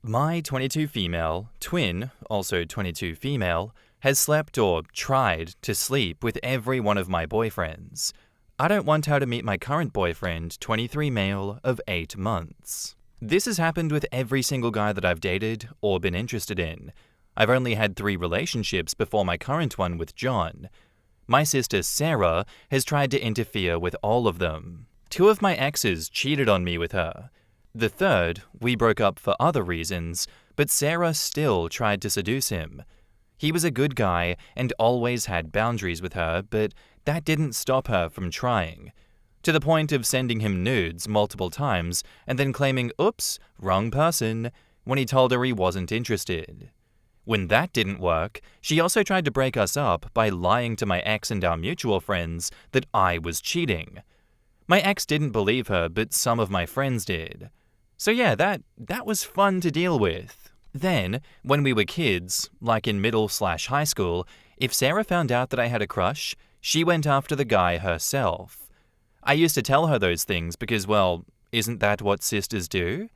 My 22 female twin, also 22 female, has slept or tried to sleep with every one of my boyfriends. I don't want her to meet my current boyfriend, 23 male, of 8 months. This has happened with every single guy that I've dated or been interested in. I've only had 3 relationships before my current one with John. My sister Sarah has tried to interfere with all of them. 2 of my exes cheated on me with her. The third, we broke up for other reasons, but Sarah still tried to seduce him. He was a good guy and always had boundaries with her, but that didn't stop her from trying. To the point of sending him nudes multiple times and then claiming, "Oops, wrong person," when he told her he wasn't interested. When that didn't work, she also tried to break us up by lying to my ex and our mutual friends that I was cheating. My ex didn't believe her, but some of my friends did. So yeah, that was fun to deal with. Then, when we were kids, like in middle/high school, if Sarah found out that I had a crush, she went after the guy herself. I used to tell her those things because, well, isn't that what sisters do?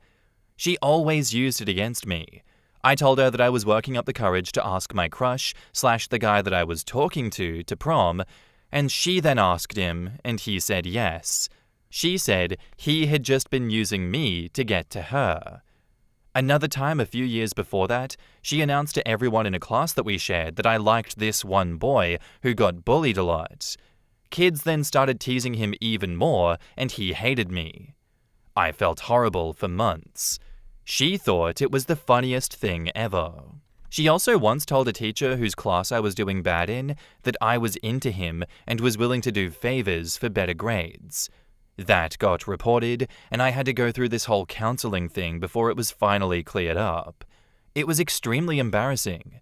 She always used it against me. I told her that I was working up the courage to ask my crush/the guy that I was talking to prom, and she then asked him, and he said yes. She said he had just been using me to get to her. Another time a few years before that, she announced to everyone in a class that we shared that I liked this one boy who got bullied a lot. Kids then started teasing him even more, and he hated me. I felt horrible for months. She thought it was the funniest thing ever. She also once told a teacher whose class I was doing bad in that I was into him and was willing to do favors for better grades. That got reported, and I had to go through this whole counseling thing before it was finally cleared up. It was extremely embarrassing.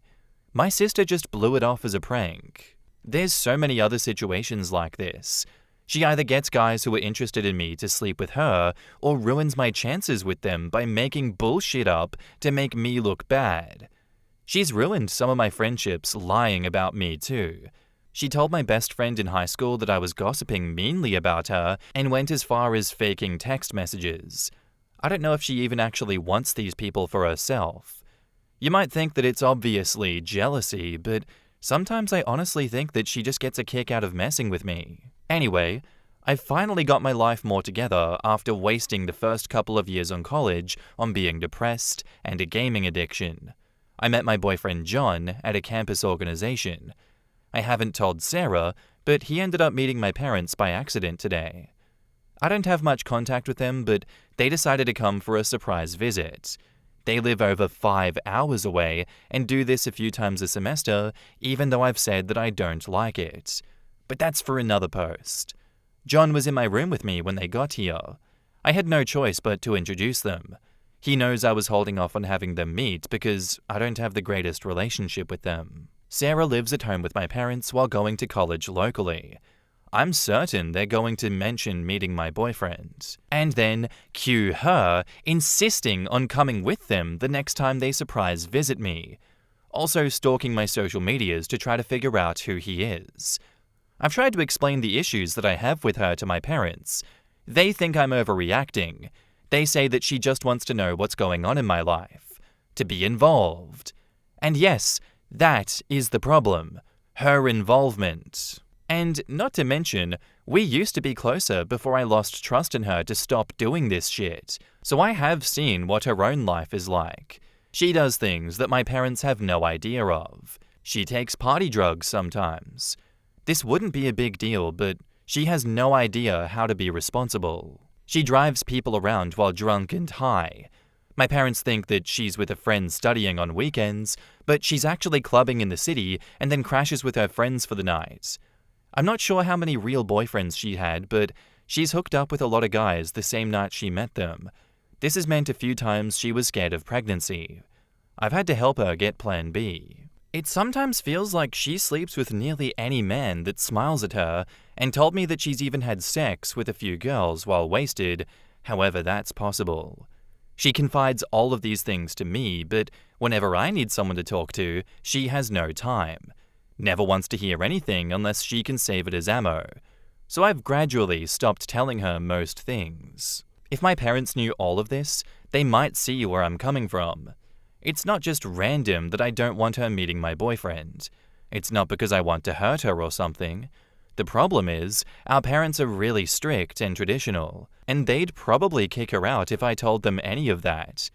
My sister just blew it off as a prank. There's so many other situations like this. She either gets guys who are interested in me to sleep with her, or ruins my chances with them by making bullshit up to make me look bad. She's ruined some of my friendships lying about me too. She told my best friend in high school that I was gossiping meanly about her and went as far as faking text messages. I don't know if she even actually wants these people for herself. You might think that it's obviously jealousy, but sometimes I honestly think that she just gets a kick out of messing with me. Anyway, I finally got my life more together after wasting the first couple of years on college on being depressed and a gaming addiction. I met my boyfriend John at a campus organization. I haven't told Sarah, but he ended up meeting my parents by accident today. I don't have much contact with them, but they decided to come for a surprise visit. They live over 5 hours away and do this a few times a semester, even though I've said that I don't like it. But that's for another post. John was in my room with me when they got here. I had no choice but to introduce them. He knows I was holding off on having them meet because I don't have the greatest relationship with them. Sarah lives at home with my parents while going to college locally. I'm certain they're going to mention meeting my boyfriend. And then cue her insisting on coming with them the next time they surprise visit me. Also stalking my social medias to try to figure out who he is. I've tried to explain the issues that I have with her to my parents. They think I'm overreacting. They say that she just wants to know what's going on in my life. To be involved. And yes, that is the problem. Her involvement. And not to mention, we used to be closer before I lost trust in her to stop doing this shit. So I have seen what her own life is like. She does things that my parents have no idea of. She takes party drugs sometimes. This wouldn't be a big deal, but she has no idea how to be responsible. She drives people around while drunk and high. My parents think that she's with a friend studying on weekends, but she's actually clubbing in the city and then crashes with her friends for the night. I'm not sure how many real boyfriends she had, but she's hooked up with a lot of guys the same night she met them. This has meant a few times she was scared of pregnancy. I've had to help her get Plan B. It sometimes feels like she sleeps with nearly any man that smiles at her, and told me that she's even had sex with a few girls while wasted, however that's possible. She confides all of these things to me, but whenever I need someone to talk to, she has no time. Never wants to hear anything unless she can save it as ammo. So I've gradually stopped telling her most things. If my parents knew all of this, they might see where I'm coming from. It's not just random that I don't want her meeting my boyfriend. It's not because I want to hurt her or something. The problem is, our parents are really strict and traditional, and they'd probably kick her out if I told them any of that.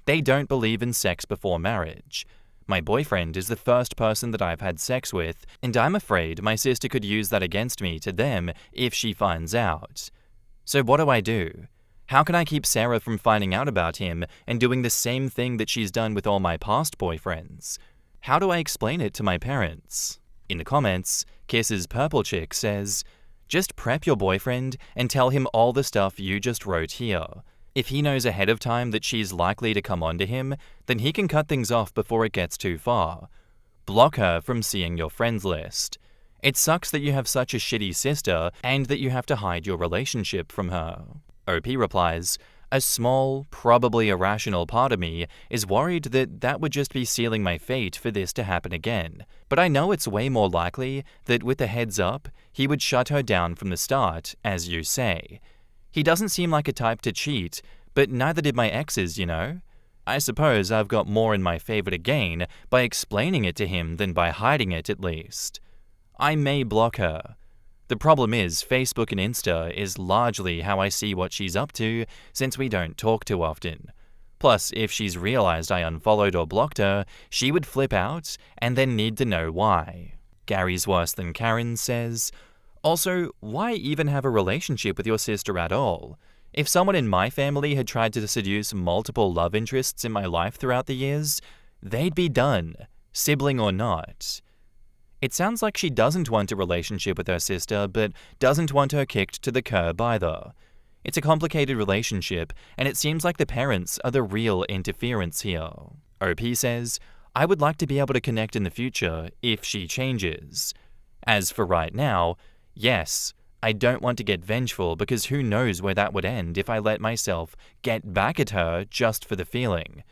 They don't believe in sex before marriage. My boyfriend is the first person that I've had sex with, and I'm afraid my sister could use that against me to them if she finds out. So what do I do? How can I keep Sarah from finding out about him and doing the same thing that she's done with all my past boyfriends? How do I explain it to my parents? In the comments, Kisses Purple Chick says, just prep your boyfriend and tell him all the stuff you just wrote here. If he knows ahead of time that she's likely to come onto him, then he can cut things off before it gets too far. Block her from seeing your friends list. It sucks that you have such a shitty sister and that you have to hide your relationship from her. OP replies, a small, probably irrational part of me is worried that that would just be sealing my fate for this to happen again. But I know it's way more likely that with a heads up, he would shut her down from the start, as you say. He doesn't seem like a type to cheat, but neither did my exes, you know? I suppose I've got more in my favor to gain by explaining it to him than by hiding it at least. I may block her. The problem is, Facebook and Insta is largely how I see what she's up to since we don't talk too often. Plus, if she's realized I unfollowed or blocked her, she would flip out and then need to know why. Gary's Worse Than Karen says, also, why even have a relationship with your sister at all? If someone in my family had tried to seduce multiple love interests in my life throughout the years, they'd be done, sibling or not. It sounds like she doesn't want a relationship with her sister, but doesn't want her kicked to the curb either. It's a complicated relationship, and it seems like the parents are the real interference here. OP says, I would like to be able to connect in the future if she changes. As for right now, yes, I don't want to get vengeful because who knows where that would end if I let myself get back at her just for the feeling.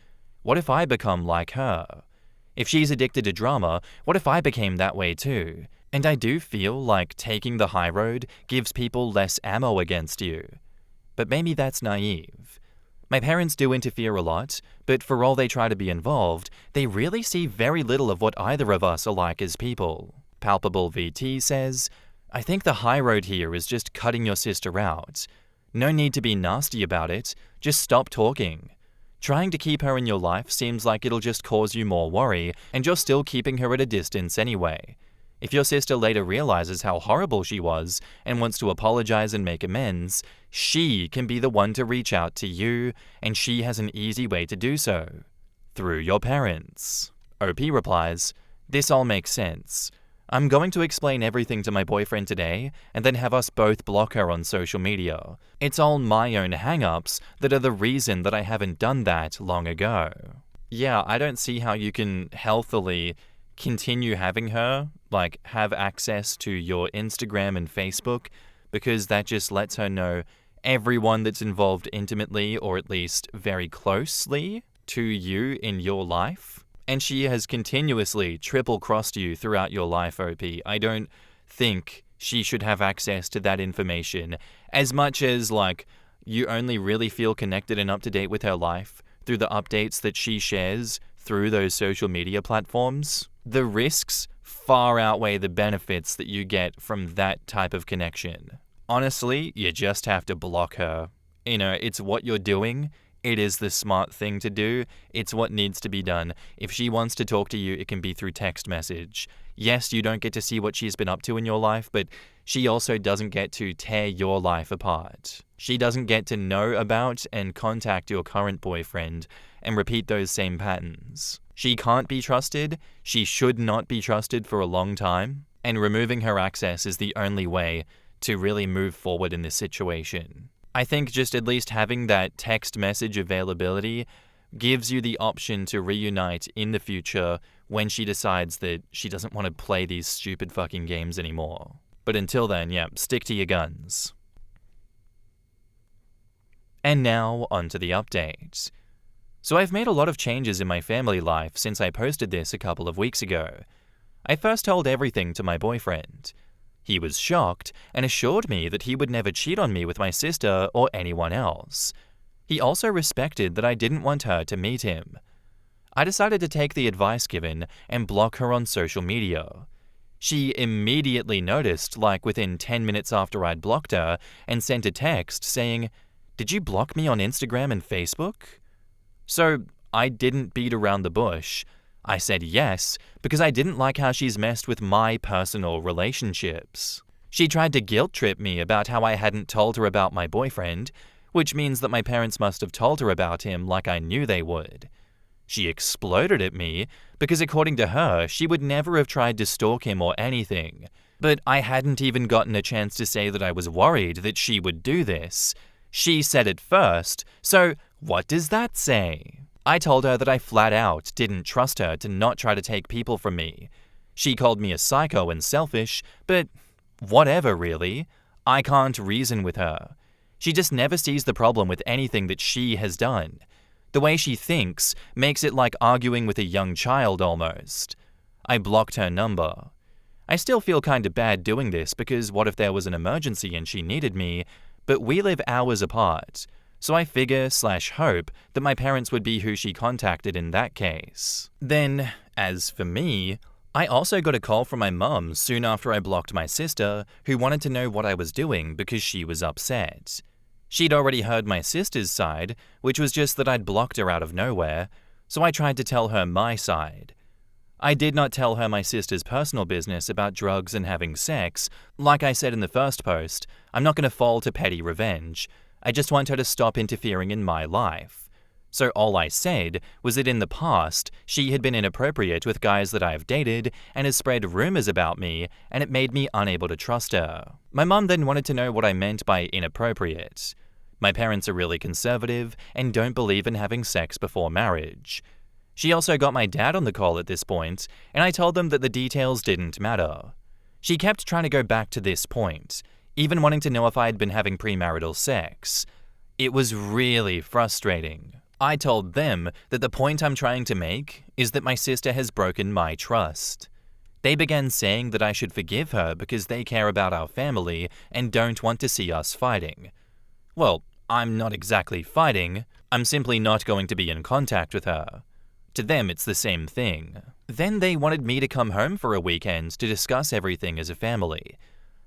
What if I become like her? If she's addicted to drama, what if I became that way too? And I do feel like taking the high road gives people less ammo against you. But maybe that's naive. My parents do interfere a lot, but for all they try to be involved, they really see very little of what either of us are like as people. Palpable VT says, I think the high road here is just cutting your sister out. No need to be nasty about it, just stop talking. Trying to keep her in your life seems like it'll just cause you more worry, and you're still keeping her at a distance anyway. If your sister later realizes how horrible she was and wants to apologize and make amends, she can be the one to reach out to you, and she has an easy way to do so. Through your parents. OP replies, this all makes sense. I'm going to explain everything to my boyfriend today and then have us both block her on social media. It's all my own hang-ups that are the reason that I haven't done that long ago. Yeah, I don't see how you can healthily continue having her, like have access to your Instagram and Facebook, because that just lets her know everyone that's involved intimately or at least very closely to you in your life. And she has continuously triple-crossed you throughout your life, OP. I don't think she should have access to that information as much as, like, you only really feel connected and up-to-date with her life through the updates that she shares through those social media platforms. The risks far outweigh the benefits that you get from that type of connection. Honestly, you just have to block her. You know, it's what you're doing. It is the smart thing to do. It's what needs to be done. If she wants to talk to you, it can be through text message. Yes, you don't get to see what she's been up to in your life, but she also doesn't get to tear your life apart. She doesn't get to know about and contact your current boyfriend and repeat those same patterns. She can't be trusted. She should not be trusted for a long time. And removing her access is the only way to really move forward in this situation. I think just at least having that text message availability gives you the option to reunite in the future when she decides that she doesn't want to play these stupid fucking games anymore. But until then, yeah, stick to your guns. And now, onto the update. So I've made a lot of changes in my family life since I posted this a couple of weeks ago. I first told everything to my boyfriend. He was shocked and assured me that he would never cheat on me with my sister or anyone else. He also respected that I didn't want her to meet him. I decided to take the advice given and block her on social media. She immediately noticed, like within 10 minutes after I'd blocked her, and sent a text saying, "Did you block me on Instagram and Facebook?" So I didn't beat around the bush. I said yes because I didn't like how she's messed with my personal relationships. She tried to guilt trip me about how I hadn't told her about my boyfriend, which means that my parents must have told her about him like I knew they would. She exploded at me because according to her, she would never have tried to stalk him or anything. But I hadn't even gotten a chance to say that I was worried that she would do this. She said it first, so what does that say? I told her that I flat out didn't trust her to not try to take people from me. She called me a psycho and selfish, but whatever really. I can't reason with her. She just never sees the problem with anything that she has done. The way she thinks makes it like arguing with a young child almost. I blocked her number. I still feel kinda bad doing this because what if there was an emergency and she needed me, but we live hours apart. So I figure/hope that my parents would be who she contacted in that case. Then, as for me, I also got a call from my mum soon after I blocked my sister, who wanted to know what I was doing because she was upset. She'd already heard my sister's side, which was just that I'd blocked her out of nowhere, so I tried to tell her my side. I did not tell her my sister's personal business about drugs and having sex. Like I said in the first post, I'm not going to fall to petty revenge. I just want her to stop interfering in my life. So all I said was that in the past, she had been inappropriate with guys that I have dated and has spread rumors about me, and it made me unable to trust her. My mum then wanted to know what I meant by inappropriate. My parents are really conservative and don't believe in having sex before marriage. She also got my dad on the call at this point, and I told them that the details didn't matter. She kept trying to go back to this point, even wanting to know if I had been having premarital sex. It was really frustrating. I told them that the point I'm trying to make is that my sister has broken my trust. They began saying that I should forgive her because they care about our family and don't want to see us fighting. Well, I'm not exactly fighting. I'm simply not going to be in contact with her. To them, it's the same thing. Then they wanted me to come home for a weekend to discuss everything as a family.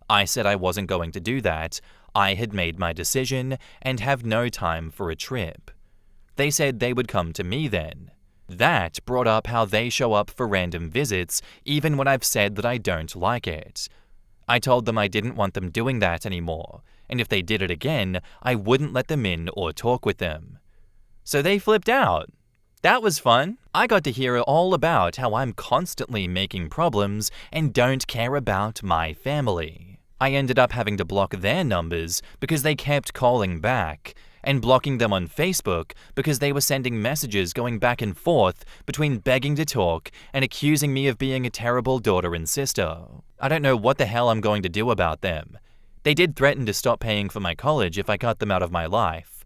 I said I wasn't going to do that. I had made my decision and have no time for a trip. They said they would come to me then. That brought up how they show up for random visits even when I've said that I don't like it. I told them I didn't want them doing that anymore, and if they did it again, I wouldn't let them in or talk with them. So they flipped out. That was fun. I got to hear all about how I'm constantly making problems and don't care about my family. I ended up having to block their numbers because they kept calling back, and blocking them on Facebook because they were sending messages going back and forth between begging to talk and accusing me of being a terrible daughter and sister. I don't know what the hell I'm going to do about them. They did threaten to stop paying for my college if I cut them out of my life.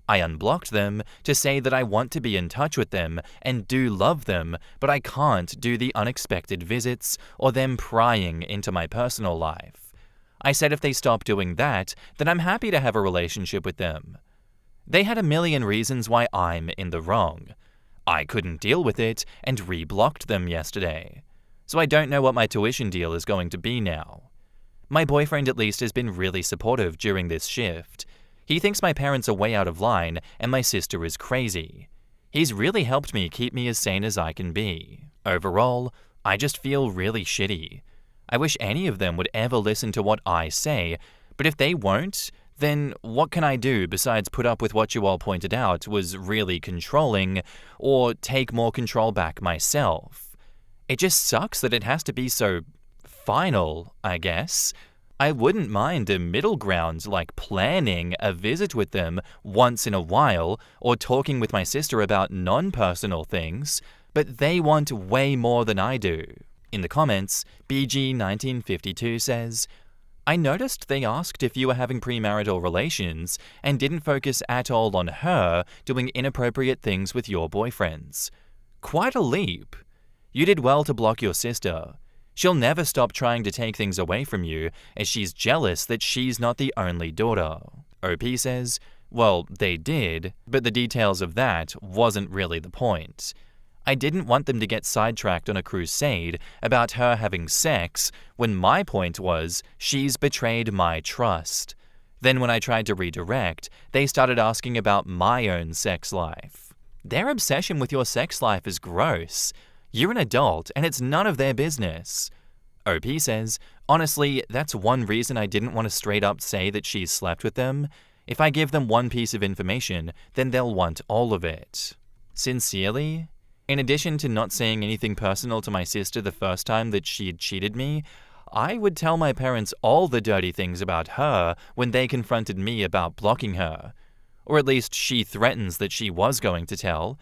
I unblocked them to say that I want to be in touch with them and do love them, but I can't do the unexpected visits or them prying into my personal life. I said if they stop doing that, then I'm happy to have a relationship with them. They had a million reasons why I'm in the wrong. I couldn't deal with it and re-blocked them yesterday. So I don't know what my tuition deal is going to be now. My boyfriend at least has been really supportive during this shift. He thinks my parents are way out of line and my sister is crazy. He's really helped me keep me as sane as I can be. Overall, I just feel really shitty. I wish any of them would ever listen to what I say, but if they won't, then what can I do besides put up with what you all pointed out was really controlling, or take more control back myself? It just sucks that it has to be so final, I guess. I wouldn't mind a middle ground like planning a visit with them once in a while, or talking with my sister about non-personal things, but they want way more than I do. In the comments, BG1952 says, I noticed they asked if you were having premarital relations and didn't focus at all on her doing inappropriate things with your boyfriends. Quite a leap. You did well to block your sister. She'll never stop trying to take things away from you as she's jealous that she's not the only daughter. OP says, well, they did, but the details of that wasn't really the point. I didn't want them to get sidetracked on a crusade about her having sex when my point was she's betrayed my trust. Then when I tried to redirect, they started asking about my own sex life. Their obsession with your sex life is gross. You're an adult, and it's none of their business. OP says, honestly, that's one reason I didn't want to straight up say that she's slept with them. If I give them one piece of information, then they'll want all of it. Sincerely? In addition to not saying anything personal to my sister the first time that she had cheated me, I would tell my parents all the dirty things about her when they confronted me about blocking her. Or at least she threatens that she was going to tell.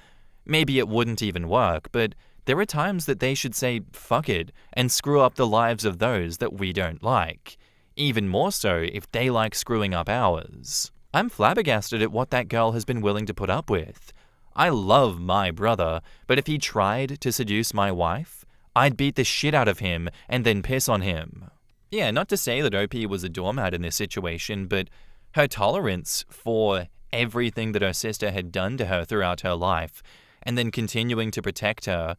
Maybe it wouldn't even work, but there are times that they should say fuck it and screw up the lives of those that we don't like. Even more so if they like screwing up ours. I'm flabbergasted at what that girl has been willing to put up with. I love my brother, but if he tried to seduce my wife, I'd beat the shit out of him and then piss on him. Yeah, not to say that OP was a doormat in this situation, but her tolerance for everything that her sister had done to her throughout her life, and then continuing to protect her,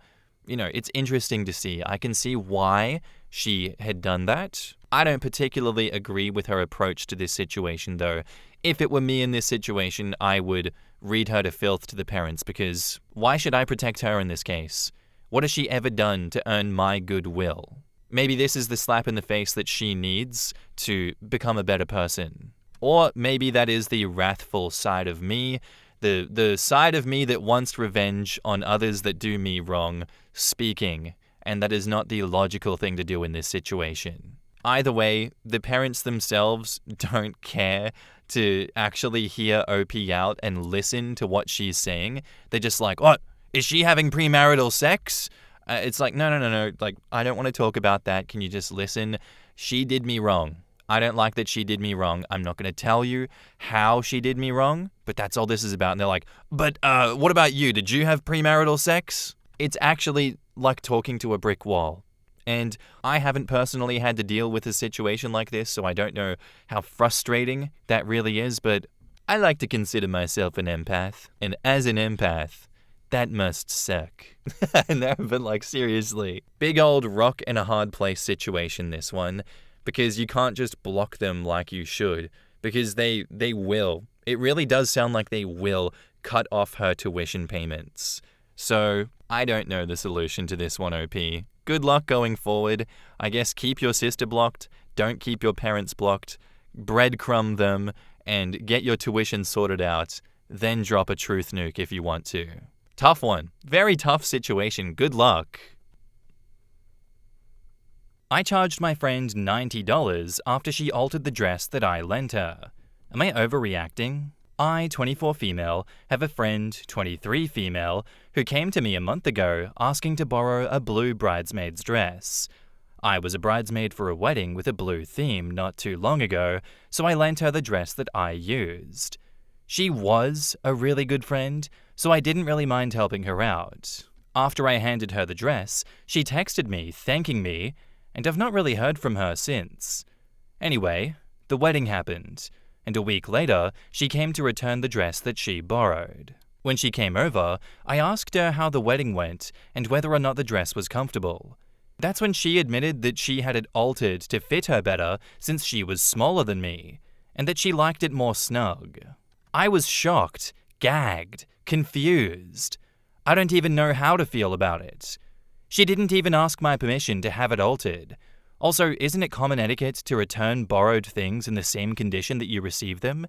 it's interesting to see. I can see why she had done that. I don't particularly agree with her approach to this situation, though. If it were me in this situation, I would read her to filth to the parents, because why should I protect her in this case? What has she ever done to earn my goodwill? Maybe this is the slap in the face that she needs to become a better person. Or maybe that is the wrathful side of me, the side of me that wants revenge on others that do me wrong, speaking, and that is not the logical thing to do in this situation. Either way, the parents themselves don't care to actually hear OP out and listen to what she's saying. They're just like, what? Is she having premarital sex? It's like, no. Like, I don't want to talk about that. Can you just listen? She did me wrong. I don't like that she did me wrong. I'm not going to tell you how she did me wrong, but that's all this is about. And they're like, but what about you? Did you have premarital sex? It's actually like talking to a brick wall. And I haven't personally had to deal with a situation like this, so I don't know how frustrating that really is, but I like to consider myself an empath. And as an empath, that must suck. No, but like seriously. Big old rock and a hard place situation, this one. Because you can't just block them like you should. Because they will. It really does sound like they will cut off her tuition payments. So, I don't know the solution to this one, OP. Good luck going forward. I guess keep your sister blocked. Don't keep your parents blocked. Breadcrumb them and get your tuition sorted out. Then drop a truth nuke if you want to. Tough one. Very tough situation. Good luck. I charged my friend $90 after she altered the dress that I lent her. Am I overreacting? I, 24 female, have a friend, 23 female, who came to me a month ago asking to borrow a blue bridesmaid's dress. I was a bridesmaid for a wedding with a blue theme not too long ago, so I lent her the dress that I used. She was a really good friend, so I didn't really mind helping her out. After I handed her the dress, she texted me thanking me, and I've not really heard from her since. Anyway, the wedding happened, and a week later, she came to return the dress that she borrowed. When she came over, I asked her how the wedding went and whether or not the dress was comfortable. That's when she admitted that she had it altered to fit her better since she was smaller than me, and that she liked it more snug. I was shocked, gagged, confused. I don't even know how to feel about it. She didn't even ask my permission to have it altered. Also, isn't it common etiquette to return borrowed things in the same condition that you received them?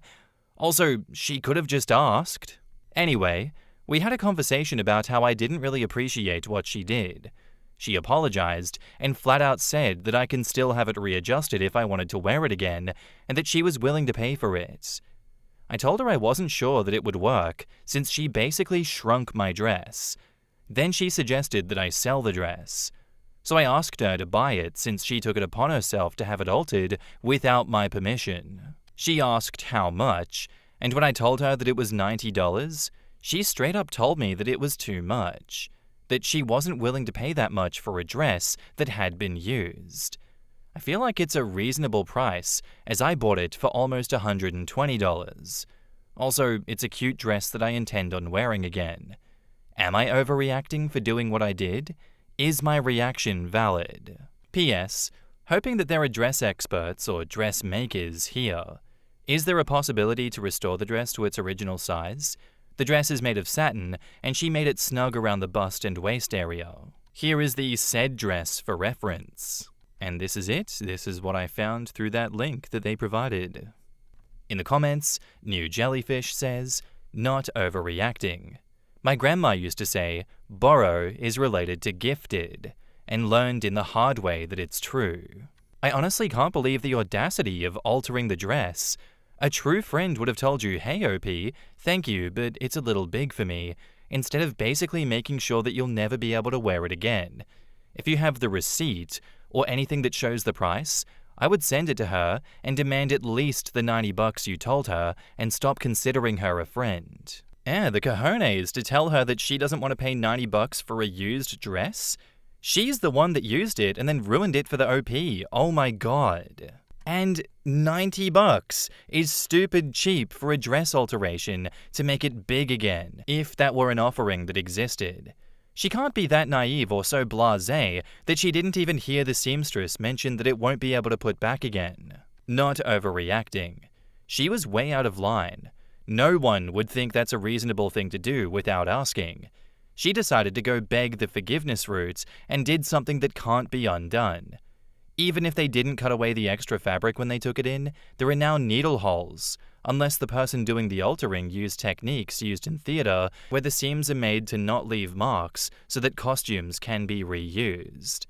Also, she could have just asked. Anyway, we had a conversation about how I didn't really appreciate what she did. She apologized and flat out said that I can still have it readjusted if I wanted to wear it again, and that she was willing to pay for it. I told her I wasn't sure that it would work, since she basically shrunk my dress. Then she suggested that I sell the dress. So I asked her to buy it since she took it upon herself to have it altered without my permission. She asked how much, and when I told her that it was $90, she straight up told me that it was too much. that she wasn't willing to pay that much for a dress that had been used. I feel like it's a reasonable price, as I bought it for almost $120. Also, it's a cute dress that I intend on wearing again. Am I overreacting for doing what I did? Is my reaction valid? P.S. Hoping that there are dress experts or dress makers here. Is there a possibility to restore the dress to its original size? The dress is made of satin, and she made it snug around the bust and waist area. Here is the said dress for reference. And this is it. This is what I found through that link that they provided. In the comments, New Jellyfish says, "Not overreacting. My grandma used to say, borrow is related to gifted, and learned in the hard way that it's true. I honestly can't believe the audacity of altering the dress. A true friend would have told you, hey OP, thank you, but it's a little big for me, instead of basically making sure that you'll never be able to wear it again. If you have the receipt, or anything that shows the price, I would send it to her and demand at least the $90 you told her and stop considering her a friend." The cojones to tell her that she doesn't want to pay $90 for a used dress? She's the one that used it and then ruined it for the OP. Oh my god. And $90 is stupid cheap for a dress alteration to make it big again, if that were an offering that existed. She can't be that naive or so blasé that she didn't even hear the seamstress mention that it won't be able to put back again. Not overreacting. She was way out of line. No one would think that's a reasonable thing to do without asking. She decided to go beg the forgiveness route and did something that can't be undone. Even if they didn't cut away the extra fabric when they took it in, there are now needle holes, unless the person doing the altering used techniques used in theatre where the seams are made to not leave marks so that costumes can be reused.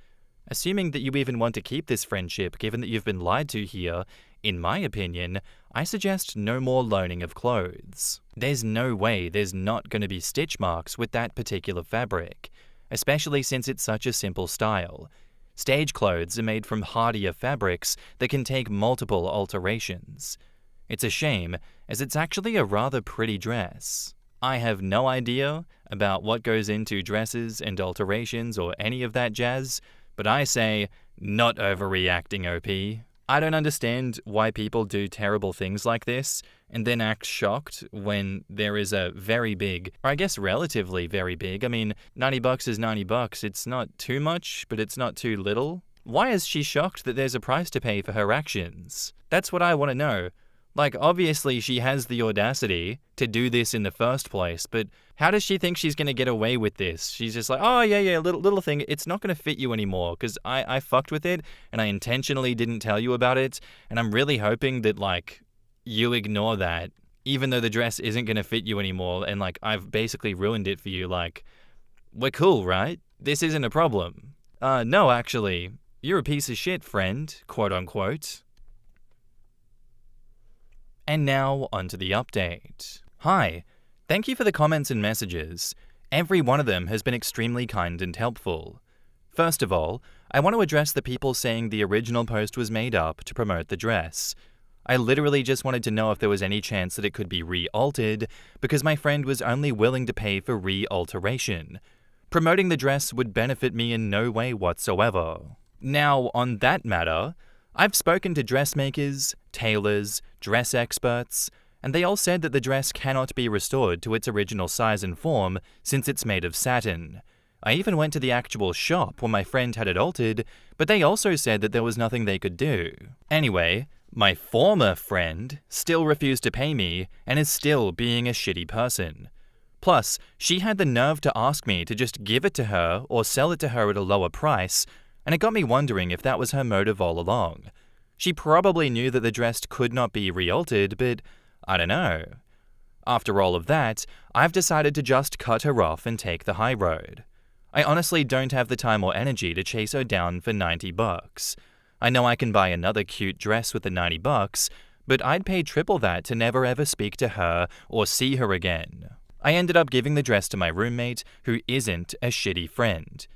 Assuming that you even want to keep this friendship given that you've been lied to here, in my opinion, I suggest no more loaning of clothes. There's no way there's not going to be stitch marks with that particular fabric, especially since it's such a simple style. Stage clothes are made from hardier fabrics that can take multiple alterations. It's a shame, as it's actually a rather pretty dress. I have no idea about what goes into dresses and alterations or any of that jazz, but I say, not overreacting, OP. I don't understand why people do terrible things like this and then act shocked when there is a very big, or I guess relatively very big, I mean, $90 is $90, it's not too much, but it's not too little. Why is she shocked that there's a price to pay for her actions? That's what I want to know. Like, obviously she has the audacity to do this in the first place, but how does she think she's going to get away with this? She's just like, oh yeah, little thing, it's not going to fit you anymore, because I fucked with it, and I intentionally didn't tell you about it, and I'm really hoping that, like, you ignore that, even though the dress isn't going to fit you anymore, and, like, I've basically ruined it for you, like, we're cool, right? This isn't a problem. No, actually, you're a piece of shit, friend, quote unquote. And now, onto the update. Hi, thank you for the comments and messages. Every one of them has been extremely kind and helpful. First of all, I want to address the people saying the original post was made up to promote the dress. I literally just wanted to know if there was any chance that it could be re-altered, because my friend was only willing to pay for re-alteration. Promoting the dress would benefit me in no way whatsoever. Now, on that matter, I've spoken to dressmakers, tailors, dress experts, and they all said that the dress cannot be restored to its original size and form since it's made of satin. I even went to the actual shop where my friend had it altered, but they also said that there was nothing they could do. Anyway, my former friend still refused to pay me and is still being a shitty person. Plus, she had the nerve to ask me to just give it to her or sell it to her at a lower price, and it got me wondering if that was her motive all along. She probably knew that the dress could not be re-altered, but I don't know. After all of that, I've decided to just cut her off and take the high road. I honestly don't have the time or energy to chase her down for $90. I know I can buy another cute dress with the $90, but I'd pay triple that to never ever speak to her or see her again. I ended up giving the dress to my roommate, who isn't a shitty friend.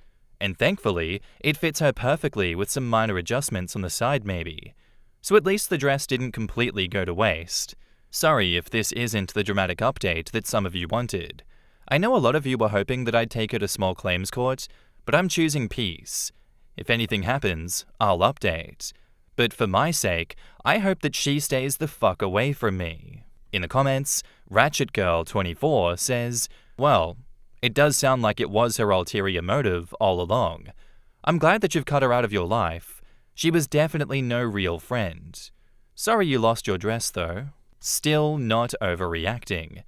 And thankfully, it fits her perfectly with some minor adjustments on the side maybe. So at least the dress didn't completely go to waste. Sorry if this isn't the dramatic update that some of you wanted. I know a lot of you were hoping that I'd take her to small claims court, but I'm choosing peace. If anything happens, I'll update. But for my sake, I hope that she stays the fuck away from me. In the comments, RatchetGirl24 says, well, it does sound like it was her ulterior motive all along. I'm glad that you've cut her out of your life. She was definitely no real friend. Sorry you lost your dress though. Still not overreacting.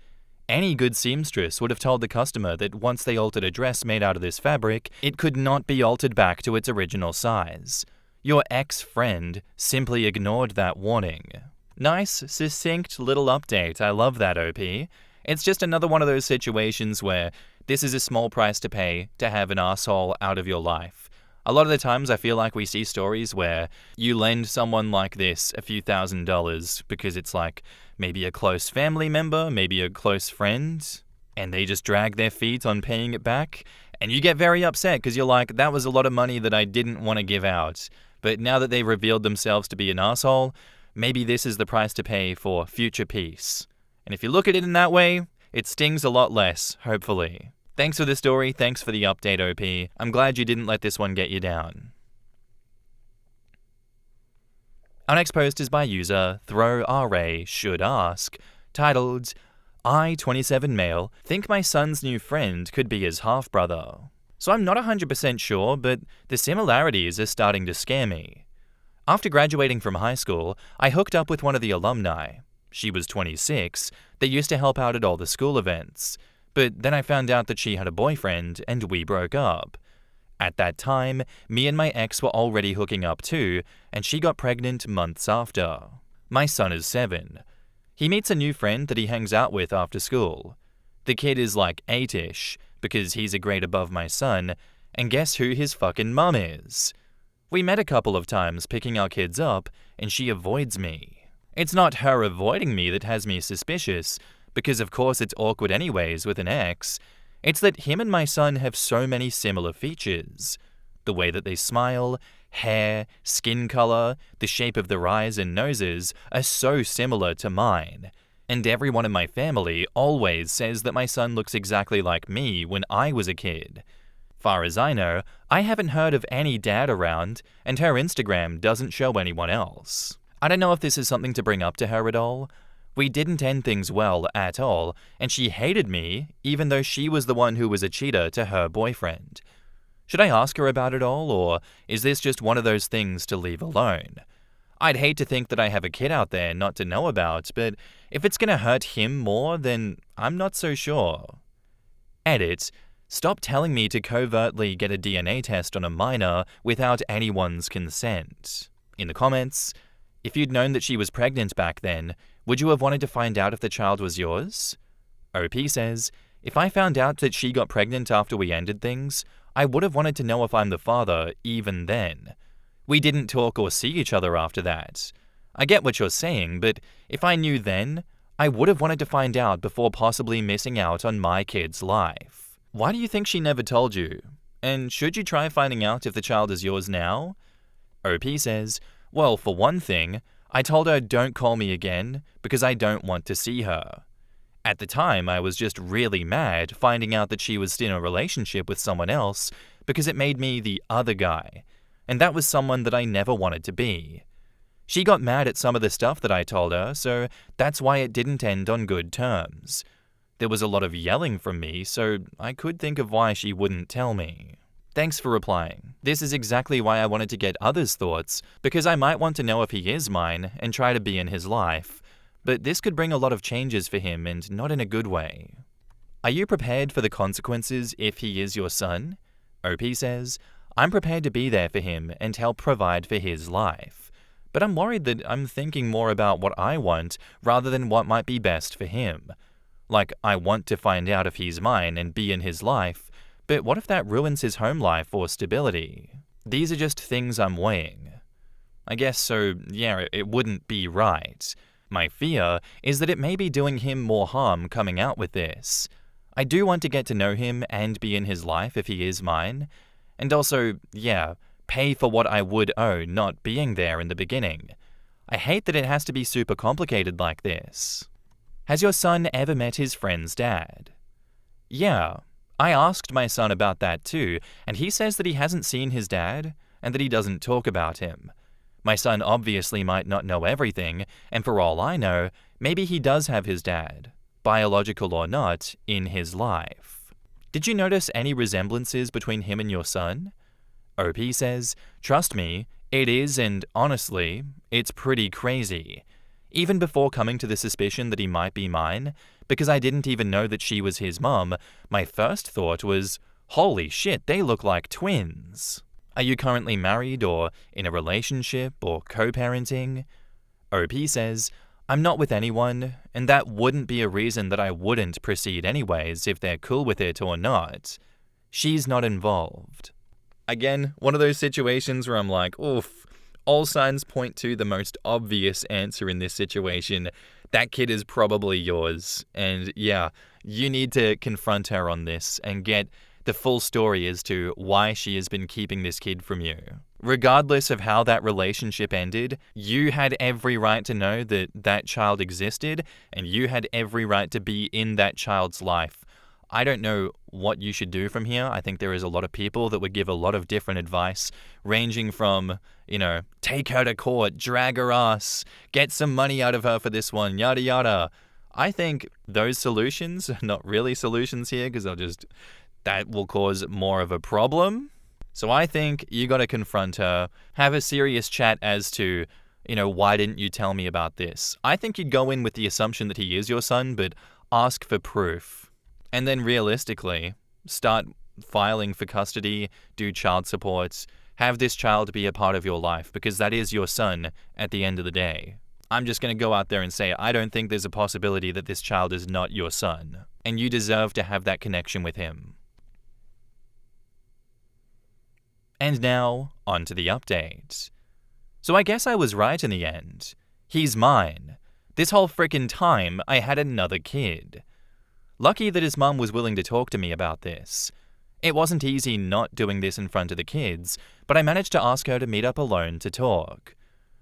Any good seamstress would have told the customer that once they altered a dress made out of this fabric, it could not be altered back to its original size. Your ex-friend simply ignored that warning. Nice, succinct little update. I love that, OP. It's just another one of those situations where this is a small price to pay to have an asshole out of your life. A lot of the times I feel like we see stories where you lend someone like this a few $1,000s because it's like maybe a close family member, maybe a close friend, and they just drag their feet on paying it back. And you get very upset because you're like, that was a lot of money that I didn't want to give out. But now that they've revealed themselves to be an asshole, maybe this is the price to pay for future peace. And if you look at it in that way, it stings a lot less, hopefully. Thanks for the story, thanks for the update, OP. I'm glad you didn't let this one get you down. Our next post is by user ThrowRA Should Ask, titled, I, 27 male, think my son's new friend could be his half-brother. So I'm not 100% sure, but the similarities are starting to scare me. After graduating from high school, I hooked up with one of the alumni. She was 26, they used to help out at all the school events. But then I found out that she had a boyfriend and we broke up. At that time, me and my ex were already hooking up too, and she got pregnant months after. My son is 7. He meets a new friend that he hangs out with after school. The kid is like 8-ish, because he's a grade above my son, and guess who his fucking mum is? We met a couple of times picking our kids up, and she avoids me. It's not her avoiding me that has me suspicious, because of course it's awkward anyways with an ex. It's that him and my son have so many similar features. The way that they smile, hair, skin color, the shape of their eyes and noses are so similar to mine. And everyone in my family always says that my son looks exactly like me when I was a kid. Far as I know, I haven't heard of any dad around, and her Instagram doesn't show anyone else. I don't know if this is something to bring up to her at all. We didn't end things well at all, and she hated me, even though she was the one who was a cheater to her boyfriend. Should I ask her about it all, or is this just one of those things to leave alone? I'd hate to think that I have a kid out there not to know about, but if it's gonna hurt him more, then I'm not so sure. Edit. Stop telling me to covertly get a DNA test on a minor without anyone's consent. In the comments, if you'd known that she was pregnant back then, would you have wanted to find out if the child was yours? OP says, if I found out that she got pregnant after we ended things, I would have wanted to know if I'm the father even then. We didn't talk or see each other after that. I get what you're saying, but if I knew then, I would have wanted to find out before possibly missing out on my kid's life. Why do you think she never told you? And should you try finding out if the child is yours now? OP says, well, for one thing, I told her don't call me again because I don't want to see her. At the time, I was just really mad finding out that she was in a relationship with someone else because it made me the other guy, and that was someone that I never wanted to be. She got mad at some of the stuff that I told her, so that's why it didn't end on good terms. There was a lot of yelling from me, so I could think of why she wouldn't tell me. Thanks for replying. This is exactly why I wanted to get others' thoughts, because I might want to know if he is mine and try to be in his life. But this could bring a lot of changes for him and not in a good way. Are you prepared for the consequences if he is your son? OP says, I'm prepared to be there for him and help provide for his life. But I'm worried that I'm thinking more about what I want rather than what might be best for him. Like, I want to find out if he's mine and be in his life, but what if that ruins his home life or stability? These are just things I'm weighing. I guess so, yeah, it wouldn't be right. My fear is that it may be doing him more harm coming out with this. I do want to get to know him and be in his life if he is mine. And also, yeah, pay for what I would owe not being there in the beginning. I hate that it has to be super complicated like this. Has your son ever met his friend's dad? Yeah, I asked my son about that too, and he says that he hasn't seen his dad and that he doesn't talk about him. My son obviously might not know everything, and for all I know, maybe he does have his dad, biological or not, in his life. Did you notice any resemblances between him and your son? OP says, trust me, it is, and honestly, it's pretty crazy. Even before coming to the suspicion that he might be mine, because I didn't even know that she was his mom, my first thought was, holy shit, they look like twins. Are you currently married or in a relationship or co-parenting? OP says, I'm not with anyone, and that wouldn't be a reason that I wouldn't proceed anyways if they're cool with it or not. She's not involved. Again, one of those situations where I'm like, oof, all signs point to the most obvious answer in this situation. That kid is probably yours. And yeah, you need to confront her on this and get the full story as to why she has been keeping this kid from you. Regardless of how that relationship ended, you had every right to know that that child existed, and you had every right to be in that child's life. I don't know what you should do from here. I think there is a lot of people that would give a lot of different advice, ranging from, take her to court, drag her ass, get some money out of her for this one, yada yada. I think those solutions are not really solutions here, because that will cause more of a problem. So I think you got to confront her, have a serious chat as to, why didn't you tell me about this? I think you'd go in with the assumption that he is your son, but ask for proof. And then realistically, start filing for custody, do child support, have this child be a part of your life, because that is your son at the end of the day. I'm just going to go out there and say, I don't think there's a possibility that this child is not your son, and you deserve to have that connection with him. And now, on to the update. So I guess I was right in the end. He's mine. This whole frickin' time, I had another kid. Lucky that his mum was willing to talk to me about this. It wasn't easy not doing this in front of the kids, but I managed to ask her to meet up alone to talk.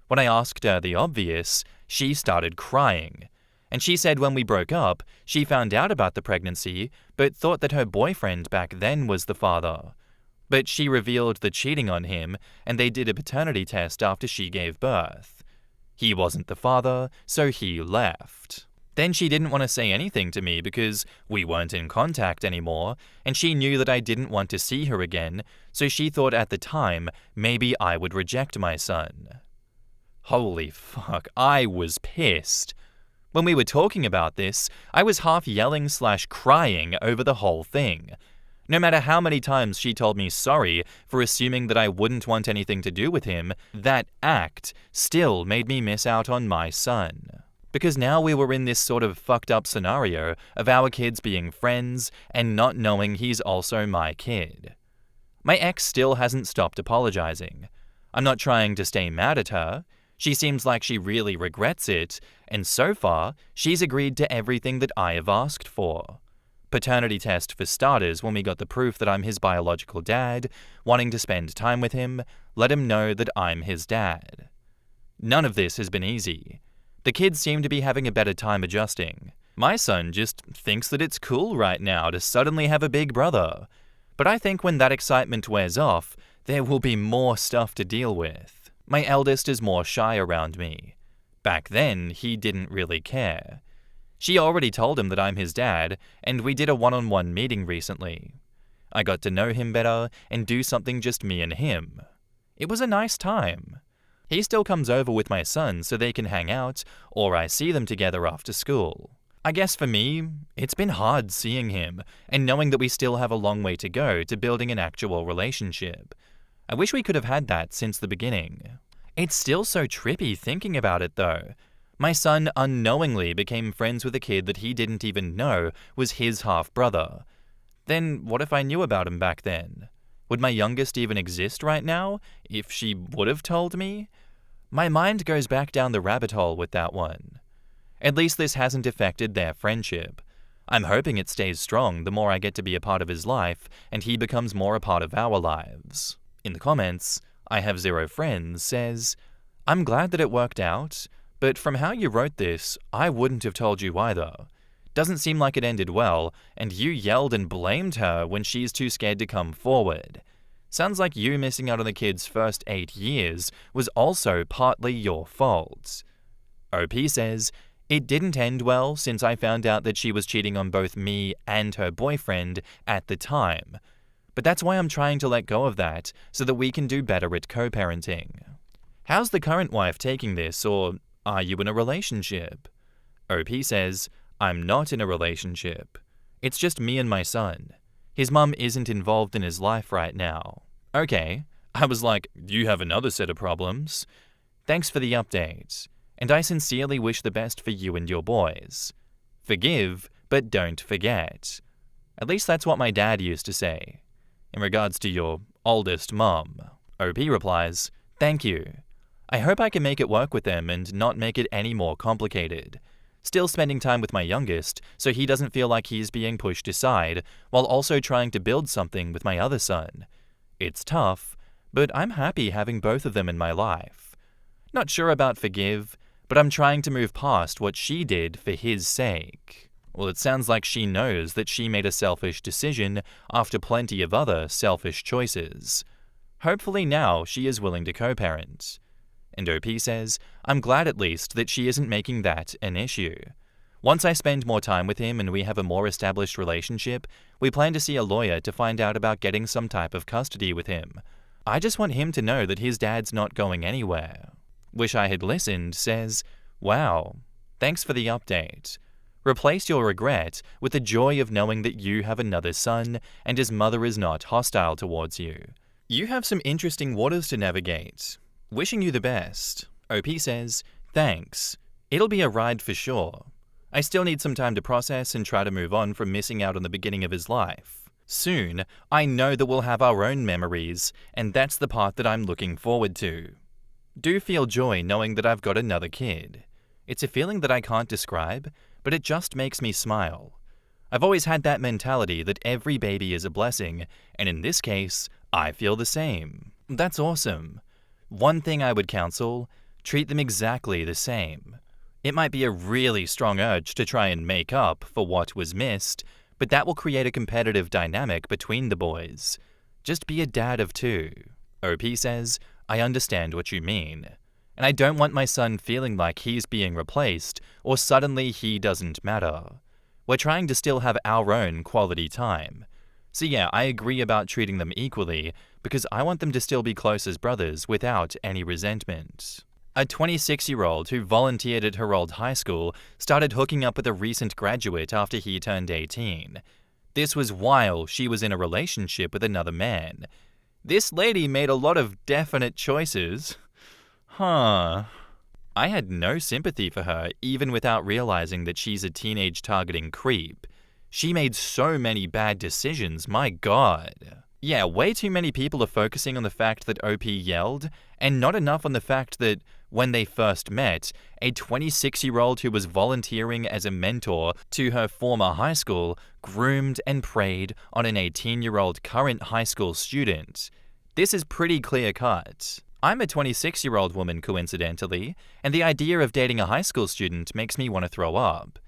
When I asked her the obvious, she started crying. And she said when we broke up, she found out about the pregnancy, but thought that her boyfriend back then was the father. But she revealed the cheating on him, and they did a paternity test after she gave birth. He wasn't the father, so he left. Then she didn't want to say anything to me because we weren't in contact anymore, and she knew that I didn't want to see her again, so she thought at the time maybe I would reject my son. Holy fuck, I was pissed. When we were talking about this, I was half yelling/crying over the whole thing. No matter how many times she told me sorry for assuming that I wouldn't want anything to do with him, that act still made me miss out on my son. Because now we were in this sort of fucked up scenario of our kids being friends and not knowing he's also my kid. My ex still hasn't stopped apologizing. I'm not trying to stay mad at her. She seems like she really regrets it, and so far, she's agreed to everything that I have asked for. Paternity test for starters when we got the proof that I'm his biological dad, wanting to spend time with him, let him know that I'm his dad. None of this has been easy. The kids seem to be having a better time adjusting. My son just thinks that it's cool right now to suddenly have a big brother. But I think when that excitement wears off, there will be more stuff to deal with. My eldest is more shy around me. Back then, he didn't really care. She already told him that I'm his dad, and we did a one-on-one meeting recently. I got to know him better and do something just me and him. It was a nice time. He still comes over with my son so they can hang out, or I see them together after school. I guess for me, it's been hard seeing him and knowing that we still have a long way to go to building an actual relationship. I wish we could have had that since the beginning. It's still so trippy thinking about it though. My son unknowingly became friends with a kid that he didn't even know was his half-brother. Then what if I knew about him back then? Would my youngest even exist right now, if she would have told me? My mind goes back down the rabbit hole with that one. At least this hasn't affected their friendship. I'm hoping it stays strong the more I get to be a part of his life, and he becomes more a part of our lives. In the comments, I have 0 friends says, I'm glad that it worked out, but from how you wrote this, I wouldn't have told you either. Doesn't seem like it ended well, and you yelled and blamed her when she's too scared to come forward. Sounds like you missing out on the kid's first 8 years was also partly your fault. OP says, it didn't end well since I found out that she was cheating on both me and her boyfriend at the time. But that's why I'm trying to let go of that so that we can do better at co-parenting. How's the current wife taking this, or are you in a relationship? OP says, I'm not in a relationship. It's just me and my son. His mum isn't involved in his life right now. Okay, I was like, you have another set of problems. Thanks for the update, and I sincerely wish the best for you and your boys. Forgive, but don't forget. At least that's what my dad used to say. In regards to your oldest mum, OP replies, thank you. I hope I can make it work with them and not make it any more complicated. Still spending time with my youngest so he doesn't feel like he's being pushed aside, while also trying to build something with my other son. It's tough, but I'm happy having both of them in my life. Not sure about forgive, but I'm trying to move past what she did for his sake. Well, it sounds like she knows that she made a selfish decision after plenty of other selfish choices. Hopefully now she is willing to co-parent. And OP says, I'm glad at least that she isn't making that an issue. Once I spend more time with him and we have a more established relationship, we plan to see a lawyer to find out about getting some type of custody with him. I just want him to know that his dad's not going anywhere. Wish I had listened says, wow, thanks for the update. Replace your regret with the joy of knowing that you have another son and his mother is not hostile towards you. You have some interesting waters to navigate. Wishing you the best. OP says, thanks. It'll be a ride for sure. I still need some time to process and try to move on from missing out on the beginning of his life. Soon, I know that we'll have our own memories, and that's the part that I'm looking forward to. Do feel joy knowing that I've got another kid. It's a feeling that I can't describe, but it just makes me smile. I've always had that mentality that every baby is a blessing, and in this case, I feel the same. That's awesome. One thing I would counsel, treat them exactly the same. It might be a really strong urge to try and make up for what was missed, but that will create a competitive dynamic between the boys. Just be a dad of two. OP says, I understand what you mean. And I don't want my son feeling like he's being replaced or suddenly he doesn't matter. We're trying to still have our own quality time. So yeah, I agree about treating them equally because I want them to still be close as brothers without any resentment. A 26-year-old who volunteered at her old high school started hooking up with a recent graduate after he turned 18. This was while she was in a relationship with another man. This lady made a lot of definite choices. I had no sympathy for her even without realizing that she's a teenage targeting creep. She made so many bad decisions, my god. Yeah, way too many people are focusing on the fact that OP yelled, and not enough on the fact that, when they first met, a 26-year-old who was volunteering as a mentor to her former high school groomed and preyed on an 18-year-old current high school student. This is pretty clear-cut. I'm a 26-year-old woman, coincidentally, and the idea of dating a high school student makes me want to throw up.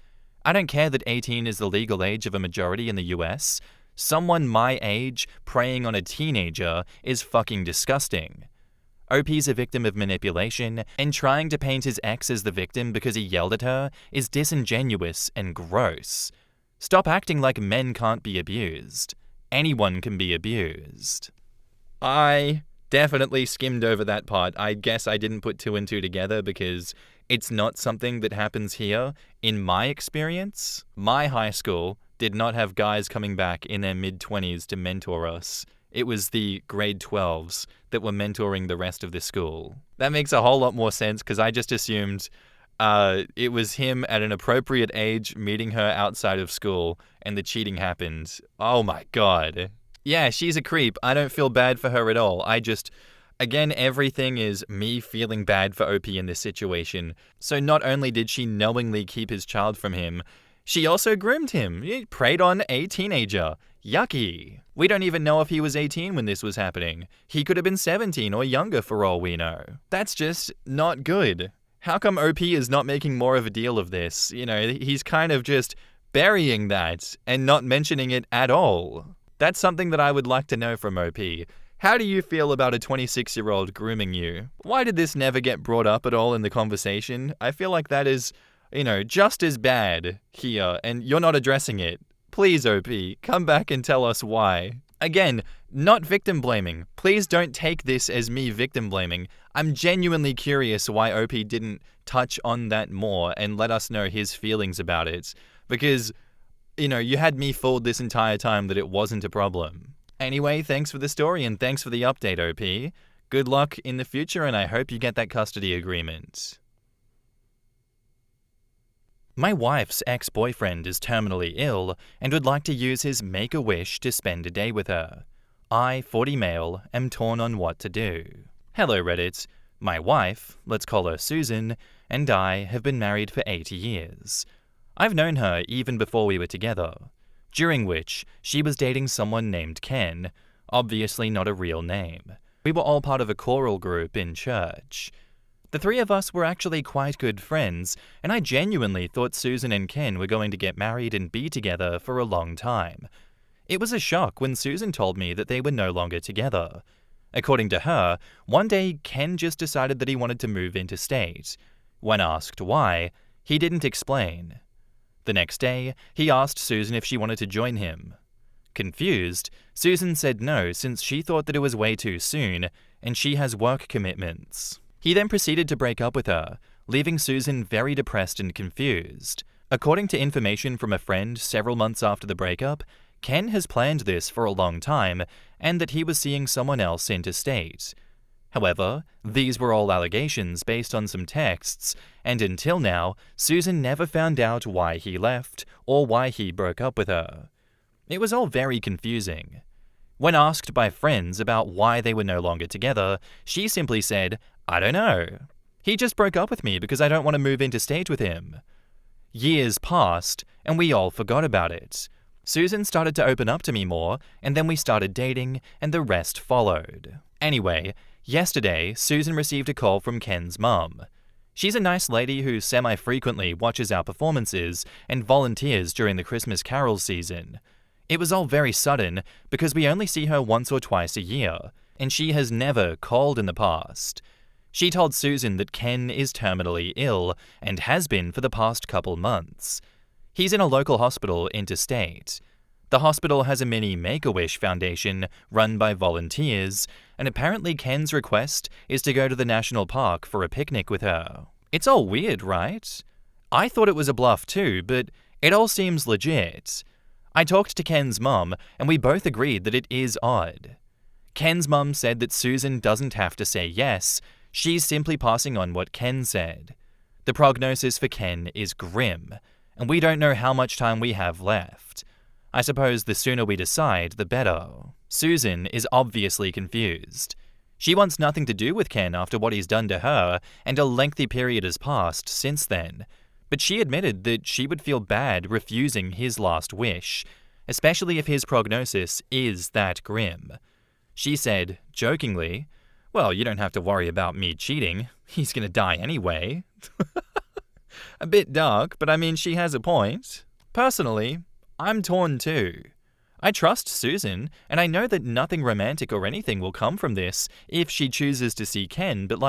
I don't care that 18 is the legal age of a majority in the US. Someone my age preying on a teenager is fucking disgusting. OP's a victim of manipulation, and trying to paint his ex as the victim because he yelled at her is disingenuous and gross. Stop acting like men can't be abused. Anyone can be abused. I definitely skimmed over that part. I guess I didn't put two and two together because it's not something that happens here. In my experience, my high school did not have guys coming back in their mid-20s to mentor us. It was the grade 12s that were mentoring the rest of the school. That makes a whole lot more sense because I just assumed it was him at an appropriate age meeting her outside of school and the cheating happened. Oh my god. Yeah, she's a creep. I don't feel bad for her at all. Again, everything is me feeling bad for OP in this situation. So not only did she knowingly keep his child from him, she also groomed him. He preyed on a teenager. Yucky. We don't even know if he was 18 when this was happening. He could have been 17 or younger for all we know. That's just not good. How come OP is not making more of a deal of this? You know, he's kind of just burying that and not mentioning it at all. That's something that I would like to know from OP. How do you feel about a 26-year-old grooming you? Why did this never get brought up at all in the conversation? I feel like that is, just as bad here, and you're not addressing it. Please, OP, come back and tell us why. Again, not victim blaming. Please don't take this as me victim blaming. I'm genuinely curious why OP didn't touch on that more and let us know his feelings about it. Because, you had me fooled this entire time that it wasn't a problem. Anyway, thanks for the story and thanks for the update, OP. Good luck in the future and I hope you get that custody agreement. My wife's ex-boyfriend is terminally ill and would like to use his Make-A-Wish to spend a day with her. I, 40 male, am torn on what to do. Hello Reddit. My wife, let's call her Susan, and I have been married for 8 years. I've known her even before we were together, during which she was dating someone named Ken, obviously not a real name. We were all part of a choral group in church. The three of us were actually quite good friends, and I genuinely thought Susan and Ken were going to get married and be together for a long time. It was a shock when Susan told me that they were no longer together. According to her, one day Ken just decided that he wanted to move interstate. When asked why, he didn't explain. The next day, he asked Susan if she wanted to join him. Confused, Susan said no since she thought that it was way too soon and she has work commitments. He then proceeded to break up with her, leaving Susan very depressed and confused. According to information from a friend several months after the breakup, Ken has planned this for a long time and that he was seeing someone else interstate. However, these were all allegations based on some texts, and until now, Susan never found out why he left or why he broke up with her. It was all very confusing. When asked by friends about why they were no longer together, she simply said, "I don't know. He just broke up with me because I don't want to move interstate with him." Years passed, and we all forgot about it. Susan started to open up to me more, and then we started dating, and the rest followed. Anyway, yesterday, Susan received a call from Ken's mum. She's a nice lady who semi-frequently watches our performances and volunteers during the Christmas Carol season. It was all very sudden because we only see her once or twice a year, and she has never called in the past. She told Susan that Ken is terminally ill and has been for the past couple months. He's in a local hospital interstate. The hospital has a mini Make-A-Wish foundation run by volunteers, and apparently Ken's request is to go to the national park for a picnic with her. It's all weird, right? I thought it was a bluff too, but it all seems legit. I talked to Ken's mum, and we both agreed that it is odd. Ken's mum said that Susan doesn't have to say yes, she's simply passing on what Ken said. The prognosis for Ken is grim, and we don't know how much time we have left. I suppose the sooner we decide, the better. Susan is obviously confused. She wants nothing to do with Ken after what he's done to her, and a lengthy period has passed since then. But she admitted that she would feel bad refusing his last wish, especially if his prognosis is that grim. She said, jokingly, "Well, you don't have to worry about me cheating. He's gonna die anyway." A bit dark, but I mean, she has a point. Personally, I'm torn too. I trust Susan, and I know that nothing romantic or anything will come from this if she chooses to see Ken, but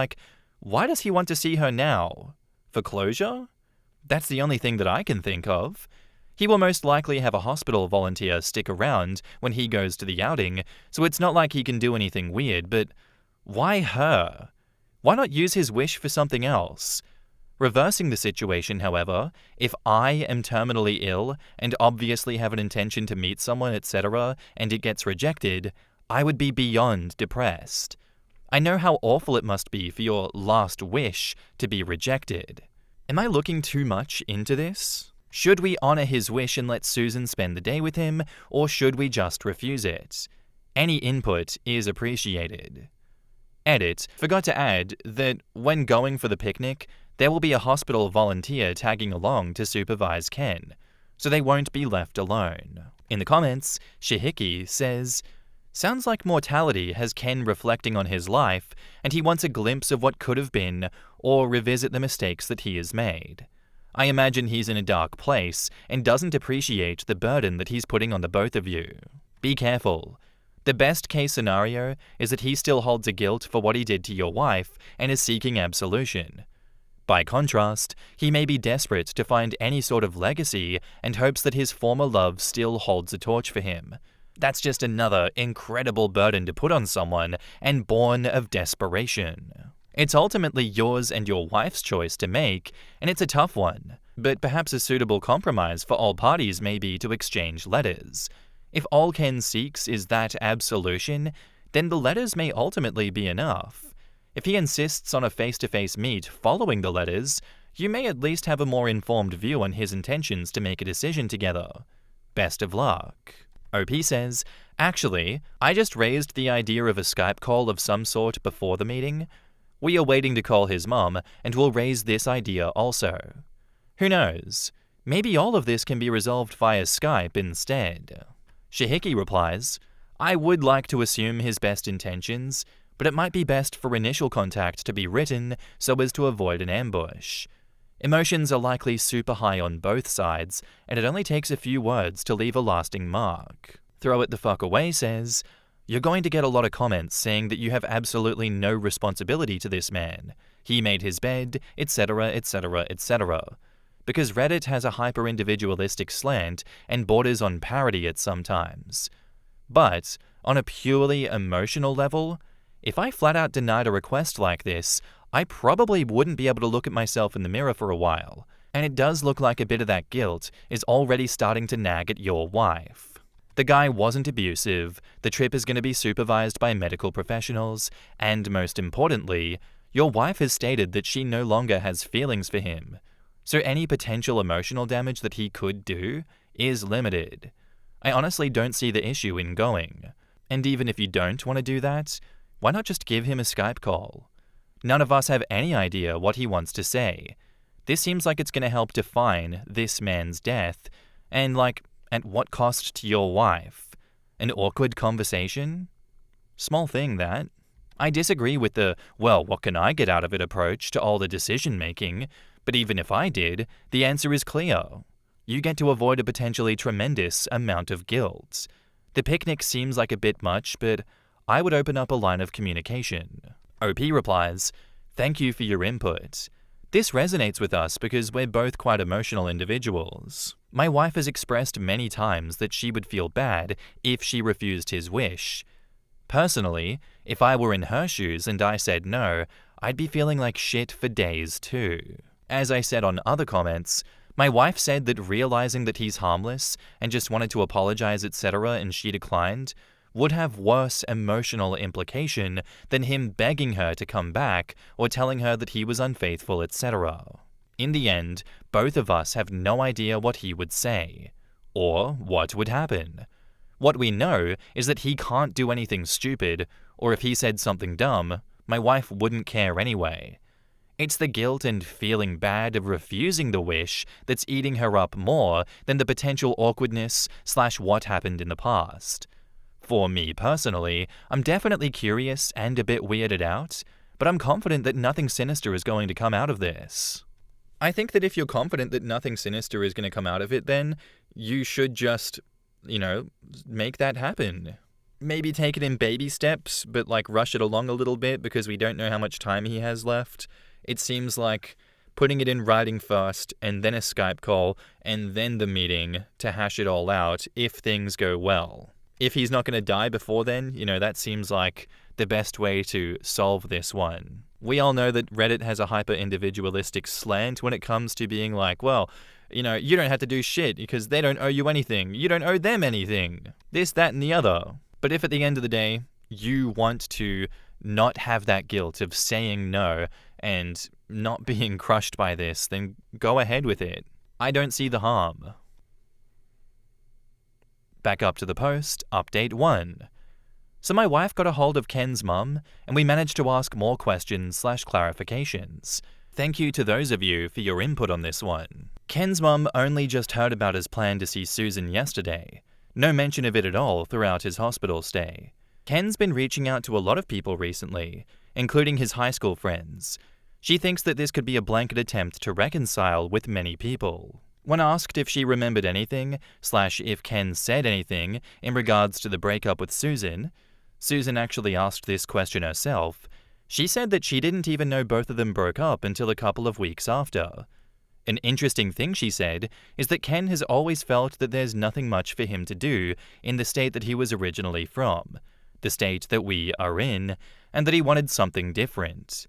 why does he want to see her now? For closure? That's the only thing that I can think of. He will most likely have a hospital volunteer stick around when he goes to the outing, so it's not like he can do anything weird, but why her? Why not use his wish for something else? Reversing the situation, however, if I am terminally ill and obviously have an intention to meet someone, etc., and it gets rejected, I would be beyond depressed. I know how awful it must be for your last wish to be rejected. Am I looking too much into this? Should we honor his wish and let Susan spend the day with him, or should we just refuse it? Any input is appreciated. Edit, forgot to add that when going for the picnic, there will be a hospital volunteer tagging along to supervise Ken, so they won't be left alone. In the comments, Shihiki says, "Sounds like mortality has Ken reflecting on his life, and he wants a glimpse of what could have been, or revisit the mistakes that he has made. I imagine he's in a dark place and doesn't appreciate the burden that he's putting on the both of you. Be careful. The best case scenario is that he still holds a guilt for what he did to your wife and is seeking absolution. By contrast, he may be desperate to find any sort of legacy and hopes that his former love still holds a torch for him. That's just another incredible burden to put on someone and born of desperation. It's ultimately yours and your wife's choice to make, and it's a tough one, but perhaps a suitable compromise for all parties may be to exchange letters. If all Ken seeks is that absolution, then the letters may ultimately be enough. If he insists on a face-to-face meet following the letters, you may at least have a more informed view on his intentions to make a decision together. Best of luck. OP says, actually, I just raised the idea of a Skype call of some sort before the meeting. We are waiting to call his mom, and we'll raise this idea also. Who knows? Maybe all of this can be resolved via Skype instead. Shihiki replies, I would like to assume his best intentions, but it might be best for initial contact to be written so as to avoid an ambush. Emotions are likely super high on both sides, and it only takes a few words to leave a lasting mark. Throw it the fuck away says, you're going to get a lot of comments saying that you have absolutely no responsibility to this man. He made his bed, etc., etc., etc. Because Reddit has a hyper-individualistic slant and borders on parody at some times. But, on a purely emotional level, if I flat out denied a request like this, I probably wouldn't be able to look at myself in the mirror for a while, and it does look like a bit of that guilt is already starting to nag at your wife. The guy wasn't abusive, the trip is going to be supervised by medical professionals, and most importantly, your wife has stated that she no longer has feelings for him, so any potential emotional damage that he could do is limited. I honestly don't see the issue in going, and even if you don't want to do that, why not just give him a Skype call? None of us have any idea what he wants to say. This seems like it's going to help define this man's death, and at what cost to your wife? An awkward conversation? Small thing, that. I disagree with the, well, what can I get out of it approach to all the decision-making, but even if I did, the answer is clear. You get to avoid a potentially tremendous amount of guilt. The picnic seems like a bit much, but I would open up a line of communication. OP replies, thank you for your input. This resonates with us because we're both quite emotional individuals. My wife has expressed many times that she would feel bad if she refused his wish. Personally, if I were in her shoes and I said no, I'd be feeling like shit for days too. As I said on other comments, my wife said that realizing that he's harmless and just wanted to apologize, etc., and she declined, would have worse emotional implication than him begging her to come back or telling her that he was unfaithful, etc. In the end, both of us have no idea what he would say, or what would happen. What we know is that he can't do anything stupid, or if he said something dumb, my wife wouldn't care anyway. It's the guilt and feeling bad of refusing the wish that's eating her up more than the potential awkwardness / what happened in the past. For me personally, I'm definitely curious and a bit weirded out, but I'm confident that nothing sinister is going to come out of this. I think that if you're confident that nothing sinister is going to come out of it, then you should just, make that happen. Maybe take it in baby steps, but rush it along a little bit because we don't know how much time he has left. It seems like putting it in writing first, and then a Skype call, and then the meeting to hash it all out if things go well. If he's not going to die before then, that seems like the best way to solve this one. We all know that Reddit has a hyper-individualistic slant when it comes to being you don't have to do shit because they don't owe you anything. You don't owe them anything. This, that, and the other. But if at the end of the day, you want to not have that guilt of saying no and not being crushed by this, then go ahead with it. I don't see the harm. Back up to the post, update 1. So my wife got a hold of Ken's mum, and we managed to ask more questions / clarifications. Thank you to those of you for your input on this one. Ken's mum only just heard about his plan to see Susan yesterday. No mention of it at all throughout his hospital stay. Ken's been reaching out to a lot of people recently, including his high school friends. She thinks that this could be a blanket attempt to reconcile with many people. When asked if she remembered anything, if Ken said anything in regards to the breakup with Susan actually asked this question herself. She said that she didn't even know both of them broke up until a couple of weeks after. An interesting thing she said is that Ken has always felt that there's nothing much for him to do in the state that he was originally from, the state that we are in, and that he wanted something different.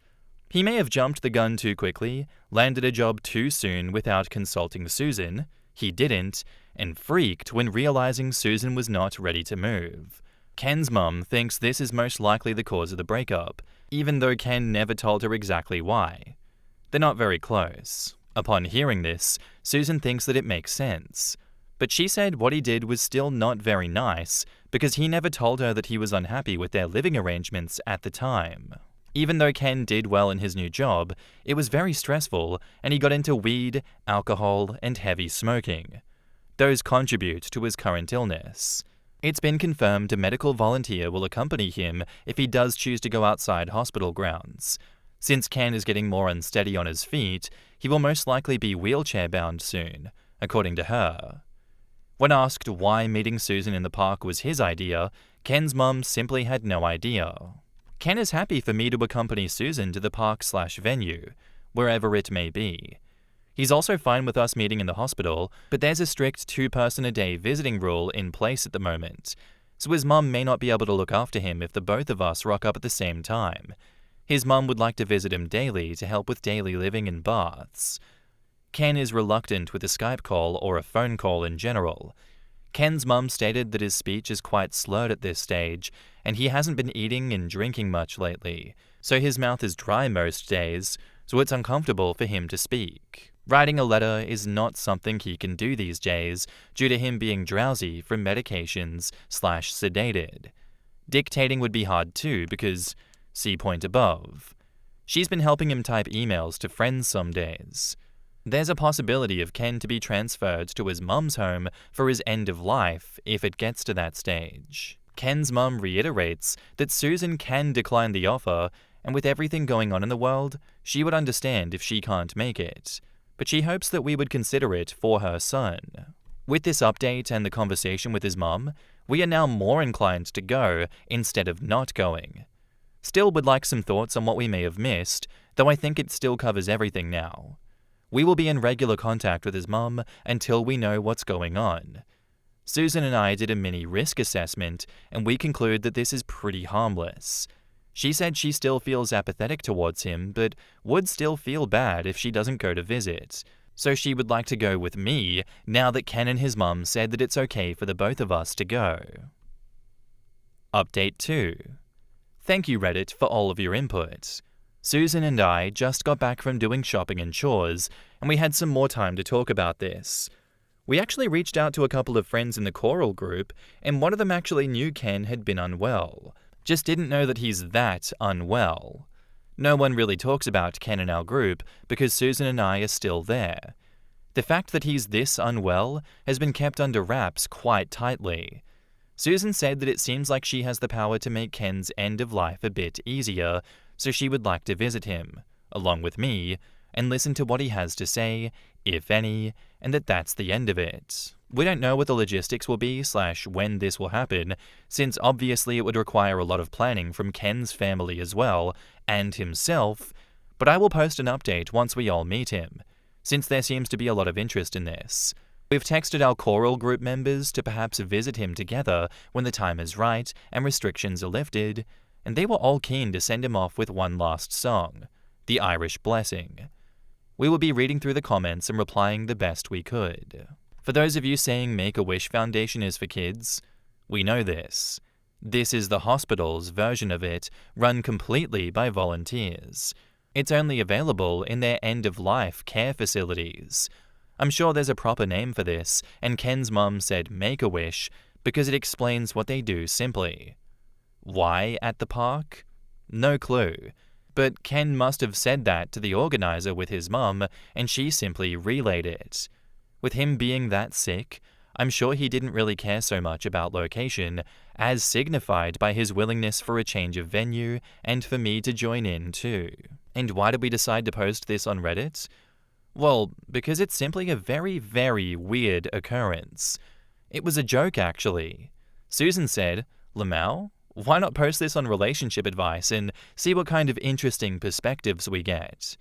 He may have jumped the gun too quickly, landed a job too soon without consulting Susan, he didn't, and freaked when realizing Susan was not ready to move. Ken's mum thinks this is most likely the cause of the breakup, even though Ken never told her exactly why. They're not very close. Upon hearing this, Susan thinks that it makes sense. But she said what he did was still not very nice because he never told her that he was unhappy with their living arrangements at the time. Even though Ken did well in his new job, it was very stressful and he got into weed, alcohol, and heavy smoking. Those contribute to his current illness. It's been confirmed a medical volunteer will accompany him if he does choose to go outside hospital grounds. Since Ken is getting more unsteady on his feet, he will most likely be wheelchair-bound soon, according to her. When asked why meeting Susan in the park was his idea, Ken's mum simply had no idea. Ken is happy for me to accompany Susan to the park/venue, wherever it may be. He's also fine with us meeting in the hospital, but there's a strict 2-person-a-day visiting rule in place at the moment, so his mum may not be able to look after him if the both of us rock up at the same time. His mum would like to visit him daily to help with daily living and baths. Ken is reluctant with a Skype call or a phone call in general. Ken's mum stated that his speech is quite slurred at this stage, and he hasn't been eating and drinking much lately, so his mouth is dry most days, so it's uncomfortable for him to speak. Writing a letter is not something he can do these days due to him being drowsy from medications/sedated. Dictating would be hard too because, see point above. She's been helping him type emails to friends some days. There's a possibility of Ken to be transferred to his mum's home for his end of life if it gets to that stage. Ken's mum reiterates that Susan can decline the offer, and with everything going on in the world, she would understand if she can't make it. But she hopes that we would consider it for her son. With this update and the conversation with his mum, we are now more inclined to go instead of not going. Still would like some thoughts on what we may have missed, though I think it still covers everything now. We will be in regular contact with his mum until we know what's going on. Susan and I did a mini risk assessment, and we conclude that this is pretty harmless. She said she still feels apathetic towards him, but would still feel bad if she doesn't go to visit. So she would like to go with me, now that Ken and his mum said that it's okay for the both of us to go. Update 2. Thank you, Reddit, for all of your input. Susan and I just got back from doing shopping and chores, and we had some more time to talk about this. We actually reached out to a couple of friends in the choral group, and one of them actually knew Ken had been unwell. Just didn't know that he's that unwell. No one really talks about Ken in our group because Susan and I are still there. The fact that he's this unwell has been kept under wraps quite tightly. Susan said that it seems like she has the power to make Ken's end of life a bit easier, so she would like to visit him, along with me, and listen to what he has to say, if any, and that's the end of it. We don't know what the logistics will be / when this will happen, since obviously it would require a lot of planning from Ken's family as well, and himself, but I will post an update once we all meet him, since there seems to be a lot of interest in this. We've texted our choral group members to perhaps visit him together when the time is right and restrictions are lifted, and they were all keen to send him off with one last song, The Irish Blessing. We will be reading through the comments and replying the best we could. For those of you saying Make-A-Wish Foundation is for kids, we know this. This is the hospital's version of it, run completely by volunteers. It's only available in their end-of-life care facilities. I'm sure there's a proper name for this, and Ken's mum said Make-A-Wish because it explains what they do simply. Why at the park? No clue. But Ken must have said that to the organizer with his mum, and she simply relayed it. With him being that sick, I'm sure he didn't really care so much about location, as signified by his willingness for a change of venue and for me to join in too. And why did we decide to post this on Reddit? Well, because it's simply a very, very weird occurrence. It was a joke, actually. Susan said, "Lamau, why not post this on relationship advice and see what kind of interesting perspectives we get?"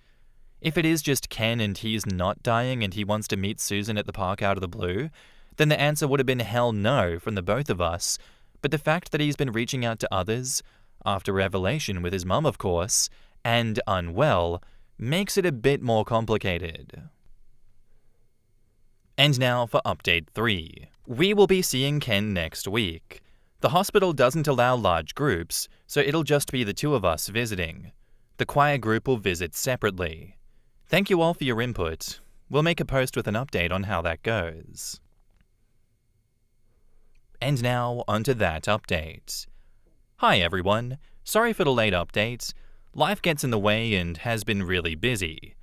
If it is just Ken and he's not dying and he wants to meet Susan at the park out of the blue, then the answer would have been hell no from the both of us. But the fact that he's been reaching out to others, after revelation with his mum of course, and unwell, makes it a bit more complicated. And now for update 3. We will be seeing Ken next week. The hospital doesn't allow large groups, so it'll just be the two of us visiting. The choir group will visit separately. Thank you all for your input. We'll make a post with an update on how that goes. And now, onto that update. Hi everyone, sorry for the late update. Life gets in the way and has been really busy.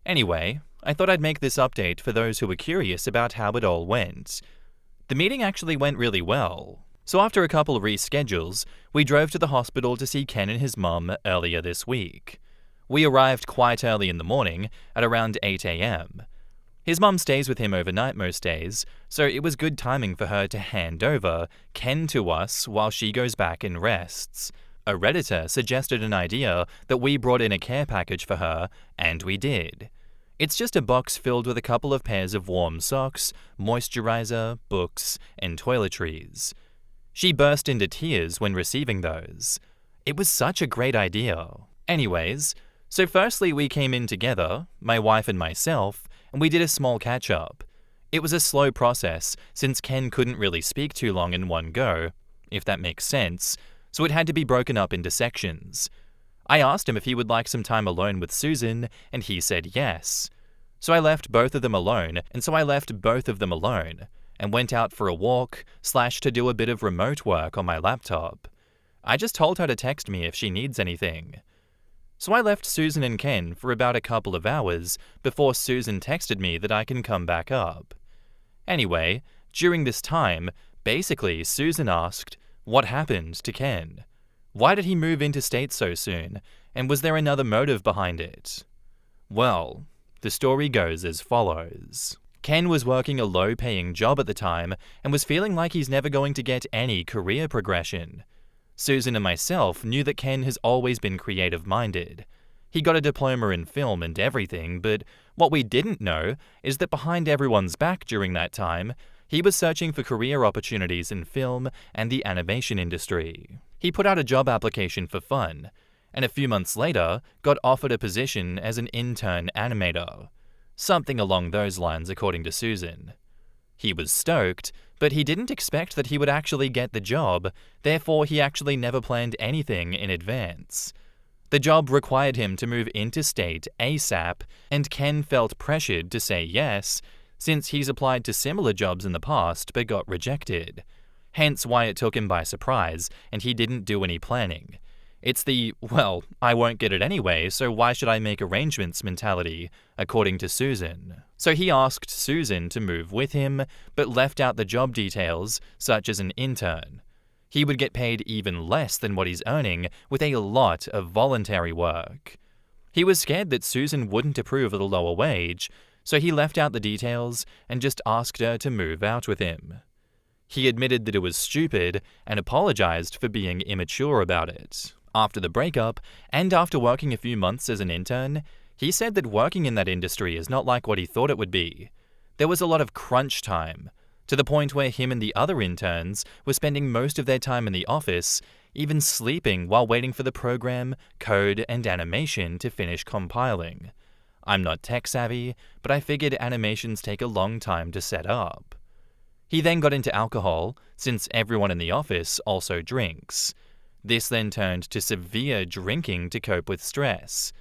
Anyway, I thought I'd make this update for those who were curious about how it all went. The meeting actually went really well. So after a couple of reschedules, we drove to the hospital to see Ken and his mum earlier this week. We arrived quite early in the morning, at around 8 a.m. His mum stays with him overnight most days, so it was good timing for her to hand over Ken to us while she goes back and rests. A Redditor suggested an idea that we brought in a care package for her, and we did. It's just a box filled with a couple of pairs of warm socks, moisturizer, books, and toiletries. She burst into tears when receiving those. It was such a great idea. Anyways, so firstly we came in together, my wife and myself, and we did a small catch-up. It was a slow process since Ken couldn't really speak too long in one go, if that makes sense, so it had to be broken up into sections. I asked him if he would like some time alone with Susan, and he said yes. So I left both of them alone, and went out for a walk, to do a bit of remote work on my laptop. I just told her to text me if she needs anything. So I left Susan and Ken for about a couple of hours before Susan texted me that I can come back up. Anyway, during this time, basically Susan asked, what happened to Ken? Why did he move into state so soon, and was there another motive behind it? Well, the story goes as follows. Ken was working a low-paying job at the time and was feeling like he's never going to get any career progression. Susan and myself knew that Ken has always been creative-minded. He got a diploma in film and everything, but what we didn't know is that behind everyone's back during that time, he was searching for career opportunities in film and the animation industry. He put out a job application for fun, and a few months later got offered a position as an intern animator. Something along those lines according to Susan. He was stoked, but he didn't expect that he would actually get the job, therefore he actually never planned anything in advance. The job required him to move interstate ASAP, and Ken felt pressured to say yes, since he's applied to similar jobs in the past but got rejected. Hence why it took him by surprise, and he didn't do any planning. It's the, well, I won't get it anyway, so why should I make arrangements mentality, according to Susan. So he asked Susan to move with him, but left out the job details, such as an intern. He would get paid even less than what he's earning with a lot of voluntary work. He was scared that Susan wouldn't approve of the lower wage, so he left out the details and just asked her to move out with him. He admitted that it was stupid and apologized for being immature about it. After the breakup, and after working a few months as an intern, he said that working in that industry is not like what he thought it would be. There was a lot of crunch time, to the point where him and the other interns were spending most of their time in the office, even sleeping while waiting for the program, code, and animation to finish compiling. I'm not tech savvy, but I figured animations take a long time to set up. He then got into alcohol, since everyone in the office also drinks. This then turned to severe drinking to cope with stress.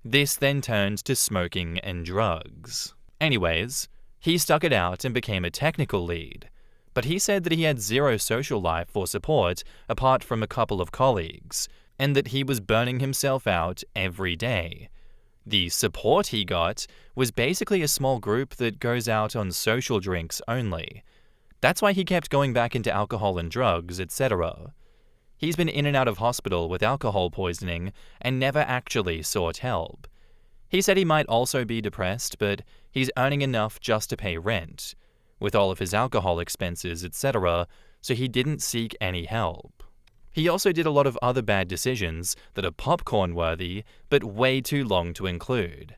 This then turned to smoking and drugs. Anyways, he stuck it out and became a technical lead, but he said that he had zero social life or support apart from a couple of colleagues, and that he was burning himself out every day. The support he got was basically a small group that goes out on social drinks only. That's why he kept going back into alcohol and drugs, etc. He's been in and out of hospital with alcohol poisoning and never actually sought help. He said he might also be depressed, but he's earning enough just to pay rent, with all of his alcohol expenses, etc., so he didn't seek any help. He also did a lot of other bad decisions that are popcorn-worthy, but way too long to include.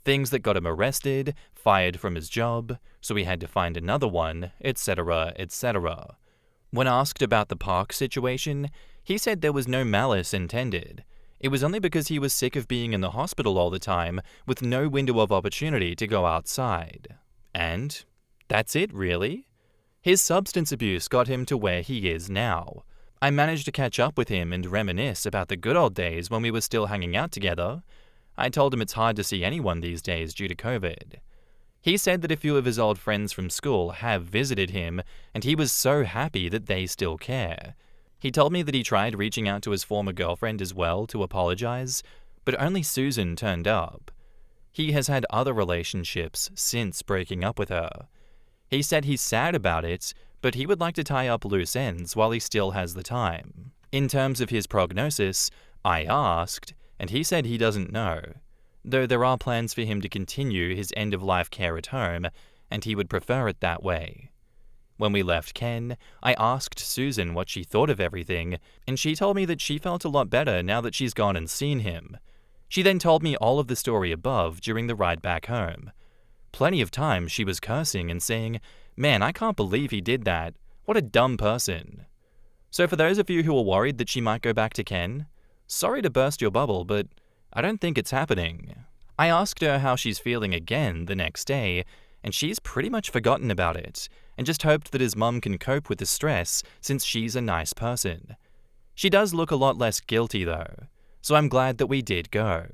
Things that got him arrested, fired from his job, so he had to find another one, etc., etc. When asked about the park situation, he said there was no malice intended. It was only because he was sick of being in the hospital all the time with no window of opportunity to go outside. And that's it, really. His substance abuse got him to where he is now. I managed to catch up with him and reminisce about the good old days when we were still hanging out together. I told him it's hard to see anyone these days due to COVID. He said that a few of his old friends from school have visited him, and he was so happy that they still care. He told me that he tried reaching out to his former girlfriend as well to apologize, but only Susan turned up. He has had other relationships since breaking up with her. He said he's sad about it, but he would like to tie up loose ends while he still has the time. In terms of his prognosis, I asked, and he said he doesn't know, though there are plans for him to continue his end-of-life care at home, and he would prefer it that way. When we left Ken, I asked Susan what she thought of everything, and she told me that she felt a lot better now that she's gone and seen him. She then told me all of the story above during the ride back home. Plenty of times she was cursing and saying, "Man, I can't believe he did that. What a dumb person." So for those of you who are worried that she might go back to Ken, sorry to burst your bubble, but I don't think it's happening. I asked her how she's feeling again the next day, and she's pretty much forgotten about it, and just hoped that his mum can cope with the stress since she's a nice person. She does look a lot less guilty though, so I'm glad that we did go.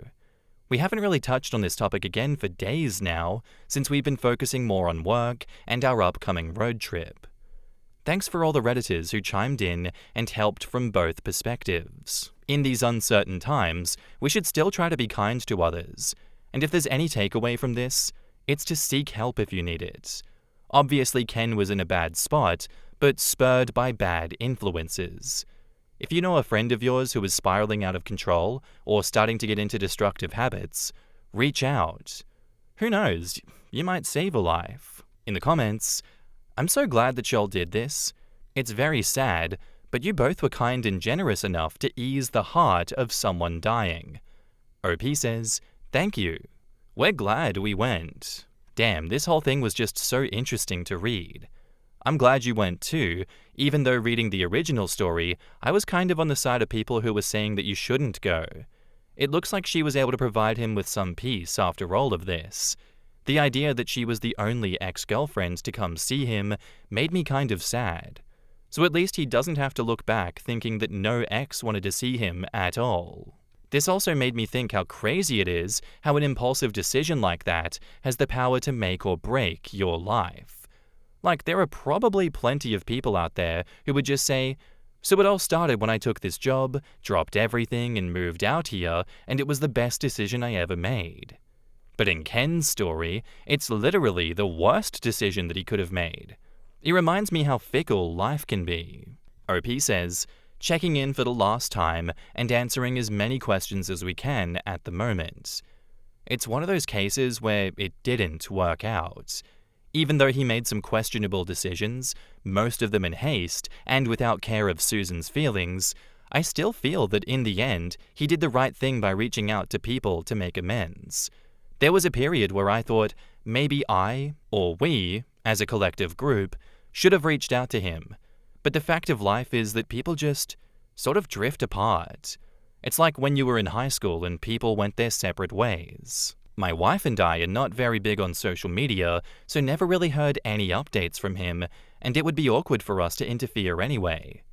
We haven't really touched on this topic again for days now, since we've been focusing more on work and our upcoming road trip. Thanks for all the Redditors who chimed in and helped from both perspectives. In these uncertain times, we should still try to be kind to others, and if there's any takeaway from this, it's to seek help if you need it. Obviously Ken was in a bad spot, but spurred by bad influences. If you know a friend of yours who is spiraling out of control or starting to get into destructive habits, reach out. Who knows, you might save a life. In the comments, I'm so glad that y'all did this. It's very sad, but you both were kind and generous enough to ease the heart of someone dying. OP says, thank you. We're glad we went. Damn, this whole thing was just so interesting to read. I'm glad you went too, even though reading the original story, I was kind of on the side of people who were saying that you shouldn't go. It looks like she was able to provide him with some peace after all of this. The idea that she was the only ex-girlfriend to come see him made me kind of sad. So at least he doesn't have to look back thinking that no ex wanted to see him at all. This also made me think how crazy it is how an impulsive decision like that has the power to make or break your life. Like, there are probably plenty of people out there who would just say, "So it all started when I took this job, dropped everything and moved out here, and it was the best decision I ever made." But in Ken's story, it's literally the worst decision that he could have made. It reminds me how fickle life can be. OP says, checking in for the last time and answering as many questions as we can at the moment. It's one of those cases where it didn't work out. Even though he made some questionable decisions, most of them in haste and without care of Susan's feelings, I still feel that in the end, he did the right thing by reaching out to people to make amends. There was a period where I thought maybe I, or we, as a collective group, should have reached out to him. But the fact of life is that people just sort of drift apart. It's like when you were in high school and people went their separate ways. My wife and I are not very big on social media, so never really heard any updates from him, and it would be awkward for us to interfere anyway.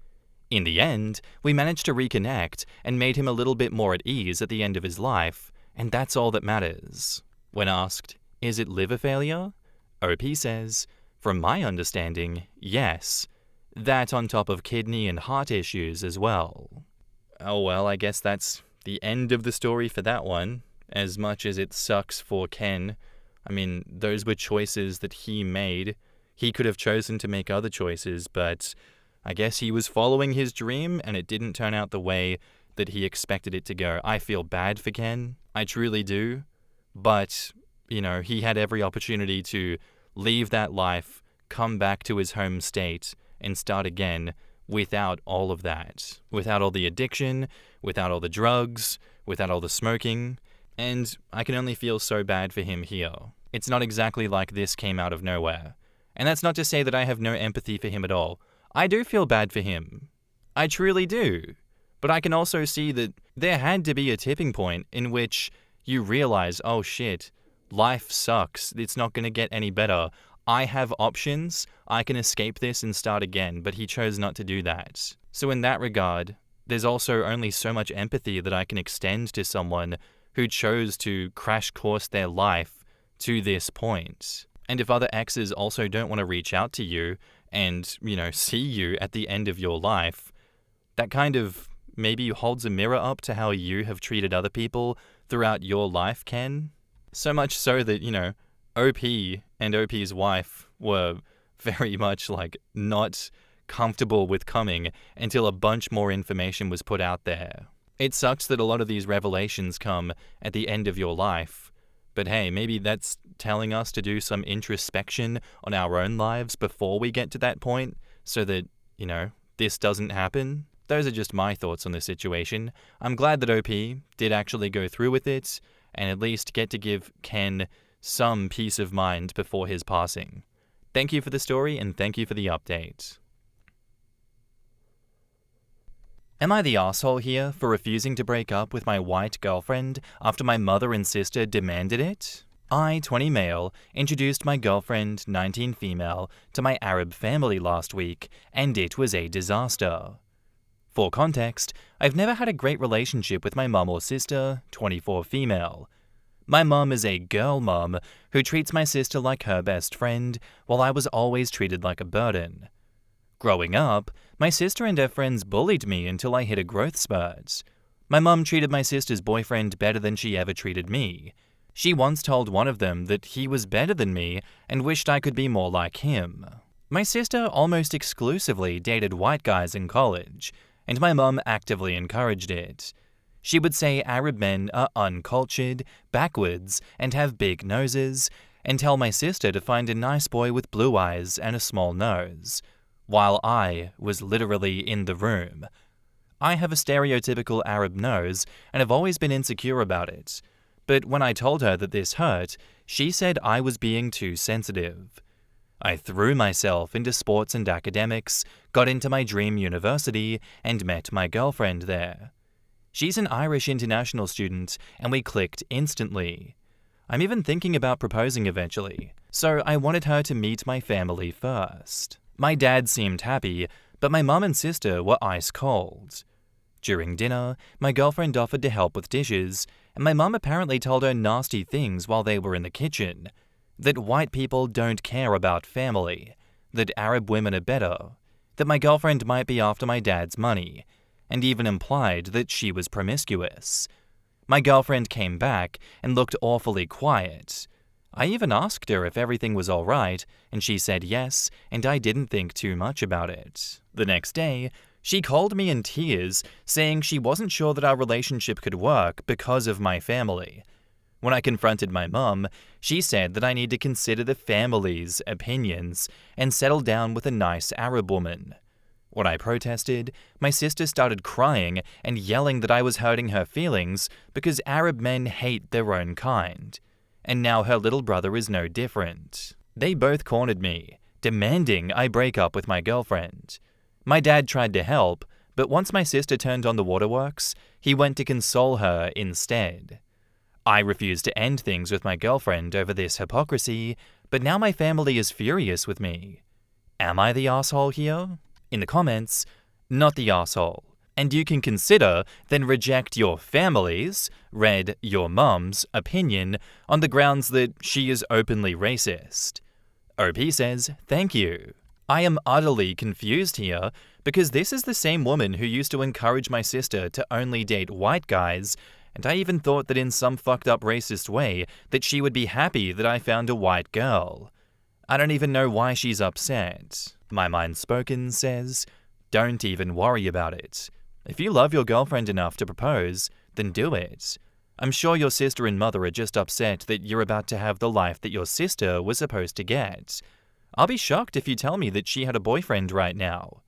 In the end, we managed to reconnect and made him a little bit more at ease at the end of his life, and that's all that matters. When asked, is it liver failure? OP says, from my understanding, yes. That on top of kidney and heart issues as well. Oh well, I guess that's the end of the story for that one. As much as it sucks for Ken, I mean, those were choices that he made. He could have chosen to make other choices, but I guess he was following his dream and it didn't turn out the way that he expected it to go. I feel bad for Ken. I truly do. But, he had every opportunity to leave that life, come back to his home state, and start again without all of that. Without all the addiction, without all the drugs, without all the smoking. And I can only feel so bad for him here. It's not exactly like this came out of nowhere. And that's not to say that I have no empathy for him at all. I do feel bad for him. I truly do. But I can also see that there had to be a tipping point in which you realize, oh shit, life sucks. It's not going to get any better. I have options. I can escape this and start again, but he chose not to do that. So in that regard, there's also only so much empathy that I can extend to someone who chose to crash course their life to this point. And if other exes also don't want to reach out to you and, see you at the end of your life, that kind of maybe holds a mirror up to how you have treated other people throughout your life, Ken. So much so that, OP and OP's wife were very much not comfortable with coming until a bunch more information was put out there. It sucks that a lot of these revelations come at the end of your life, but hey, maybe that's telling us to do some introspection on our own lives before we get to that point so that, this doesn't happen. Those are just my thoughts on the situation. I'm glad that OP did actually go through with it and at least get to give Ken some peace of mind before his passing. Thank you for the story and thank you for the update. Am I the asshole here for refusing to break up with my white girlfriend after my mother and sister demanded it? I, 20 male, introduced my girlfriend, 19 female, to my Arab family last week, and it was a disaster. For context, I've never had a great relationship with my mum or sister, 24 female. My mum is a girl mum who treats my sister like her best friend, while I was always treated like a burden. Growing up, my sister and her friends bullied me until I hit a growth spurt. My mum treated my sister's boyfriend better than she ever treated me. She once told one of them that he was better than me and wished I could be more like him. My sister almost exclusively dated white guys in college, and my mum actively encouraged it. She would say Arab men are uncultured, backwards, and have big noses, and tell my sister to find a nice boy with blue eyes and a small nose, while I was literally in the room. I have a stereotypical Arab nose and have always been insecure about it, but when I told her that this hurt, she said I was being too sensitive. I threw myself into sports and academics, got into my dream university, and met my girlfriend there. She's an Irish international student, and we clicked instantly. I'm even thinking about proposing eventually, so I wanted her to meet my family first. My dad seemed happy, but my mum and sister were ice cold. During dinner, my girlfriend offered to help with dishes, and my mum apparently told her nasty things while they were in the kitchen. That white people don't care about family, that Arab women are better, that my girlfriend might be after my dad's money, and even implied that she was promiscuous. My girlfriend came back and looked awfully quiet. I even asked her if everything was all right, and she said yes, and I didn't think too much about it. The next day, she called me in tears, saying she wasn't sure that our relationship could work because of my family. When I confronted my mum, she said that I need to consider the family's opinions and settle down with a nice Arab woman. When I protested, my sister started crying and yelling that I was hurting her feelings because Arab men hate their own kind. And now her little brother is no different. They both cornered me, demanding I break up with my girlfriend. My dad tried to help, but once my sister turned on the waterworks, he went to console her instead. I refused to end things with my girlfriend over this hypocrisy, but now my family is furious with me. Am I the asshole here? In the comments, not the asshole. And you can consider, then reject your family's, read your mum's, opinion on the grounds that she is openly racist. OP says, thank you. I am utterly confused here because this is the same woman who used to encourage my sister to only date white guys, and I even thought that in some fucked up racist way that she would be happy that I found a white girl. I don't even know why she's upset. My Mind Spoken says, Don't even worry about it. If you love your girlfriend enough to propose, then do it. I'm sure your sister and mother are just upset that you're about to have the life that your sister was supposed to get. I'll be shocked if you tell me that she had a boyfriend right now.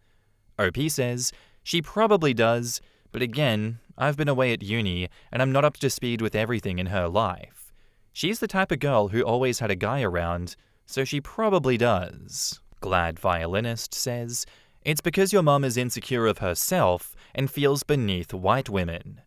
OP says, she probably does, but again, I've been away at uni and I'm not up to speed with everything in her life. She's the type of girl who always had a guy around, so she probably does. Glad Violinist says, it's because your mum is insecure of herself and feels beneath white women.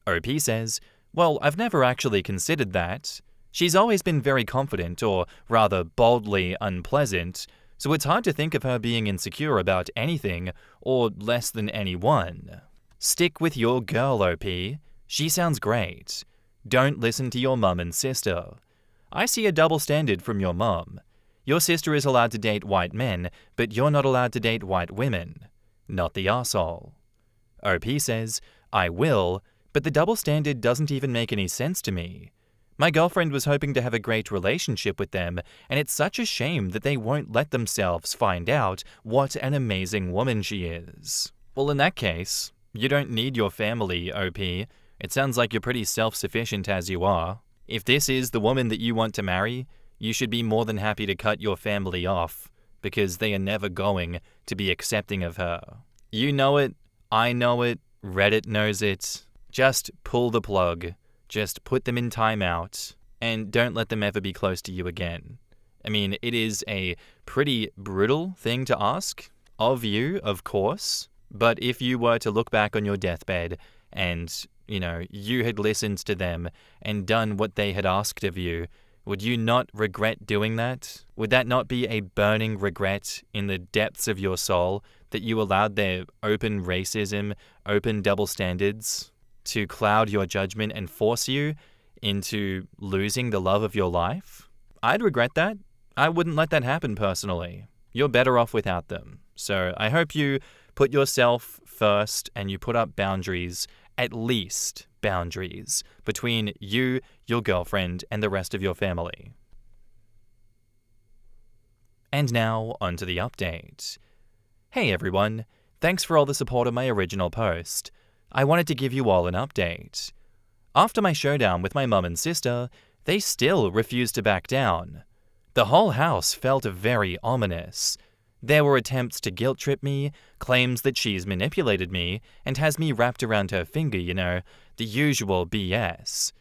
OP says, well, I've never actually considered that. She's always been very confident, or rather boldly unpleasant, so it's hard to think of her being insecure about anything or less than anyone. Stick with your girl, OP. She sounds great. Don't listen to your mum and sister. I see a double standard from your mum. Your sister is allowed to date white men, but you're not allowed to date white women. Not the arsehole. OP says, I will, but the double standard doesn't even make any sense to me. My girlfriend was hoping to have a great relationship with them, and it's such a shame that they won't let themselves find out what an amazing woman she is. Well, in that case, you don't need your family, OP. It sounds like you're pretty self-sufficient as you are. If this is the woman that you want to marry, you should be more than happy to cut your family off, because they are never going to be accepting of her. You know it, I know it, Reddit knows it. Just pull the plug. Just put them in timeout, and don't let them ever be close to you again. I mean, it is a pretty brutal thing to ask of you, of course, but if you were to look back on your deathbed and, you had listened to them and done what they had asked of you, would you not regret doing that? Would that not be a burning regret in the depths of your soul that you allowed their open racism, open double standards to cloud your judgment and force you into losing the love of your life? I'd regret that. I wouldn't let that happen personally. You're better off without them. So I hope you put yourself first and you put up boundaries, at least boundaries, between you, your girlfriend, and the rest of your family. And now, onto the update. Hey everyone, thanks for all the support on my original post. I wanted to give you all an update. After my showdown with my mum and sister, they still refused to back down. The whole house felt very ominous. There were attempts to guilt trip me, claims that she's manipulated me and has me wrapped around her finger, the usual BS.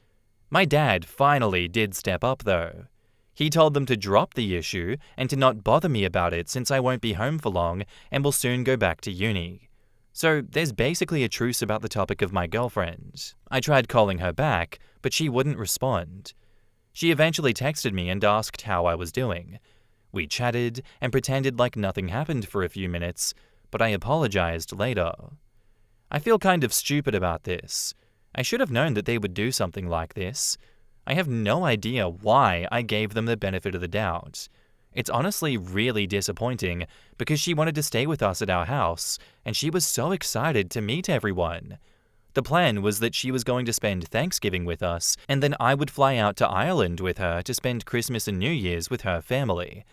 My dad finally did step up though. He told them to drop the issue and to not bother me about it since I won't be home for long and will soon go back to uni. So there's basically a truce about the topic of my girlfriend. I tried calling her back, but she wouldn't respond. She eventually texted me and asked how I was doing. We chatted and pretended like nothing happened for a few minutes, but I apologized later. I feel kind of stupid about this. I should have known that they would do something like this. I have no idea why I gave them the benefit of the doubt. It's honestly really disappointing because she wanted to stay with us at our house and she was so excited to meet everyone. The plan was that she was going to spend Thanksgiving with us and then I would fly out to Ireland with her to spend Christmas and New Year's with her family.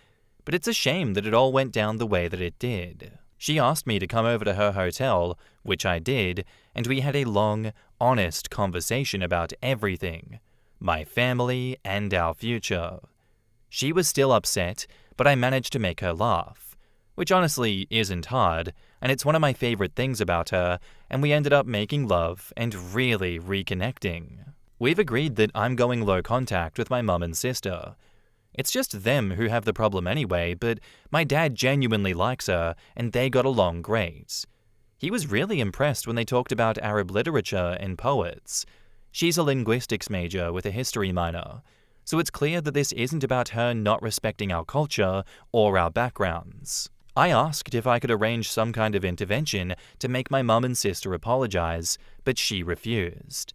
But it's a shame that it all went down the way that it did. She asked me to come over to her hotel, which I did, and we had a long, honest conversation about everything. My family and our future. She was still upset, but I managed to make her laugh, which honestly isn't hard, and it's one of my favorite things about her, and we ended up making love and really reconnecting. We've agreed that I'm going low contact with my mum and sister. It's just them who have the problem anyway, but my dad genuinely likes her, and they got along great. He was really impressed when they talked about Arab literature and poets. She's a linguistics major with a history minor. So it's clear that this isn't about her not respecting our culture or our backgrounds. I asked if I could arrange some kind of intervention to make my mum and sister apologize, but she refused.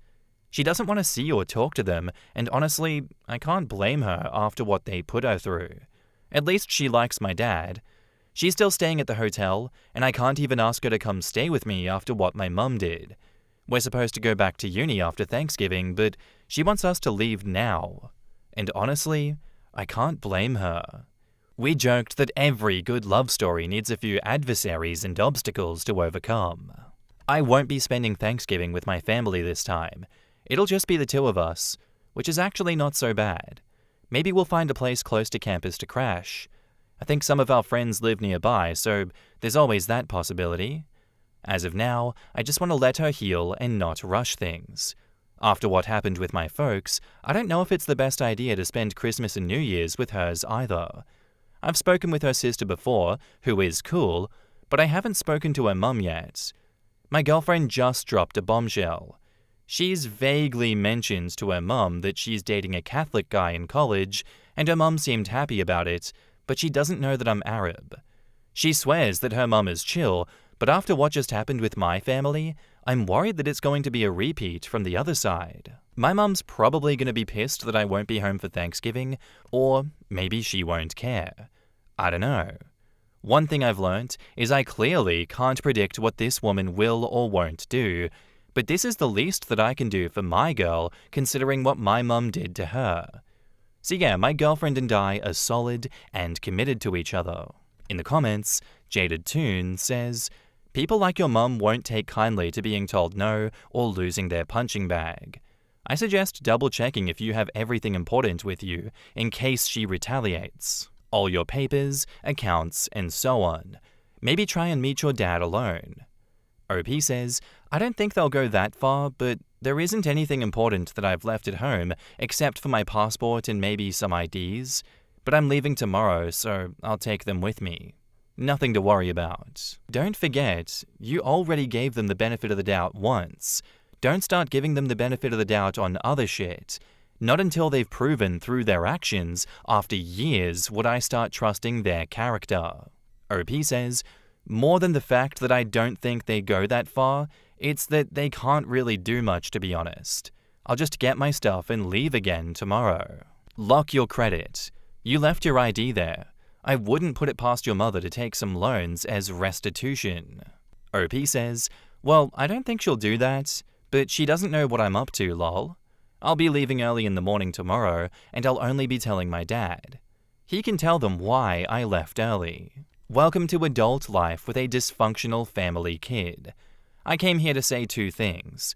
She doesn't want to see or talk to them, and honestly, I can't blame her after what they put her through. At least she likes my dad. She's still staying at the hotel, and I can't even ask her to come stay with me after what my mum did. We're supposed to go back to uni after Thanksgiving, but she wants us to leave now. And honestly, I can't blame her. We joked that every good love story needs a few adversaries and obstacles to overcome. I won't be spending Thanksgiving with my family this time. It'll just be the two of us, which is actually not so bad. Maybe we'll find a place close to campus to crash. I think some of our friends live nearby, so there's always that possibility. As of now, I just want to let her heal and not rush things. After what happened with my folks, I don't know if it's the best idea to spend Christmas and New Year's with hers either. I've spoken with her sister before, who is cool, but I haven't spoken to her mum yet. My girlfriend just dropped a bombshell. She's vaguely mentioned to her mum that she's dating a Catholic guy in college, and her mum seemed happy about it, but she doesn't know that I'm Arab. She swears that her mum is chill, but after what just happened with my family, I'm worried that it's going to be a repeat from the other side. My mum's probably going to be pissed that I won't be home for Thanksgiving, or maybe she won't care. I don't know. One thing I've learnt is I clearly can't predict what this woman will or won't do, but this is the least that I can do for my girl considering what my mum did to her. So yeah, my girlfriend and I are solid and committed to each other. In the comments, Jaded Toon says, "People like your mum won't take kindly to being told no or losing their punching bag. I suggest double-checking if you have everything important with you in case she retaliates. All your papers, accounts, and so on. Maybe try and meet your dad alone." OP says, "I don't think they'll go that far, but there isn't anything important that I've left at home except for my passport and maybe some IDs. But I'm leaving tomorrow, so I'll take them with me. Nothing to worry about. Don't forget, you already gave them the benefit of the doubt once. Don't start giving them the benefit of the doubt on other shit. Not until they've proven through their actions, after years, would I start trusting their character." OP says, "More than the fact that I don't think they go that far, it's that they can't really do much, to be honest. I'll just get my stuff and leave again tomorrow. Lock your credit. You left your ID there. I wouldn't put it past your mother to take some loans as restitution." OP says, "Well, I don't think she'll do that, but she doesn't know what I'm up to, lol. I'll be leaving early in the morning tomorrow, and I'll only be telling my dad. He can tell them why I left early. Welcome to adult life with a dysfunctional family kid. I came here to say two things.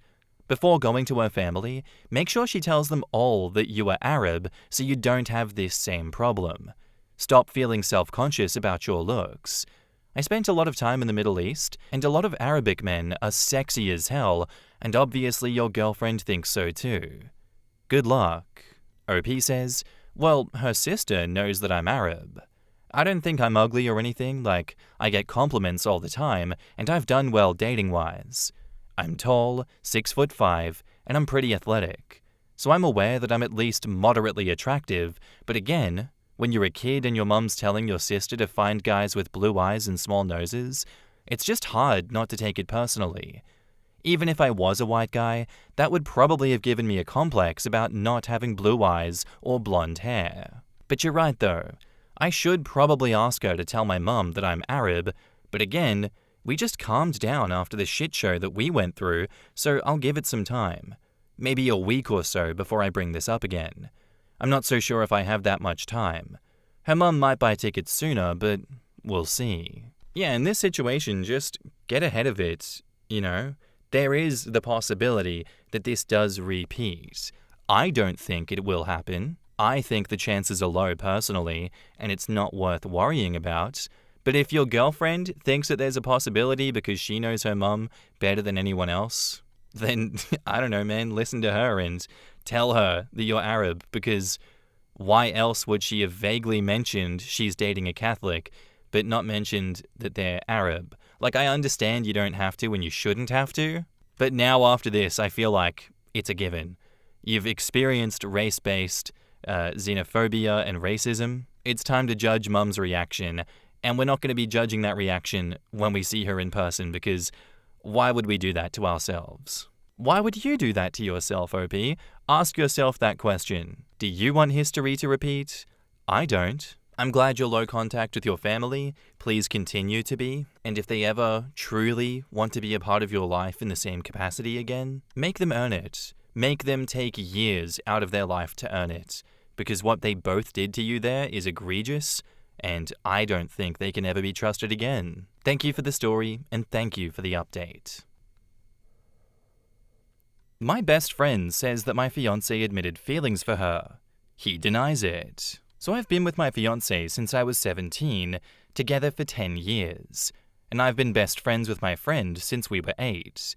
Before going to her family, make sure she tells them all that you are Arab so you don't have this same problem. Stop feeling self-conscious about your looks. I spent a lot of time in the Middle East, and a lot of Arabic men are sexy as hell, and obviously your girlfriend thinks so too. Good luck." OP says, "Well, her sister knows that I'm Arab. I don't think I'm ugly or anything, like, I get compliments all the time, and I've done well dating-wise. I'm tall, 6'5", and I'm pretty athletic. So I'm aware that I'm at least moderately attractive, but again, when you're a kid and your mum's telling your sister to find guys with blue eyes and small noses, it's just hard not to take it personally. Even if I was a white guy, that would probably have given me a complex about not having blue eyes or blonde hair. But you're right though, I should probably ask her to tell my mum that I'm Arab, but again, we just calmed down after the shit show that we went through, so I'll give it some time. Maybe a week or so before I bring this up again. I'm not so sure if I have that much time. Her mum might buy tickets sooner, but we'll see." Yeah, in this situation, just get ahead of it, you know? There is the possibility that this does repeat. I don't think it will happen. I think the chances are low personally, and it's not worth worrying about. But if your girlfriend thinks that there's a possibility because she knows her mum better than anyone else, then, I don't know, man, listen to her and tell her that you're Arab, because why else would she have vaguely mentioned she's dating a Catholic, but not mentioned that they're Arab? Like, I understand you don't have to and you shouldn't have to, but now after this, I feel like it's a given. You've experienced race-based xenophobia and racism. It's time to judge mum's reaction, and we're not going to be judging that reaction when we see her in person, because why would we do that to ourselves? Why would you do that to yourself, OP? Ask yourself that question. Do you want history to repeat? I don't. I'm glad you're low contact with your family. Please continue to be. And if they ever truly want to be a part of your life in the same capacity again, make them earn it. Make them take years out of their life to earn it. Because what they both did to you there is egregious, and I don't think they can ever be trusted again. Thank you for the story, and thank you for the update. My best friend says that my fiancé admitted feelings for her. He denies it. So I've been with my fiancé since I was 17, together for 10 years, and I've been best friends with my friend since we were 8.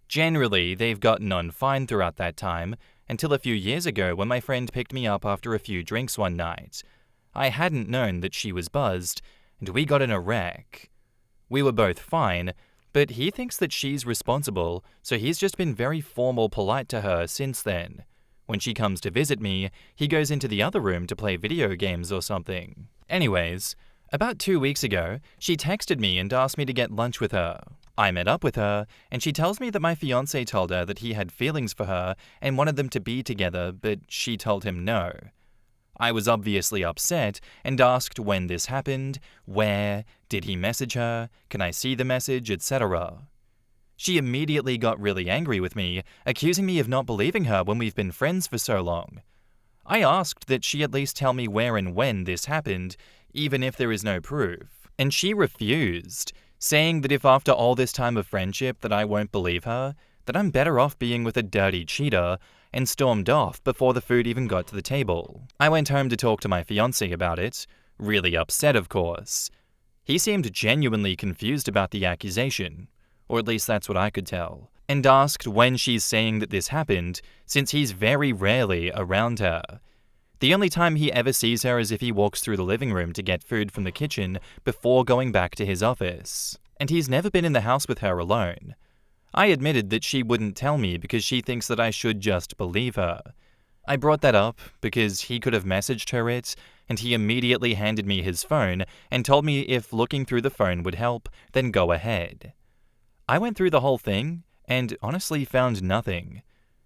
Generally, they've gotten on fine throughout that time, until a few years ago when my friend picked me up after a few drinks one night. I hadn't known that she was buzzed, and we got in a wreck. We were both fine, but he thinks that she's responsible, so he's just been very formal polite to her since then. When she comes to visit me, he goes into the other room to play video games or something. Anyways, about 2 weeks ago, she texted me and asked me to get lunch with her. I met up with her, and she tells me that my fiancé told her that he had feelings for her and wanted them to be together, but she told him no. I was obviously upset and asked when this happened, where, did he message her, can I see the message, etc. She immediately got really angry with me, accusing me of not believing her when we've been friends for so long. I asked that she at least tell me where and when this happened, even if there is no proof, and she refused, saying that if after all this time of friendship that I won't believe her, that I'm better off being with a dirty cheater, and stormed off before the food even got to the table. I went home to talk to my fiancé about it, really upset of course. He seemed genuinely confused about the accusation, or at least that's what I could tell, and asked when she's saying that this happened, since he's very rarely around her. The only time he ever sees her is if he walks through the living room to get food from the kitchen before going back to his office, and he's never been in the house with her alone. I admitted that she wouldn't tell me because she thinks that I should just believe her. I brought that up because he could have messaged her it, and he immediately handed me his phone and told me if looking through the phone would help, then go ahead. I went through the whole thing and honestly found nothing.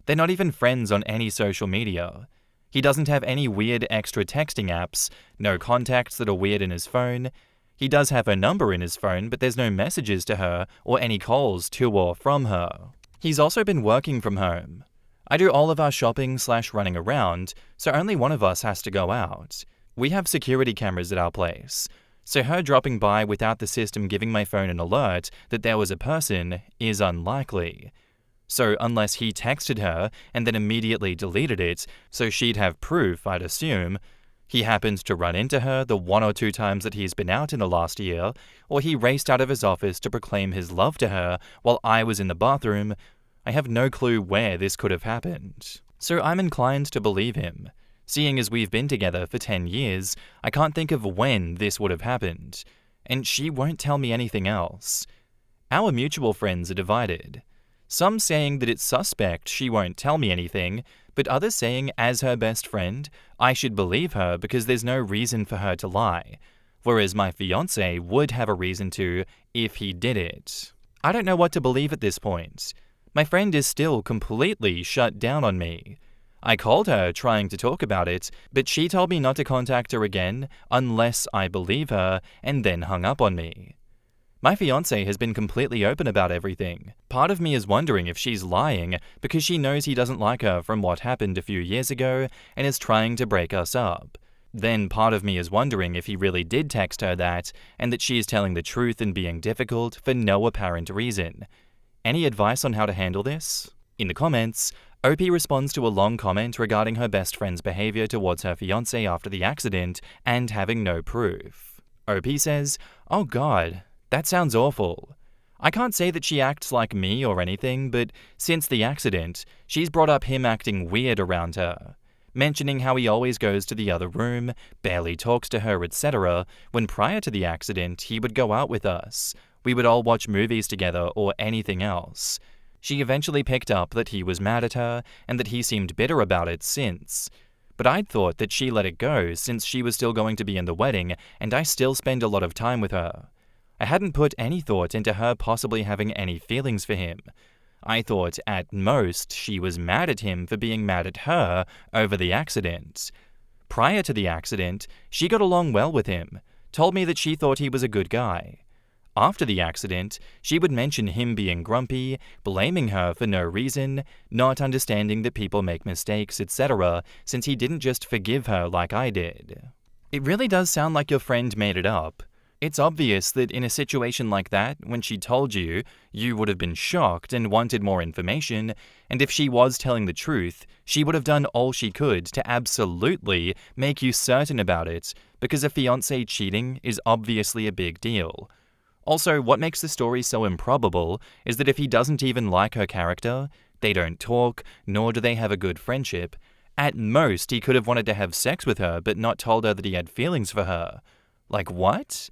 They're not even friends on any social media. He doesn't have any weird extra texting apps, no contacts that are weird in his phone. He does have her number in his phone, but there's no messages to her or any calls to or from her. He's also been working from home. I do all of our shopping/running around, so only one of us has to go out. We have security cameras at our place, so her dropping by without the system giving my phone an alert that there was a person is unlikely. So unless he texted her and then immediately deleted it, so she'd have proof, I'd assume, he happened to run into her the 1 or 2 times that he's been out in the last year, or he raced out of his office to proclaim his love to her while I was in the bathroom, I have no clue where this could have happened. So I'm inclined to believe him. Seeing as we've been together for 10 years, I can't think of when this would have happened, and she won't tell me anything else. Our mutual friends are divided. Some saying that it's suspect she won't tell me anything, but others saying as her best friend, I should believe her because there's no reason for her to lie, whereas my fiancé would have a reason to if he did it. I don't know what to believe at this point. My friend is still completely shut down on me. I called her trying to talk about it, but she told me not to contact her again unless I believe her, and then hung up on me. My fiancé has been completely open about everything. Part of me is wondering if she's lying because she knows he doesn't like her from what happened a few years ago and is trying to break us up. Then part of me is wondering if he really did text her that and that she is telling the truth and being difficult for no apparent reason. Any advice on how to handle this? In the comments, OP responds to a long comment regarding her best friend's behaviour towards her fiancé after the accident and having no proof. OP says, "Oh God, that sounds awful. I can't say that she acts like me or anything, but since the accident, she's brought up him acting weird around her, mentioning how he always goes to the other room, barely talks to her, etc., when prior to the accident he would go out with us. We would all watch movies together or anything else. She eventually picked up that he was mad at her and that he seemed bitter about it since. But I'd thought that she let it go since she was still going to be in the wedding and I still spend a lot of time with her. I hadn't put any thought into her possibly having any feelings for him. I thought at most she was mad at him for being mad at her over the accident. Prior to the accident, she got along well with him, told me that she thought he was a good guy. After the accident, she would mention him being grumpy, blaming her for no reason, not understanding that people make mistakes, etc., since he didn't just forgive her like I did. It really does sound like your friend made it up. It's obvious that in a situation like that, when she told you, you would have been shocked and wanted more information, and if she was telling the truth, she would have done all she could to absolutely make you certain about it, because a fiancé cheating is obviously a big deal. Also, what makes the story so improbable is that if he doesn't even like her character, they don't talk, nor do they have a good friendship, at most he could have wanted to have sex with her but not told her that he had feelings for her. Like what?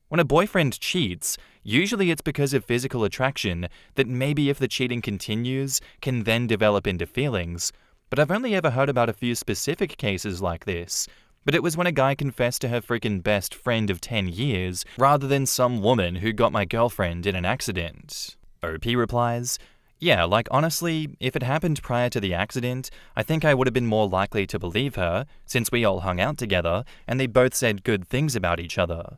When a boyfriend cheats, usually it's because of physical attraction that maybe if the cheating continues, can then develop into feelings. But I've only ever heard about a few specific cases like this. But it was when a guy confessed to her freaking best friend of 10 years, rather than some woman who got my girlfriend in an accident. OP replies, yeah, like honestly, if it happened prior to the accident, I think I would have been more likely to believe her, since we all hung out together, and they both said good things about each other.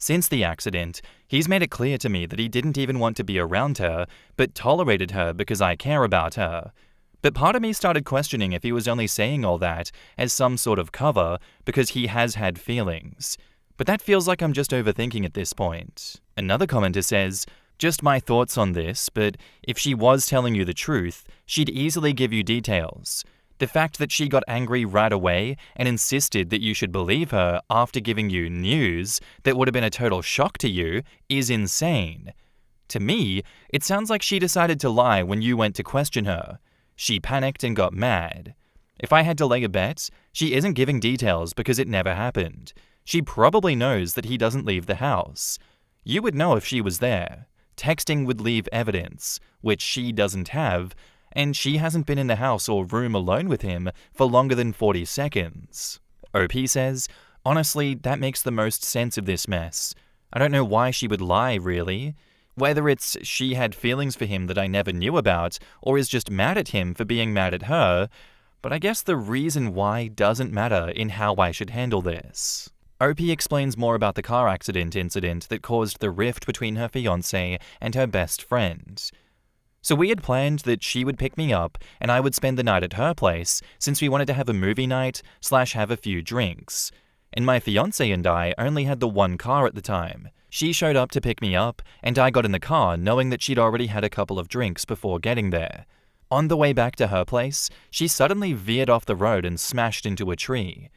Since the accident, he's made it clear to me that he didn't even want to be around her, but tolerated her because I care about her. But part of me started questioning if he was only saying all that as some sort of cover because he has had feelings. But that feels like I'm just overthinking at this point. Another commenter says, just my thoughts on this, but if she was telling you the truth, she'd easily give you details. The fact that she got angry right away and insisted that you should believe her after giving you news that would have been a total shock to you is insane. To me, it sounds like she decided to lie when you went to question her. She panicked and got mad. If I had to lay a bet, she isn't giving details because it never happened. She probably knows that he doesn't leave the house. You would know if she was there. Texting would leave evidence, which she doesn't have, and she hasn't been in the house or room alone with him for longer than 40 seconds. OP says, honestly, that makes the most sense of this mess. I don't know why she would lie, really. Whether it's she had feelings for him that I never knew about, or is just mad at him for being mad at her, but I guess the reason why doesn't matter in how I should handle this. OP explains more about the car accident incident that caused the rift between her fiancé and her best friend. So we had planned that she would pick me up and I would spend the night at her place since we wanted to have a movie night / have a few drinks. And my fiancé and I only had the one car at the time. She showed up to pick me up and I got in the car knowing that she'd already had a couple of drinks before getting there. On the way back to her place, she suddenly veered off the road and smashed into a tree.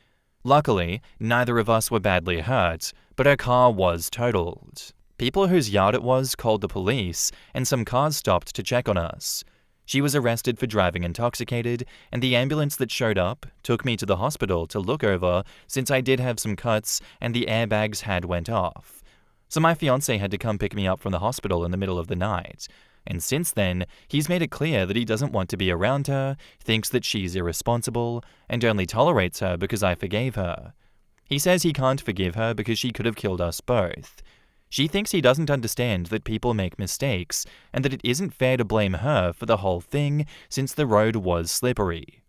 Luckily, neither of us were badly hurt, but her car was totaled. People whose yard it was called the police, and some cars stopped to check on us. She was arrested for driving intoxicated, and the ambulance that showed up took me to the hospital to look over since I did have some cuts and the airbags had went off. So my fiancé had to come pick me up from the hospital in the middle of the night. And since then, he's made it clear that he doesn't want to be around her, thinks that she's irresponsible, and only tolerates her because I forgave her. He says he can't forgive her because she could have killed us both. She thinks he doesn't understand that people make mistakes, and that it isn't fair to blame her for the whole thing since the road was slippery.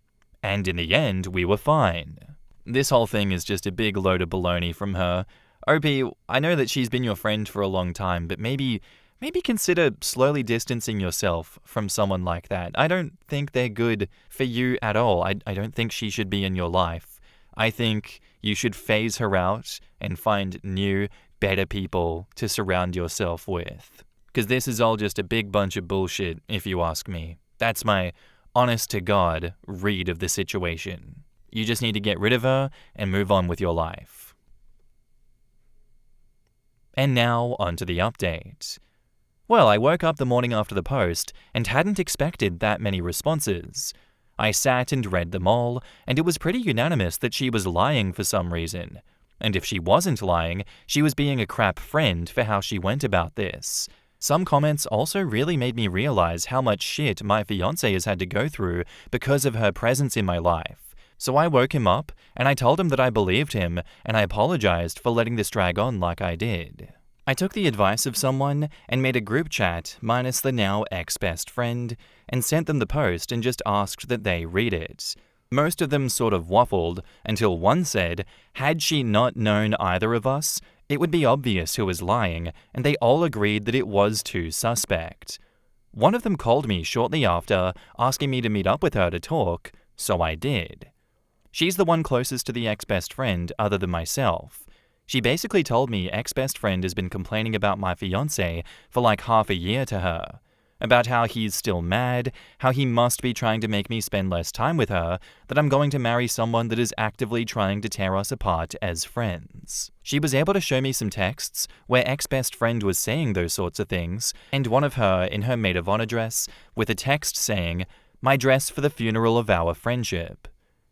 And in the end, we were fine. This whole thing is just a big load of baloney from her. OP, I know that she's been your friend for a long time, but maybe consider slowly distancing yourself from someone like that. I don't think they're good for you at all. I don't think she should be in your life. I think you should phase her out and find new, better people to surround yourself with. Because this is all just a big bunch of bullshit, if you ask me. That's my honest-to-God read of the situation. You just need to get rid of her and move on with your life. And now, on to the update. Well, I woke up the morning after the post and hadn't expected that many responses. I sat and read them all, and it was pretty unanimous that she was lying for some reason. And if she wasn't lying, she was being a crap friend for how she went about this. Some comments also really made me realize how much shit my fiancé has had to go through because of her presence in my life. So I woke him up, and I told him that I believed him, and I apologized for letting this drag on like I did. I took the advice of someone and made a group chat minus the now ex-best friend and sent them the post and just asked that they read it. Most of them sort of waffled until one said, had she not known either of us, it would be obvious who was lying, and they all agreed that it was too suspect. One of them called me shortly after, asking me to meet up with her to talk, so I did. She's the one closest to the ex-best friend other than myself. She basically told me ex-best friend has been complaining about my fiancé for like half a year to her. About how he's still mad, how he must be trying to make me spend less time with her, that I'm going to marry someone that is actively trying to tear us apart as friends. She was able to show me some texts where ex-best friend was saying those sorts of things, and one of her in her maid of honor dress with a text saying, "My dress for the funeral of our friendship."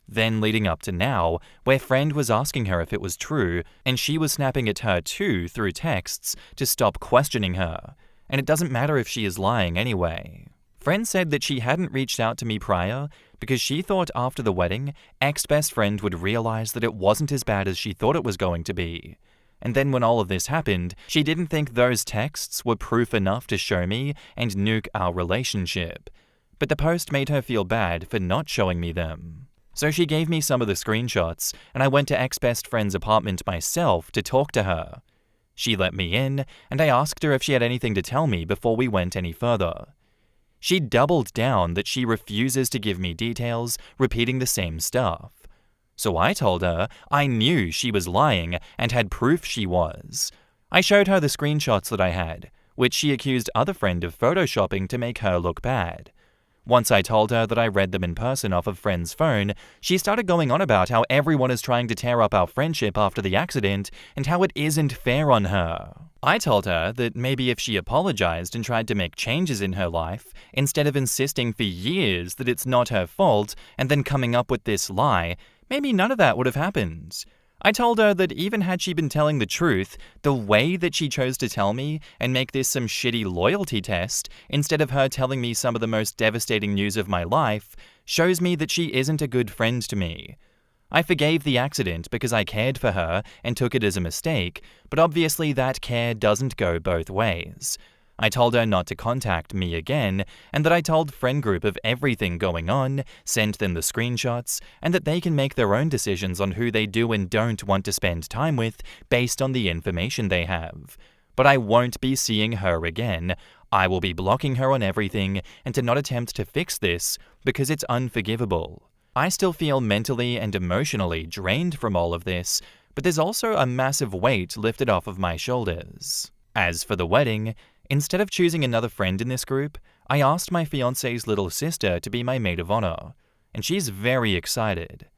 Then leading up to now, where friend was asking her if it was true, and she was snapping at her too through texts to stop questioning her. And it doesn't matter if she is lying anyway. Friend said that she hadn't reached out to me prior because she thought after the wedding, ex-best friend would realize that it wasn't as bad as she thought it was going to be. And then when all of this happened, she didn't think those texts were proof enough to show me and nuke our relationship. But the post made her feel bad for not showing me them. So she gave me some of the screenshots, and I went to ex-best friend's apartment myself to talk to her. She let me in, and I asked her if she had anything to tell me before we went any further. She doubled down that she refuses to give me details, repeating the same stuff. So I told her I knew she was lying and had proof she was. I showed her the screenshots that I had, which she accused other friend of photoshopping to make her look bad. Once I told her that I read them in person off of friend's phone, she started going on about how everyone is trying to tear up our friendship after the accident and how it isn't fair on her. I told her that maybe if she apologized and tried to make changes in her life, instead of insisting for years that it's not her fault and then coming up with this lie, maybe none of that would have happened. I told her that even had she been telling the truth, the way that she chose to tell me and make this some shitty loyalty test, instead of her telling me some of the most devastating news of my life, shows me that she isn't a good friend to me. I forgave the accident because I cared for her and took it as a mistake, but obviously that care doesn't go both ways. I told her not to contact me again, and that I told friend group of everything going on, sent them the screenshots, and that they can make their own decisions on who they do and don't want to spend time with based on the information they have. But I won't be seeing her again. I will be blocking her on everything and to not attempt to fix this because it's unforgivable. I still feel mentally and emotionally drained from all of this, but there's also a massive weight lifted off of my shoulders. As for the wedding, instead of choosing another friend in this group, I asked my fiancé's little sister to be my maid of honor, and she's very excited.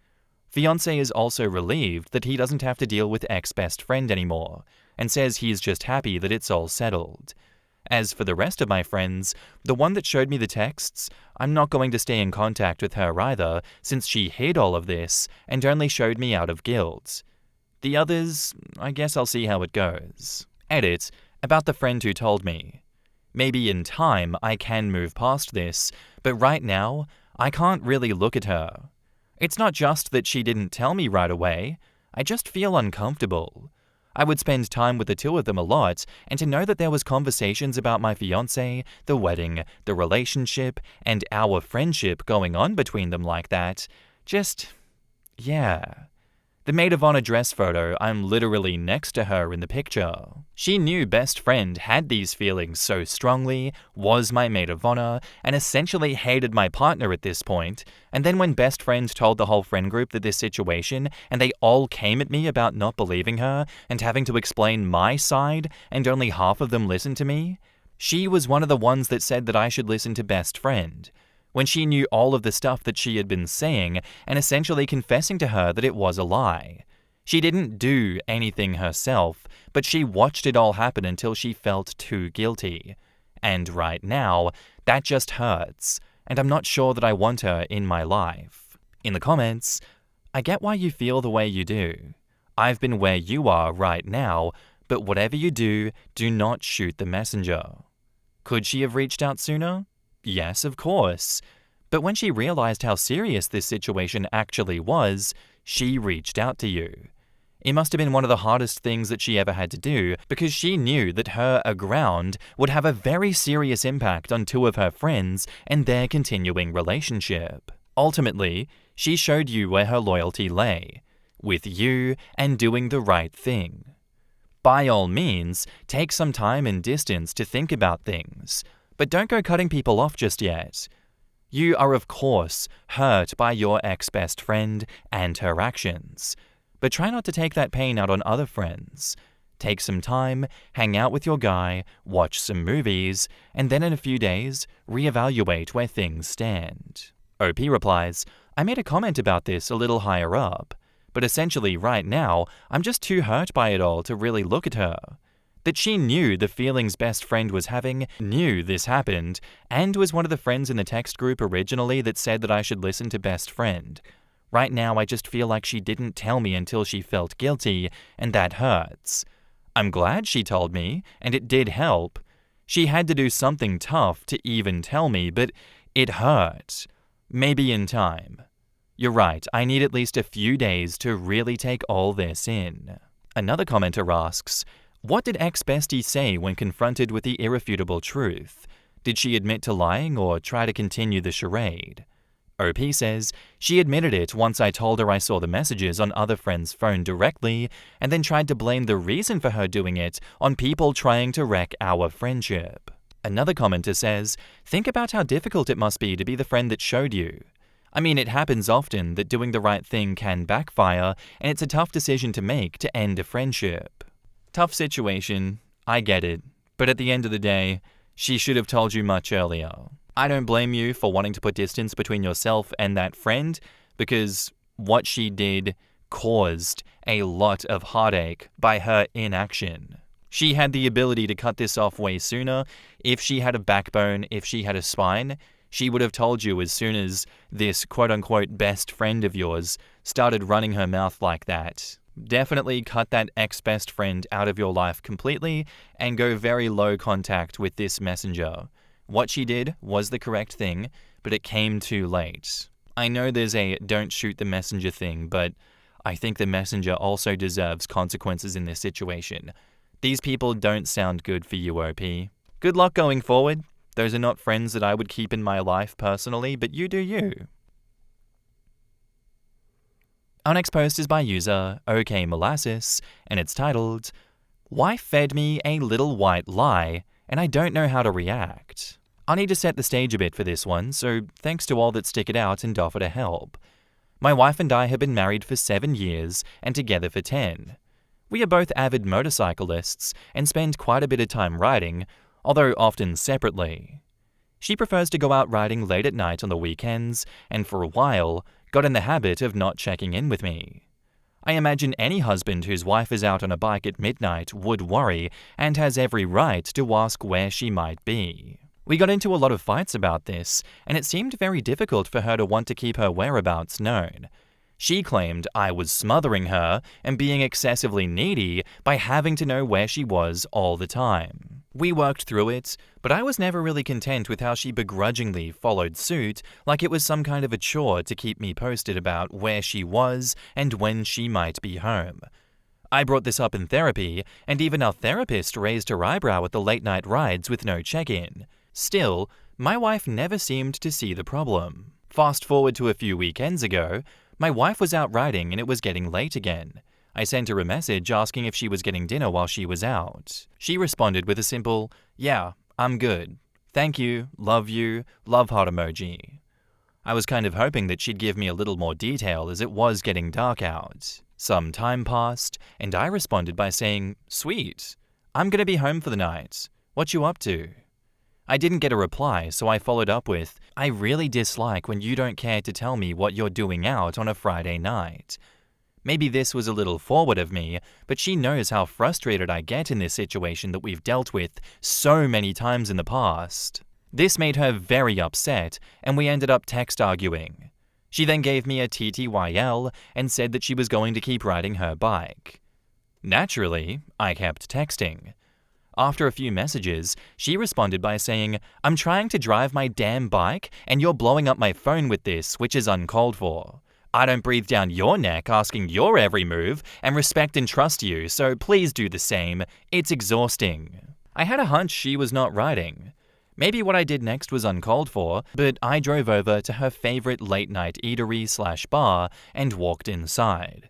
Fiancé is also relieved that he doesn't have to deal with ex-best friend anymore, and says he's just happy that it's all settled. As for the rest of my friends, the one that showed me the texts, I'm not going to stay in contact with her either, since she hid all of this and only showed me out of guilt. The others, I guess I'll see how it goes. Edit. About the friend who told me. Maybe in time I can move past this, but right now, I can't really look at her. It's not just that she didn't tell me right away, I just feel uncomfortable. I would spend time with the two of them a lot, and to know that there was conversations about my fiancé, the wedding, the relationship, and our friendship going on between them like that, yeah. The maid of honor dress photo, I'm literally next to her in the picture. She knew best friend had these feelings so strongly, was my maid of honor, and essentially hated my partner at this point, and then when best friend told the whole friend group that this situation, and they all came at me about not believing her, and having to explain my side, and only half of them listened to me, she was one of the ones that said that I should listen to best friend, when she knew all of the stuff that she had been saying and essentially confessing to her that it was a lie. She didn't do anything herself, but she watched it all happen until she felt too guilty. And right now, that just hurts, and I'm not sure that I want her in my life. In the comments, I get why you feel the way you do. I've been where you are right now, but whatever you do, do not shoot the messenger. Could she have reached out sooner? Yes, of course. But when she realized how serious this situation actually was, she reached out to you. It must have been one of the hardest things that she ever had to do because she knew that her aground would have a very serious impact on two of her friends and their continuing relationship. Ultimately, she showed you where her loyalty lay, with you and doing the right thing. By all means, take some time and distance to think about things, but don't go cutting people off just yet. You are of course hurt by your ex-best friend and her actions, but try not to take that pain out on other friends. Take some time, hang out with your guy, watch some movies, and then in a few days, reevaluate where things stand. OP replies, I made a comment about this a little higher up, but essentially right now, I'm just too hurt by it all to really look at her. That she knew the feelings best friend was having, knew this happened, and was one of the friends in the text group originally that said that I should listen to best friend. Right now, I just feel like she didn't tell me until she felt guilty, and that hurts. I'm glad she told me, and it did help. She had to do something tough to even tell me, but it hurt. Maybe in time. You're right, I need at least a few days to really take all this in. Another commenter asks, what did ex-bestie say when confronted with the irrefutable truth? Did she admit to lying or try to continue the charade? OP says, she admitted it once I told her I saw the messages on other friends' phone directly and then tried to blame the reason for her doing it on people trying to wreck our friendship. Another commenter says, think about how difficult it must be to be the friend that showed you. I mean, it happens often that doing the right thing can backfire, and it's a tough decision to make to end a friendship. Tough situation, I get it, but at the end of the day, she should have told you much earlier. I don't blame you for wanting to put distance between yourself and that friend, because what she did caused a lot of heartache by her inaction. She had the ability to cut this off way sooner. If she had a backbone, if she had a spine, she would have told you as soon as this quote-unquote best friend of yours started running her mouth like that. Definitely cut that ex-best friend out of your life completely and go very low contact with this messenger. What she did was the correct thing, but it came too late. I know there's a don't shoot the messenger thing, but I think the messenger also deserves consequences in this situation. These people don't sound good for you, OP. Good luck going forward. Those are not friends that I would keep in my life personally, but you do you. Our next post is by user OKMolasses, and it's titled, Wife fed me a little white lie, and I don't know how to react. I need to set the stage a bit for this one, so thanks to all that stick it out and offer to help. My wife and I have been married for 7 years and together for 10. We are both avid motorcyclists and spend quite a bit of time riding, although often separately. She prefers to go out riding late at night on the weekends, and for a while, got in the habit of not checking in with me. I imagine any husband whose wife is out on a bike at midnight would worry and has every right to ask where she might be. We got into a lot of fights about this, and it seemed very difficult for her to want to keep her whereabouts known. She claimed I was smothering her and being excessively needy by having to know where she was all the time. We worked through it, but I was never really content with how she begrudgingly followed suit, like it was some kind of a chore to keep me posted about where she was and when she might be home. I brought this up in therapy, and even our therapist raised her eyebrow at the late-night rides with no check-in. Still, my wife never seemed to see the problem. Fast forward to a few weekends ago, my wife was out riding and it was getting late again. I sent her a message asking if she was getting dinner while she was out. She responded with a simple, "Yeah, I'm good. Thank you, love heart emoji." I was kind of hoping that she'd give me a little more detail as it was getting dark out. Some time passed, and I responded by saying, "Sweet, I'm gonna be home for the night. What you up to?" I didn't get a reply, so I followed up with, "I really dislike when you don't care to tell me what you're doing out on a Friday night." Maybe this was a little forward of me, but she knows how frustrated I get in this situation that we've dealt with so many times in the past. This made her very upset, and we ended up text arguing. She then gave me a TTYL and said that she was going to keep riding her bike. Naturally, I kept texting. After a few messages, she responded by saying, "I'm trying to drive my damn bike, and you're blowing up my phone with this, which is uncalled for. I don't breathe down your neck asking your every move and respect and trust you, so please do the same. It's exhausting." I had a hunch she was not riding. Maybe what I did next was uncalled for, but I drove over to her favorite late-night eatery/bar and walked inside.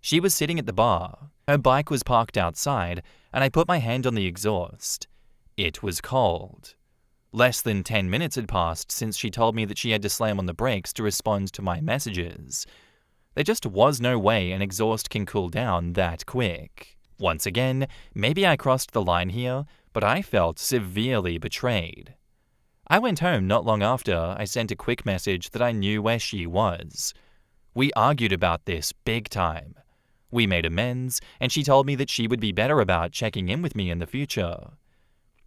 She was sitting at the bar. Her bike was parked outside, and I put my hand on the exhaust. It was cold. Less than 10 minutes had passed since she told me that she had to slam on the brakes to respond to my messages. There just was no way an exhaust can cool down that quick. Once again, maybe I crossed the line here, but I felt severely betrayed. I went home not long after I sent a quick message that I knew where she was. We argued about this big time. We made amends, and she told me that she would be better about checking in with me in the future.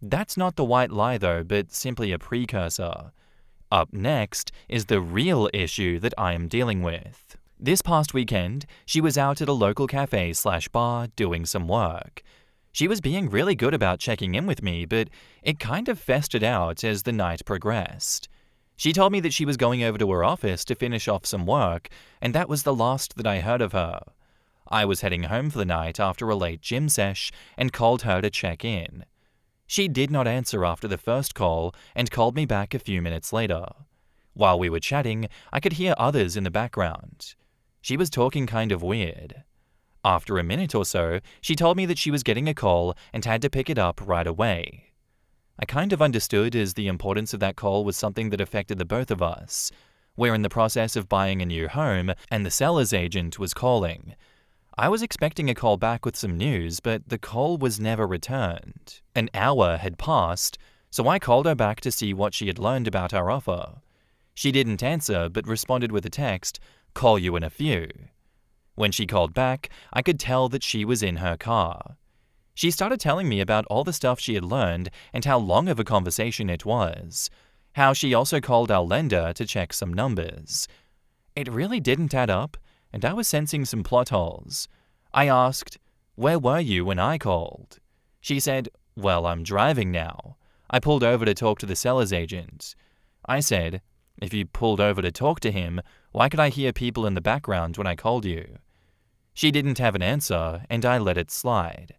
That's not the white lie though, but simply a precursor. Up next is the real issue that I am dealing with. This past weekend, she was out at a local cafe/bar doing some work. She was being really good about checking in with me, but it kind of festered out as the night progressed. She told me that she was going over to her office to finish off some work, and that was the last that I heard of her. I was heading home for the night after a late gym sesh and called her to check in. She did not answer after the first call and called me back a few minutes later. While we were chatting, I could hear others in the background. She was talking kind of weird. After a minute or so, she told me that she was getting a call and had to pick it up right away. I kind of understood as the importance of that call was something that affected the both of us. We're in the process of buying a new home, and the seller's agent was calling. I was expecting a call back with some news, but the call was never returned. An hour had passed, so I called her back to see what she had learned about our offer. She didn't answer, but responded with a text, "Call you in a few." When she called back, I could tell that she was in her car. She started telling me about all the stuff she had learned and how long of a conversation it was. How she also called our lender to check some numbers. It really didn't add up, and I was sensing some plot holes. I asked, "Where were you when I called?" She said, "Well, I'm driving now. I pulled over to talk to the seller's agent." I said, "If you pulled over to talk to him, why could I hear people in the background when I called you?" She didn't have an answer, and I let it slide.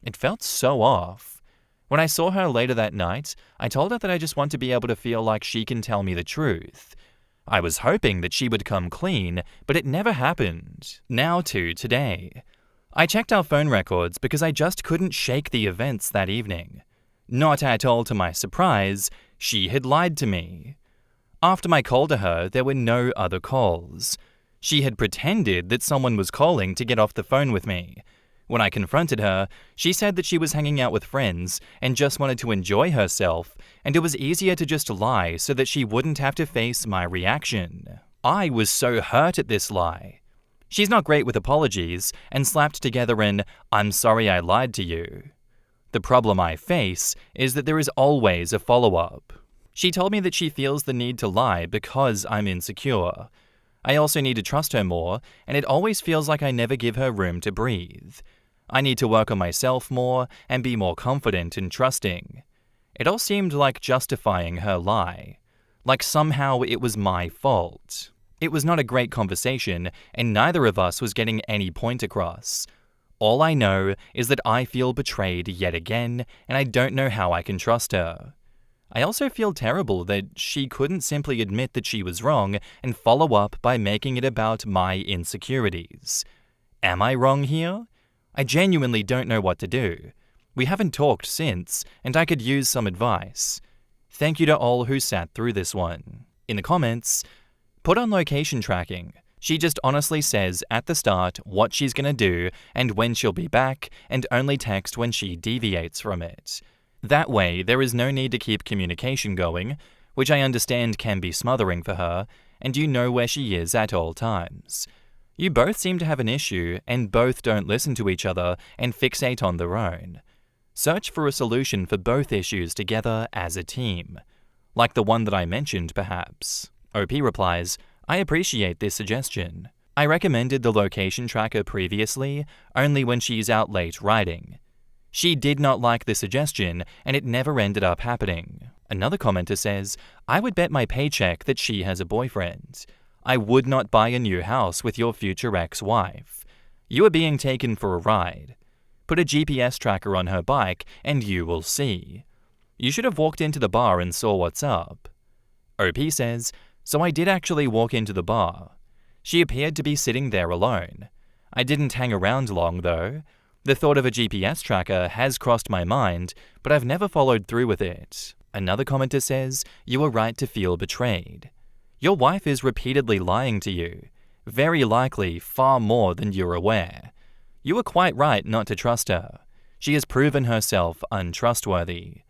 It felt so off. When I saw her later that night, I told her that I just want to be able to feel like she can tell me the truth. I was hoping that she would come clean, but it never happened. Now to today. I checked our phone records because I just couldn't shake the events that evening. Not at all to my surprise, she had lied to me. After my call to her, there were no other calls. She had pretended that someone was calling to get off the phone with me. When I confronted her, she said that she was hanging out with friends and just wanted to enjoy herself, and it was easier to just lie so that she wouldn't have to face my reaction. I was so hurt at this lie. She's not great with apologies and slapped together an "I'm sorry I lied to you." The problem I face is that there is always a follow-up. She told me that she feels the need to lie because I'm insecure. I also need to trust her more, and it always feels like I never give her room to breathe. I need to work on myself more and be more confident and trusting. It all seemed like justifying her lie. Like somehow it was my fault. It was not a great conversation, and neither of us was getting any point across. All I know is that I feel betrayed yet again, and I don't know how I can trust her. I also feel terrible that she couldn't simply admit that she was wrong and follow up by making it about my insecurities. Am I wrong here? I genuinely don't know what to do. We haven't talked since, and I could use some advice. Thank you to all who sat through this one. In the comments, put on location tracking. She just honestly says at the start what she's gonna do and when she'll be back, and only text when she deviates from it. That way, there is no need to keep communication going, which I understand can be smothering for her, and you know where she is at all times. You both seem to have an issue, and both don't listen to each other and fixate on their own. Search for a solution for both issues together as a team. Like the one that I mentioned, perhaps. OP replies, "I appreciate this suggestion. I recommended the location tracker previously, only when she's out late riding. She did not like the suggestion, and it never ended up happening." Another commenter says, "I would bet my paycheck that she has a boyfriend. I would not buy a new house with your future ex-wife. You are being taken for a ride. Put a GPS tracker on her bike and you will see. You should have walked into the bar and saw what's up." OP says, "So I did actually walk into the bar. She appeared to be sitting there alone. I didn't hang around long though. The thought of a GPS tracker has crossed my mind, but I've never followed through with it. Another commenter says, "You are right to feel betrayed. Your wife is repeatedly lying to you, very likely far more than you're aware. You are quite right not to trust her. She has proven herself untrustworthy.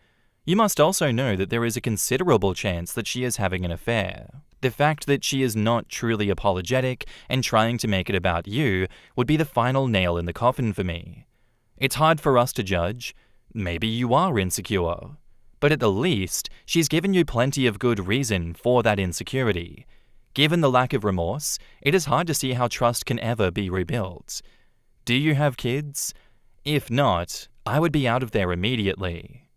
You must also know that there is a considerable chance that she is having an affair. The fact that she is not truly apologetic and trying to make it about you would be the final nail in the coffin for me. It's hard for us to judge. Maybe you are insecure. But at the least, she's given you plenty of good reason for that insecurity. Given the lack of remorse, it is hard to see how trust can ever be rebuilt. Do you have kids? If not, I would be out of there immediately."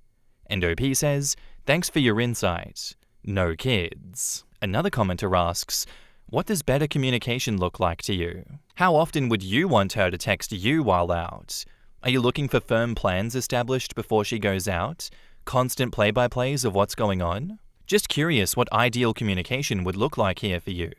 And OP says, "Thanks for your insight. No kids." Another commenter asks, "What does better communication look like to you? How often would you want her to text you while out? Are you looking for firm plans established before she goes out? Constant play-by-plays of what's going on? Just curious what ideal communication would look like here for you."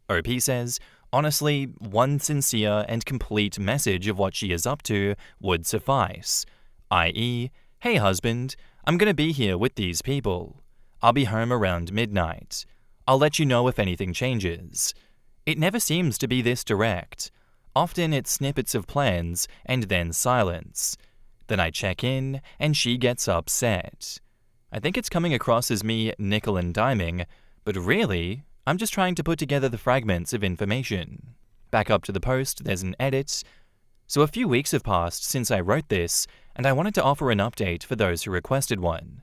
OP says, "Honestly, one sincere and complete message of what she is up to would suffice. I.e., hey husband, I'm going to be here with these people. I'll be home around midnight. I'll let you know if anything changes." It never seems to be this direct. Often it's snippets of plans and then silence. Then I check in and she gets upset. I think it's coming across as me nickel and diming, but really, I'm just trying to put together the fragments of information. Back up to the post, there's an edit. "So a few weeks have passed since I wrote this, and I wanted to offer an update for those who requested one.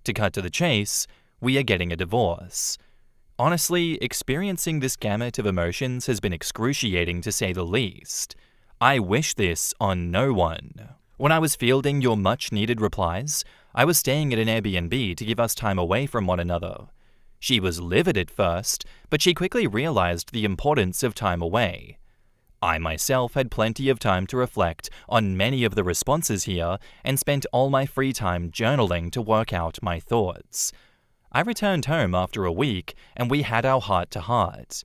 To cut to the chase, we are getting a divorce. Honestly, experiencing this gamut of emotions has been excruciating to say the least. I wish this on no one. When I was fielding your much-needed replies, I was staying at an Airbnb to give us time away from one another. She was livid at first, but she quickly realized the importance of time away. I myself had plenty of time to reflect on many of the responses here and spent all my free time journaling to work out my thoughts. I returned home after a week and we had our heart-to-heart.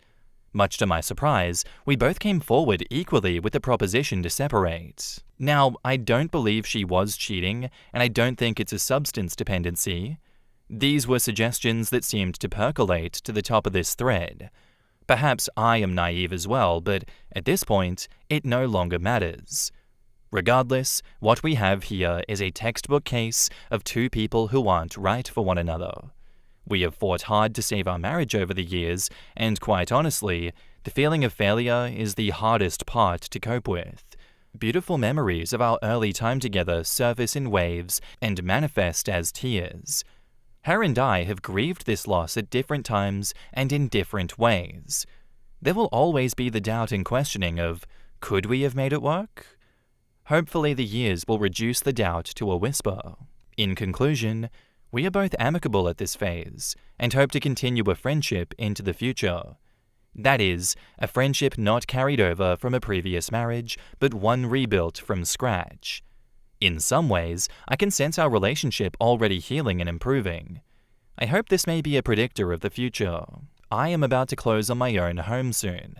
Much to my surprise, we both came forward equally with the proposition to separate. Now, I don't believe she was cheating, and I don't think it's a substance dependency. These were suggestions that seemed to percolate to the top of this thread. Perhaps I am naive as well, but at this point, it no longer matters. Regardless, what we have here is a textbook case of two people who aren't right for one another. We have fought hard to save our marriage over the years, and quite honestly, the feeling of failure is the hardest part to cope with. Beautiful memories of our early time together surface in waves and manifest as tears. Her and I have grieved this loss at different times and in different ways. There will always be the doubt and questioning of, could we have made it work? Hopefully the years will reduce the doubt to a whisper. In conclusion, we are both amicable at this phase and hope to continue a friendship into the future. That is, a friendship not carried over from a previous marriage, but one rebuilt from scratch. In some ways, I can sense our relationship already healing and improving. I hope this may be a predictor of the future. I am about to close on my own home soon.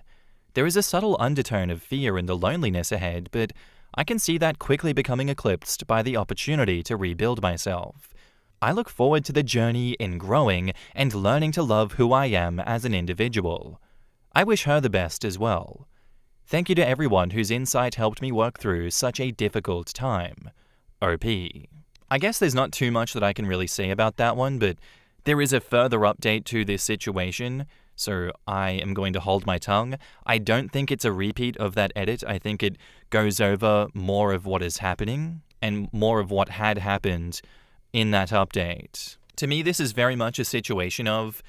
There is a subtle undertone of fear in the loneliness ahead, but I can see that quickly becoming eclipsed by the opportunity to rebuild myself. I look forward to the journey in growing and learning to love who I am as an individual. I wish her the best as well. Thank you to everyone whose insight helped me work through such a difficult time. OP. I guess there's not too much that I can really say about that one, but there is a further update to this situation, so I am going to hold my tongue. I don't think it's a repeat of that edit. I think it goes over more of what is happening and more of what had happened in that update. To me, this is very much a situation of,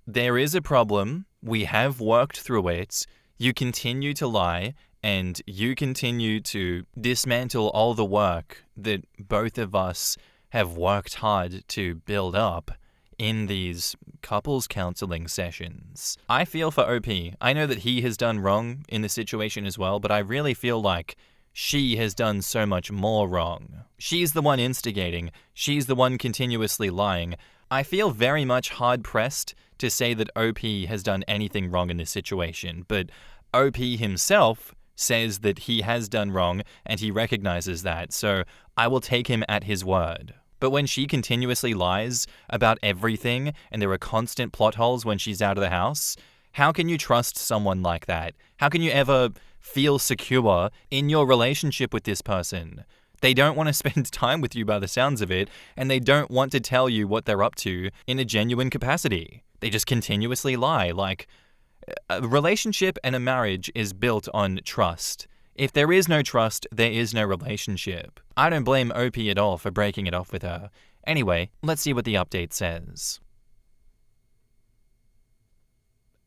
there is a problem, we have worked through it, you continue to lie, and you continue to dismantle all the work that both of us have worked hard to build up in these couples counseling sessions. I feel for OP. I know that he has done wrong in the situation as well, but I really feel like she has done so much more wrong. She's the one instigating. She's the one continuously lying. I feel very much hard-pressed to say that OP has done anything wrong in this situation, but OP himself says that he has done wrong and he recognizes that, so I will take him at his word. But when she continuously lies about everything and there are constant plot holes when she's out of the house, how can you trust someone like that? How can you ever feel secure in your relationship with this person? They don't want to spend time with you by the sounds of it, and they don't want to tell you what they're up to in a genuine capacity. They just continuously lie. Like, a relationship and a marriage is built on trust. If there is no trust, there is no relationship. I don't blame OP at all for breaking it off with her. Anyway, let's see what the update says.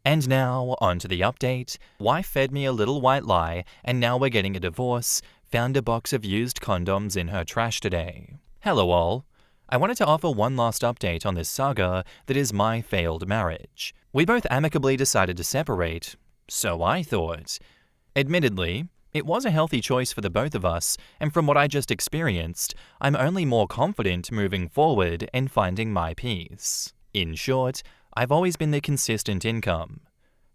And now, on to the update. Wife fed me a little white lie, and now we're getting a divorce. Found a box of used condoms in her trash today. Hello all. I wanted to offer one last update on this saga that is my failed marriage. We both amicably decided to separate, so I thought. Admittedly, it was a healthy choice for the both of us, and from what I just experienced, I'm only more confident moving forward and finding my peace. In short, I've always been the consistent income.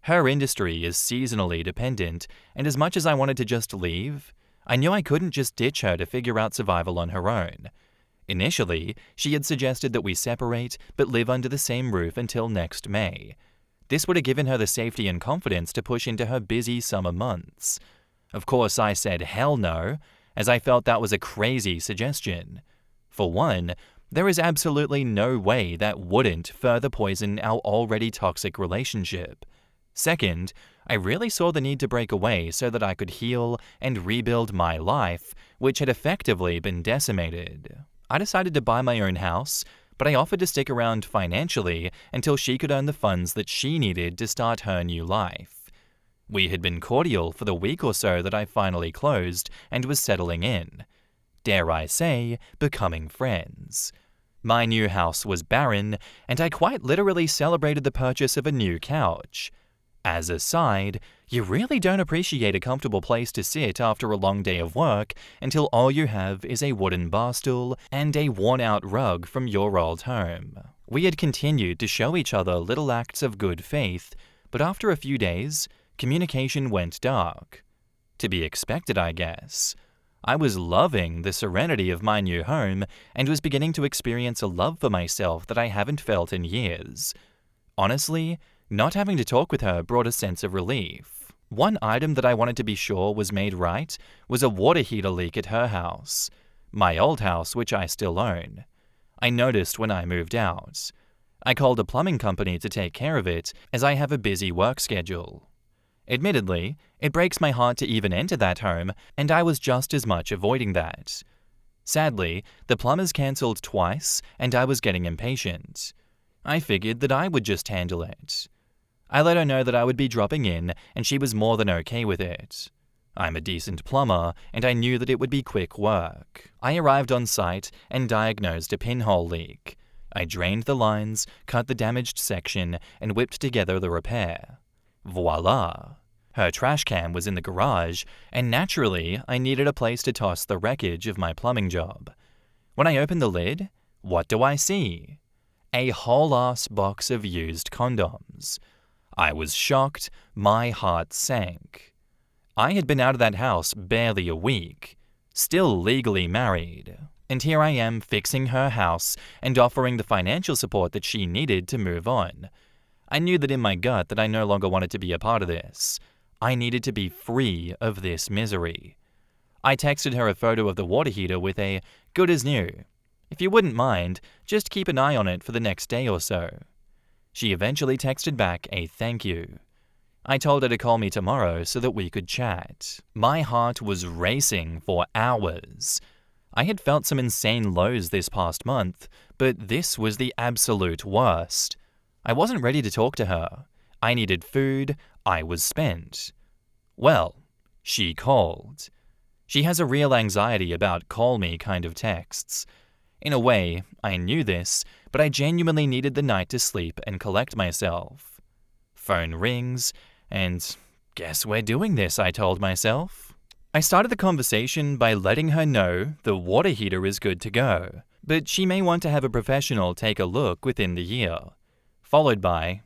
Her industry is seasonally dependent, and as much as I wanted to just leave, I knew I couldn't just ditch her to figure out survival on her own. Initially, she had suggested that we separate but live under the same roof until next May. This would have given her the safety and confidence to push into her busy summer months. Of course, I said hell no, as I felt that was a crazy suggestion. For one, there is absolutely no way that wouldn't further poison our already toxic relationship. Second, I really saw the need to break away so that I could heal and rebuild my life, which had effectively been decimated. I decided to buy my own house, but I offered to stick around financially until she could earn the funds that she needed to start her new life. We had been cordial for the week or so that I finally closed and was settling in. Dare I say, becoming friends. My new house was barren, and I quite literally celebrated the purchase of a new couch. As a side, you really don't appreciate a comfortable place to sit after a long day of work until all you have is a wooden bar stool and a worn-out rug from your old home. We had continued to show each other little acts of good faith, but after a few days, communication went dark. To be expected, I guess. I was loving the serenity of my new home and was beginning to experience a love for myself that I haven't felt in years. Honestly, not having to talk with her brought a sense of relief. One item that I wanted to be sure was made right was a water heater leak at her house, my old house which I still own. I noticed when I moved out. I called a plumbing company to take care of it as I have a busy work schedule. Admittedly, it breaks my heart to even enter that home, and I was just as much avoiding that. Sadly, the plumbers cancelled twice, and I was getting impatient. I figured that I would just handle it. I let her know that I would be dropping in, and she was more than okay with it. I'm a decent plumber, and I knew that it would be quick work. I arrived on site and diagnosed a pinhole leak. I drained the lines, cut the damaged section, and whipped together the repair. Voila! Her trash can was in the garage, and naturally, I needed a place to toss the wreckage of my plumbing job. When I opened the lid, what do I see? A whole-ass box of used condoms. I was shocked, my heart sank. I had been out of that house barely a week, still legally married, and here I am fixing her house and offering the financial support that she needed to move on. I knew that in my gut that I no longer wanted to be a part of this. I needed to be free of this misery. I texted her a photo of the water heater with a "good as new. If you wouldn't mind, just keep an eye on it for the next day or so." She eventually texted back a thank you. I told her to call me tomorrow so that we could chat. My heart was racing for hours. I had felt some insane lows this past month, but this was the absolute worst. I wasn't ready to talk to her. I needed food. I was spent. Well, she called. She has a real anxiety about call me kind of texts. In a way, I knew this, but I genuinely needed the night to sleep and collect myself. Phone rings, and guess we're doing this, I told myself. I started the conversation by letting her know the water heater is good to go, but she may want to have a professional take a look within the year. Followed by,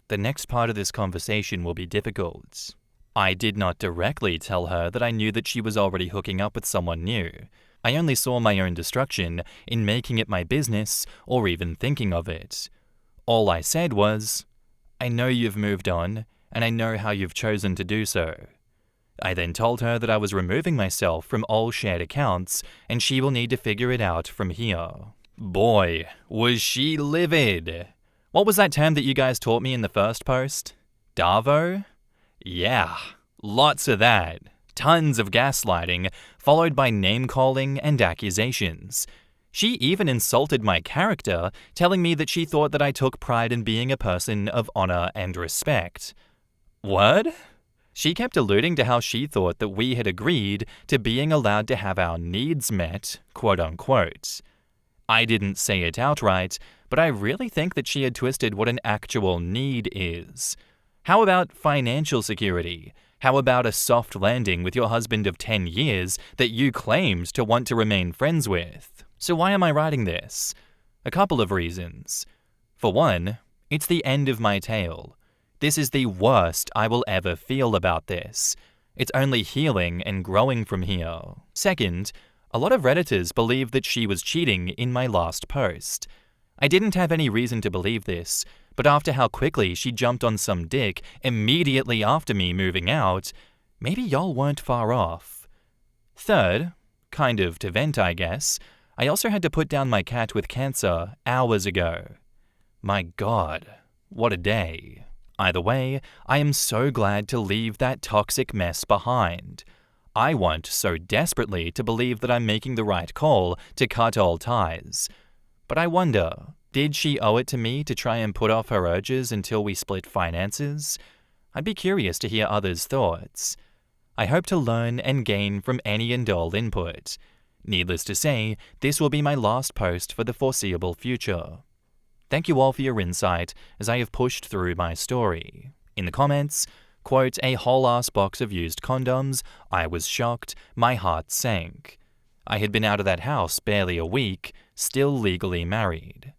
the next part of this conversation will be difficult. I did not directly tell her that I knew that she was already hooking up with someone new. I only saw my own destruction in making it my business or even thinking of it. All I said was, "I know you've moved on, and I know how you've chosen to do so." I then told her that I was removing myself from all shared accounts and she will need to figure it out from here. Boy, was she livid. What was that term that you guys taught me in the first post? Darvo? Yeah, lots of that. Tons of gaslighting, followed by name-calling and accusations. She even insulted my character, telling me that she thought that I took pride in being a person of honor and respect. What? She kept alluding to how she thought that we had agreed to being allowed to have our needs met, quote-unquote. I didn't say it outright, but I really think that she had twisted what an actual need is. How about financial security? How about a soft landing with your husband of 10 years that you claimed to want to remain friends with? So why am I writing this? A couple of reasons. For one, it's the end of my tale. This is the worst I will ever feel about this. It's only healing and growing from here. Second, a lot of Redditors believe that she was cheating in my last post. I didn't have any reason to believe this, but after how quickly she jumped on some dick immediately after me moving out, maybe y'all weren't far off. Third, kind of to vent I guess, I also had to put down my cat with cancer hours ago. My God, what a day. Either way, I am so glad to leave that toxic mess behind. I want so desperately to believe that I'm making the right call to cut all ties. But I wonder, did she owe it to me to try and put off her urges until we split finances? I'd be curious to hear others' thoughts. I hope to learn and gain from any and all input. Needless to say, this will be my last post for the foreseeable future. Thank you all for your insight as I have pushed through my story. In the comments, quote, "A whole-ass box of used condoms, I was shocked, my heart sank. I had been out of that house barely a week, still legally married.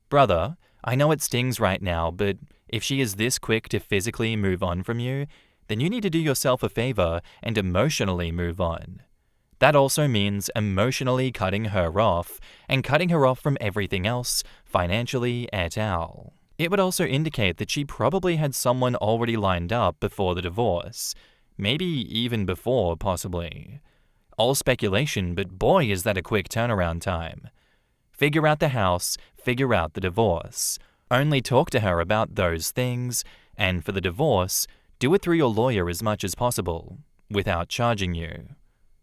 Brother, I know it stings right now, but if she is this quick to physically move on from you, then you need to do yourself a favor and emotionally move on. That also means emotionally cutting her off, and cutting her off from everything else, financially et al. It would also indicate that she probably had someone already lined up before the divorce. Maybe even before, possibly. All speculation, but boy is that a quick turnaround time. Figure out the house, figure out the divorce. Only talk to her about those things, and for the divorce, do it through your lawyer as much as possible, without charging you.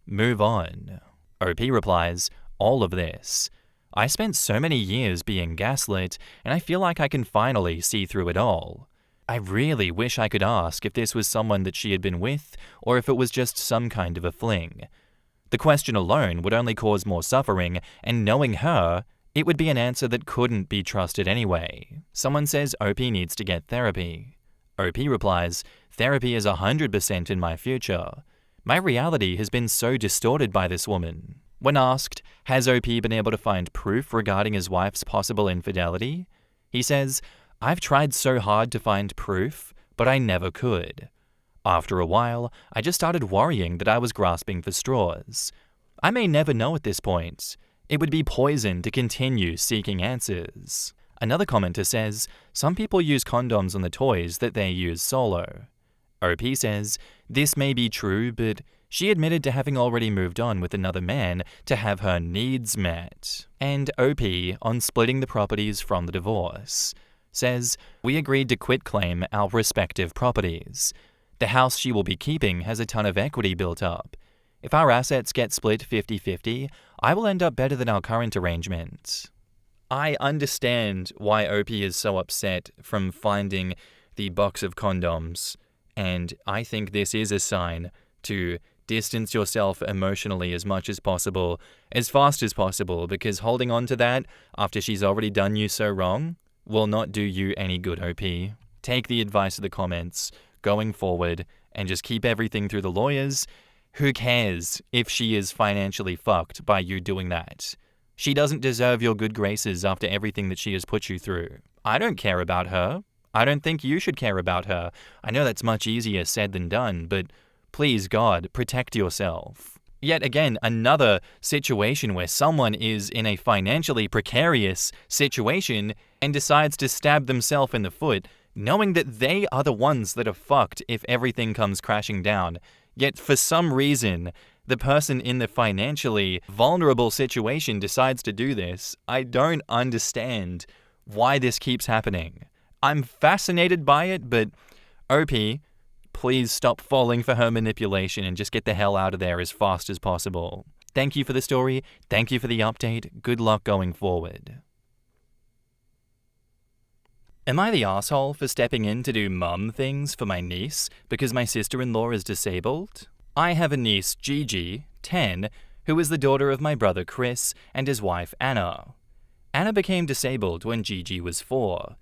Move on." OP replies, "All of this. I spent so many years being gaslit, and I feel like I can finally see through it all. I really wish I could ask if this was someone that she had been with, or if it was just some kind of a fling. The question alone would only cause more suffering, and knowing her, it would be an answer that couldn't be trusted anyway." Someone says OP needs to get therapy. OP replies, "Therapy is 100% in my future. My reality has been so distorted by this woman." When asked, has OP been able to find proof regarding his wife's possible infidelity? He says, "I've tried so hard to find proof, but I never could. After a while, I just started worrying that I was grasping for straws. I may never know at this point. It would be poison to continue seeking answers." Another commenter says, "Some people use condoms on the toys that they use solo." OP says, "This may be true, but she admitted to having already moved on with another man to have her needs met." And OP, on splitting the properties from the divorce, says, "We agreed to quitclaim our respective properties. The house she will be keeping has a ton of equity built up. If our assets get split 50-50, I will end up better than our current arrangement." I understand why OP is so upset from finding the box of condoms, and I think this is a sign to distance yourself emotionally as much as possible, as fast as possible, because holding on to that after she's already done you so wrong will not do you any good, OP. Take the advice of the comments going forward and just keep everything through the lawyers. Who cares if she is financially fucked by you doing that? She doesn't deserve your good graces after everything that she has put you through. I don't care about her. I don't think you should care about her. I know that's much easier said than done, but please God, protect yourself. Yet again, another situation where someone is in a financially precarious situation and decides to stab themselves in the foot, knowing that they are the ones that are fucked if everything comes crashing down. Yet for some reason, the person in the financially vulnerable situation decides to do this. I don't understand why this keeps happening. I'm fascinated by it, but OP, please stop falling for her manipulation and just get the hell out of there as fast as possible. Thank you for the story. Thank you for the update. Good luck going forward. Am I the asshole for stepping in to do mum things for my niece because my sister-in-law is disabled? I have a niece, Gigi, 10, who is the daughter of my brother Chris and his wife Anna. Anna became disabled when Gigi was 4.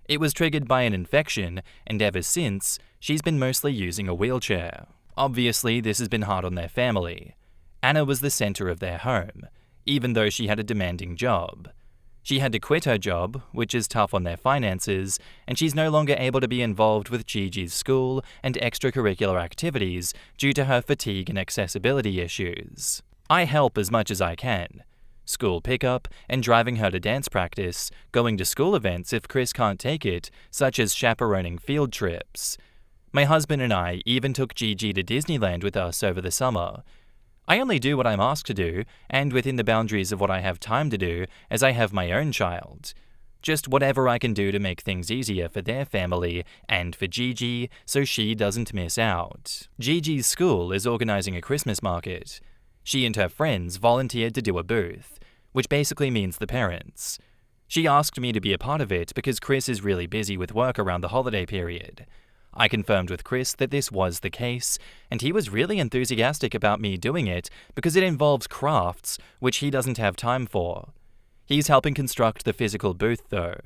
It was triggered by an infection, and ever since, she's been mostly using a wheelchair. Obviously, this has been hard on their family. Anna was the center of their home, even though she had a demanding job. She had to quit her job, which is tough on their finances, and she's no longer able to be involved with Gigi's school and extracurricular activities due to her fatigue and accessibility issues. I help as much as I can. School pickup, and driving her to dance practice, going to school events if Chris can't take it, such as chaperoning field trips. My husband and I even took Gigi to Disneyland with us over the summer. I only do what I'm asked to do, and within the boundaries of what I have time to do, as I have my own child. Just whatever I can do to make things easier for their family and for Gigi, so she doesn't miss out. Gigi's school is organizing a Christmas market. She and her friends volunteered to do a booth, which basically means the parents. She asked me to be a part of it because Chris is really busy with work around the holiday period. I confirmed with Chris that this was the case, and he was really enthusiastic about me doing it because it involves crafts, which he doesn't have time for. He's helping construct the physical booth though.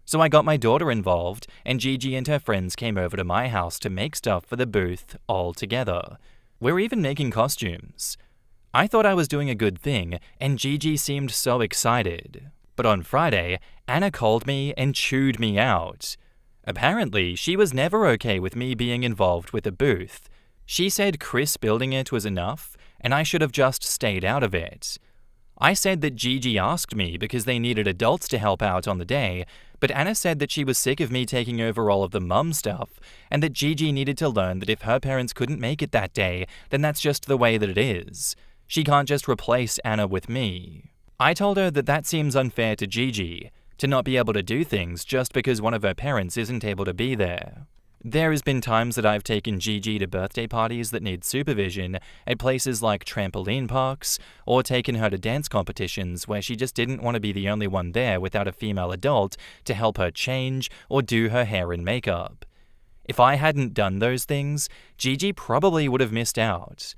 So I got my daughter involved, and Gigi and her friends came over to my house to make stuff for the booth all together. We're even making costumes. I thought I was doing a good thing, and Gigi seemed so excited. But on Friday, Anna called me and chewed me out. Apparently, she was never okay with me being involved with a booth. She said Chris building it was enough, and I should have just stayed out of it. I said that Gigi asked me because they needed adults to help out on the day, but Anna said that she was sick of me taking over all of the mum stuff, and that Gigi needed to learn that if her parents couldn't make it that day, then that's just the way that it is. She can't just replace Anna with me. I told her that that seems unfair to Gigi, to not be able to do things just because one of her parents isn't able to be there. There has been times that I've taken Gigi to birthday parties that need supervision at places like trampoline parks, or taken her to dance competitions where she just didn't want to be the only one there without a female adult to help her change or do her hair and makeup. If I hadn't done those things, Gigi probably would have missed out.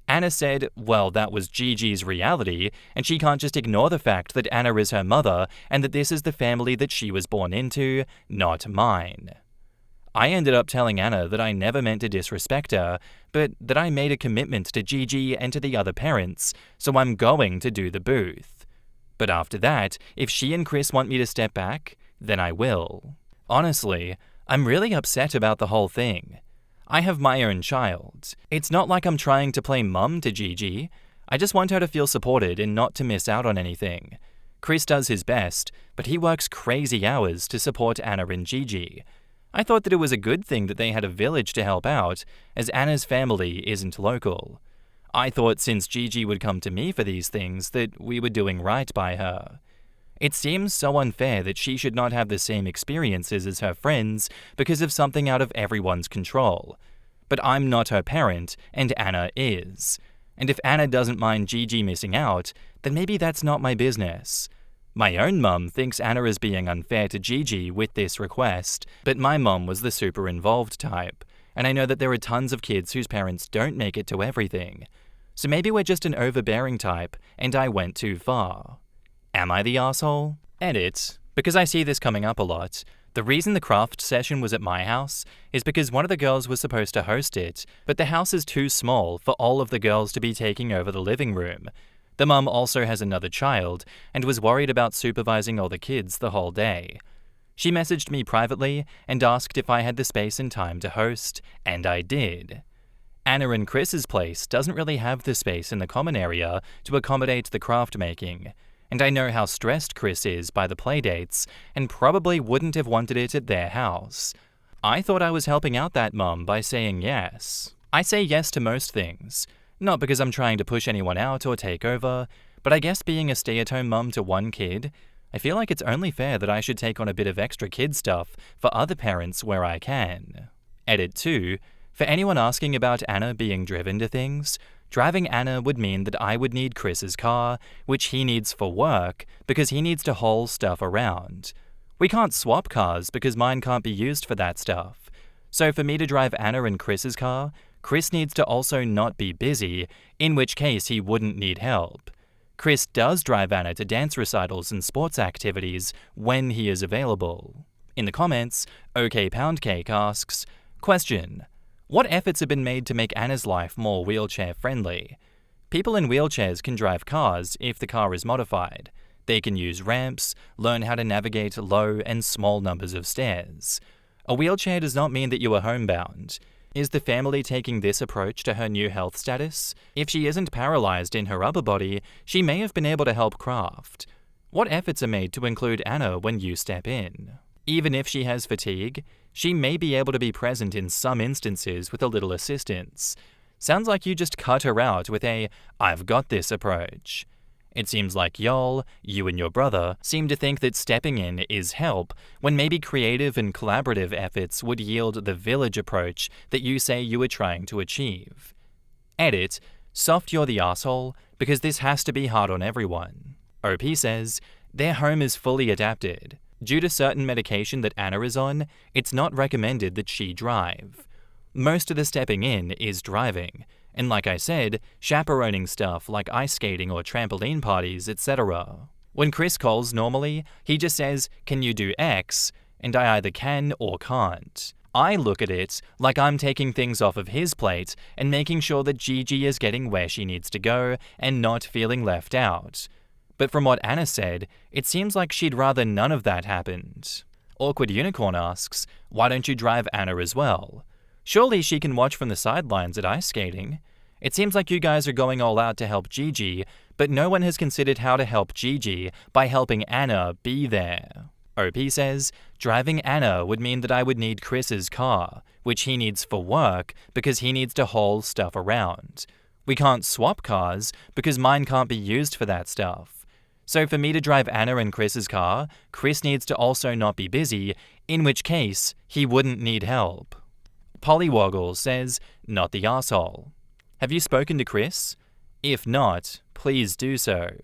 Anna said, well, that was Gigi's reality, and she can't just ignore the fact that Anna is her mother and that this is the family that she was born into, not mine. I ended up telling Anna that I never meant to disrespect her, but that I made a commitment to Gigi and to the other parents, so I'm going to do the booth. But after that, if she and Chris want me to step back, then I will. Honestly, I'm really upset about the whole thing. I have my own child. It's not like I'm trying to play mum to Gigi. I just want her to feel supported and not to miss out on anything. Chris does his best, but he works crazy hours to support Anna and Gigi. I thought that it was a good thing that they had a village to help out, as Anna's family isn't local. I thought since Gigi would come to me for these things that we were doing right by her. It seems so unfair that she should not have the same experiences as her friends because of something out of everyone's control. But I'm not her parent, and Anna is. And if Anna doesn't mind Gigi missing out, then maybe that's not my business. My own mum thinks Anna is being unfair to Gigi with this request, but my mum was the super involved type, and I know that there are tons of kids whose parents don't make it to everything. So maybe we're just an overbearing type, and I went too far. Am I the asshole? Edit. Because I see this coming up a lot, the reason the craft session was at my house is because one of the girls was supposed to host it, but the house is too small for all of the girls to be taking over the living room. The mum also has another child and was worried about supervising all the kids the whole day. She messaged me privately and asked if I had the space and time to host, and I did. Anna and Chris's place doesn't really have the space in the common area to accommodate the craft making, and I know how stressed Chris is by the playdates and probably wouldn't have wanted it at their house. I thought I was helping out that mum by saying yes. I say yes to most things, not because I'm trying to push anyone out or take over, but I guess being a stay-at-home mum to one kid, I feel like it's only fair that I should take on a bit of extra kid stuff for other parents where I can. Edit 2. For anyone asking about Anna being driven to things, driving Anna would mean that I would need Chris's car, which he needs for work, because he needs to haul stuff around. We can't swap cars because mine can't be used for that stuff. So for me to drive Anna in Chris's car, Chris needs to also not be busy, in which case he wouldn't need help. Chris does drive Anna to dance recitals and sports activities when he is available. In the comments, OK Poundcake asks, question: what efforts have been made to make Anna's life more wheelchair-friendly? People in wheelchairs can drive cars if the car is modified. They can use ramps, learn how to navigate low and small numbers of stairs. A wheelchair does not mean that you are homebound. Is the family taking this approach to her new health status? If she isn't paralyzed in her upper body, she may have been able to help craft. What efforts are made to include Anna when you step in? Even if she has fatigue, she may be able to be present in some instances with a little assistance. Sounds like you just cut her out with a "I've got this" approach. It seems like you and your brother, seem to think that stepping in is help, when maybe creative and collaborative efforts would yield the village approach that you say you were trying to achieve. Edit: soft you're the asshole, because this has to be hard on everyone. OP says, their home is fully adapted. Due to certain medication that Anna is on, it's not recommended that she drive. Most of the stepping in is driving, and like I said, chaperoning stuff like ice skating or trampoline parties, etc. When Chris calls normally, he just says, "Can you do X?" and I either can or can't. I look at it like I'm taking things off of his plate and making sure that Gigi is getting where she needs to go and not feeling left out. But from what Anna said, it seems like she'd rather none of that happened. Awkward Unicorn asks, why don't you drive Anna as well? Surely she can watch from the sidelines at ice skating. It seems like you guys are going all out to help Gigi, but no one has considered how to help Gigi by helping Anna be there. OP says, driving Anna would mean that I would need Chris's car, which he needs for work because he needs to haul stuff around. We can't swap cars because mine can't be used for that stuff. So for me to drive Anna in Chris's car, Chris needs to also not be busy, in which case he wouldn't need help. Pollywoggle says, not the arsehole. Have you spoken to Chris? If not, please do so.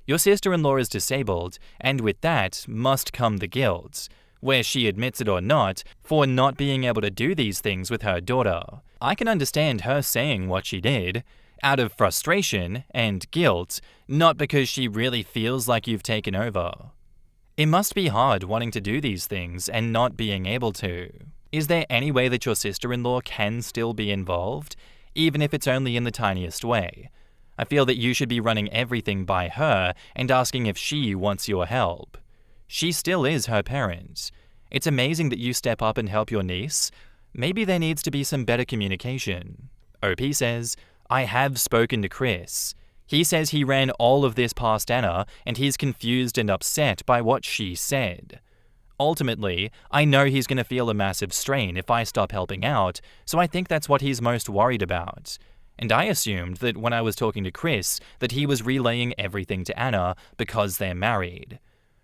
Your sister-in-law is disabled, and with that must come the guilt, where she admits it or not, for not being able to do these things with her daughter. I can understand her saying what she did, out of frustration and guilt, not because she really feels like you've taken over. It must be hard wanting to do these things and not being able to. Is there any way that your sister-in-law can still be involved, even if it's only in the tiniest way? I feel that you should be running everything by her and asking if she wants your help. She still is her parent. It's amazing that you step up and help your niece. Maybe there needs to be some better communication. OP says, I have spoken to Chris. He says he ran all of this past Anna and he's confused and upset by what she said. Ultimately, I know he's going to feel a massive strain if I stop helping out, so I think that's what he's most worried about. And I assumed that when I was talking to Chris that he was relaying everything to Anna because they're married.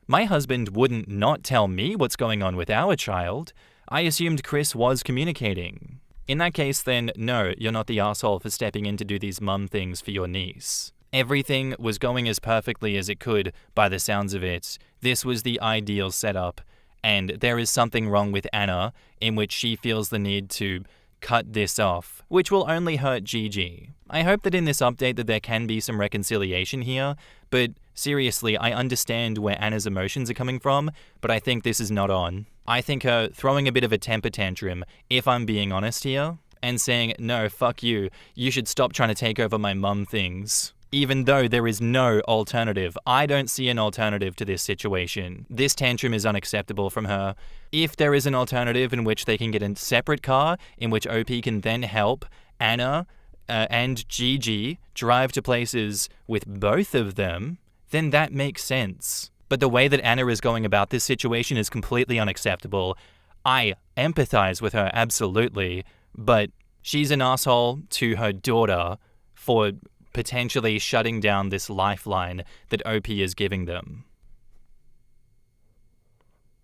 My husband wouldn't not tell me what's going on with our child. I assumed Chris was communicating. In that case then, no, you're not the arsehole for stepping in to do these mum things for your niece. Everything was going as perfectly as it could by the sounds of it. This was the ideal setup. And there is something wrong with Anna in which she feels the need to cut this off, which will only hurt Gigi. I hope that in this update that there can be some reconciliation here, but seriously, I understand where Anna's emotions are coming from, but I think this is not on. I think her throwing a bit of a temper tantrum, if I'm being honest here, and saying, no, fuck you should stop trying to take over my mum things. Even though there is no alternative, I don't see an alternative to this situation. This tantrum is unacceptable from her. If there is an alternative in which they can get a separate car, in which OP can then help Anna and Gigi drive to places with both of them, then that makes sense. But the way that Anna is going about this situation is completely unacceptable. I empathize with her, absolutely, but she's an asshole to her daughter for potentially shutting down this lifeline that OP is giving them.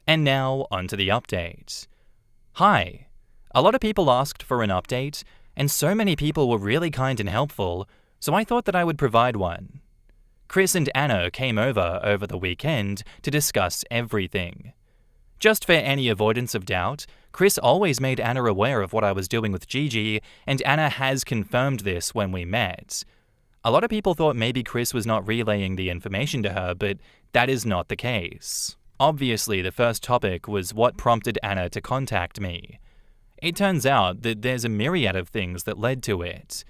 And now, onto the update. Hi. A lot of people asked for an update, and so many people were really kind and helpful, so I thought that I would provide one. Chris and Anna came over the weekend to discuss everything. Just for any avoidance of doubt, Chris always made Anna aware of what I was doing with Gigi, and Anna has confirmed this when we met. A lot of people thought maybe Chris was not relaying the information to her, but that is not the case. Obviously, the first topic was what prompted Anna to contact me. It turns out that there's a myriad of things that led to it.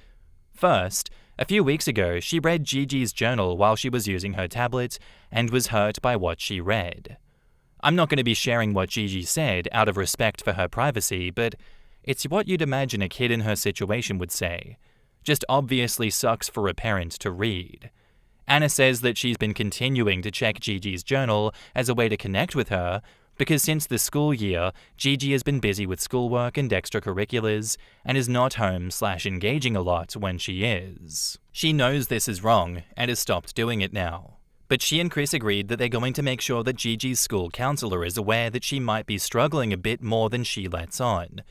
First, a few weeks ago, she read Gigi's journal while she was using her tablet and was hurt by what she read. I'm not going to be sharing what Gigi said out of respect for her privacy, but it's what you'd imagine a kid in her situation would say. Just obviously sucks for a parent to read. Anna says that she's been continuing to check Gigi's journal as a way to connect with her, because since the school year, Gigi has been busy with schoolwork and extracurriculars, and is not home/engaging a lot when she is. She knows this is wrong, and has stopped doing it now. But she and Chris agreed that they're going to make sure that Gigi's school counselor is aware that she might be struggling a bit more than she lets on.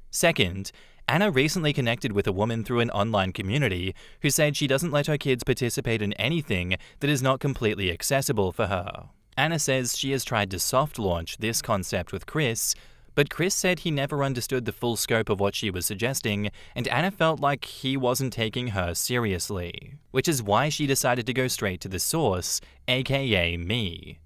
Second, Anna recently connected with a woman through an online community who said she doesn't let her kids participate in anything that is not completely accessible for her. Anna says she has tried to soft launch this concept with Chris, but Chris said he never understood the full scope of what she was suggesting, and Anna felt like he wasn't taking her seriously, which is why she decided to go straight to the source, aka me.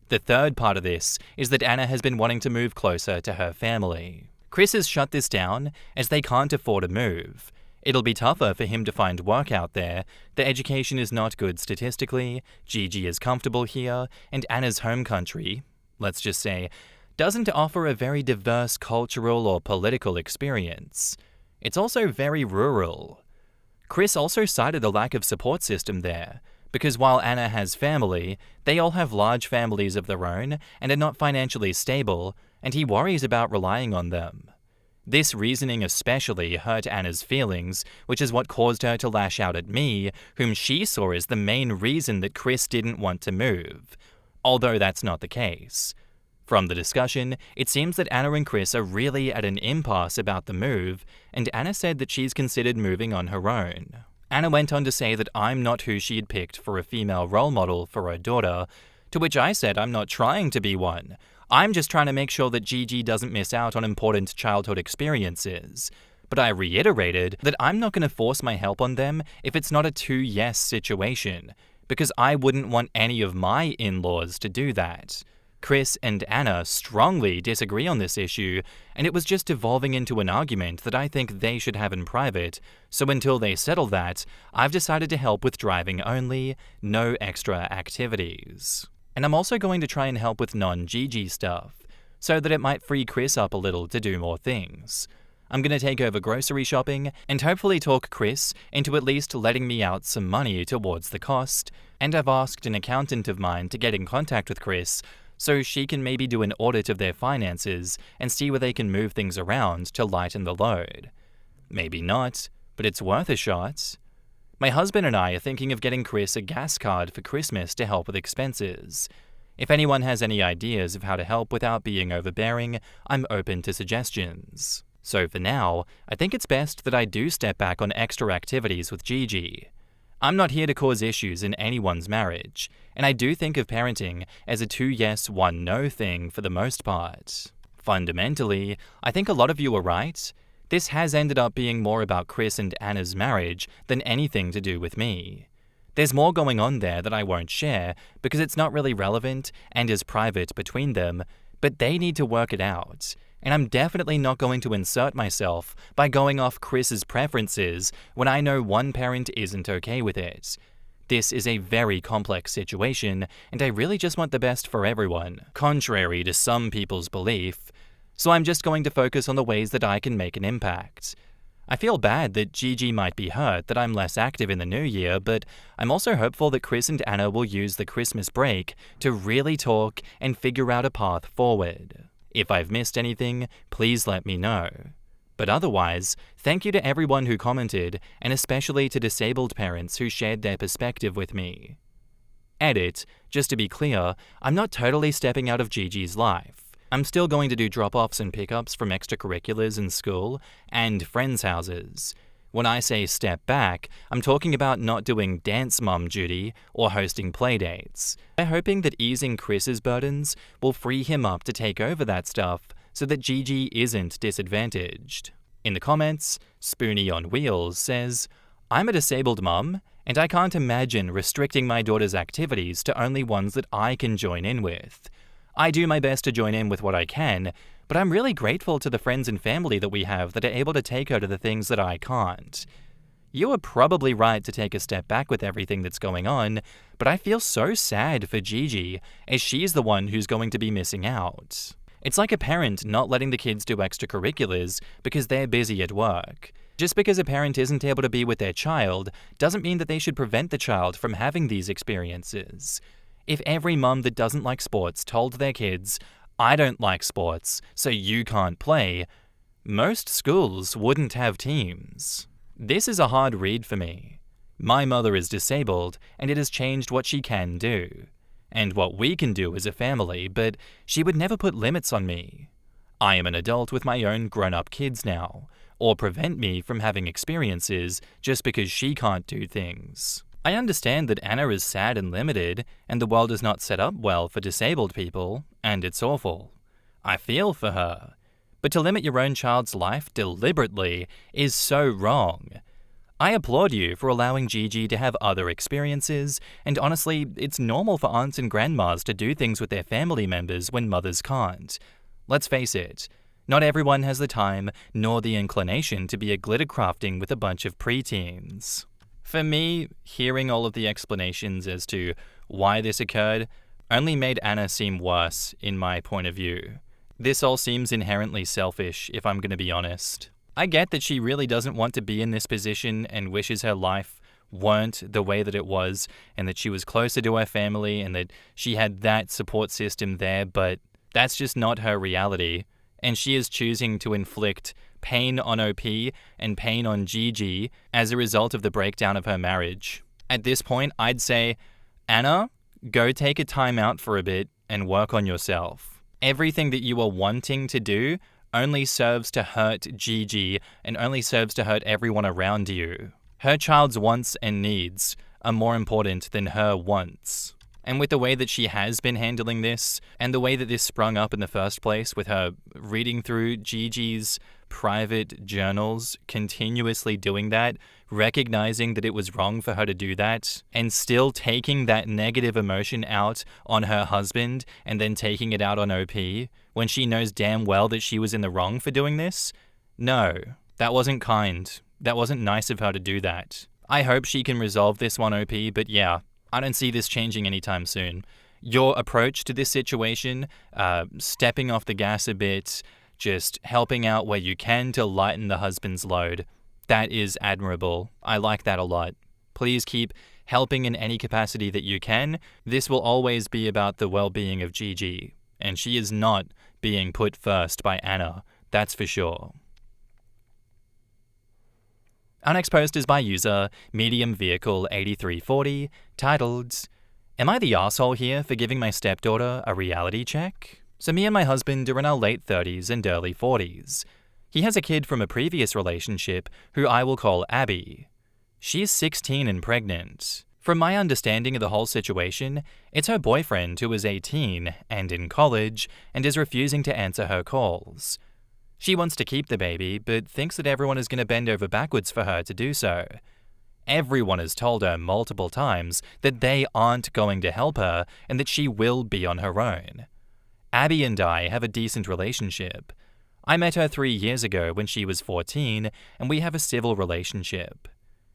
The third part of this is that Anna has been wanting to move closer to her family. Chris has shut this down as they can't afford a move. It'll be tougher for him to find work out there, the education is not good statistically, Gigi is comfortable here, and Anna's home country, let's just say, doesn't offer a very diverse cultural or political experience. It's also very rural. Chris also cited a lack of support system there, because while Anna has family, they all have large families of their own and are not financially stable, and he worries about relying on them. This reasoning especially hurt Anna's feelings, which is what caused her to lash out at me, whom she saw as the main reason that Chris didn't want to move, although that's not the case. From the discussion, it seems that Anna and Chris are really at an impasse about the move, and Anna said that she's considered moving on her own. Anna went on to say that I'm not who she had picked for a female role model for her daughter, to which I said I'm not trying to be one. I'm just trying to make sure that Gigi doesn't miss out on important childhood experiences. But I reiterated that I'm not going to force my help on them if it's not a 2-yes situation, because I wouldn't want any of my in-laws to do that. Chris and Anna strongly disagree on this issue, and it was just evolving into an argument that I think they should have in private, so until they settle that, I've decided to help with driving only, no extra activities. And I'm also going to try and help with non-Gigi stuff, so that it might free Chris up a little to do more things. I'm going to take over grocery shopping and hopefully talk Chris into at least letting me out some money towards the cost, and I've asked an accountant of mine to get in contact with Chris so she can maybe do an audit of their finances and see where they can move things around to lighten the load. Maybe not, but it's worth a shot. My husband and I are thinking of getting Chris a gas card for Christmas to help with expenses. If anyone has any ideas of how to help without being overbearing, I'm open to suggestions. So for now, I think it's best that I do step back on extra activities with Gigi. I'm not here to cause issues in anyone's marriage, and I do think of parenting as a 2-yes, 1-no thing for the most part. Fundamentally, I think a lot of you are right. This has ended up being more about Chris and Anna's marriage than anything to do with me. There's more going on there that I won't share because it's not really relevant and is private between them, but they need to work it out. And I'm definitely not going to insert myself by going off Chris's preferences when I know one parent isn't okay with it. This is a very complex situation, and I really just want the best for everyone, contrary to some people's belief. So I'm just going to focus on the ways that I can make an impact. I feel bad that Gigi might be hurt that I'm less active in the new year, but I'm also hopeful that Chris and Anna will use the Christmas break to really talk and figure out a path forward. If I've missed anything, please let me know. But otherwise, thank you to everyone who commented, and especially to disabled parents who shared their perspective with me. Edit, just to be clear, I'm not totally stepping out of Gigi's life. I'm still going to do drop-offs and pickups from extracurriculars in school and friends' houses. When I say step back, I'm talking about not doing dance mom duty or hosting playdates. I'm hoping that easing Chris's burdens will free him up to take over that stuff so that Gigi isn't disadvantaged. In the comments, Spoonie on Wheels says, I'm a disabled mum, and I can't imagine restricting my daughter's activities to only ones that I can join in with. I do my best to join in with what I can, but I'm really grateful to the friends and family that we have that are able to take her to the things that I can't. You are probably right to take a step back with everything that's going on, but I feel so sad for Gigi, as she's the one who's going to be missing out. It's like a parent not letting the kids do extracurriculars because they're busy at work. Just because a parent isn't able to be with their child doesn't mean that they should prevent the child from having these experiences. If every mum that doesn't like sports told their kids, I don't like sports, so you can't play, most schools wouldn't have teams. This is a hard read for me. My mother is disabled, and it has changed what she can do, and what we can do as a family, but she would never put limits on me. I am an adult with my own grown-up kids now, or prevent me from having experiences just because she can't do things. I understand that Anna is sad and limited, and the world is not set up well for disabled people, and it's awful. I feel for her. But to limit your own child's life deliberately is so wrong. I applaud you for allowing Gigi to have other experiences, and honestly, it's normal for aunts and grandmas to do things with their family members when mothers can't. Let's face it, not everyone has the time nor the inclination to be a glitter crafting with a bunch of preteens. For me, hearing all of the explanations as to why this occurred only made Anna seem worse in my point of view. This all seems inherently selfish, if I'm going to be honest. I get that she really doesn't want to be in this position and wishes her life weren't the way that it was, and that she was closer to her family and that she had that support system there, but that's just not her reality. And she is choosing to inflict pain on OP and pain on Gigi as a result of the breakdown of her marriage. At this point, I'd say, Anna, go take a time out for a bit and work on yourself. Everything that you are wanting to do only serves to hurt Gigi and only serves to hurt everyone around you. Her child's wants and needs are more important than her wants. And with the way that she has been handling this, and the way that this sprung up in the first place with her reading through Gigi's private journals, continuously doing that, recognizing that it was wrong for her to do that, and still taking that negative emotion out on her husband and then taking it out on OP, when she knows damn well that she was in the wrong for doing this? No, that wasn't kind. That wasn't nice of her to do that. I hope she can resolve this one, OP, but yeah, I don't see this changing anytime soon. Your approach to this situation, stepping off the gas a bit, just helping out where you can to lighten the husband's load, that is admirable. I like that a lot. Please keep helping in any capacity that you can. This will always be about the well-being of Gigi, and she is not being put first by Anna, that's for sure. Our next post is by user Medium Vehicle 8340, titled, Am I the arsehole here for giving my stepdaughter a reality check? So me and my husband are in our late 30s and early 40s. He has a kid from a previous relationship who I will call Abby. She is 16 and pregnant. From my understanding of the whole situation, it's her boyfriend who is 18 and in college and is refusing to answer her calls. She wants to keep the baby, but thinks that everyone is going to bend over backwards for her to do so. Everyone has told her multiple times that they aren't going to help her and that she will be on her own. Abby and I have a decent relationship. I met her 3 years ago when she was 14, and we have a civil relationship.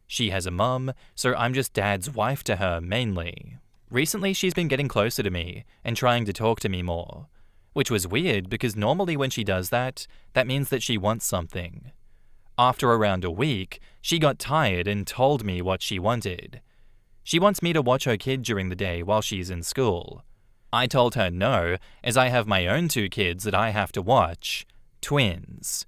She has a mum, so I'm just dad's wife to her mainly. Recently, she's been getting closer to me and trying to talk to me more. Which was weird because normally when she does that, that means that she wants something. After around a week, she got tired and told me what she wanted. She wants me to watch her kid during the day while she's in school. I told her no, as I have my own 2 kids that I have to watch. Twins.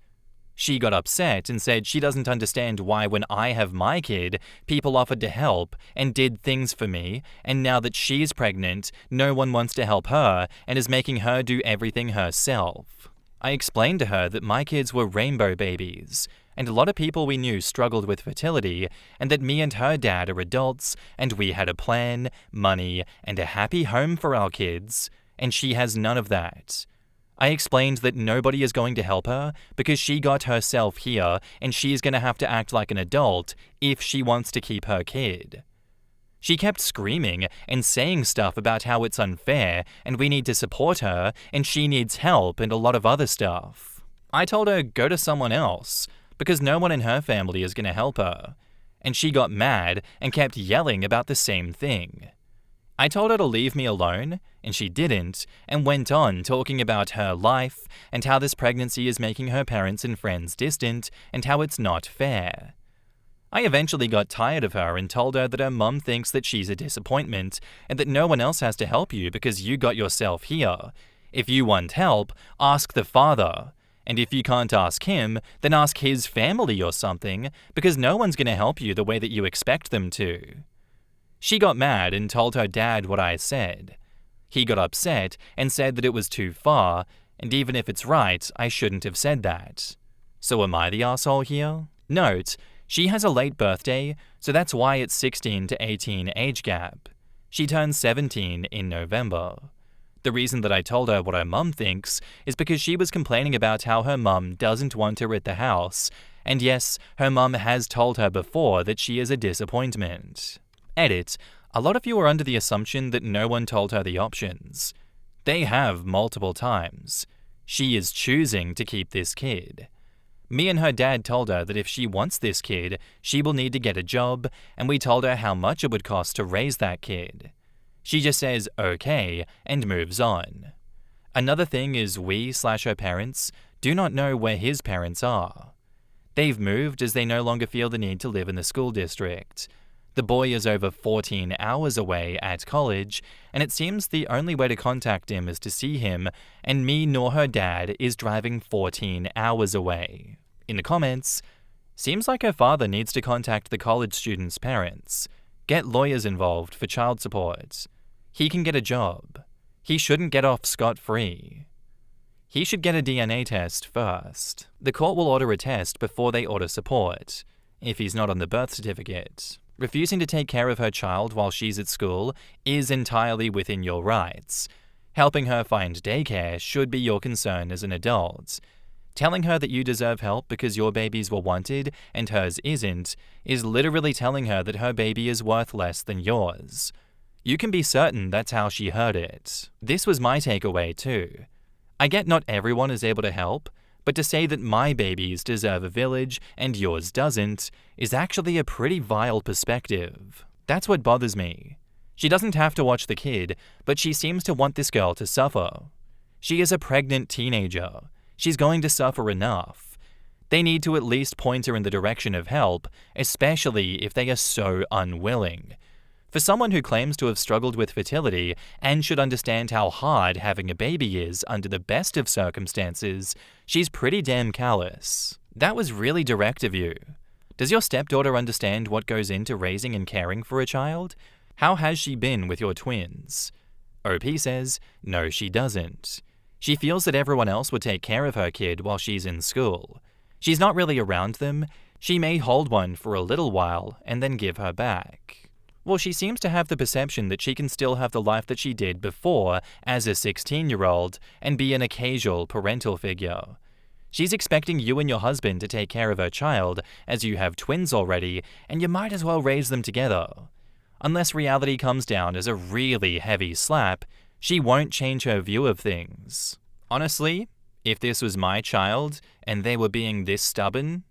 She got upset and said she doesn't understand why when I have my kid, people offered to help and did things for me, and now that she's pregnant, no one wants to help her and is making her do everything herself. I explained to her that my kids were rainbow babies, and a lot of people we knew struggled with fertility, and that me and her dad are adults, and we had a plan, money, and a happy home for our kids, and she has none of that. I explained that nobody is going to help her because she got herself here and she's going to have to act like an adult if she wants to keep her kid. She kept screaming and saying stuff about how it's unfair and we need to support her and she needs help and a lot of other stuff. I told her go to someone else because no one in her family is going to help her. And she got mad and kept yelling about the same thing. I told her to leave me alone, and she didn't, and went on talking about her life and how this pregnancy is making her parents and friends distant and how it's not fair. I eventually got tired of her and told her that her mum thinks that she's a disappointment and that no one else has to help you because you got yourself here. If you want help, ask the father. And if you can't ask him, then ask his family or something, because no one's going to help you the way that you expect them to. She got mad and told her dad what I said. He got upset and said that it was too far, and even if it's right, I shouldn't have said that. So am I the asshole here? Note, she has a late birthday, so that's why it's 16 to 18 age gap. She turns 17 in November. The reason that I told her what her mum thinks is because she was complaining about how her mum doesn't want her at the house, and yes, her mum has told her before that she is a disappointment. Edit, a lot of you are under the assumption that no one told her the options. They have multiple times. She is choosing to keep this kid. Me and her dad told her that if she wants this kid, she will need to get a job, and we told her how much it would cost to raise that kid. She just says okay and moves on. Another thing is we/her parents do not know where his parents are. They've moved as they no longer feel the need to live in the school district. The boy is over 14 hours away at college, and it seems the only way to contact him is to see him, and me nor her dad is driving 14 hours away. In the comments, seems like her father needs to contact the college student's parents. Get lawyers involved for child support. He can get a job. He shouldn't get off scot-free. He should get a DNA test first. The court will order a test before they order support, if he's not on the birth certificate. Refusing to take care of her child while she's at school is entirely within your rights. Helping her find daycare should be your concern as an adult. Telling her that you deserve help because your babies were wanted and hers isn't is literally telling her that her baby is worth less than yours. You can be certain that's how she heard it. This was my takeaway too. I get not everyone is able to help, but to say that my babies deserve a village and yours doesn't is actually a pretty vile perspective. That's what bothers me. She doesn't have to watch the kid, but she seems to want this girl to suffer. She is a pregnant teenager. She's going to suffer enough. They need to at least point her in the direction of help, especially if they are so unwilling. For someone who claims to have struggled with fertility and should understand how hard having a baby is under the best of circumstances, she's pretty damn callous. That was really direct of you. Does your stepdaughter understand what goes into raising and caring for a child? How has she been with your twins? OP says, no, she doesn't. She feels that everyone else would take care of her kid while she's in school. She's not really around them. She may hold one for a little while and then give her back. Well, she seems to have the perception that she can still have the life that she did before as a 16-year-old and be an occasional parental figure. She's expecting you and your husband to take care of her child as you have twins already and you might as well raise them together. Unless reality comes down as a really heavy slap, she won't change her view of things. Honestly, if this was my child and they were being this stubborn,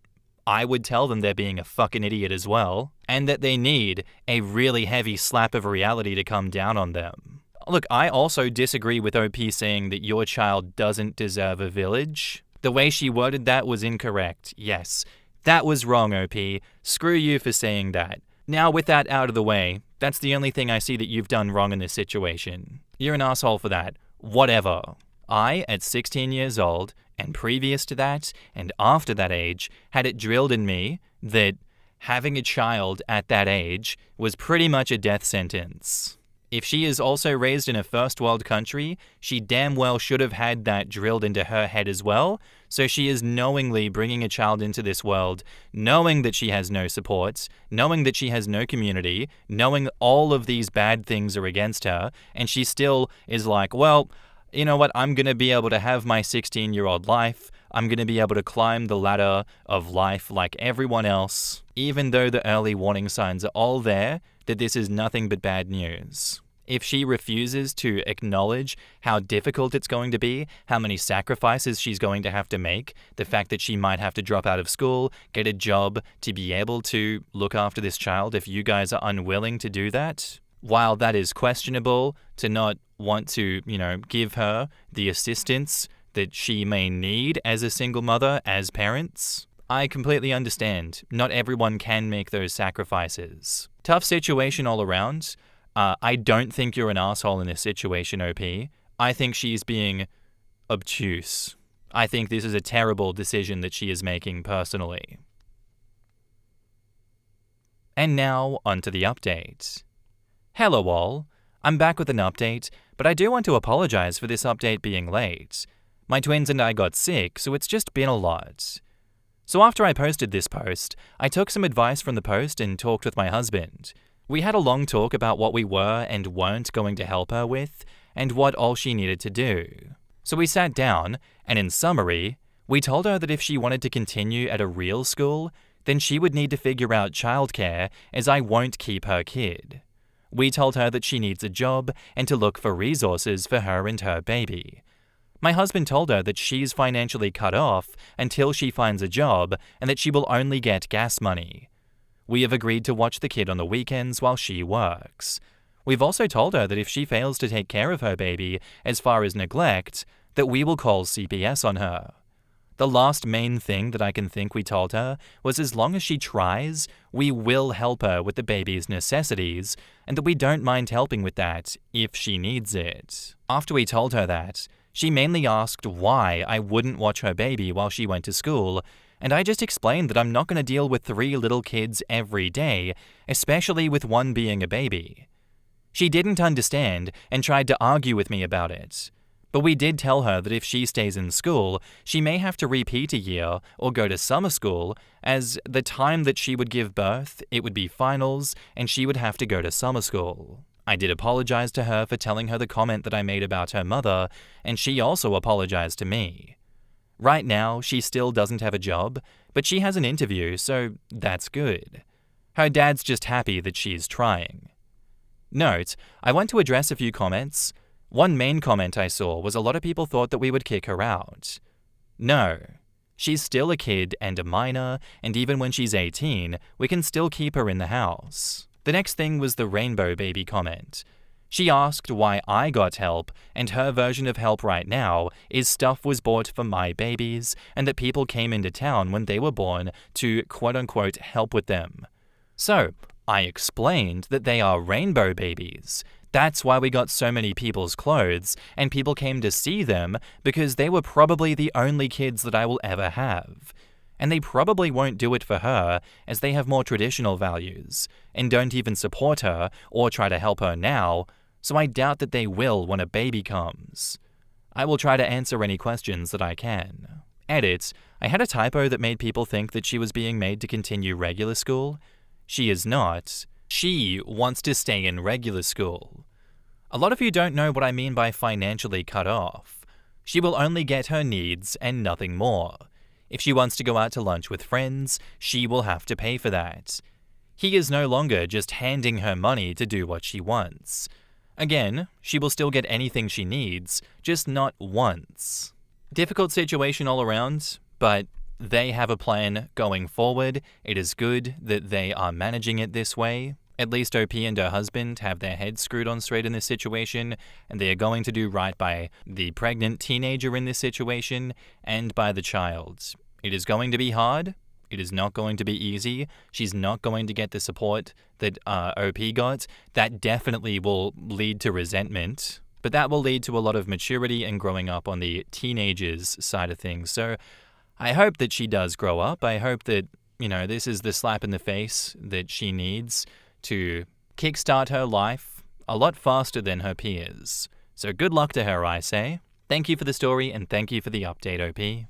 I would tell them they're being a fucking idiot as well, and that they need a really heavy slap of reality to come down on them. Look, I also disagree with OP saying that your child doesn't deserve a village. The way she worded that was incorrect. Yes, That was wrong, OP. Screw you for saying that. Now, with that out of the way, that's the only thing I see that you've done wrong in this situation. You're an asshole for that. Whatever. I, at 16 years old, and previous to that, and after that age, had it drilled in me that having a child at that age was pretty much a death sentence. If she is also raised in a first world country, she damn well should have had that drilled into her head as well, so she is knowingly bringing a child into this world, knowing that she has no support, knowing that she has no community, knowing all of these bad things are against her, and she still is like, well, you know what, I'm going to be able to have my 16-year-old life, I'm going to be able to climb the ladder of life like everyone else, even though the early warning signs are all there that this is nothing but bad news. If she refuses to acknowledge how difficult it's going to be, how many sacrifices she's going to have to make, the fact that she might have to drop out of school, get a job to be able to look after this child if you guys are unwilling to do that, while that is questionable to not want to, give her the assistance that she may need as a single mother, as parents, I completely understand. Not everyone can make those sacrifices. Tough situation all around. I don't think you're an asshole in this situation, OP. I think she's being obtuse. I think this is a terrible decision that she is making personally. And now, onto the update. Hello all. I'm back with an update, but I do want to apologize for this update being late. My twins and I got sick, so it's just been a lot. So after I posted this post, I took some advice from the post and talked with my husband. We had a long talk about what we were and weren't going to help her with, and what all she needed to do. So we sat down, and in summary, we told her that if she wanted to continue at a real school, then she would need to figure out childcare, as I won't keep her kid. We told her that she needs a job and to look for resources for her and her baby. My husband told her that she's financially cut off until she finds a job and that she will only get gas money. We have agreed to watch the kid on the weekends while she works. We've also told her that if she fails to take care of her baby as far as neglect, that we will call CPS on her. The last main thing that I can think we told her was as long as she tries, we will help her with the baby's necessities, and that we don't mind helping with that if she needs it. After we told her that, she mainly asked why I wouldn't watch her baby while she went to school, and I just explained that I'm not going to deal with 3 little kids every day, especially with one being a baby. She didn't understand and tried to argue with me about it. But we did tell her that if she stays in school, she may have to repeat a year or go to summer school, as the time that she would give birth, it would be finals, and she would have to go to summer school. I did apologize to her for telling her the comment that I made about her mother, and she also apologized to me. Right now, she still doesn't have a job, but she has an interview, so that's good. Her dad's just happy that she's trying. Note, I want to address a few comments. One main comment I saw was a lot of people thought that we would kick her out. No. She's still a kid and a minor, and even when she's 18, we can still keep her in the house. The next thing was the rainbow baby comment. She asked why I got help, and her version of help right now is stuff was bought for my babies, and that people came into town when they were born to quote-unquote help with them. So, I explained that they are rainbow babies. That's why we got so many people's clothes, and people came to see them because they were probably the only kids that I will ever have. And they probably won't do it for her, as they have more traditional values, and don't even support her or try to help her now, so I doubt that they will when a baby comes. I will try to answer any questions that I can. Edit, I had a typo that made people think that she was being made to continue regular school. She is not. She wants to stay in regular school. A lot of you don't know what I mean by financially cut off. She will only get her needs and nothing more. If she wants to go out to lunch with friends, she will have to pay for that. He is no longer just handing her money to do what she wants. Again, she will still get anything she needs, just not once. Difficult situation all around, but they have a plan going forward. It is good that they are managing it this way. At least OP and her husband have their heads screwed on straight in this situation, and they are going to do right by the pregnant teenager in this situation and by the child. It is going to be hard. It is not going to be easy. She's not going to get the support that OP got. That definitely will lead to resentment, but that will lead to a lot of maturity and growing up on the teenagers side of things. So I hope that she does grow up. I hope that, this is the slap in the face that she needs to kickstart her life a lot faster than her peers. So good luck to her, I say. Thank you for the story and thank you for the update, OP.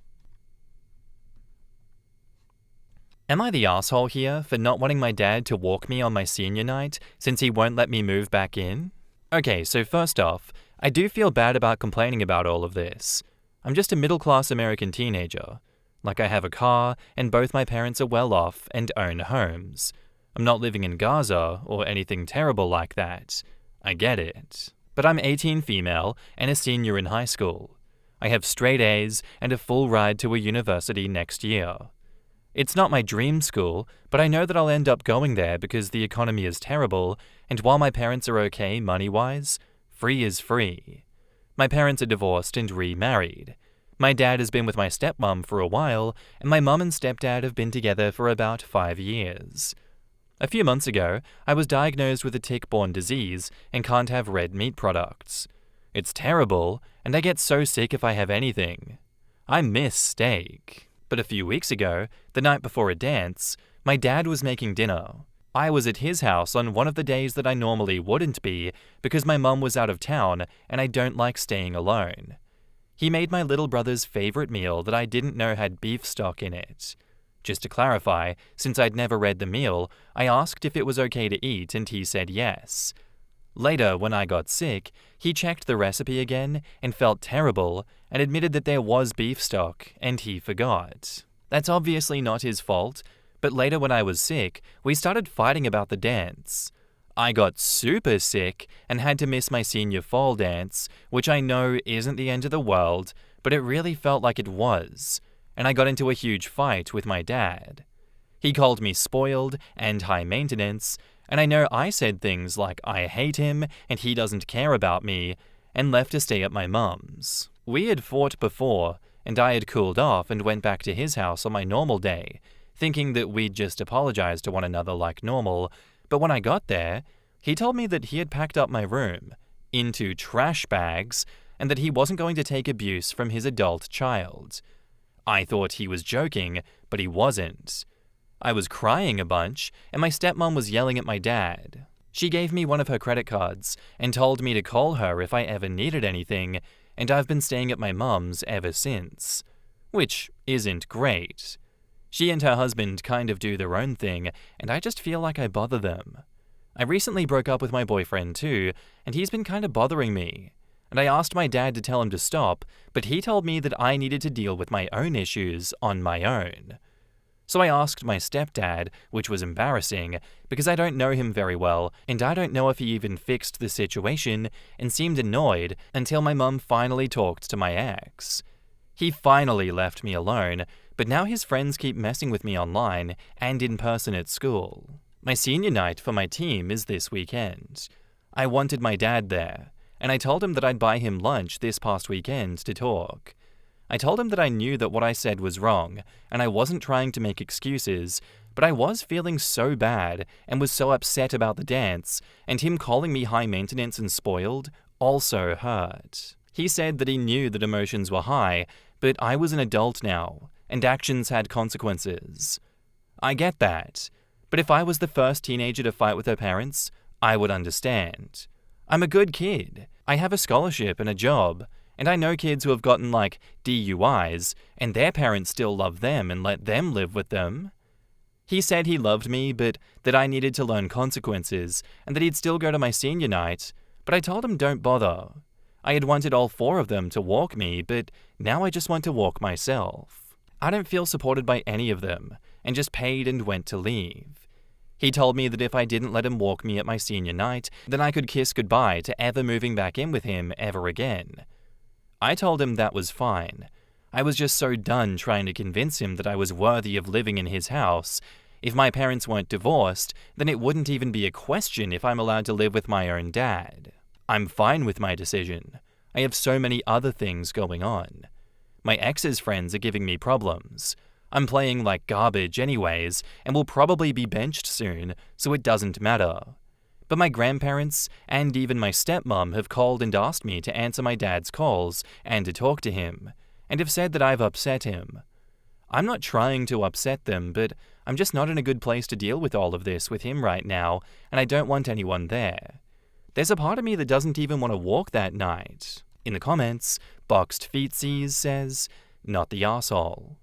Am I the asshole here for not wanting my dad to walk me on my senior night since he won't let me move back in? Okay, so first off, I do feel bad about complaining about all of this. I'm just a middle-class American teenager. Like, I have a car, and both my parents are well off and own homes. I'm not living in Gaza or anything terrible like that. I get it. But I'm 18 female and a senior in high school. I have straight A's and a full ride to a university next year. It's not my dream school, but I know that I'll end up going there because the economy is terrible, and while my parents are okay money-wise, free is free. My parents are divorced and remarried. My dad has been with my stepmom for a while, and my mum and stepdad have been together for about 5 years. A few months ago, I was diagnosed with a tick-borne disease and can't have red meat products. It's terrible, and I get so sick if I have anything. I miss steak. But a few weeks ago, the night before a dance, my dad was making dinner. I was at his house on one of the days that I normally wouldn't be because my mum was out of town and I don't like staying alone. He made my little brother's favorite meal that I didn't know had beef stock in it. Just to clarify, since I'd never read the meal, I asked if it was okay to eat and he said yes. Later, when I got sick, he checked the recipe again and felt terrible and admitted that there was beef stock and he forgot. That's obviously not his fault, but later when I was sick, we started fighting about the dance. I got super sick and had to miss my senior fall dance, which I know isn't the end of the world, but it really felt like it was, and I got into a huge fight with my dad. He called me spoiled and high maintenance, and I know I said things like I hate him and he doesn't care about me, and left to stay at my mum's. We had fought before, and I had cooled off and went back to his house on my normal day, thinking that we'd just apologize to one another like normal, but when I got there, he told me that he had packed up my room into trash bags and that he wasn't going to take abuse from his adult child. I thought he was joking, but he wasn't. I was crying a bunch, and my stepmom was yelling at my dad. She gave me one of her credit cards and told me to call her if I ever needed anything, and I've been staying at my mum's ever since. Which isn't great. She and her husband kind of do their own thing, and I just feel like I bother them. I recently broke up with my boyfriend too, and he's been kind of bothering me. And I asked my dad to tell him to stop, but he told me that I needed to deal with my own issues on my own. So I asked my stepdad, which was embarrassing, because I don't know him very well, and I don't know if he even fixed the situation, and seemed annoyed until my mum finally talked to my ex. He finally left me alone, but now his friends keep messing with me online and in person at school. My senior night for my team is this weekend. I wanted my dad there, and I told him that I'd buy him lunch this past weekend to talk. I told him that I knew that what I said was wrong, and I wasn't trying to make excuses, but I was feeling so bad and was so upset about the dance, and him calling me high maintenance and spoiled also hurt. He said that he knew that emotions were high, but I was an adult now, and actions had consequences. I get that, but if I was the first teenager to fight with her parents, I would understand. I'm a good kid. I have a scholarship and a job. And I know kids who have gotten, DUIs, and their parents still love them and let them live with them. He said he loved me, but that I needed to learn consequences, and that he'd still go to my senior night, but I told him don't bother. I had wanted all 4 of them to walk me, but now I just want to walk myself. I don't feel supported by any of them, and just paid and went to leave. He told me that if I didn't let him walk me at my senior night, then I could kiss goodbye to ever moving back in with him ever again. I told him that was fine. I was just so done trying to convince him that I was worthy of living in his house. If my parents weren't divorced, then it wouldn't even be a question if I'm allowed to live with my own dad. I'm fine with my decision. I have so many other things going on. My ex's friends are giving me problems. I'm playing like garbage anyways and will probably be benched soon, so it doesn't matter. But my grandparents and even my stepmom have called and asked me to answer my dad's calls and to talk to him, and have said that I've upset him. I'm not trying to upset them, but I'm just not in a good place to deal with all of this with him right now, and I don't want anyone there. There's a part of me that doesn't even want to walk that night. In the comments, Boxed Feetsies says, "Not the arsehole.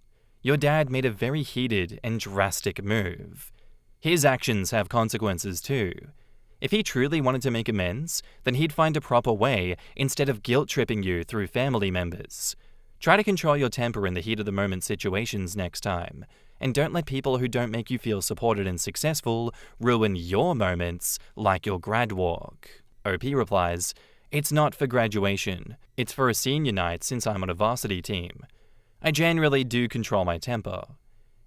Your dad made a very heated and drastic move. His actions have consequences too. If he truly wanted to make amends, then he'd find a proper way instead of guilt-tripping you through family members. Try to control your temper in the heat of the moment situations next time, and don't let people who don't make you feel supported and successful ruin your moments like your grad walk." OP replies, "It's not for graduation, it's for a senior night since I'm on a varsity team. I generally do control my temper.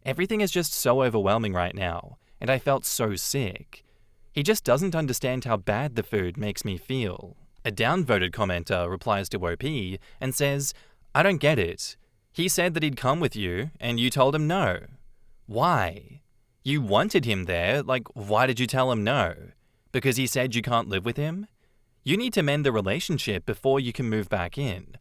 Everything is just so overwhelming right now, and I felt so sick. He just doesn't understand how bad the food makes me feel." A downvoted commenter replies to OP and says, "I don't get it. He said that he'd come with you, and you told him no. Why? You wanted him there, like why did you tell him no? Because he said you can't live with him? You need to mend the relationship before you can move back in.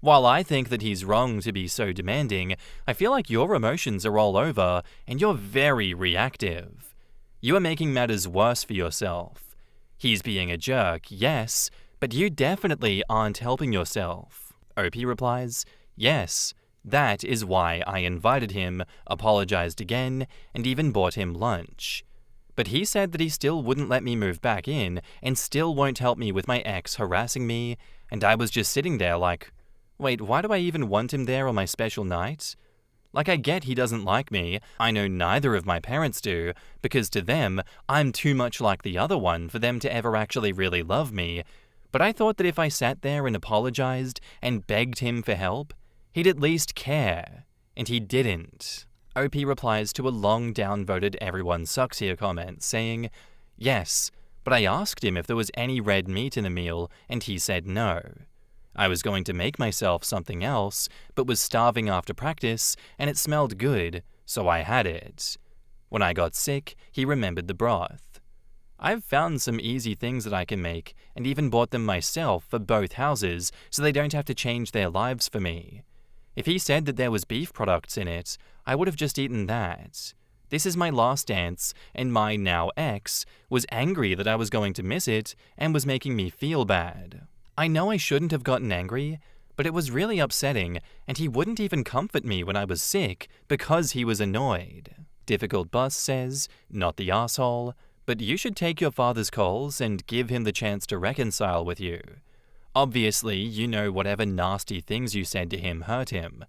While I think that he's wrong to be so demanding, I feel like your emotions are all over, and you're very reactive. You are making matters worse for yourself. He's being a jerk, yes, but you definitely aren't helping yourself." OP replies, "Yes, that is why I invited him, apologized again, and even bought him lunch. But he said that he still wouldn't let me move back in and still won't help me with my ex harassing me, and I was just sitting there like, wait, why do I even want him there on my special night? Like, I get he doesn't like me, I know neither of my parents do, because to them, I'm too much like the other one for them to ever actually really love me, but I thought that if I sat there and apologized and begged him for help, he'd at least care, and he didn't." OP replies to a long downvoted "everyone sucks here" comment saying, "Yes, but I asked him if there was any red meat in the meal, and he said no. I was going to make myself something else, but was starving after practice, and it smelled good, so I had it. When I got sick, he remembered the broth. I've found some easy things that I can make, and even bought them myself for both houses, so they don't have to change their lives for me. If he said that there was beef products in it, I would have just eaten that. This is my last dance, and my now ex was angry that I was going to miss it, and was making me feel bad. I know I shouldn't have gotten angry, but it was really upsetting, and he wouldn't even comfort me when I was sick because he was annoyed." Difficult Bus says, "Not the arsehole, but you should take your father's calls and give him the chance to reconcile with you. Obviously, you know whatever nasty things you said to him hurt him.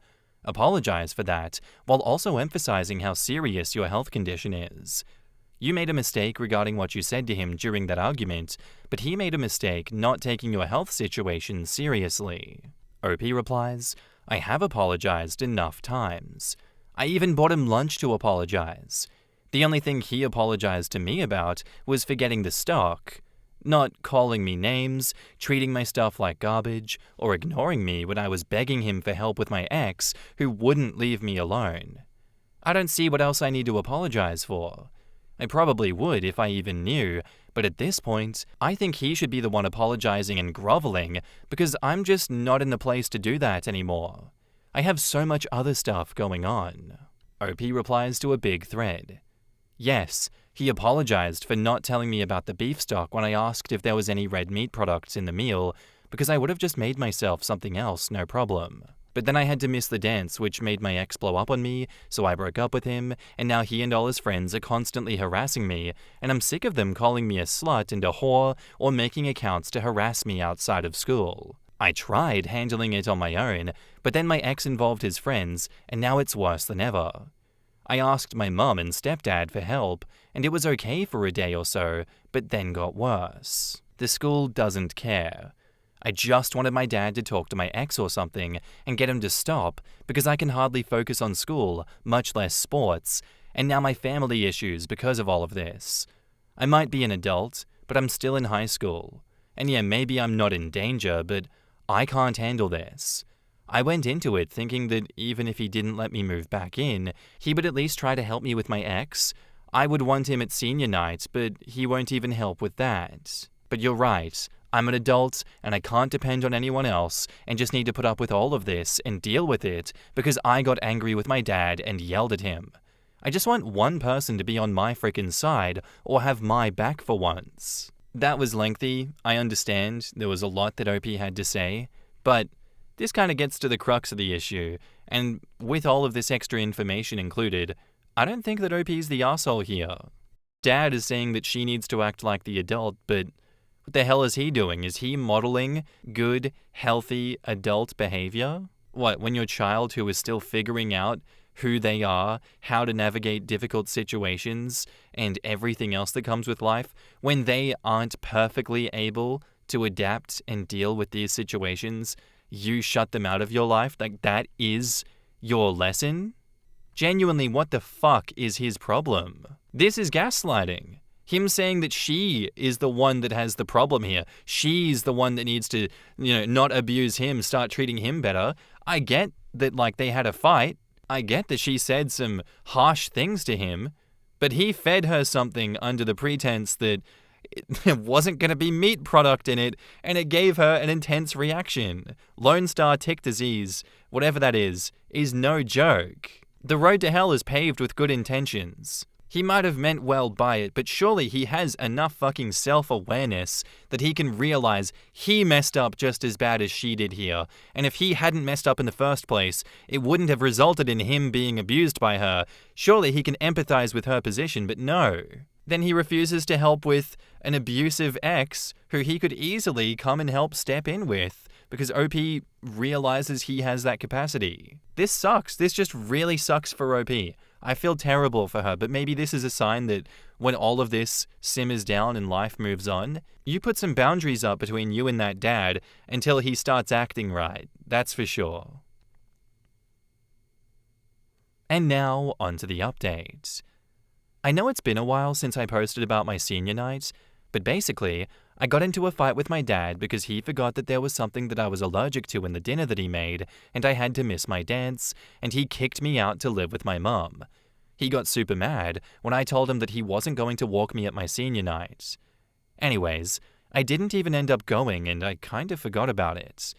Apologize for that, while also emphasizing how serious your health condition is. You made a mistake regarding what you said to him during that argument, but he made a mistake not taking your health situation seriously." OP replies, "I have apologized enough times. I even bought him lunch to apologize. The only thing he apologized to me about was forgetting the stock, not calling me names, treating my stuff like garbage, or ignoring me when I was begging him for help with my ex who wouldn't leave me alone. I don't see what else I need to apologize for. I probably would if I even knew, but at this point, I think he should be the one apologizing and groveling because I'm just not in the place to do that anymore. I have so much other stuff going on." OP replies to a big thread. "Yes, he apologized for not telling me about the beef stock when I asked if there was any red meat products in the meal, because I would have just made myself something else, no problem. But then I had to miss the dance, which made my ex blow up on me, so I broke up with him, and now he and all his friends are constantly harassing me, and I'm sick of them calling me a slut and a whore or making accounts to harass me outside of school. I tried handling it on my own, but then my ex involved his friends, and now it's worse than ever. I asked my mum and stepdad for help, and it was okay for a day or so, but then got worse. The school doesn't care. I just wanted my dad to talk to my ex or something and get him to stop because I can hardly focus on school, much less sports, and now my family issues because of all of this. I might be an adult, but I'm still in high school. And yeah, maybe I'm not in danger, but I can't handle this. I went into it thinking that even if he didn't let me move back in, he would at least try to help me with my ex. I would want him at senior night, but he won't even help with that. But you're right. I'm an adult, and I can't depend on anyone else, and just need to put up with all of this and deal with it because I got angry with my dad and yelled at him. I just want one person to be on my frickin' side or have my back for once. That was lengthy. I understand. There was a lot that OP had to say, but this kind of gets to the crux of the issue, and with all of this extra information included, I don't think that OP's the arsehole here. Dad is saying that she needs to act like the adult, but what the hell is he doing? Is he modeling good, healthy adult behavior? What, when your child who is still figuring out who they are, how to navigate difficult situations, and everything else that comes with life, when they aren't perfectly able to adapt and deal with these situations, you shut them out of your life? Like, that is your lesson? Genuinely, what the fuck is his problem? This is gaslighting. Him saying that she is the one that has the problem here. She's the one that needs to, not abuse him, start treating him better. I get that, they had a fight. I get that she said some harsh things to him, but he fed her something under the pretense that it wasn't going to be meat product in it, and it gave her an intense reaction. Lone Star tick disease, whatever that is no joke. The road to hell is paved with good intentions. He might have meant well by it, but surely he has enough fucking self-awareness that he can realize he messed up just as bad as she did here, and if he hadn't messed up in the first place, it wouldn't have resulted in him being abused by her. Surely he can empathize with her position, but no. Then he refuses to help with an abusive ex who he could easily come and help step in with, because OP realizes he has that capacity. This sucks. This just really sucks for OP. I feel terrible for her, but maybe this is a sign that when all of this simmers down and life moves on, you put some boundaries up between you and that dad until he starts acting right. That's for sure. And now, onto the update. I know it's been a while since I posted about my senior night, but basically, I got into a fight with my dad because he forgot that there was something that I was allergic to in the dinner that he made, and I had to miss my dance, and he kicked me out to live with my mum. He got super mad when I told him that he wasn't going to walk me at my senior night. Anyways, I didn't even end up going, and I kind of forgot about it.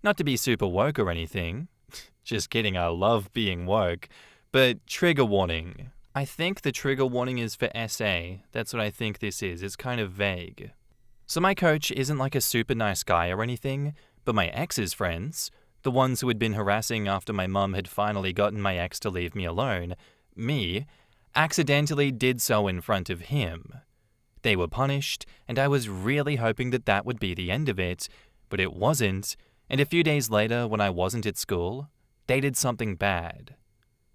Not to be super woke or anything. Just kidding, I love being woke. But trigger warning. I think the trigger warning is for SA. That's what I think this is. It's kind of vague. So my coach isn't like a super nice guy or anything, but my ex's friends, the ones who had been harassing after my mum had finally gotten my ex to leave me alone, me, accidentally did so in front of him. They were punished, and I was really hoping that that would be the end of it, but it wasn't, and a few days later when I wasn't at school, they did something bad.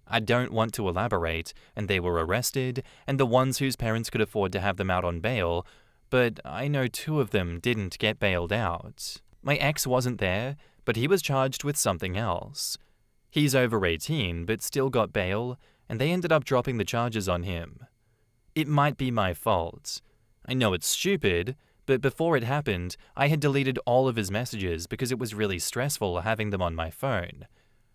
I don't want to elaborate, and they were arrested, and the ones whose parents could afford to have them out on bail, but I know 2 of them didn't get bailed out. My ex wasn't there, but he was charged with something else. He's over 18, but still got bail, and they ended up dropping the charges on him. It might be my fault. I know it's stupid, but before it happened, I had deleted all of his messages because it was really stressful having them on my phone.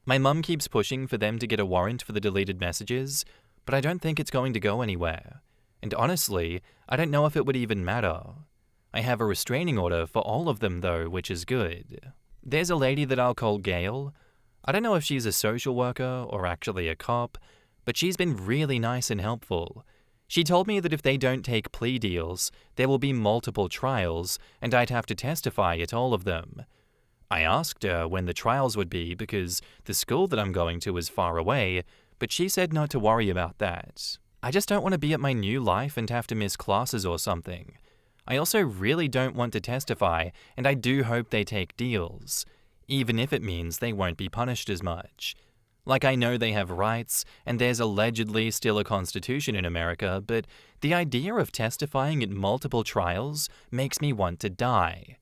My mum keeps pushing for them to get a warrant for the deleted messages, but I don't think it's going to go anywhere. And honestly, I don't know if it would even matter. I have a restraining order for all of them though, which is good. There's a lady that I'll call Gail. I don't know if she's a social worker or actually a cop, but she's been really nice and helpful. She told me that if they don't take plea deals, there will be multiple trials, and I'd have to testify at all of them. I asked her when the trials would be because the school that I'm going to is far away, but she said not to worry about that. I just don't want to be at my new life and have to miss classes or something. I also really don't want to testify, and I do hope they take deals, even if it means they won't be punished as much. Like, I know they have rights, and there's allegedly still a constitution in America, but the idea of testifying at multiple trials makes me want to die.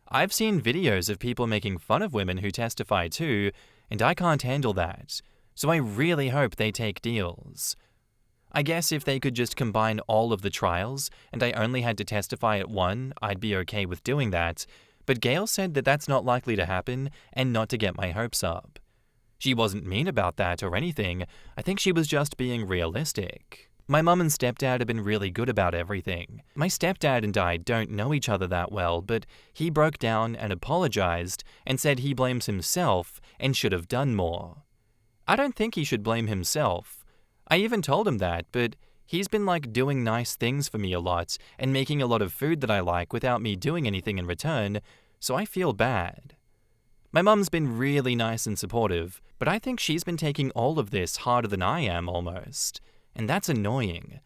I've seen videos of people making fun of women who testify too, and I can't handle that, so I really hope they take deals. I guess if they could just combine all of the trials, and I only had to testify at one, I'd be okay with doing that, but Gail said that that's not likely to happen and not to get my hopes up. She wasn't mean about that or anything. I think she was just being realistic. My mum and stepdad have been really good about everything. My stepdad and I don't know each other that well, but he broke down and apologized and said he blames himself and should have done more. I don't think he should blame himself. I even told him that, but he's been doing nice things for me a lot and making a lot of food that I like without me doing anything in return, so I feel bad. My mum's been really nice and supportive, but I think she's been taking all of this harder than I am almost. And that's annoying.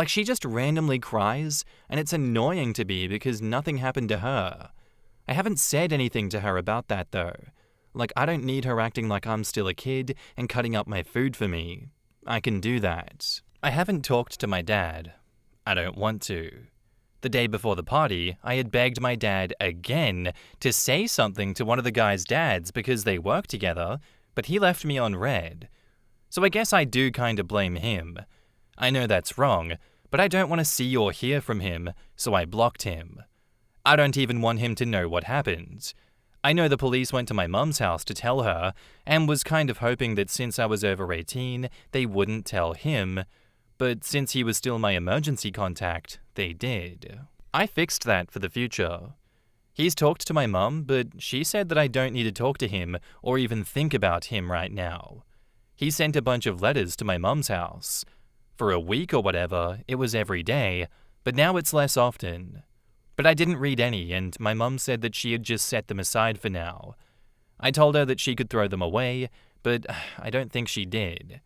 She just randomly cries, and it's annoying to me because nothing happened to her. I haven't said anything to her about that though. I don't need her acting like I'm still a kid and cutting up my food for me. I can do that. I haven't talked to my dad. I don't want to. The day before the party, I had begged my dad again to say something to one of the guys' dads because they work together, but he left me on red. So I guess I do kinda blame him. I know that's wrong, but I don't want to see or hear from him, so I blocked him. I don't even want him to know what happened. I know the police went to my mum's house to tell her, and was kind of hoping that since I was over 18, they wouldn't tell him, but since he was still my emergency contact, they did. I fixed that for the future. He's talked to my mum, but she said that I don't need to talk to him or even think about him right now. He sent a bunch of letters to my mum's house. For a week or whatever, it was every day, but now it's less often. But I didn't read any, and my mum said that she had just set them aside for now. I told her that she could throw them away, but I don't think she did.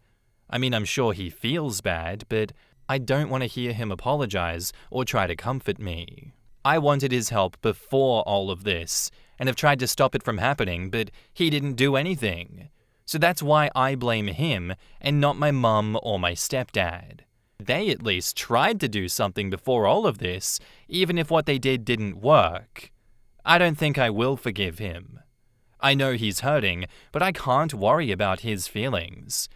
I mean, I'm sure he feels bad, but I don't want to hear him apologize or try to comfort me. I wanted his help before all of this, and have tried to stop it from happening, but he didn't do anything. So that's why I blame him and not my mum or my stepdad. They at least tried to do something before all of this, even if what they did didn't work. I don't think I will forgive him. I know he's hurting, but I can't worry about his feelings.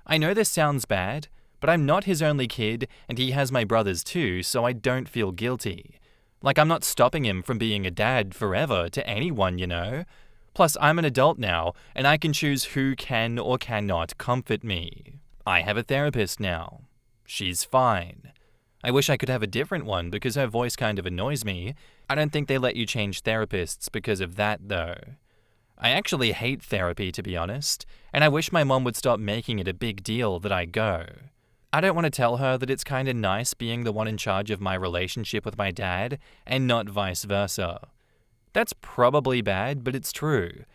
I know this sounds bad, but I'm not his only kid and he has my brothers too, so I don't feel guilty. I'm not stopping him from being a dad forever to anyone, you know? Plus, I'm an adult now, and I can choose who can or cannot comfort me. I have a therapist now. She's fine. I wish I could have a different one because her voice kind of annoys me. I don't think they let you change therapists because of that, though. I actually hate therapy, to be honest, and I wish my mom would stop making it a big deal that I go. I don't want to tell her that it's kind of nice being the one in charge of my relationship with my dad, and not vice versa. That's probably bad, but it's true.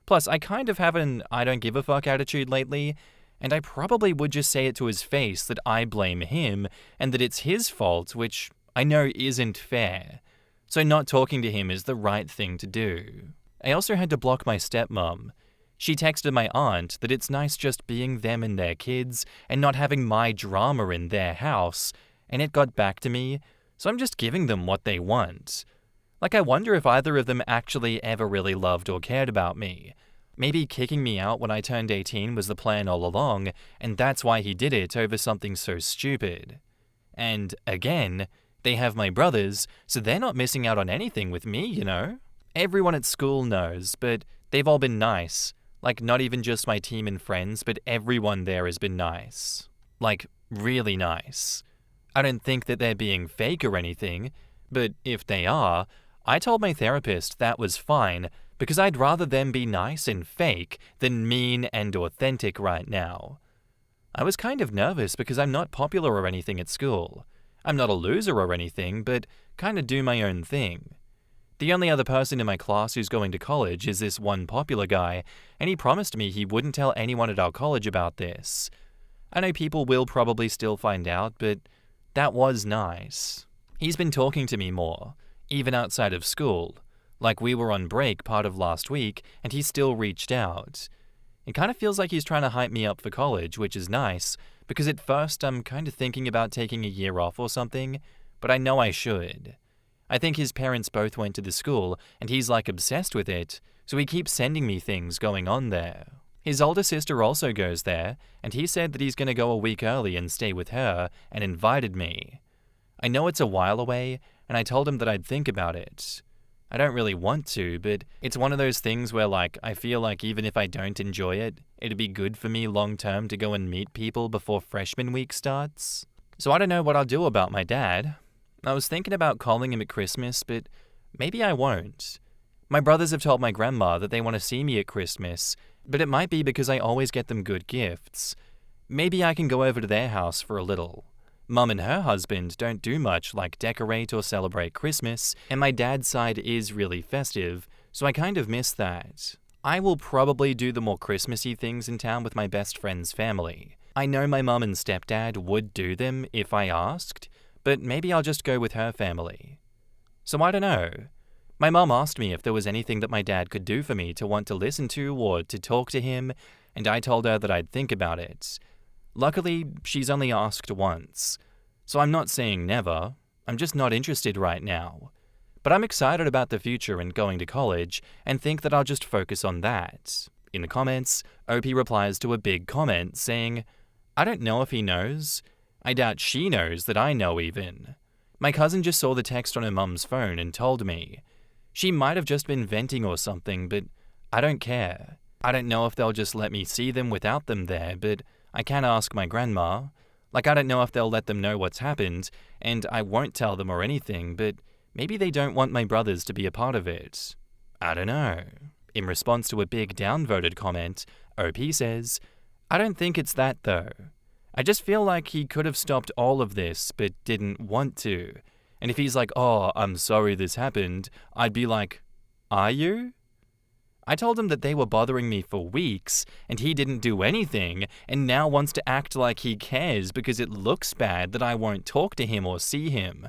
Plus, I kind of have an I don't give a fuck attitude lately, and I probably would just say it to his face that I blame him and that it's his fault, which I know isn't fair. So not talking to him is the right thing to do. I also had to block my stepmom. She texted my aunt that it's nice just being them and their kids and not having my drama in their house, and it got back to me, so I'm just giving them what they want. I wonder if either of them actually ever really loved or cared about me. Maybe kicking me out when I turned 18 was the plan all along, and that's why he did it over something so stupid. And, again, they have my brothers, so they're not missing out on anything with me, you know? Everyone at school knows, but they've all been nice. Not even just my team and friends, but everyone there has been nice. Really nice. I don't think that they're being fake or anything, but if they are, I told my therapist that was fine because I'd rather them be nice and fake than mean and authentic right now. I was kind of nervous because I'm not popular or anything at school. I'm not a loser or anything, but kind of do my own thing. The only other person in my class who's going to college is this one popular guy, and he promised me he wouldn't tell anyone at our college about this. I know people will probably still find out, but that was nice. He's been talking to me more, even outside of school. We were on break part of last week, and he still reached out. It kind of feels like he's trying to hype me up for college, which is nice, because at first I'm kind of thinking about taking a year off or something, but I know I should. I think his parents both went to the school, and he's obsessed with it, so he keeps sending me things going on there. His older sister also goes there, and he said that he's going to go a week early and stay with her, and invited me. I know it's a while away, and I told him that I'd think about it. I don't really want to, but it's one of those things where I feel like even if I don't enjoy it, it'd be good for me long term to go and meet people before freshman week starts. So I don't know what I'll do about my dad. I was thinking about calling him at Christmas, but maybe I won't. My brothers have told my grandma that they want to see me at Christmas, but it might be because I always get them good gifts. Maybe I can go over to their house for a little. Mum and her husband don't do much like decorate or celebrate Christmas, and my dad's side is really festive, so I kind of miss that. I will probably do the more Christmassy things in town with my best friend's family. I know my mum and stepdad would do them if I asked, but maybe I'll just go with her family. So I don't know. My mum asked me if there was anything that my dad could do for me to want to listen to or to talk to him, and I told her that I'd think about it. Luckily, she's only asked once, so I'm not saying never, I'm just not interested right now. But I'm excited about the future and going to college, and think that I'll just focus on that. In the comments, OP replies to a big comment saying, I don't know if he knows. I doubt she knows that I know even. My cousin just saw the text on her mum's phone and told me. She might have just been venting or something, but I don't care. I don't know if they'll just let me see them without them there, but I can ask my grandma. I don't know if they'll let them know what's happened, and I won't tell them or anything, but maybe they don't want my brothers to be a part of it. I don't know. In response to a big downvoted comment, OP says, I don't think it's that though. I just feel like he could have stopped all of this, but didn't want to. And if he's like, oh, I'm sorry this happened, I'd be like, are you? I told him that they were bothering me for weeks, and he didn't do anything, and now wants to act like he cares because it looks bad that I won't talk to him or see him.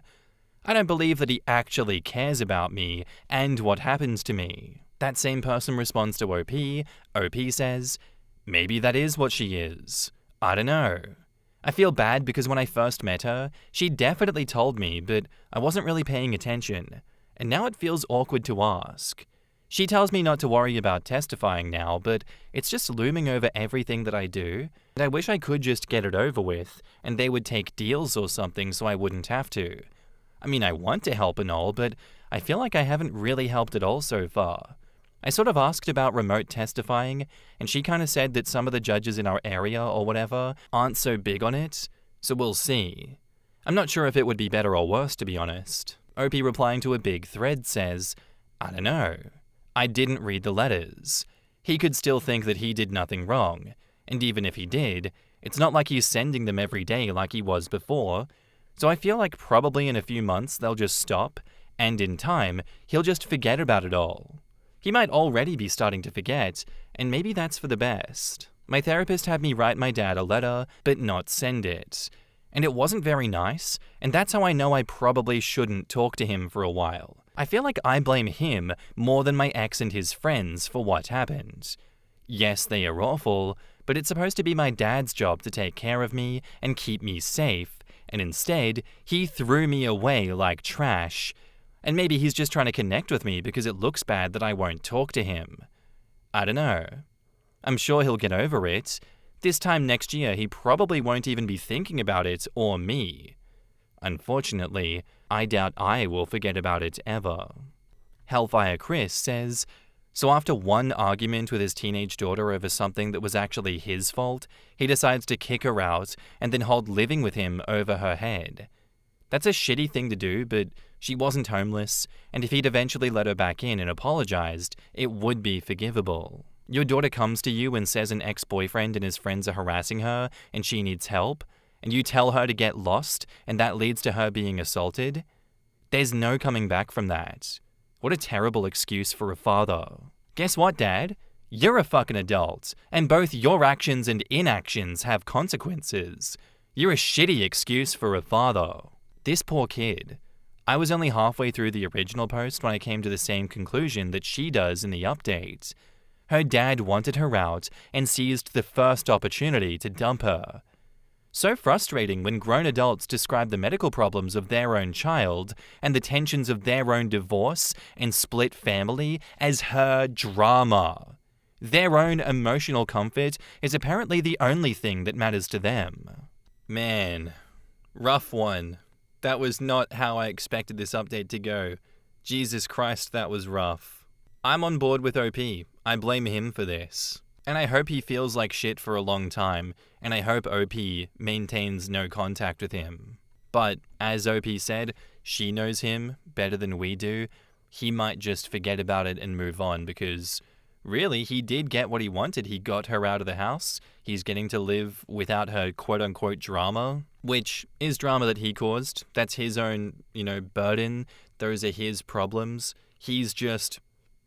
I don't believe that he actually cares about me and what happens to me. That same person responds to OP. OP says, maybe that is what she is. I don't know. I feel bad because when I first met her, she definitely told me, but I wasn't really paying attention, and now it feels awkward to ask. She tells me not to worry about testifying now, but it's just looming over everything that I do, and I wish I could just get it over with, and they would take deals or something so I wouldn't have to. I mean, I want to help and all, but I feel like I haven't really helped at all so far. I sort of asked about remote testifying, and she kind of said that some of the judges in our area or whatever aren't so big on it, so we'll see. I'm not sure if it would be better or worse, to be honest. OP replying to a big thread says, I don't know. I didn't read the letters. He could still think that he did nothing wrong, and even if he did, it's not like he's sending them every day like he was before, so I feel like probably in a few months they'll just stop, and in time, he'll just forget about it all. He might already be starting to forget, and maybe that's for the best. My therapist had me write my dad a letter, but not send it. And it wasn't very nice, and that's how I know I probably shouldn't talk to him for a while. I feel like I blame him more than my ex and his friends for what happened. Yes, they are awful, but it's supposed to be my dad's job to take care of me and keep me safe, and instead, he threw me away like trash. And maybe he's just trying to connect with me because it looks bad that I won't talk to him. I don't know. I'm sure he'll get over it. This time next year, he probably won't even be thinking about it or me. Unfortunately, I doubt I will forget about it ever. Hellfire Chris says, so after one argument with his teenage daughter over something that was actually his fault, he decides to kick her out and then hold living with him over her head. That's a shitty thing to do, but she wasn't homeless, and if he'd eventually let her back in and apologized, it would be forgivable. Your daughter comes to you and says an ex-boyfriend and his friends are harassing her and she needs help, and you tell her to get lost, and that leads to her being assaulted? There's no coming back from that. What a terrible excuse for a father. Guess what, Dad? You're a fucking adult, and both your actions and inactions have consequences. You're a shitty excuse for a father. This poor kid. I was only halfway through the original post when I came to the same conclusion that she does in the update. Her dad wanted her out and seized the first opportunity to dump her. So frustrating when grown adults describe the medical problems of their own child and the tensions of their own divorce and split family as her drama. Their own emotional comfort is apparently the only thing that matters to them. Man, rough one. That was not how I expected this update to go. Jesus Christ, that was rough. I'm on board with OP. I blame him for this. And I hope he feels like shit for a long time, and I hope OP maintains no contact with him. But, as OP said, she knows him better than we do. He might just forget about it and move on because, really, he did get what he wanted. He got her out of the house. He's getting to live without her quote-unquote drama, which is drama that he caused. That's his own, burden. Those are his problems. He's just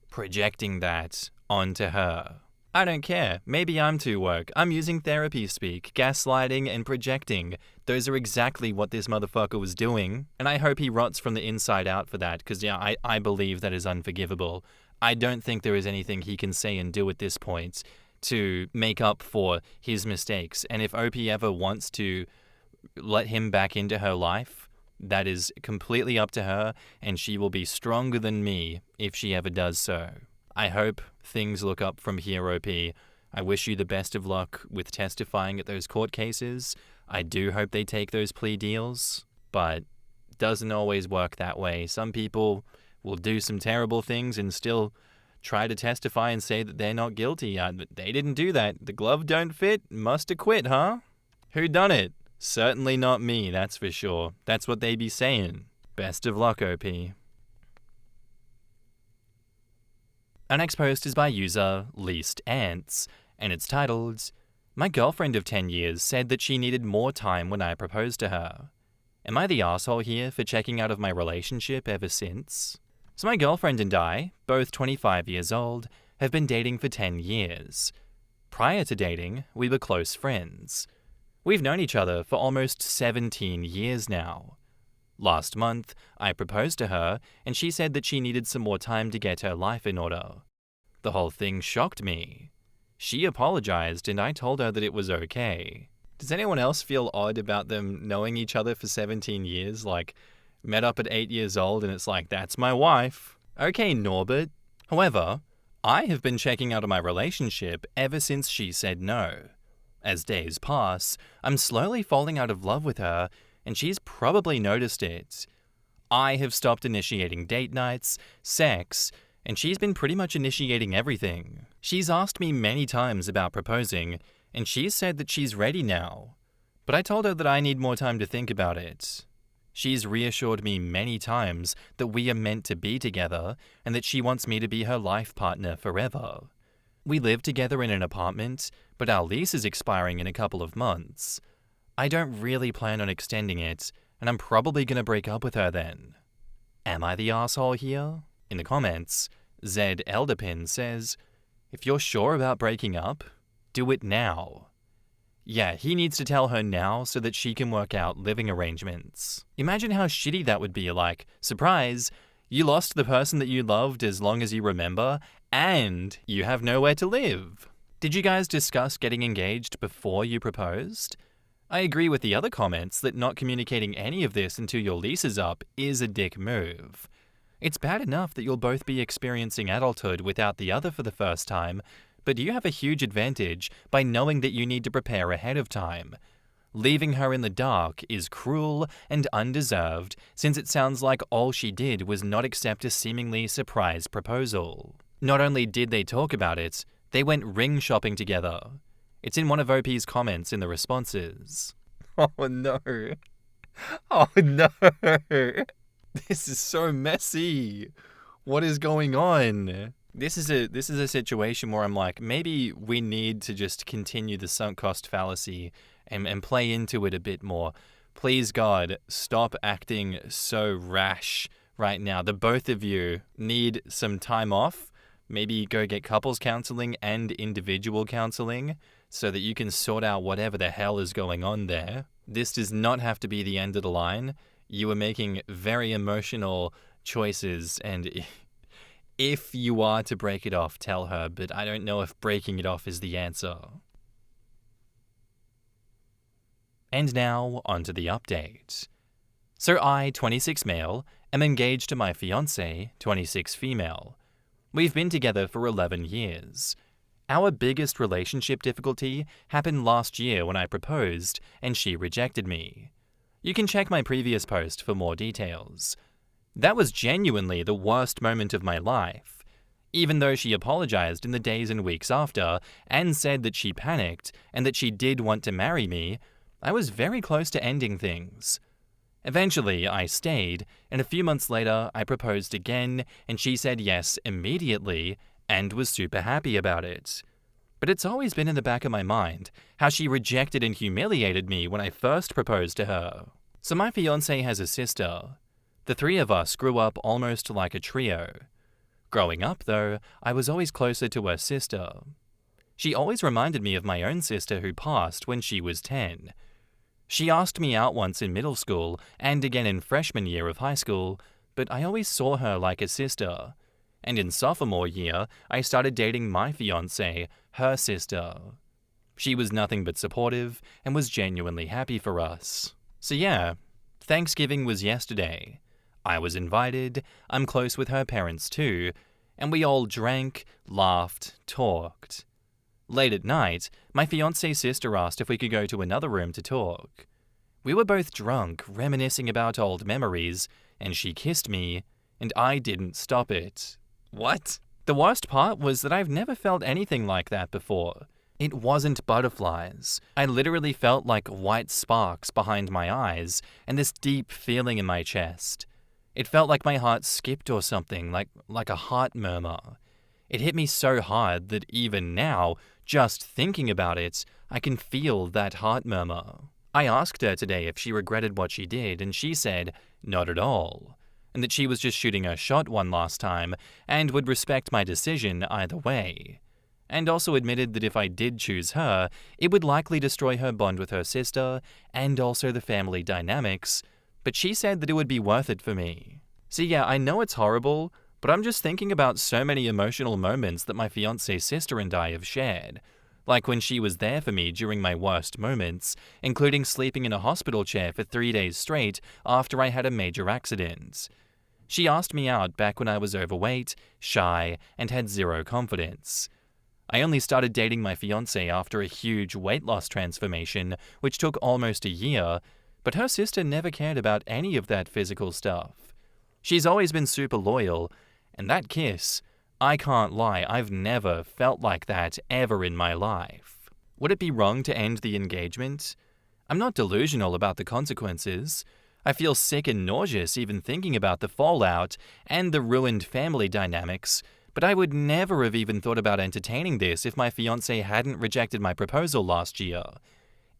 projecting that onto her. I don't care. Maybe I'm too woke. I'm using therapy speak, gaslighting, and projecting. Those are exactly what this motherfucker was doing. And I hope he rots from the inside out for that, because I believe that is unforgivable. I don't think there is anything he can say and do at this point to make up for his mistakes. And if OP ever wants to let him back into her life, that is completely up to her, and she will be stronger than me if she ever does so. I hope things look up from here, OP. I wish you the best of luck with testifying at those court cases. I do hope they take those plea deals, but it doesn't always work that way. Some people will do some terrible things and still try to testify and say that they're not guilty. They didn't do that. The glove don't fit. Must have quit, huh? Who done it? Certainly not me, that's for sure. That's what they be saying. Best of luck, OP. Our next post is by user Least Ants, and it's titled, "My girlfriend of 10 years said that she needed more time when I proposed to her. Am I the asshole here for checking out of my relationship ever since?" So my girlfriend and I, both 25 years old, have been dating for 10 years. Prior to dating, we were close friends. We've known each other for almost 17 years now. Last month, I proposed to her, and she said that she needed some more time to get her life in order. The whole thing shocked me. She apologized, and I told her that it was okay. Does anyone else feel odd about them knowing each other for 17 years? Like, met up at 8 years old, and it's like, that's my wife. Okay, Norbert. However, I have been checking out of my relationship ever since she said no. As days pass, I'm slowly falling out of love with her, and she's probably noticed it. I have stopped initiating date nights, sex, and she's been pretty much initiating everything. She's asked me many times about proposing, and she's said that she's ready now. But I told her that I need more time to think about it. She's reassured me many times that we are meant to be together, and that she wants me to be her life partner forever. We live together in an apartment, but our lease is expiring in a couple of months. I don't really plan on extending it, and I'm probably gonna break up with her then. Am I the asshole here? In the comments, Zed Elderpin says, "If you're sure about breaking up, do it now." Yeah, he needs to tell her now so that she can work out living arrangements. Imagine how shitty that would be, like, surprise, you lost the person that you loved as long as you remember, and you have nowhere to live. Did you guys discuss getting engaged before you proposed? I agree with the other comments that not communicating any of this until your lease is up is a dick move. It's bad enough that you'll both be experiencing adulthood without the other for the first time, but you have a huge advantage by knowing that you need to prepare ahead of time. Leaving her in the dark is cruel and undeserved, since it sounds like all she did was not accept a seemingly surprise proposal. Not only did they talk about it, they went ring shopping together. It's in one of OP's comments in the responses. Oh no. Oh no. This is so messy. What is going on? This is a situation where I'm like, maybe we need to just continue the sunk cost fallacy and play into it a bit more. Please God, stop acting so rash right now. The both of you need some time off. Maybe go get couples counseling and individual counseling so that you can sort out whatever the hell is going on there. This does not have to be the end of the line. You are making very emotional choices, and if you are to break it off, tell her, but I don't know if breaking it off is the answer. And now, onto the update. So I, 26 male, am engaged to my fiancée, 26 female. We've been together for 11 years. Our biggest relationship difficulty happened last year when I proposed and she rejected me. You can check my previous post for more details. That was genuinely the worst moment of my life. Even though she apologized in the days and weeks after and said that she panicked and that she did want to marry me, I was very close to ending things. Eventually, I stayed, and a few months later, I proposed again, and she said yes immediately and was super happy about it. But it's always been in the back of my mind how she rejected and humiliated me when I first proposed to her. So my fiancé has a sister. The three of us grew up almost like a trio. Growing up, though, I was always closer to her sister. She always reminded me of my own sister who passed when she was 10. She asked me out once in middle school and again in freshman year of high school, but I always saw her like a sister. And in sophomore year, I started dating my fiancé, her sister. She was nothing but supportive and was genuinely happy for us. So yeah, Thanksgiving was yesterday. I was invited, I'm close with her parents too, and we all drank, laughed, talked. Late at night, my fiancé's sister asked if we could go to another room to talk. We were both drunk, reminiscing about old memories, and she kissed me, and I didn't stop it. What? The worst part was that I've never felt anything like that before. It wasn't butterflies. I literally felt like white sparks behind my eyes and this deep feeling in my chest. It felt like my heart skipped or something, like a heart murmur. It hit me so hard that even now, just thinking about it, I can feel that heart murmur. I asked her today if she regretted what she did, and she said, not at all, and that she was just shooting her shot one last time and would respect my decision either way. And also admitted that if I did choose her, it would likely destroy her bond with her sister and also the family dynamics, but she said that it would be worth it for me. So yeah, I know it's horrible, but I'm just thinking about so many emotional moments that my fiancé's sister and I have shared. Like when she was there for me during my worst moments, including sleeping in a hospital chair for 3 days straight after I had a major accident. She asked me out back when I was overweight, shy, and had zero confidence. I only started dating my fiancé after a huge weight loss transformation, which took almost a year, but her sister never cared about any of that physical stuff. She's always been super loyal, and that kiss, I can't lie, I've never felt like that ever in my life. Would it be wrong to end the engagement? I'm not delusional about the consequences. I feel sick and nauseous even thinking about the fallout and the ruined family dynamics, but I would never have even thought about entertaining this if my fiancé hadn't rejected my proposal last year.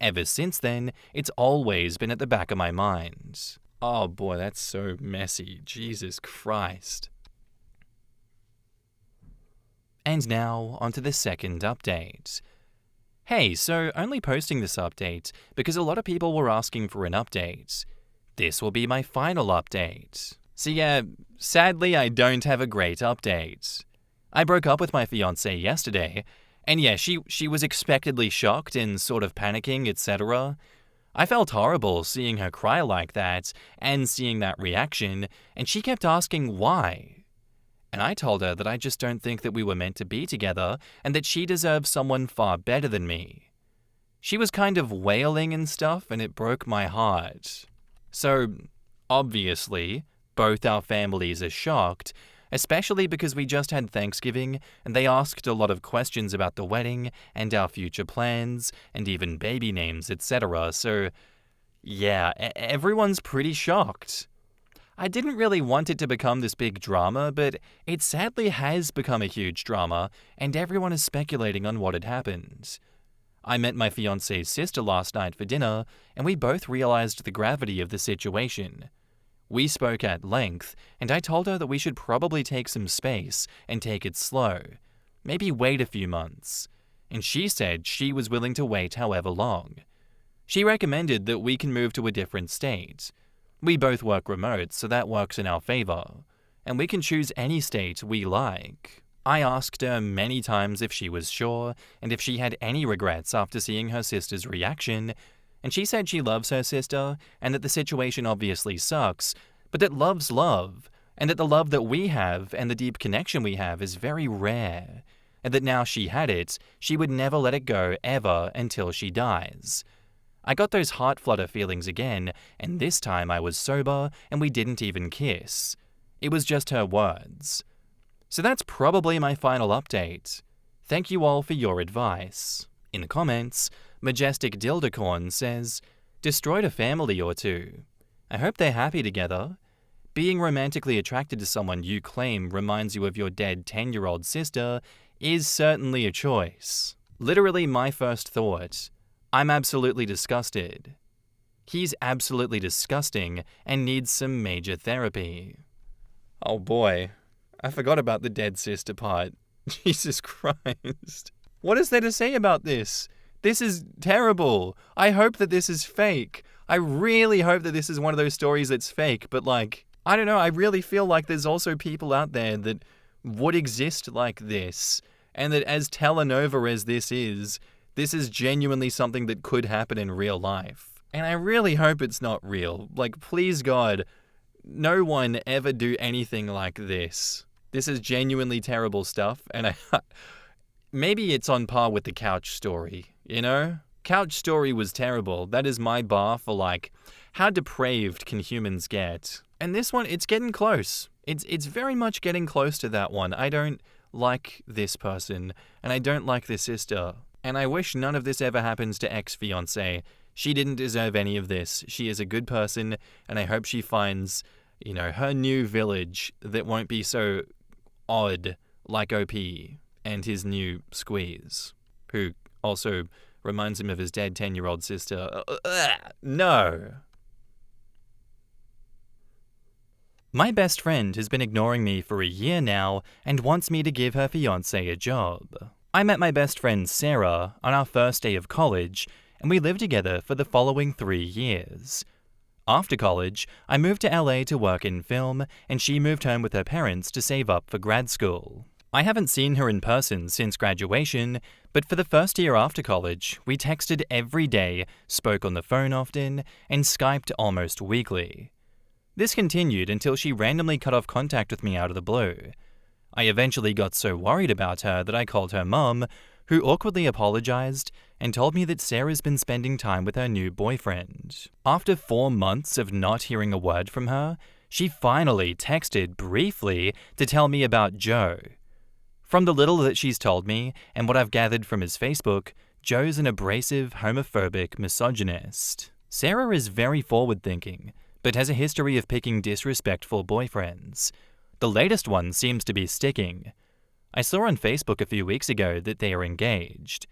Ever since then, it's always been at the back of my mind. Oh boy, that's so messy. Jesus Christ. And now, onto the second update. Hey, so only posting this update because a lot of people were asking for an update. This will be my final update. So yeah, sadly I don't have a great update. I broke up with my fiancé yesterday, and yeah, she was expectedly shocked and sort of panicking, etc. I felt horrible seeing her cry like that and seeing that reaction, and she kept asking why. And I told her that I just don't think that we were meant to be together and that she deserves someone far better than me. She was kind of wailing and stuff, and it broke my heart. So, obviously, both our families are shocked, especially because we just had Thanksgiving and they asked a lot of questions about the wedding and our future plans and even baby names, etc. So, yeah, everyone's pretty shocked. I didn't really want it to become this big drama, but it sadly has become a huge drama, and everyone is speculating on what had happened. I met my fiancé's sister last night for dinner, and we both realized the gravity of the situation. We spoke at length, and I told her that we should probably take some space and take it slow, maybe wait a few months, and she said she was willing to wait however long. She recommended that we can move to a different state. We both work remote, so that works in our favor, and we can choose any state we like. I asked her many times if she was sure and if she had any regrets after seeing her sister's reaction, and she said she loves her sister and that the situation obviously sucks, but that love's love, and that the love that we have and the deep connection we have is very rare, and that now she had it, she would never let it go ever until she dies. I got those heart flutter feelings again, and this time I was sober and we didn't even kiss. It was just her words. So that's probably my final update. Thank you all for your advice. In the comments, Majestic Dildacorn says, destroyed a family or two. I hope they're happy together. Being romantically attracted to someone you claim reminds you of your dead 10-year-old sister is certainly a choice. Literally my first thought. I'm absolutely disgusted. He's absolutely disgusting and needs some major therapy. Oh boy, I forgot about the dead sister part. Jesus Christ. What is there to say about this? This is terrible. I hope that this is fake. I really hope that this is one of those stories that's fake, but I don't know, I really feel like there's also people out there that would exist like this, and that as telenova as this is genuinely something that could happen in real life. And I really hope it's not real. Please God, no one ever do anything like this. This is genuinely terrible stuff, and maybe it's on par with the couch story, you know? Couch story was terrible. That is my bar for how depraved can humans get? And this one, it's getting close. It's very much getting close to that one. I don't like this person, and I don't like this sister. And I wish none of this ever happens to ex-fiancé. She didn't deserve any of this. She is a good person, and I hope she finds, her new village that won't be so odd like OP and his new squeeze, who also reminds him of his dead 10-year-old sister. No. My best friend has been ignoring me for a year now and wants me to give her fiancé a job. I met my best friend Sarah on our first day of college, and we lived together for the following 3 years. After college, I moved to LA to work in film, and she moved home with her parents to save up for grad school. I haven't seen her in person since graduation, but for the first year after college, we texted every day, spoke on the phone often, and Skyped almost weekly. This continued until she randomly cut off contact with me out of the blue. I eventually got so worried about her that I called her mum, who awkwardly apologized and told me that Sarah's been spending time with her new boyfriend. After 4 months of not hearing a word from her, she finally texted briefly to tell me about Joe. From the little that she's told me and what I've gathered from his Facebook, Joe's an abrasive, homophobic misogynist. Sarah is very forward-thinking, but has a history of picking disrespectful boyfriends. The latest one seems to be sticking. I saw on Facebook a few weeks ago that they are engaged.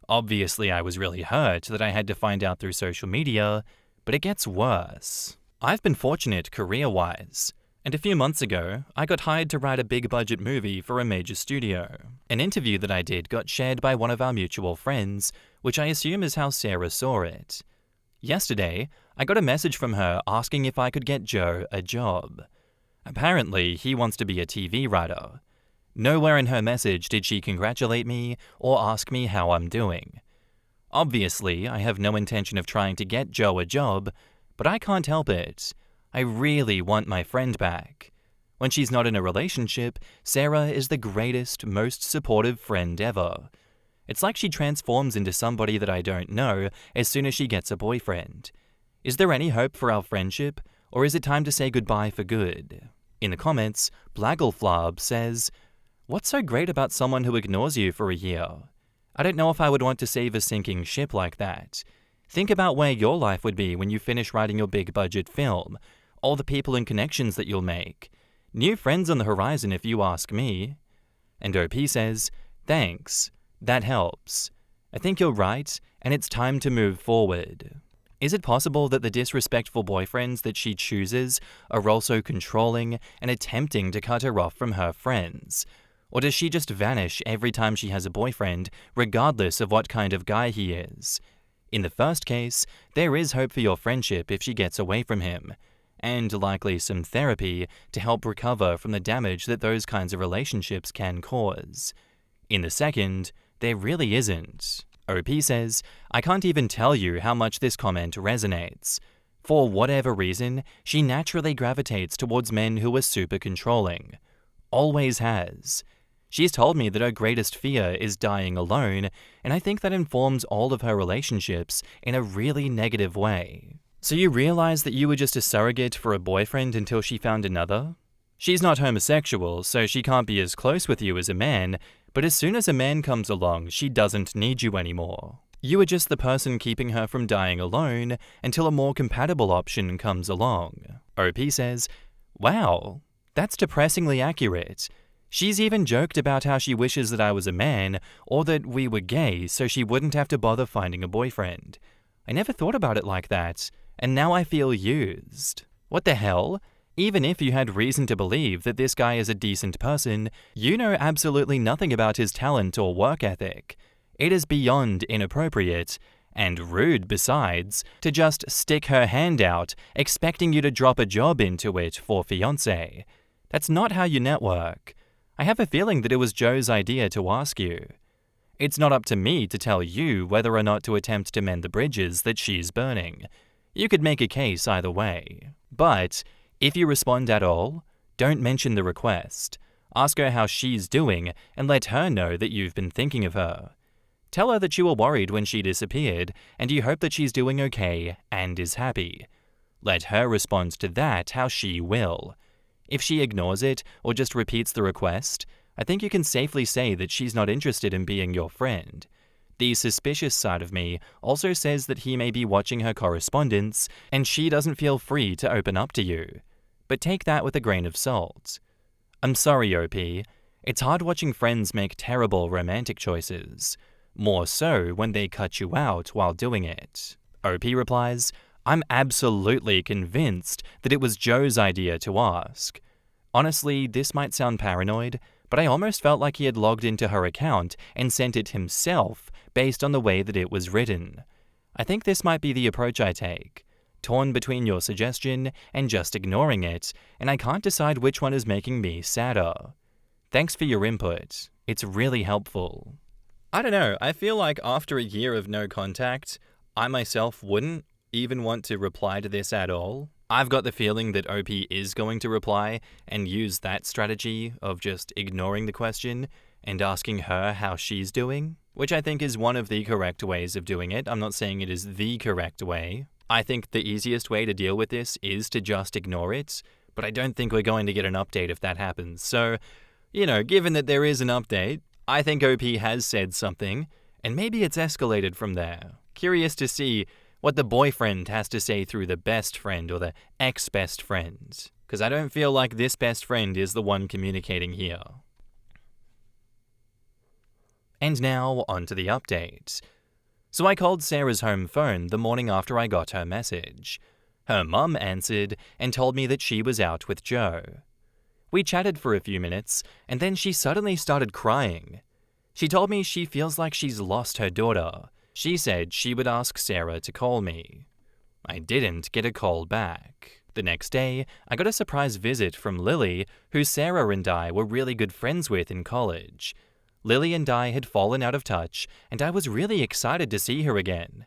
Obviously, I was really hurt that I had to find out through social media, but it gets worse. I've been fortunate career-wise, and a few months ago, I got hired to write a big-budget movie for a major studio. An interview that I did got shared by one of our mutual friends, which I assume is how Sarah saw it. Yesterday, I got a message from her asking if I could get Joe a job. Apparently, he wants to be a TV writer. Nowhere in her message did she congratulate me or ask me how I'm doing. Obviously, I have no intention of trying to get Joe a job, but I can't help it. I really want my friend back. When she's not in a relationship, Sarah is the greatest, most supportive friend ever. It's like she transforms into somebody that I don't know as soon as she gets a boyfriend. Is there any hope for our friendship, or is it time to say goodbye for good? In the comments, Blaggleflarb says, "What's so great about someone who ignores you for a year? I don't know if I would want to save a sinking ship like that. Think about where your life would be when you finish writing your big-budget film, all the people and connections that you'll make. New friends on the horizon if you ask me." And OP says, "Thanks. That helps. I think you're right, and it's time to move forward." Is it possible that the disrespectful boyfriends that she chooses are also controlling and attempting to cut her off from her friends? Or does she just vanish every time she has a boyfriend, regardless of what kind of guy he is? In the first case, there is hope for your friendship if she gets away from him, and likely some therapy to help recover from the damage that those kinds of relationships can cause. In the second, there really isn't. OP says, "I can't even tell you how much this comment resonates. For whatever reason, she naturally gravitates towards men who are super controlling. Always has. She's told me that her greatest fear is dying alone, and I think that informs all of her relationships in a really negative way." So you realize that you were just a surrogate for a boyfriend until she found another? She's not homosexual, so she can't be as close with you as a man, but as soon as a man comes along, she doesn't need you anymore. You are just the person keeping her from dying alone until a more compatible option comes along. OP says, wow, that's depressingly accurate. She's even joked about how she wishes that I was a man or that we were gay so she wouldn't have to bother finding a boyfriend. I never thought about it like that, and now I feel used. What the hell? Even if you had reason to believe that this guy is a decent person, you know absolutely nothing about his talent or work ethic. It is beyond inappropriate, and rude besides, to just stick her hand out expecting you to drop a job into it for fiancé. That's not how you network. I have a feeling that it was Joe's idea to ask you. It's not up to me to tell you whether or not to attempt to mend the bridges that she's burning. You could make a case either way. But if you respond at all, don't mention the request. Ask her how she's doing and let her know that you've been thinking of her. Tell her that you were worried when she disappeared and you hope that she's doing okay and is happy. Let her respond to that how she will. If she ignores it or just repeats the request, I think you can safely say that she's not interested in being your friend. The suspicious side of me also says that he may be watching her correspondence and she doesn't feel free to open up to you. But take that with a grain of salt. I'm sorry, OP. It's hard watching friends make terrible romantic choices. More so when they cut you out while doing it. OP replies, I'm absolutely convinced that it was Joe's idea to ask. Honestly, this might sound paranoid, but I almost felt like he had logged into her account and sent it himself based on the way that it was written. I think this might be the approach I take. Torn between your suggestion and just ignoring it, and I can't decide which one is making me sadder. Thanks for your input. It's really helpful. I don't know, I feel like after a year of no contact, I myself wouldn't even want to reply to this at all. I've got the feeling that OP is going to reply and use that strategy of just ignoring the question and asking her how she's doing, which I think is one of the correct ways of doing it. I'm not saying it is the correct way. I think the easiest way to deal with this is to just ignore it, but I don't think we're going to get an update if that happens. So, given that there is an update, I think OP has said something, and maybe it's escalated from there. Curious to see what the boyfriend has to say through the best friend or the ex-best friend, because I don't feel like this best friend is the one communicating here. And now, on to the update. So I called Sarah's home phone the morning after I got her message. Her mum answered and told me that she was out with Joe. We chatted for a few minutes, and then she suddenly started crying. She told me she feels like she's lost her daughter. She said she would ask Sarah to call me. I didn't get a call back. The next day, I got a surprise visit from Lily, who Sarah and I were really good friends with in college. Lily and I had fallen out of touch, and I was really excited to see her again.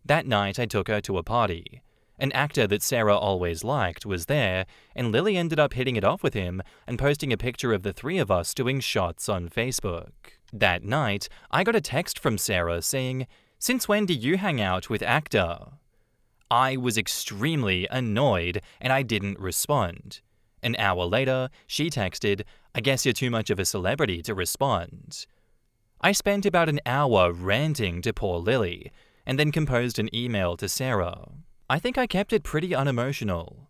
That night, I took her to a party. An actor that Sarah always liked was there, and Lily ended up hitting it off with him and posting a picture of the three of us doing shots on Facebook. That night, I got a text from Sarah saying, "Since when do you hang out with actor?" I was extremely annoyed and I didn't respond. An hour later, she texted, "I guess you're too much of a celebrity to respond." I spent about an hour ranting to poor Lily, and then composed an email to Sarah. I think I kept it pretty unemotional.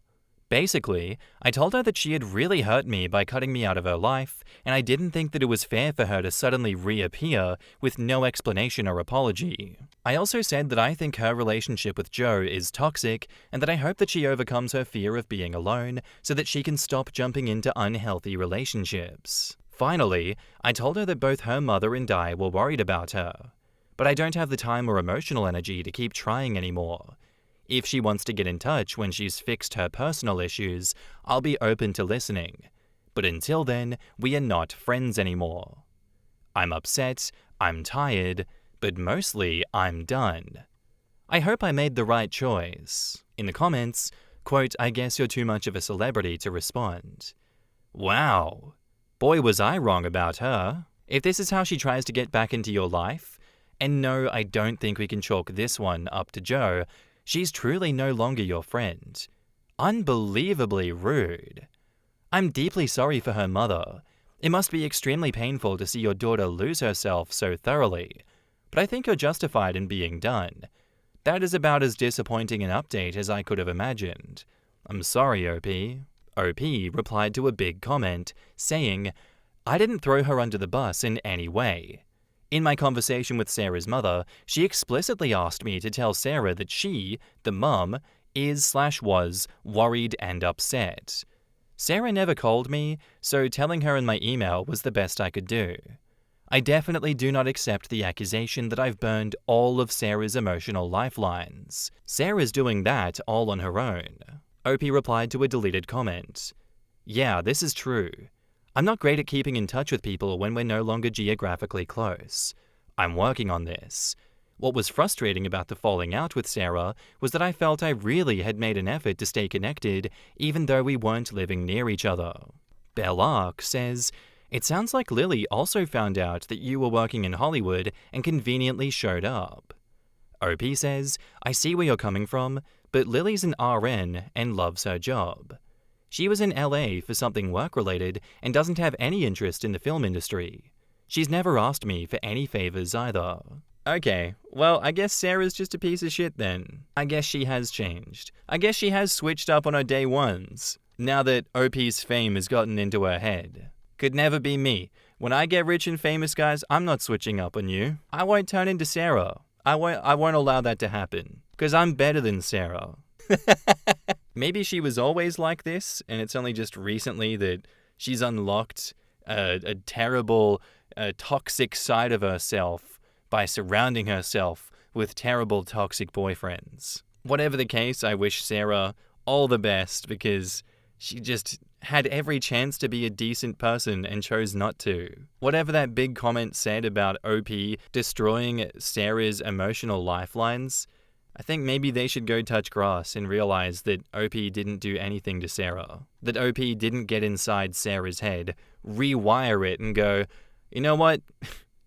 Basically, I told her that she had really hurt me by cutting me out of her life, and I didn't think that it was fair for her to suddenly reappear with no explanation or apology. I also said that I think her relationship with Joe is toxic, and that I hope that she overcomes her fear of being alone so that she can stop jumping into unhealthy relationships. Finally, I told her that both her mother and I were worried about her, but I don't have the time or emotional energy to keep trying anymore. If she wants to get in touch when she's fixed her personal issues, I'll be open to listening. But until then, we are not friends anymore. I'm upset, I'm tired, but mostly I'm done. I hope I made the right choice. In the comments, quote, "I guess you're too much of a celebrity to respond." Wow. Boy, was I wrong about her. If this is how she tries to get back into your life, and no, I don't think we can chalk this one up to Joe, she's truly no longer your friend. Unbelievably rude. I'm deeply sorry for her mother. It must be extremely painful to see your daughter lose herself so thoroughly, but I think you're justified in being done. That is about as disappointing an update as I could have imagined. I'm sorry, OP. OP replied to a big comment, saying, I didn't throw her under the bus in any way. In my conversation with Sarah's mother, she explicitly asked me to tell Sarah that she, the mum, is/was worried and upset. Sarah never called me, so telling her in my email was the best I could do. I definitely do not accept the accusation that I've burned all of Sarah's emotional lifelines. Sarah's doing that all on her own. Opie replied to a deleted comment. Yeah, this is true. I'm not great at keeping in touch with people when we're no longer geographically close. I'm working on this. What was frustrating about the falling out with Sarah was that I felt I really had made an effort to stay connected even though we weren't living near each other. Belle Arc says, it sounds like Lily also found out that you were working in Hollywood and conveniently showed up. OP says, I see where you're coming from, but Lily's an RN and loves her job. She was in LA for something work-related and doesn't have any interest in the film industry. She's never asked me for any favors either. Okay, well, I guess Sarah's just a piece of shit then. I guess she has changed. I guess she has switched up on her day ones, now that OP's fame has gotten into her head. Could never be me. When I get rich and famous, guys, I'm not switching up on you. I won't turn into Sarah. I won't allow that to happen, because I'm better than Sarah. Maybe she was always like this, and it's only just recently that she's unlocked a terrible, toxic side of herself by surrounding herself with terrible, toxic boyfriends. Whatever the case, I wish Sarah all the best, because she just had every chance to be a decent person and chose not to. Whatever that big comment said about OP destroying Sarah's emotional lifelines, I think maybe they should go touch grass and realize that OP didn't do anything to Sarah. That OP didn't get inside Sarah's head, rewire it and go, you know what?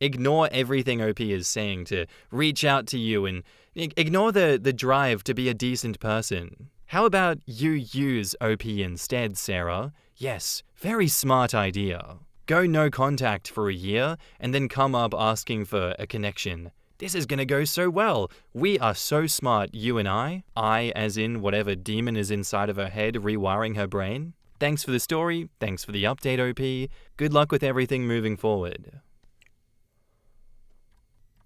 Ignore everything OP is saying to reach out to you and ignore the drive to be a decent person. How about you use OP instead, Sarah? Yes, very smart idea. Go no contact for a year and then come up asking for a connection. This is gonna go so well. We are so smart, you and I as in whatever demon is inside of her head rewiring her brain. Thanks for the story. Thanks for the update, OP. Good luck with everything moving forward.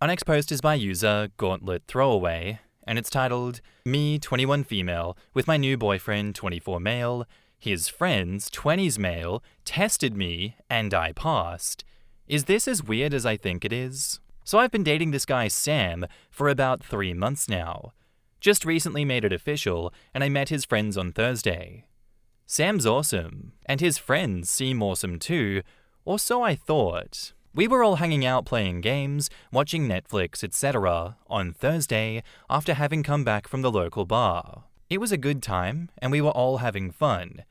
Our next post is by user Gauntlet Throwaway, and it's titled, Me, 21 female, with my new boyfriend, 24 male. His friends, 20s male, tested me, and I passed. Is this as weird as I think it is? So I've been dating this guy Sam for about 3 months now. Just recently made it official, and I met his friends on Thursday. Sam's awesome, and his friends seem awesome too, or so I thought. We were all hanging out playing games, watching Netflix, etc. on Thursday after having come back from the local bar. It was a good time, and we were all having fun.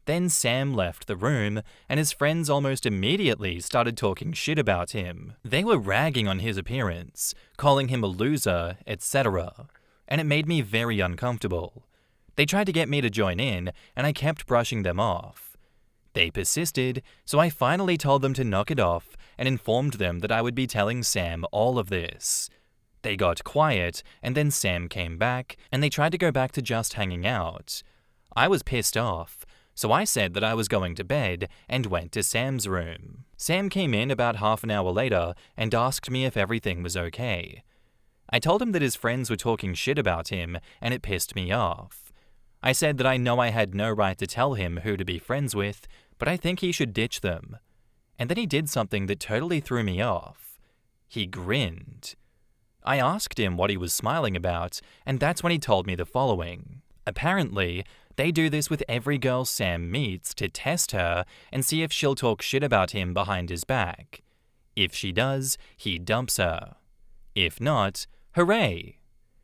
Then Sam left the room, and his friends almost immediately started talking shit about him. They were ragging on his appearance, calling him a loser, etc. And it made me very uncomfortable. They tried to get me to join in, and I kept brushing them off. They persisted, so I finally told them to knock it off and informed them that I would be telling Sam all of this. They got quiet, and then Sam came back, and they tried to go back to just hanging out. I was pissed off, so I said that I was going to bed and went to Sam's room. Sam came in about half an hour later and asked me if everything was okay. I told him that his friends were talking shit about him, and it pissed me off. I said that I know I had no right to tell him who to be friends with, but I think he should ditch them. And then he did something that totally threw me off. He grinned. I asked him what he was smiling about, and that's when he told me the following. Apparently, they do this with every girl Sam meets to test her and see if she'll talk shit about him behind his back. If she does, he dumps her. If not, hooray!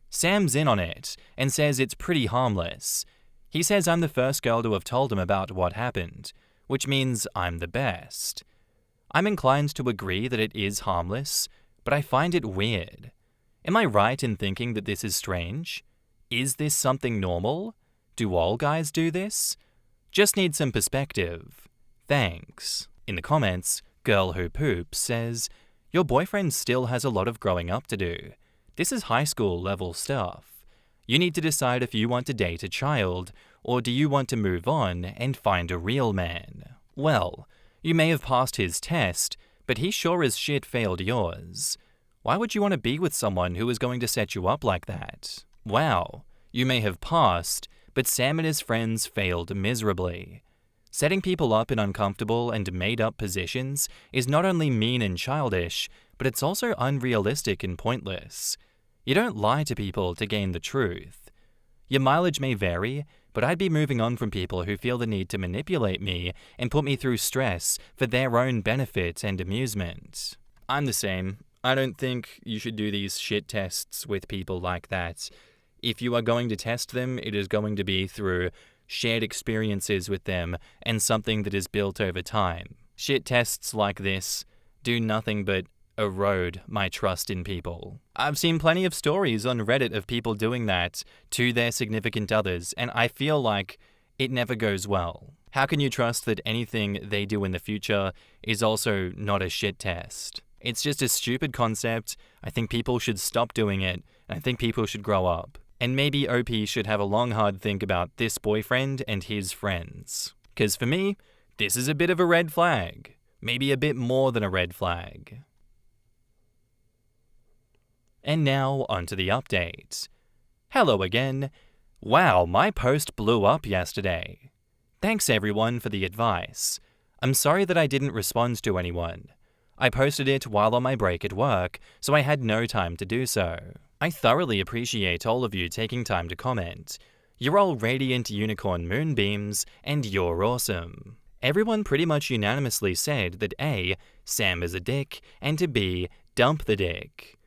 Sam's in on it and says it's pretty harmless. He says I'm the first girl to have told him about what happened, which means I'm the best. I'm inclined to agree that it is harmless, but I find it weird. Am I right in thinking that this is strange? Is this something normal? Do all guys do this? Just need some perspective. Thanks. In the comments, Girl Who Poops says, your boyfriend still has a lot of growing up to do. This is high school level stuff. You need to decide if you want to date a child, or do you want to move on and find a real man? Well, you may have passed his test, but he sure as shit failed yours. Why would you want to be with someone who is going to set you up like that? Wow, you may have passed, but Sam and his friends failed miserably. Setting people up in uncomfortable and made-up positions is not only mean and childish, but it's also unrealistic and pointless. You don't lie to people to gain the truth. Your mileage may vary, but I'd be moving on from people who feel the need to manipulate me and put me through stress for their own benefit and amusement. I'm the same. I don't think you should do these shit tests with people like that. If you are going to test them, it is going to be through shared experiences with them and something that is built over time. Shit tests like this do nothing but erode my trust in people. I've seen plenty of stories on Reddit of people doing that to their significant others, and I feel like it never goes well. How can you trust that anything they do in the future is also not a shit test? It's just a stupid concept. I think people should stop doing it, and I think people should grow up. And maybe OP should have a long hard think about this boyfriend and his friends. 'Cause for me, this is a bit of a red flag. Maybe a bit more than a red flag. And now, onto the update. Hello again. Wow, my post blew up yesterday. Thanks everyone for the advice. I'm sorry that I didn't respond to anyone. I posted it while on my break at work, so I had no time to do so. I thoroughly appreciate all of you taking time to comment. You're all radiant unicorn moonbeams, and you're awesome. Everyone pretty much unanimously said that A, Sam is a dick, and to B, dump the dick.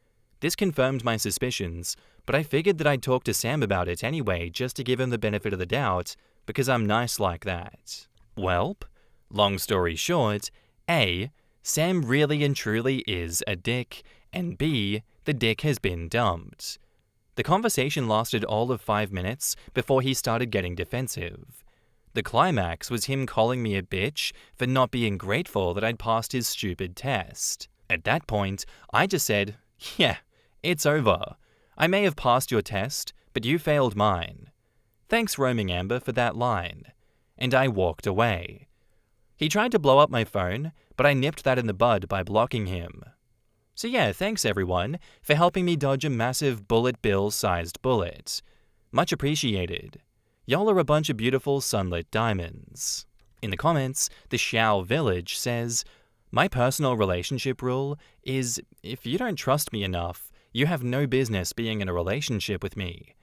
This confirmed my suspicions, but I figured that I'd talk to Sam about it anyway just to give him the benefit of the doubt, because I'm nice like that. Welp, long story short, A, Sam really and truly is a dick, and B, the dick has been dumped. The conversation lasted all of 5 minutes before he started getting defensive. The climax was him calling me a bitch for not being grateful that I'd passed his stupid test. At that point, I just said, yeah, it's over. I may have passed your test, but you failed mine. Thanks, Roaming Amber, for that line. And I walked away. He tried to blow up my phone, but I nipped that in the bud by blocking him. So yeah, thanks everyone for helping me dodge a massive bullet bill-sized bullet. Much appreciated. Y'all are a bunch of beautiful sunlit diamonds. In the comments, the Shao Village says, my personal relationship rule is if you don't trust me enough, you have no business being in a relationship with me.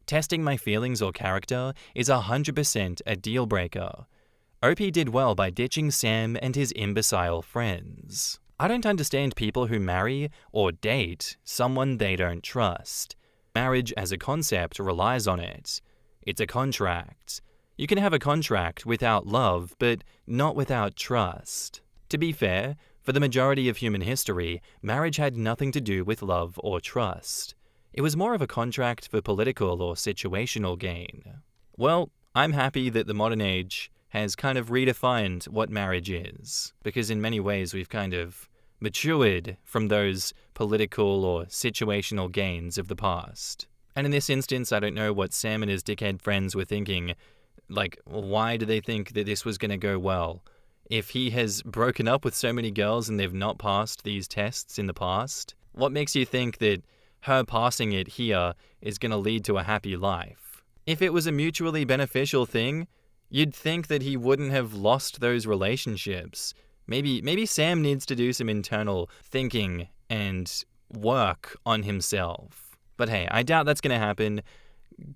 Testing my feelings or character is 100% a deal breaker. OP did well by ditching Sam and his imbecile friends. I don't understand people who marry or date someone they don't trust. Marriage as a concept relies on it. It's a contract. You can have a contract without love, but not without trust. To be fair, for the majority of human history, marriage had nothing to do with love or trust. It was more of a contract for political or situational gain. Well, I'm happy that the modern age has kind of redefined what marriage is, because in many ways we've kind of matured from those political or situational gains of the past. And in this instance, I don't know what Sam and his dickhead friends were thinking. Like, why do they think that this was going to go well? If he has broken up with so many girls and they've not passed these tests in the past, what makes you think that her passing it here is going to lead to a happy life? If it was a mutually beneficial thing, you'd think that he wouldn't have lost those relationships. Maybe Sam needs to do some internal thinking and work on himself. But hey, I doubt that's going to happen.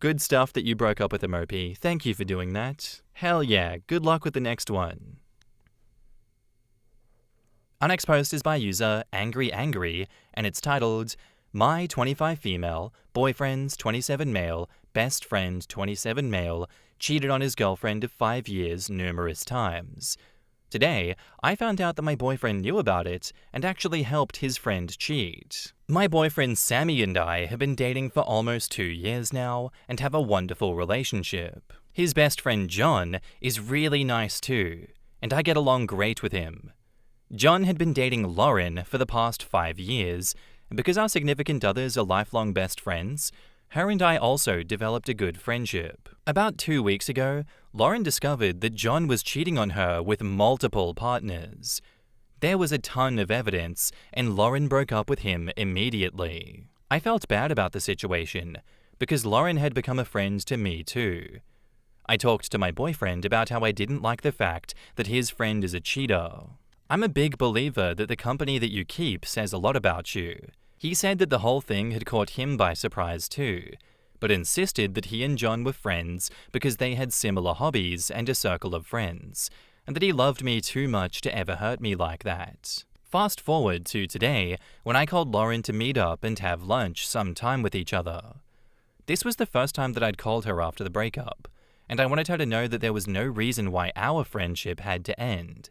Good stuff that you broke up with him, OP. Thank you for doing that. Hell yeah, good luck with the next one. Our next post is by user Angry, and it's titled, My 25 female, boyfriends 27 male, best friend 27 male, cheated on his girlfriend of 5 years numerous times. Today, I found out that my boyfriend knew about it and actually helped his friend cheat. My boyfriend Sammy and I have been dating for almost 2 years now and have a wonderful relationship. His best friend John is really nice too, and I get along great with him. John had been dating Lauren for the past 5 years, and because our significant others are lifelong best friends, her and I also developed a good friendship. About 2 weeks ago, Lauren discovered that John was cheating on her with multiple partners. There was a ton of evidence, and Lauren broke up with him immediately. I felt bad about the situation, because Lauren had become a friend to me too. I talked to my boyfriend about how I didn't like the fact that his friend is a cheater. I'm a big believer that the company that you keep says a lot about you. He said that the whole thing had caught him by surprise too, but insisted that he and John were friends because they had similar hobbies and a circle of friends, and that he loved me too much to ever hurt me like that. Fast forward to today, when I called Lauren to meet up and have lunch sometime with each other. This was the first time that I'd called her after the breakup, and I wanted her to know that there was no reason why our friendship had to end.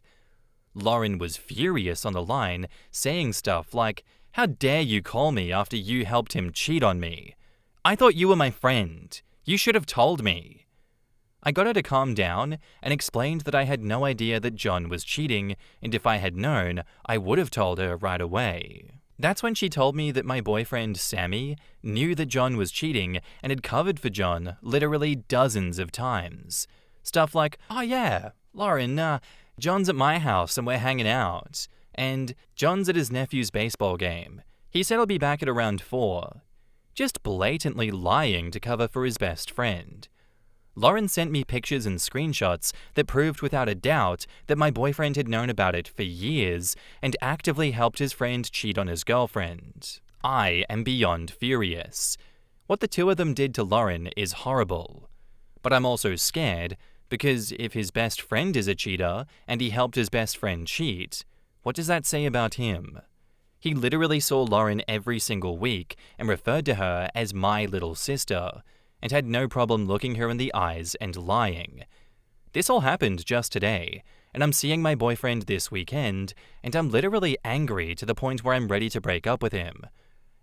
Lauren was furious on the line, saying stuff like, "How dare you call me after you helped him cheat on me? I thought you were my friend. You should have told me." I got her to calm down and explained that I had no idea that John was cheating, and if I had known, I would have told her right away. That's when she told me that my boyfriend, Sammy, knew that John was cheating and had covered for John literally dozens of times. Stuff like, "Oh yeah, Lauren, John's at my house and we're hanging out. And John's at his nephew's baseball game. He said he'll be back at around 4. Just blatantly lying to cover for his best friend. Lauren sent me pictures and screenshots that proved without a doubt that my boyfriend had known about it for years and actively helped his friend cheat on his girlfriend. I am beyond furious. What the two of them did to Lauren is horrible. But I'm also scared, because if his best friend is a cheater and he helped his best friend cheat, what does that say about him? He literally saw Lauren every single week and referred to her as my little sister, and had no problem looking her in the eyes and lying. This all happened just today, and I'm seeing my boyfriend this weekend, and I'm literally angry to the point where I'm ready to break up with him.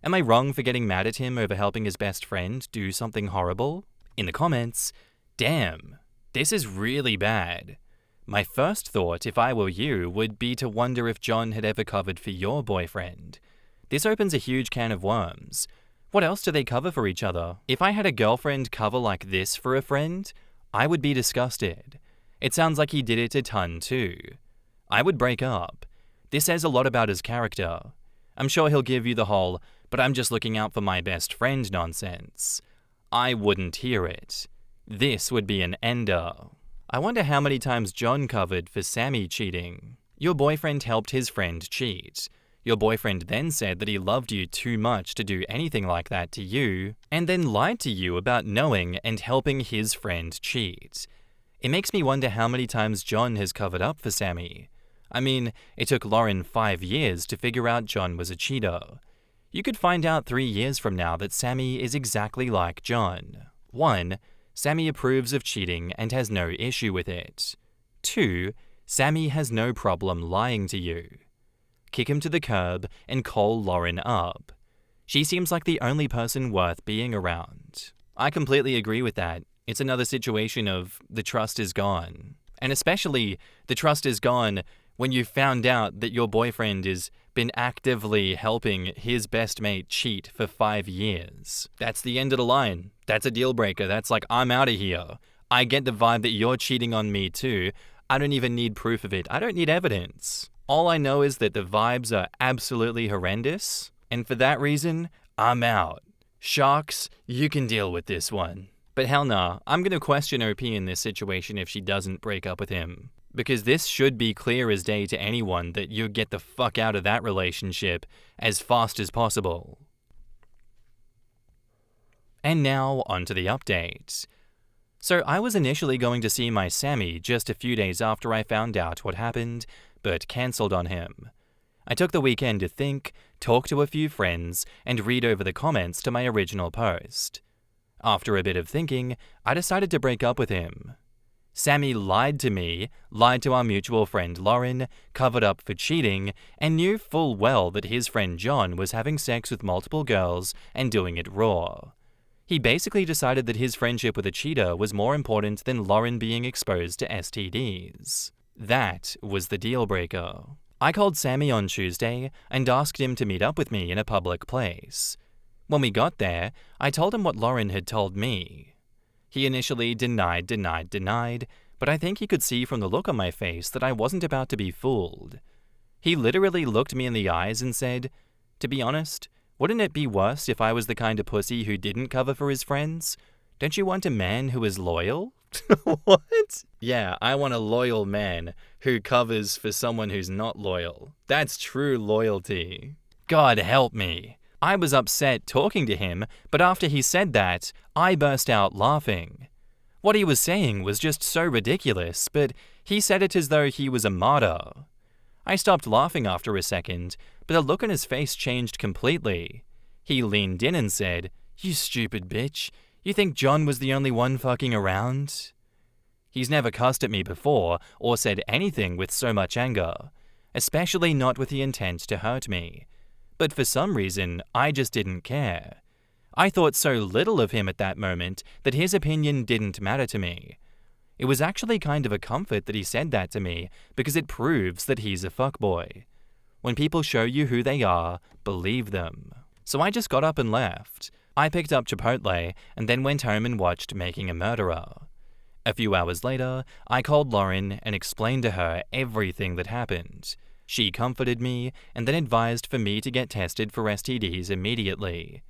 Am I wrong for getting mad at him over helping his best friend do something horrible? In the comments, damn, this is really bad. My first thought, if I were you, would be to wonder if John had ever covered for your boyfriend. This opens a huge can of worms. What else do they cover for each other? If I had a girlfriend cover like this for a friend, I would be disgusted. It sounds like he did it a ton too. I would break up. This says a lot about his character. I'm sure he'll give you the whole, "but I'm just looking out for my best friend" nonsense. I wouldn't hear it. This would be an ender. I wonder how many times John covered for Sammy cheating. Your boyfriend helped his friend cheat. Your boyfriend then said that he loved you too much to do anything like that to you, and then lied to you about knowing and helping his friend cheat. It makes me wonder how many times John has covered up for Sammy. I mean, it took Lauren 5 years to figure out John was a cheater. You could find out 3 years from now that Sammy is exactly like John. 1. Sammy approves of cheating and has no issue with it. 2. Sammy has no problem lying to you. Kick him to the curb and call Lauren up. She seems like the only person worth being around. I completely agree with that. It's another situation of the trust is gone. And especially the trust is gone when you found out that your boyfriend has been actively helping his best mate cheat for 5 years. That's the end of the line. That's a deal breaker. That's like, I'm out of here. I get the vibe that you're cheating on me too. I don't even need proof of it. I don't need evidence. All I know is that the vibes are absolutely horrendous, and for that reason, I'm out. Sharks, you can deal with this one. But hell nah, I'm gonna question OP in this situation if she doesn't break up with him. Because this should be clear as day to anyone that you get the fuck out of that relationship as fast as possible. And now, onto the update. So I was initially going to see my Sammy just a few days after I found out what happened, but cancelled on him. I took the weekend to think, talk to a few friends, and read over the comments to my original post. After a bit of thinking, I decided to break up with him. Sammy lied to me, lied to our mutual friend Lauren, covered up for cheating, and knew full well that his friend John was having sex with multiple girls and doing it raw. He basically decided that his friendship with a cheater was more important than Lauren being exposed to STDs. That was the deal breaker. I called Sammy on Tuesday and asked him to meet up with me in a public place. When we got there, I told him what Lauren had told me. He initially denied, but I think he could see from the look on my face that I wasn't about to be fooled. He literally looked me in the eyes and said, "To be honest, wouldn't it be worse if I was the kind of pussy who didn't cover for his friends? Don't you want a man who is loyal?" What? Yeah, I want a loyal man who covers for someone who's not loyal. That's true loyalty. God help me. I was upset talking to him, but after he said that, I burst out laughing. What he was saying was just so ridiculous, but he said it as though he was a martyr. I stopped laughing after a second, but the look on his face changed completely. He leaned in and said, "You stupid bitch. You think John was the only one fucking around?" He's never cussed at me before or said anything with so much anger, especially not with the intent to hurt me. But for some reason, I just didn't care. I thought so little of him at that moment that his opinion didn't matter to me. It was actually kind of a comfort that he said that to me because it proves that he's a fuckboy. When people show you who they are, believe them. So I just got up and left. I picked up Chipotle and then went home and watched Making a Murderer. A few hours later, I called Lauren and explained to her everything that happened. She comforted me and then advised for me to get tested for STDs immediately.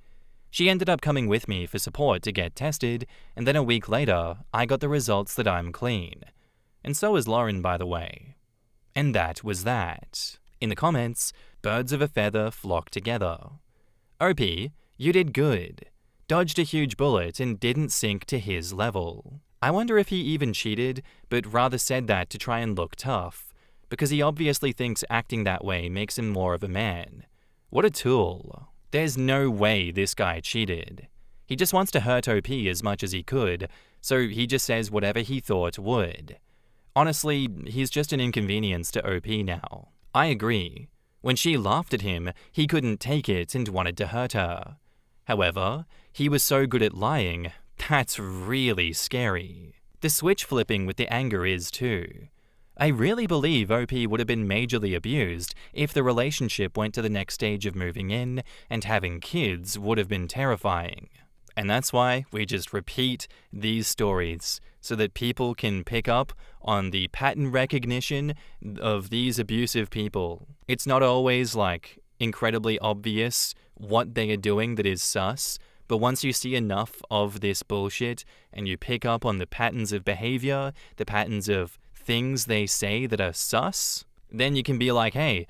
She ended up coming with me for support to get tested, and then a week later, I got the results that I'm clean. And so is Lauren, by the way. And that was that. In the comments, birds of a feather flock together. OP, you did good. Dodged a huge bullet and didn't sink to his level. I wonder if he even cheated, but rather said that to try and look tough, because he obviously thinks acting that way makes him more of a man. What a tool. There's no way this guy cheated. He just wants to hurt OP as much as he could, so he just says whatever he thought would. Honestly, he's just an inconvenience to OP now. I agree. When she laughed at him, he couldn't take it and wanted to hurt her. However, he was so good at lying, that's really scary. The switch flipping with the anger is too. I really believe OP would have been majorly abused if the relationship went to the next stage of moving in, and having kids would have been terrifying. And that's why we just repeat these stories, so that people can pick up on the pattern recognition of these abusive people. It's not always like incredibly obvious what they are doing that is sus, but once you see enough of this bullshit and you pick up on the patterns of behavior, the patterns of things they say that are sus, then you can be like, hey,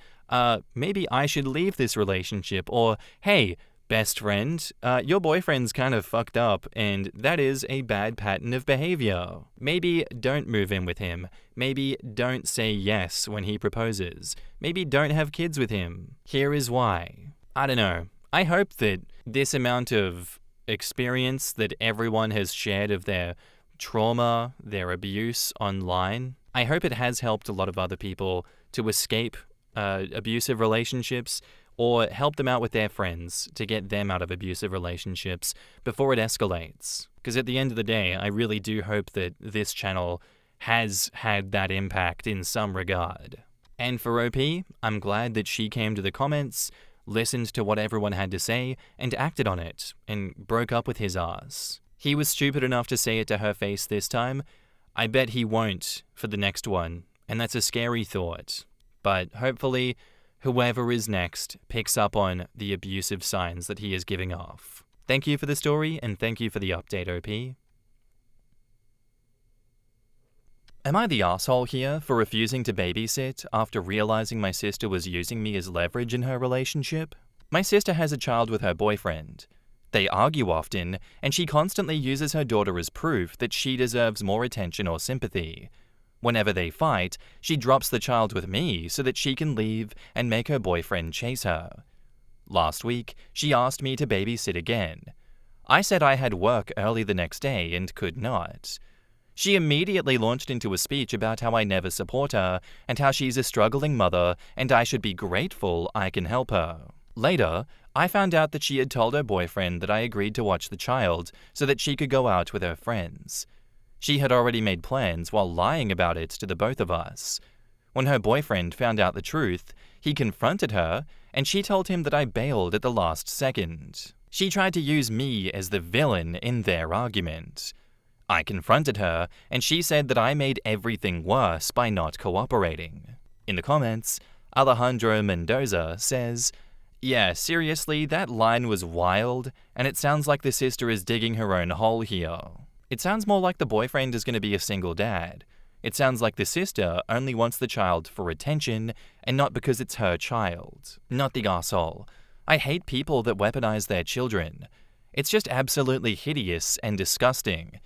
maybe I should leave this relationship, or hey, best friend, your boyfriend's kind of fucked up and that is a bad pattern of behavior. Maybe don't move in with him. Maybe don't say yes when he proposes. Maybe don't have kids with him. Here is why. I don't know. I hope that this amount of experience that everyone has shared of their trauma, their abuse online, I hope it has helped a lot of other people to escape abusive relationships, or help them out with their friends to get them out of abusive relationships before it escalates. Because at the end of the day, I really do hope that this channel has had that impact in some regard. And for OP, I'm glad that she came to the comments, listened to what everyone had to say, and acted on it, and broke up with his ass. He was stupid enough to say it to her face this time. I bet he won't for the next one, and that's a scary thought. But hopefully, whoever is next picks up on the abusive signs that he is giving off. Thank you for the story, and thank you for the update, OP. Am I the asshole here for refusing to babysit after realizing my sister was using me as leverage in her relationship? My sister has a child with her boyfriend. They argue often, and she constantly uses her daughter as proof that she deserves more attention or sympathy. Whenever they fight, she drops the child with me so that she can leave and make her boyfriend chase her. Last week, she asked me to babysit again. I said I had work early the next day and could not. She immediately launched into a speech about how I never support her and how she's a struggling mother and I should be grateful I can help her. Later, I found out that she had told her boyfriend that I agreed to watch the child so that she could go out with her friends. She had already made plans while lying about it to the both of us. When her boyfriend found out the truth, he confronted her, and she told him that I bailed at the last second. She tried to use me as the villain in their argument. I confronted her, and she said that I made everything worse by not cooperating. In the comments, Alejandro Mendoza says, "Yeah, seriously, that line was wild, and it sounds like the sister is digging her own hole here. It sounds more like the boyfriend is going to be a single dad. It sounds like the sister only wants the child for attention and not because it's her child. Not the arsehole. I hate people that weaponize their children. It's just absolutely hideous and disgusting.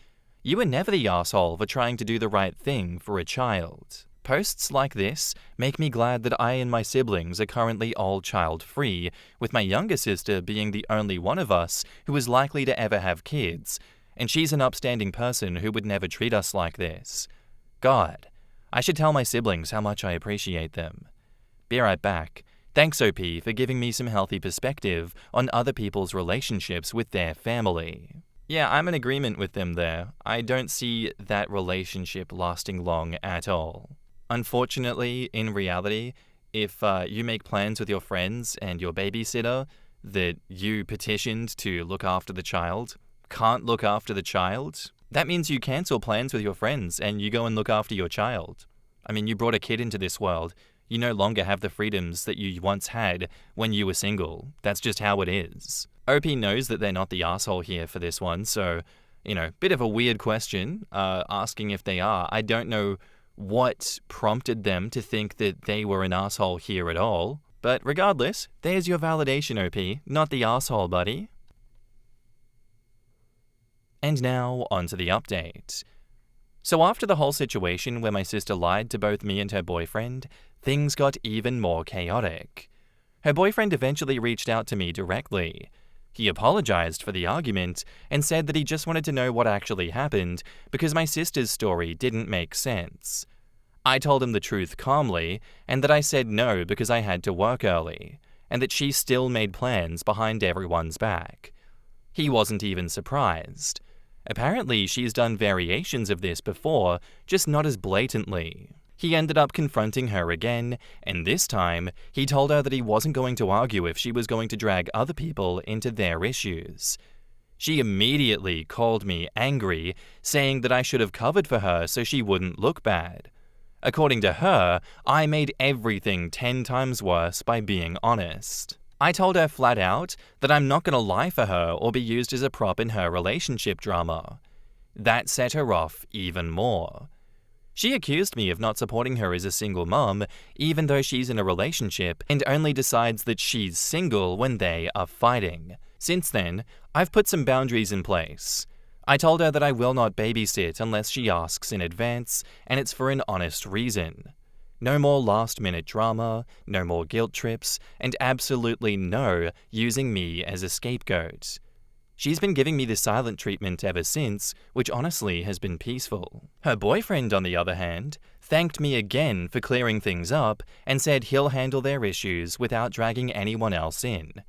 You were never the arsehole for trying to do the right thing for a child." Posts like this make me glad that I and my siblings are currently all child-free, with my younger sister being the only one of us who is likely to ever have kids, and she's an upstanding person who would never treat us like this. God, I should tell my siblings how much I appreciate them. Be right back. Thanks, OP, for giving me some healthy perspective on other people's relationships with their family. Yeah, I'm in agreement with them there. I don't see that relationship lasting long at all. Unfortunately, in reality, if you make plans with your friends and your babysitter that you petitioned to look after the child can't look after the child, that means you cancel plans with your friends and you go and look after your child. I mean, you brought a kid into this world. You no longer have the freedoms that you once had when you were single. That's just how it is. OP knows that they're not the asshole here for this one, so, bit of a weird question, asking if they are. I don't know what prompted them to think that they were an asshole here at all. But regardless, there's your validation, OP, not the asshole, buddy. And now, onto the update. So after the whole situation where my sister lied to both me and her boyfriend, things got even more chaotic. Her boyfriend eventually reached out to me directly. He apologized for the argument and said that he just wanted to know what actually happened because my sister's story didn't make sense. I told him the truth calmly and that I said no because I had to work early, and that she still made plans behind everyone's back. He wasn't even surprised. Apparently, she's done variations of this before, just not as blatantly. He ended up confronting her again, and this time, he told her that he wasn't going to argue if she was going to drag other people into their issues. She immediately called me angry, saying that I should have covered for her so she wouldn't look bad. According to her, I made everything 10 times worse by being honest. I told her flat out that I'm not going to lie for her or be used as a prop in her relationship drama. That set her off even more. She accused me of not supporting her as a single mom, even though she's in a relationship, and only decides that she's single when they are fighting. Since then, I've put some boundaries in place. I told her that I will not babysit unless she asks in advance, and it's for an honest reason. No more last-minute drama, no more guilt trips, and absolutely no using me as a scapegoat. She's been giving me the silent treatment ever since, which honestly has been peaceful. Her boyfriend, on the other hand, thanked me again for clearing things up and said he'll handle their issues without dragging anyone else in.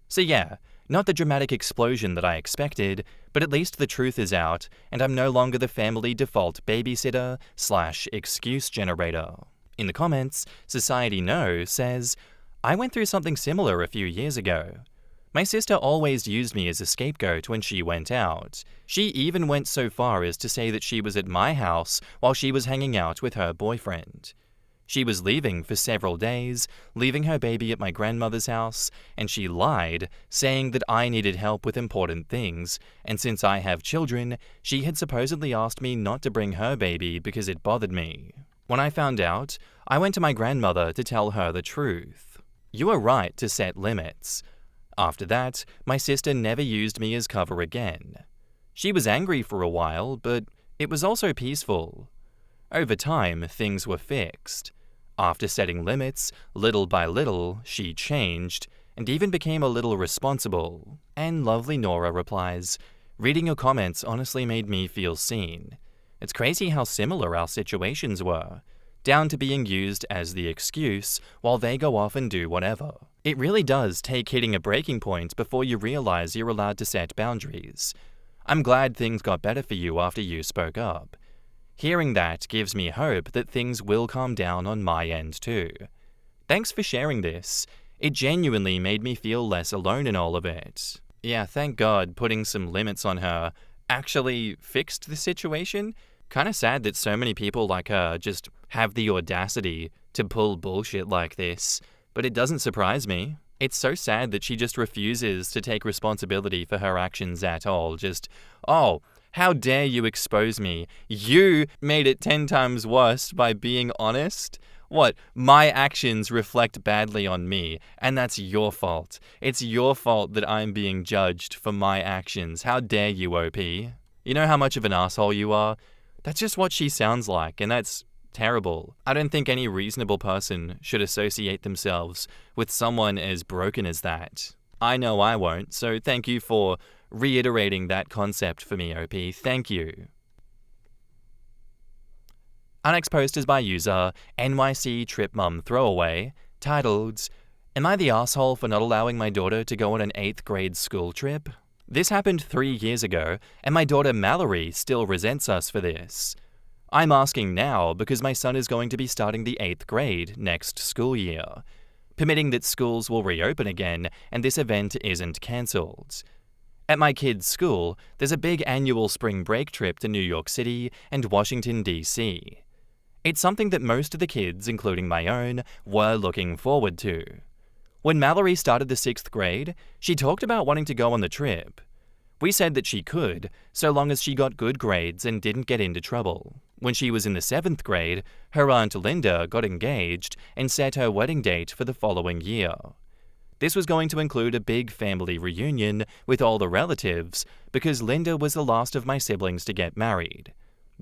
So yeah, not the dramatic explosion that I expected, but at least the truth is out, and I'm no longer the family default babysitter/excuse generator. In the comments, Society No says, "I went through something similar a few years ago. My sister always used me as a scapegoat when she went out. She even went so far as to say that she was at my house while she was hanging out with her boyfriend. She was leaving for several days, leaving her baby at my grandmother's house, and she lied, saying that I needed help with important things, and since I have children, she had supposedly asked me not to bring her baby because it bothered me. When I found out, I went to my grandmother to tell her the truth. You are right to set limits. After that, my sister never used me as cover again. She was angry for a while, but it was also peaceful. Over time, things were fixed. After setting limits, little by little, she changed, and even became a little responsible." And lovely Nora replies, "Reading your comments honestly made me feel seen. It's crazy how similar our situations were, down to being used as the excuse while they go off and do whatever. It really does take hitting a breaking point before you realize you're allowed to set boundaries. I'm glad things got better for you after you spoke up. Hearing that gives me hope that things will calm down on my end too. Thanks for sharing this. It genuinely made me feel less alone in all of it. Yeah, thank God putting some limits on her actually fixed the situation. Kinda sad that so many people like her just have the audacity to pull bullshit like this, but it doesn't surprise me. It's so sad that she just refuses to take responsibility for her actions at all. Just, oh, how dare you expose me? You made it 10 times worse by being honest? What? My actions reflect badly on me, and that's your fault. It's your fault that I'm being judged for my actions. How dare you, OP? You know how much of an asshole you are? That's just what she sounds like, and that's terrible. I don't think any reasonable person should associate themselves with someone as broken as that. I know I won't, so thank you for reiterating that concept for me, OP. Thank you. Our next post is by user NYC Trip Mum Throwaway, titled, "Am I the asshole for not allowing my daughter to go on an 8th grade school trip? This happened 3 years ago, and my daughter Mallory still resents us for this. I'm asking now because my son is going to be starting the 8th grade next school year, permitting that schools will reopen again and this event isn't cancelled. At my kid's school, there's a big annual spring break trip to New York City and Washington, D.C. It's something that most of the kids, including my own, were looking forward to. When Mallory started the 6th grade, she talked about wanting to go on the trip. We said that she could, so long as she got good grades and didn't get into trouble. When she was in the 7th grade, her aunt Linda got engaged and set her wedding date for the following year. This was going to include a big family reunion with all the relatives because Linda was the last of my siblings to get married.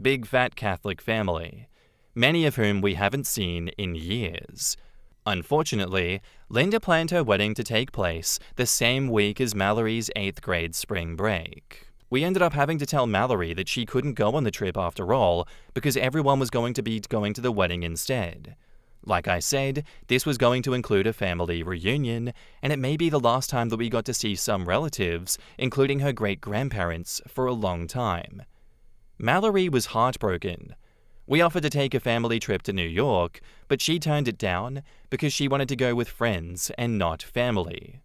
Big fat Catholic family, many of whom we haven't seen in years. Unfortunately, Linda planned her wedding to take place the same week as Mallory's 8th grade spring break. We ended up having to tell Mallory that she couldn't go on the trip after all because everyone was going to be going to the wedding instead. Like I said, this was going to include a family reunion, and it may be the last time that we got to see some relatives, including her great-grandparents, for a long time. Mallory was heartbroken. We offered to take a family trip to New York, but she turned it down because she wanted to go with friends and not family.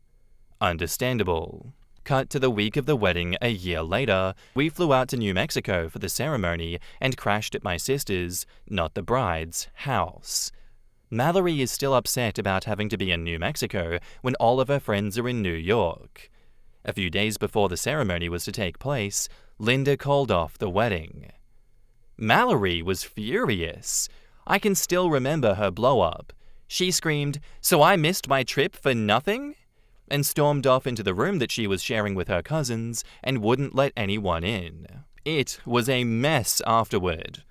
Understandable. Cut to the week of the wedding a year later, we flew out to New Mexico for the ceremony and crashed at my sister's, not the bride's, house. Mallory is still upset about having to be in New Mexico when all of her friends are in New York. A few days before the ceremony was to take place, Linda called off the wedding. Mallory was furious. I can still remember her blow-up. She screamed, "So I missed my trip for nothing?" and stormed off into the room that she was sharing with her cousins and wouldn't let anyone in. It was a mess afterward.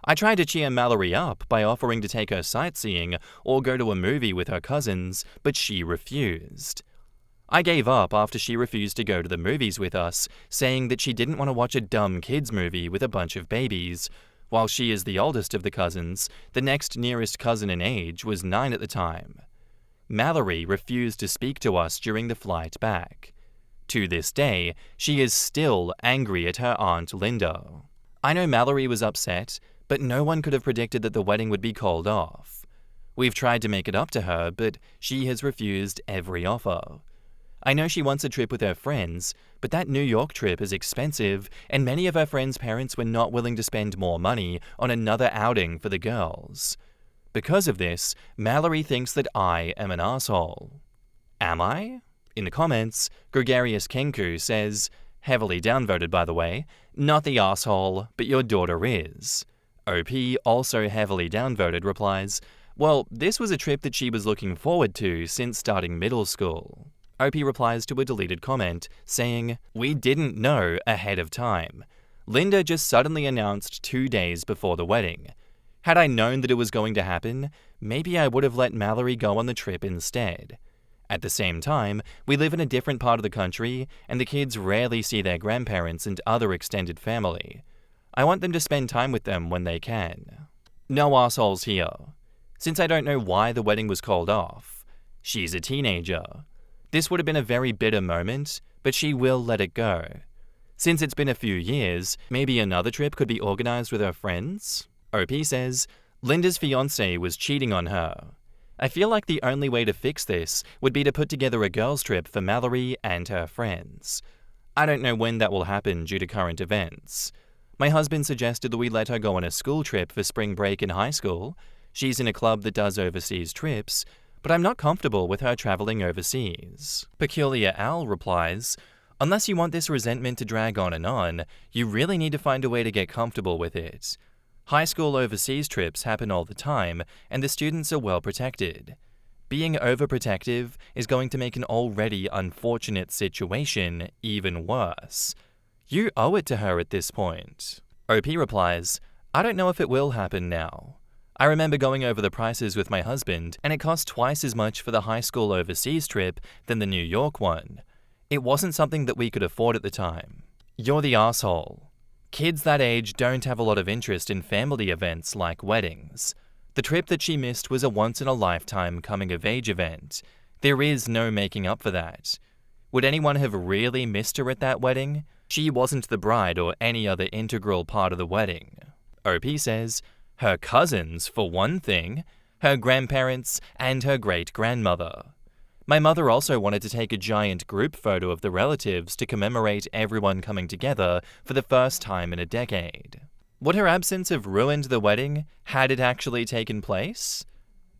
I tried to cheer Mallory up by offering to take her sightseeing or go to a movie with her cousins, but she refused. I gave up after she refused to go to the movies with us, saying that she didn't want to watch a dumb kids movie with a bunch of babies. While she is the oldest of the cousins, the next nearest cousin in age was 9 at the time. Mallory refused to speak to us during the flight back. To this day, she is still angry at her aunt Linda. I know Mallory was upset, but no one could have predicted that the wedding would be called off. We've tried to make it up to her, but she has refused every offer. I know she wants a trip with her friends, but that New York trip is expensive, and many of her friends' parents were not willing to spend more money on another outing for the girls. Because of this, Mallory thinks that I am an asshole. Am I? In the comments, Gregarious Kenku says, heavily downvoted by the way, not the asshole, but your daughter is. OP, also heavily downvoted, replies, well, this was a trip that she was looking forward to since starting middle school. OP replies to a deleted comment, saying, we didn't know ahead of time. Linda just suddenly announced 2 days before the wedding. Had I known that it was going to happen, maybe I would have let Mallory go on the trip instead. At the same time, we live in a different part of the country, and the kids rarely see their grandparents and other extended family. I want them to spend time with them when they can. No assholes here. Since I don't know why the wedding was called off, She's a teenager. This would have been a very bitter moment, but she will let it go. Since it's been a few years, maybe another trip could be organized with her friends? OP says, Linda's fiancé was cheating on her. I feel like the only way to fix this would be to put together a girls' trip for Mallory and her friends. I don't know when that will happen due to current events. My husband suggested that we let her go on a school trip for spring break in high school. She's in a club that does overseas trips, but I'm not comfortable with her traveling overseas. Peculiar Al replies, unless you want this resentment to drag on, you really need to find a way to get comfortable with it. High school overseas trips happen all the time, and the students are well protected. Being overprotective is going to make an already unfortunate situation even worse. You owe it to her at this point. OP replies, I don't know if it will happen now. I remember going over the prices with my husband, and it cost twice as much for the high school overseas trip than the New York one. It wasn't something that we could afford at the time. You're the asshole. Kids that age don't have a lot of interest in family events like weddings. The trip that she missed was a once-in-a-lifetime coming-of-age event. There is no making up for that. Would anyone have really missed her at that wedding? She wasn't the bride or any other integral part of the wedding. OP says, her cousins, for one thing, her grandparents, and her great-grandmother. My mother also wanted to take a giant group photo of the relatives to commemorate everyone coming together for the first time in a decade. Would her absence have ruined the wedding had it actually taken place?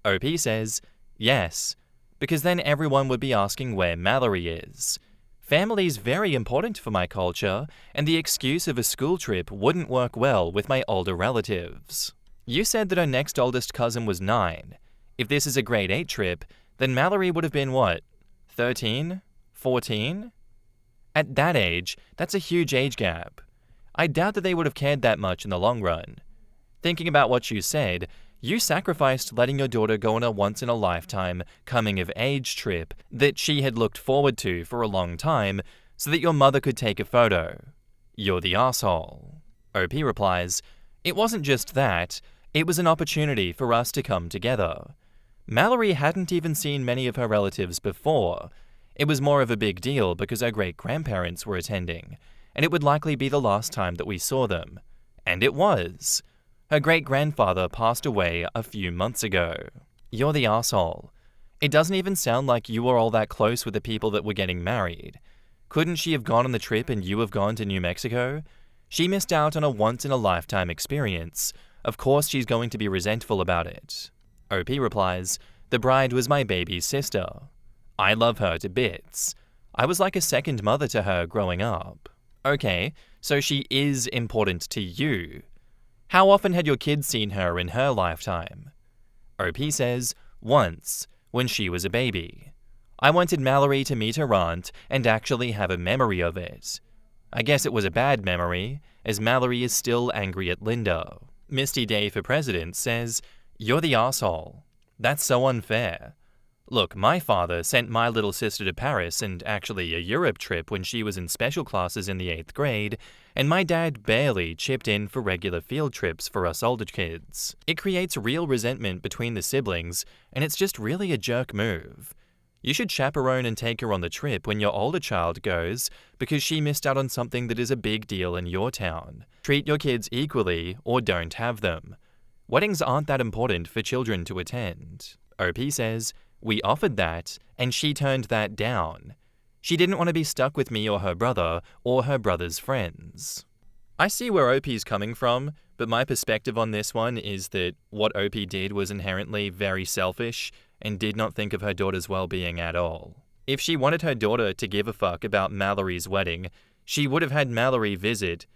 OP says, yes, because then everyone would be asking where Mallory is. Family's very important for my culture, and the excuse of a school trip wouldn't work well with my older relatives. You said that her next oldest cousin was 9. If this is a grade 8 trip, then Mallory would have been what, 13? 14? At that age, that's a huge age gap. I doubt that they would have cared that much in the long run. Thinking about what you said, you sacrificed letting your daughter go on a once-in-a-lifetime coming-of-age trip that she had looked forward to for a long time so that your mother could take a photo. You're the asshole. OP replies, it wasn't just that, it was an opportunity for us to come together. Mallory hadn't even seen many of her relatives before. It was more of a big deal because her great-grandparents were attending, and it would likely be the last time that we saw them. And it was. Her great-grandfather passed away a few months ago. You're the asshole. It doesn't even sound like you were all that close with the people that were getting married. Couldn't she have gone on the trip and you have gone to New Mexico? She missed out on a once-in-a-lifetime experience. Of course she's going to be resentful about it. OP replies, the bride was my baby's sister. I love her to bits. I was like a second mother to her growing up. Okay, so she is important to you. How often had your kids seen her in her lifetime? OP says, once, when she was a baby. I wanted Mallory to meet her aunt and actually have a memory of it. I guess it was a bad memory, as Mallory is still angry at Linda. Misty Day for President says, you're the asshole. That's so unfair. Look, my father sent my little sister to Paris and actually a Europe trip when she was in special classes in the 8th grade, and my dad barely chipped in for regular field trips for us older kids. It creates real resentment between the siblings, and it's just really a jerk move. You should chaperone and take her on the trip when your older child goes because she missed out on something that is a big deal in your town. Treat your kids equally or don't have them. Weddings aren't that important for children to attend. OP says, we offered that, and she turned that down. She didn't want to be stuck with me or her brother's friends. I see where OP's coming from, but my perspective on this one is that what OP did was inherently very selfish and did not think of her daughter's well-being at all. If she wanted her daughter to give a fuck about Mallory's wedding, she would have had Mallory visit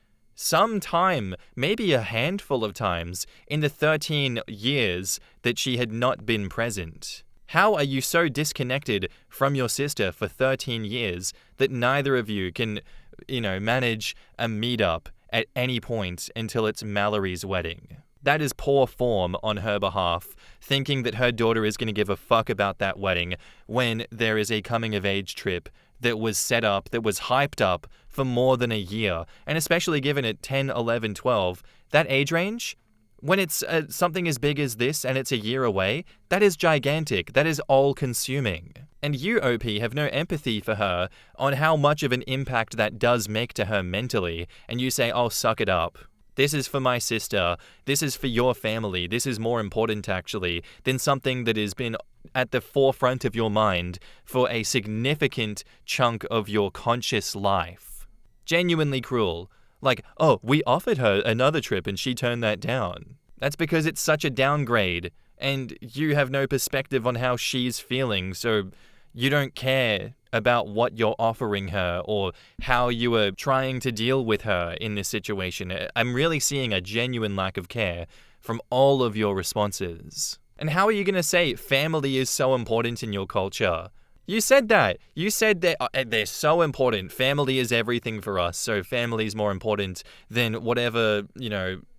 some time, maybe a handful of times, in the 13 years that she had not been present. How are you so disconnected from your sister for 13 years that neither of you can, manage a meetup at any point until it's Mallory's wedding? That is poor form on her behalf, thinking that her daughter is going to give a fuck about that wedding when there is a coming-of-age trip that was set up, that was hyped up for more than a year, and especially given at 10, 11, 12, that age range, When it's something as big as this and it's a year away, that is gigantic. That is all-consuming. And you, OP, have no empathy for her on how much of an impact that does make to her mentally, and you say, oh, suck it up. This is for my sister. This is for your family. This is more important, actually, than something that has been at the forefront of your mind for a significant chunk of your conscious life. Genuinely cruel. Like, oh, we offered her another trip and she turned that down. That's because it's such a downgrade, and you have no perspective on how she's feeling, so you don't care about what you're offering her or how you are trying to deal with her in this situation. I'm really seeing a genuine lack of care from all of your responses. And how are you going to say family is so important in your culture? You said that. You said that they're so important. Family is everything for us, so family is more important than whatever,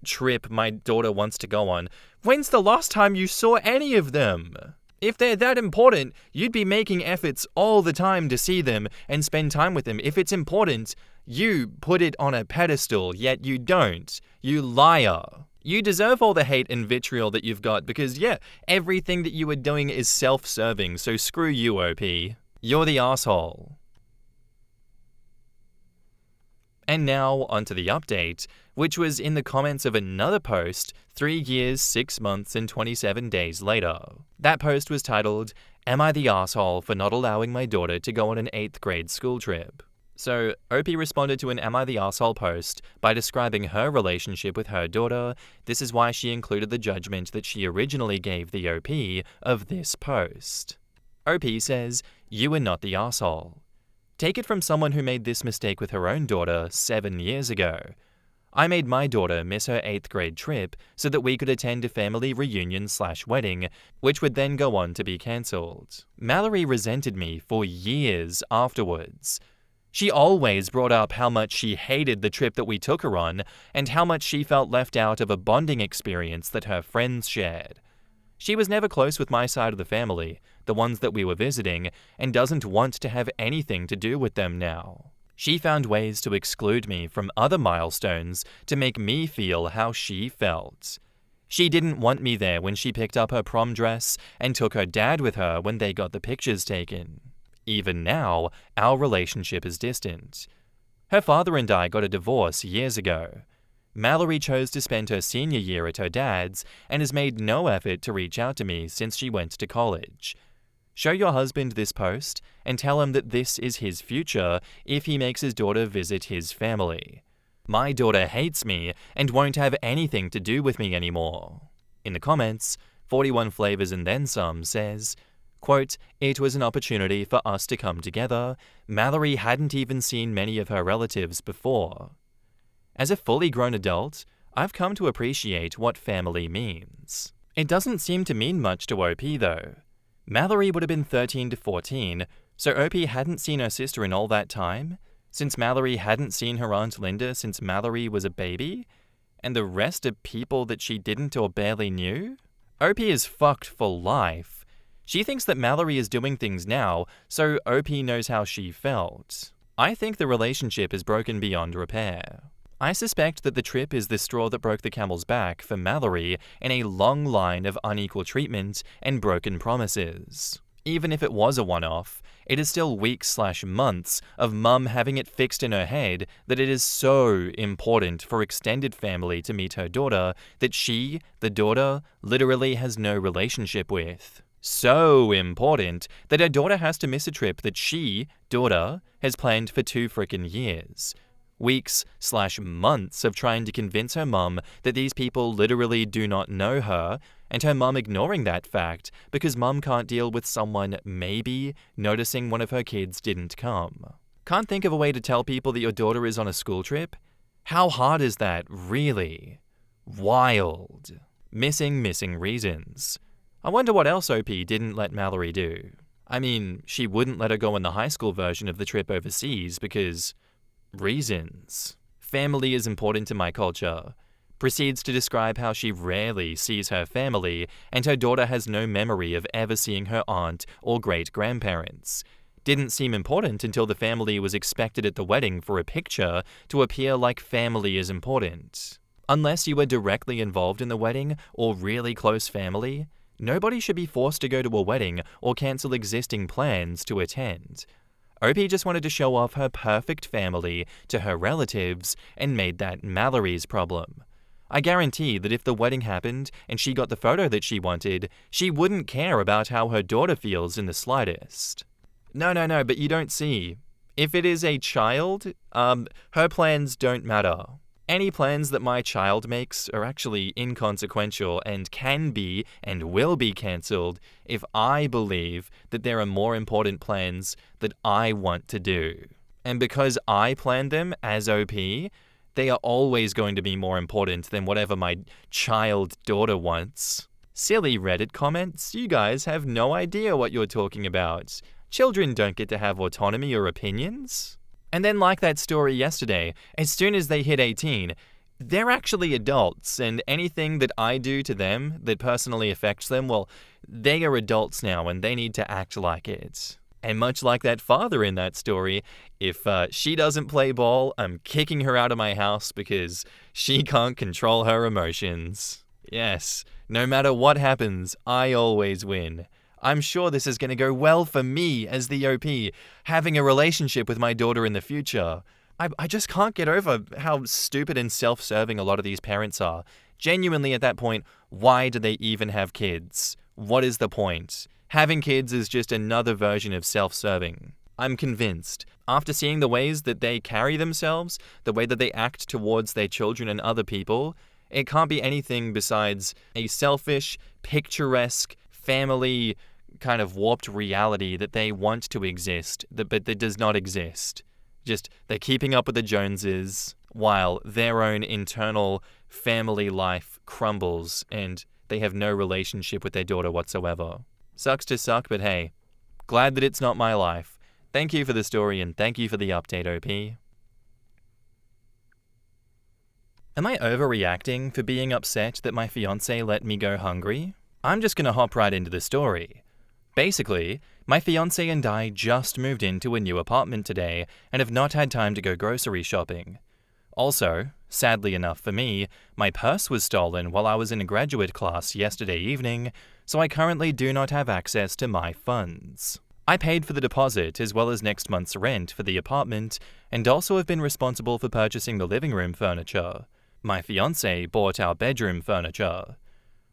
trip my daughter wants to go on. When's the last time you saw any of them? If they're that important, you'd be making efforts all the time to see them and spend time with them. If it's important, you put it on a pedestal, yet you don't. You liar. You deserve all the hate and vitriol that you've got because, everything that you are doing is self-serving, so screw you, OP. You're the asshole. And now, onto the update, which was in the comments of another post 3 years, 6 months, and 27 days later. That post was titled, "Am I the asshole for not allowing my daughter to go on an 8th grade school trip?" So, OP responded to an Am I the Arsehole post by describing her relationship with her daughter. This is why she included the judgment that she originally gave the OP of this post. OP says, "You are not the arsehole. Take it from someone who made this mistake with her own daughter 7 years ago. I made my daughter miss her 8th grade trip so that we could attend a family reunion/wedding, which would then go on to be cancelled. Mallory resented me for years afterwards. She always brought up how much she hated the trip that we took her on and how much she felt left out of a bonding experience that her friends shared. She was never close with my side of the family, the ones that we were visiting, and doesn't want to have anything to do with them now. She found ways to exclude me from other milestones to make me feel how she felt. She didn't want me there when she picked up her prom dress and took her dad with her when they got the pictures taken. Even now, our relationship is distant. Her father and I got a divorce years ago. Mallory chose to spend her senior year at her dad's and has made no effort to reach out to me since she went to college. Show your husband this post and tell him that this is his future if he makes his daughter visit his family. My daughter hates me and won't have anything to do with me anymore." In the comments, 41 Flavors and Then Some says, quote, "It was an opportunity for us to come together. Mallory hadn't even seen many of her relatives before. As a fully grown adult, I've come to appreciate what family means." It doesn't seem to mean much to OP though. Mallory would have been 13 to 14, so OP hadn't seen her sister in all that time, since Mallory hadn't seen her Aunt Linda since Mallory was a baby, and the rest are people that she didn't or barely knew? OP is fucked for life. She thinks that Mallory is doing things now, so OP knows how she felt. I think the relationship is broken beyond repair. I suspect that the trip is the straw that broke the camel's back for Mallory in a long line of unequal treatment and broken promises. Even if it was a one-off, it is still weeks/months of mum having it fixed in her head that it is so important for extended family to meet her daughter that she, the daughter, literally has no relationship with. So important that her daughter has to miss a trip that she, daughter, has planned for 2 frickin' years. Weeks/months of trying to convince her mum that these people literally do not know her, and her mum ignoring that fact because mum can't deal with someone maybe noticing one of her kids didn't come. Can't think of a way to tell people that your daughter is on a school trip? How hard is that, really? Wild. Missing reasons. I wonder what else OP didn't let Mallory do. I mean, she wouldn't let her go on the high school version of the trip overseas because reasons. Family is important to my culture. Proceeds to describe how she rarely sees her family and her daughter has no memory of ever seeing her aunt or great-grandparents. Didn't seem important until the family was expected at the wedding for a picture to appear like family is important. Unless you were directly involved in the wedding or really close family, nobody should be forced to go to a wedding or cancel existing plans to attend. OP just wanted to show off her perfect family to her relatives and made that Mallory's problem. I guarantee that if the wedding happened and she got the photo that she wanted, she wouldn't care about how her daughter feels in the slightest. No, but you don't see. If it is a child, her plans don't matter. Any plans that my child makes are actually inconsequential and can be and will be cancelled if I believe that there are more important plans that I want to do. And because I planned them as OP, they are always going to be more important than whatever my child daughter wants. Silly Reddit comments, you guys have no idea what you're talking about. Children don't get to have autonomy or opinions. And then like that story yesterday, as soon as they hit 18, they're actually adults, and anything that I do to them that personally affects them, well, they are adults now and they need to act like it. And much like that father in that story, if she doesn't play ball, I'm kicking her out of my house because she can't control her emotions. Yes, no matter what happens, I always win. I'm sure this is going to go well for me as the OP, having a relationship with my daughter in the future. I just can't get over how stupid and self-serving a lot of these parents are. Genuinely at that point, why do they even have kids? What is the point? Having kids is just another version of self-serving. I'm convinced, after seeing the ways that they carry themselves, the way that they act towards their children and other people, it can't be anything besides a selfish, picturesque, family kind of warped reality that they want to exist, but that does not exist. Just they're keeping up with the Joneses while their own internal family life crumbles and they have no relationship with their daughter whatsoever. Sucks to suck, but hey, glad that it's not my life. Thank you for the story and thank you for the update, OP. Am I overreacting for being upset that my fiancé let me go hungry? I'm just gonna hop right into the story. Basically, my fiancé and I just moved into a new apartment today and have not had time to go grocery shopping. Also, sadly enough for me, my purse was stolen while I was in a graduate class yesterday evening, so I currently do not have access to my funds. I paid for the deposit as well as next month's rent for the apartment and also have been responsible for purchasing the living room furniture. My fiancé bought our bedroom furniture.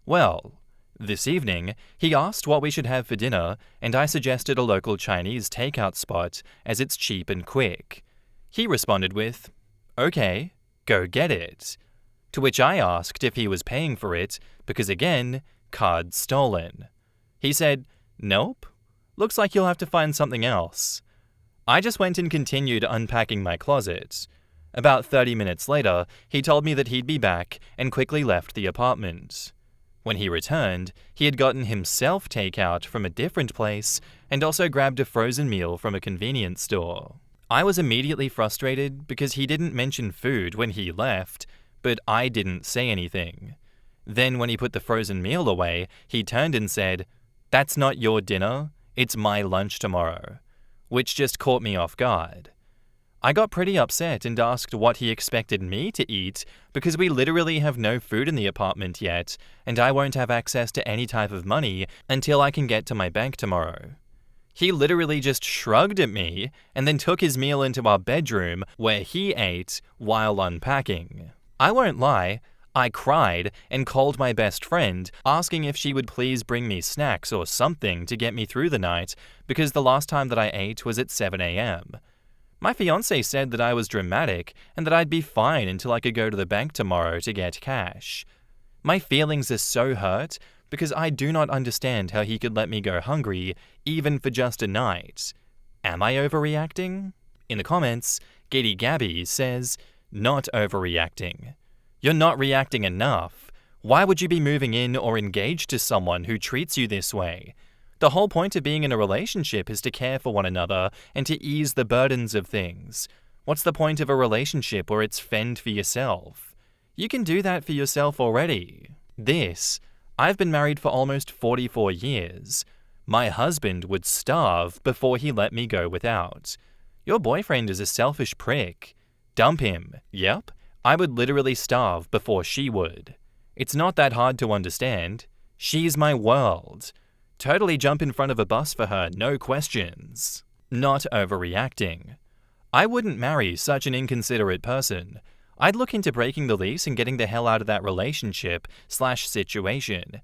Well, this evening, he asked what we should have for dinner, and I suggested a local Chinese takeout spot as it's cheap and quick. He responded with, "Okay, go get it." To which I asked if he was paying for it, because again, card stolen. He said, "Nope, looks like you'll have to find something else." I just went and continued unpacking my closet. About 30 minutes later, he told me that he'd be back and quickly left the apartment. When he returned, he had gotten himself takeout from a different place and also grabbed a frozen meal from a convenience store. I was immediately frustrated because he didn't mention food when he left, but I didn't say anything. Then when he put the frozen meal away, he turned and said, "That's not your dinner, it's my lunch tomorrow," which just caught me off guard. I got pretty upset and asked what he expected me to eat because we literally have no food in the apartment yet, and I won't have access to any type of money until I can get to my bank tomorrow. He literally just shrugged at me and then took his meal into our bedroom where he ate while unpacking. I won't lie, I cried and called my best friend asking if she would please bring me snacks or something to get me through the night because the last time that I ate was at 7 a.m. My fiancé said that I was dramatic and that I'd be fine until I could go to the bank tomorrow to get cash. My feelings are so hurt because I do not understand how he could let me go hungry even for just a night. Am I overreacting? In the comments, Giddy Gabby says, "Not overreacting. You're not reacting enough. Why would you be moving in or engaged to someone who treats you this way? The whole point of being in a relationship is to care for one another and to ease the burdens of things. What's the point of a relationship where it's fend for yourself? You can do that for yourself already. I've been married for almost 44 years. My husband would starve before he let me go without. Your boyfriend is a selfish prick. Dump him. Yep, I would literally starve before she would. It's not that hard to understand. She's my world. Totally jump in front of a bus for her, no questions. Not overreacting. I wouldn't marry such an inconsiderate person. I'd look into breaking the lease and getting the hell out of that relationship/situation.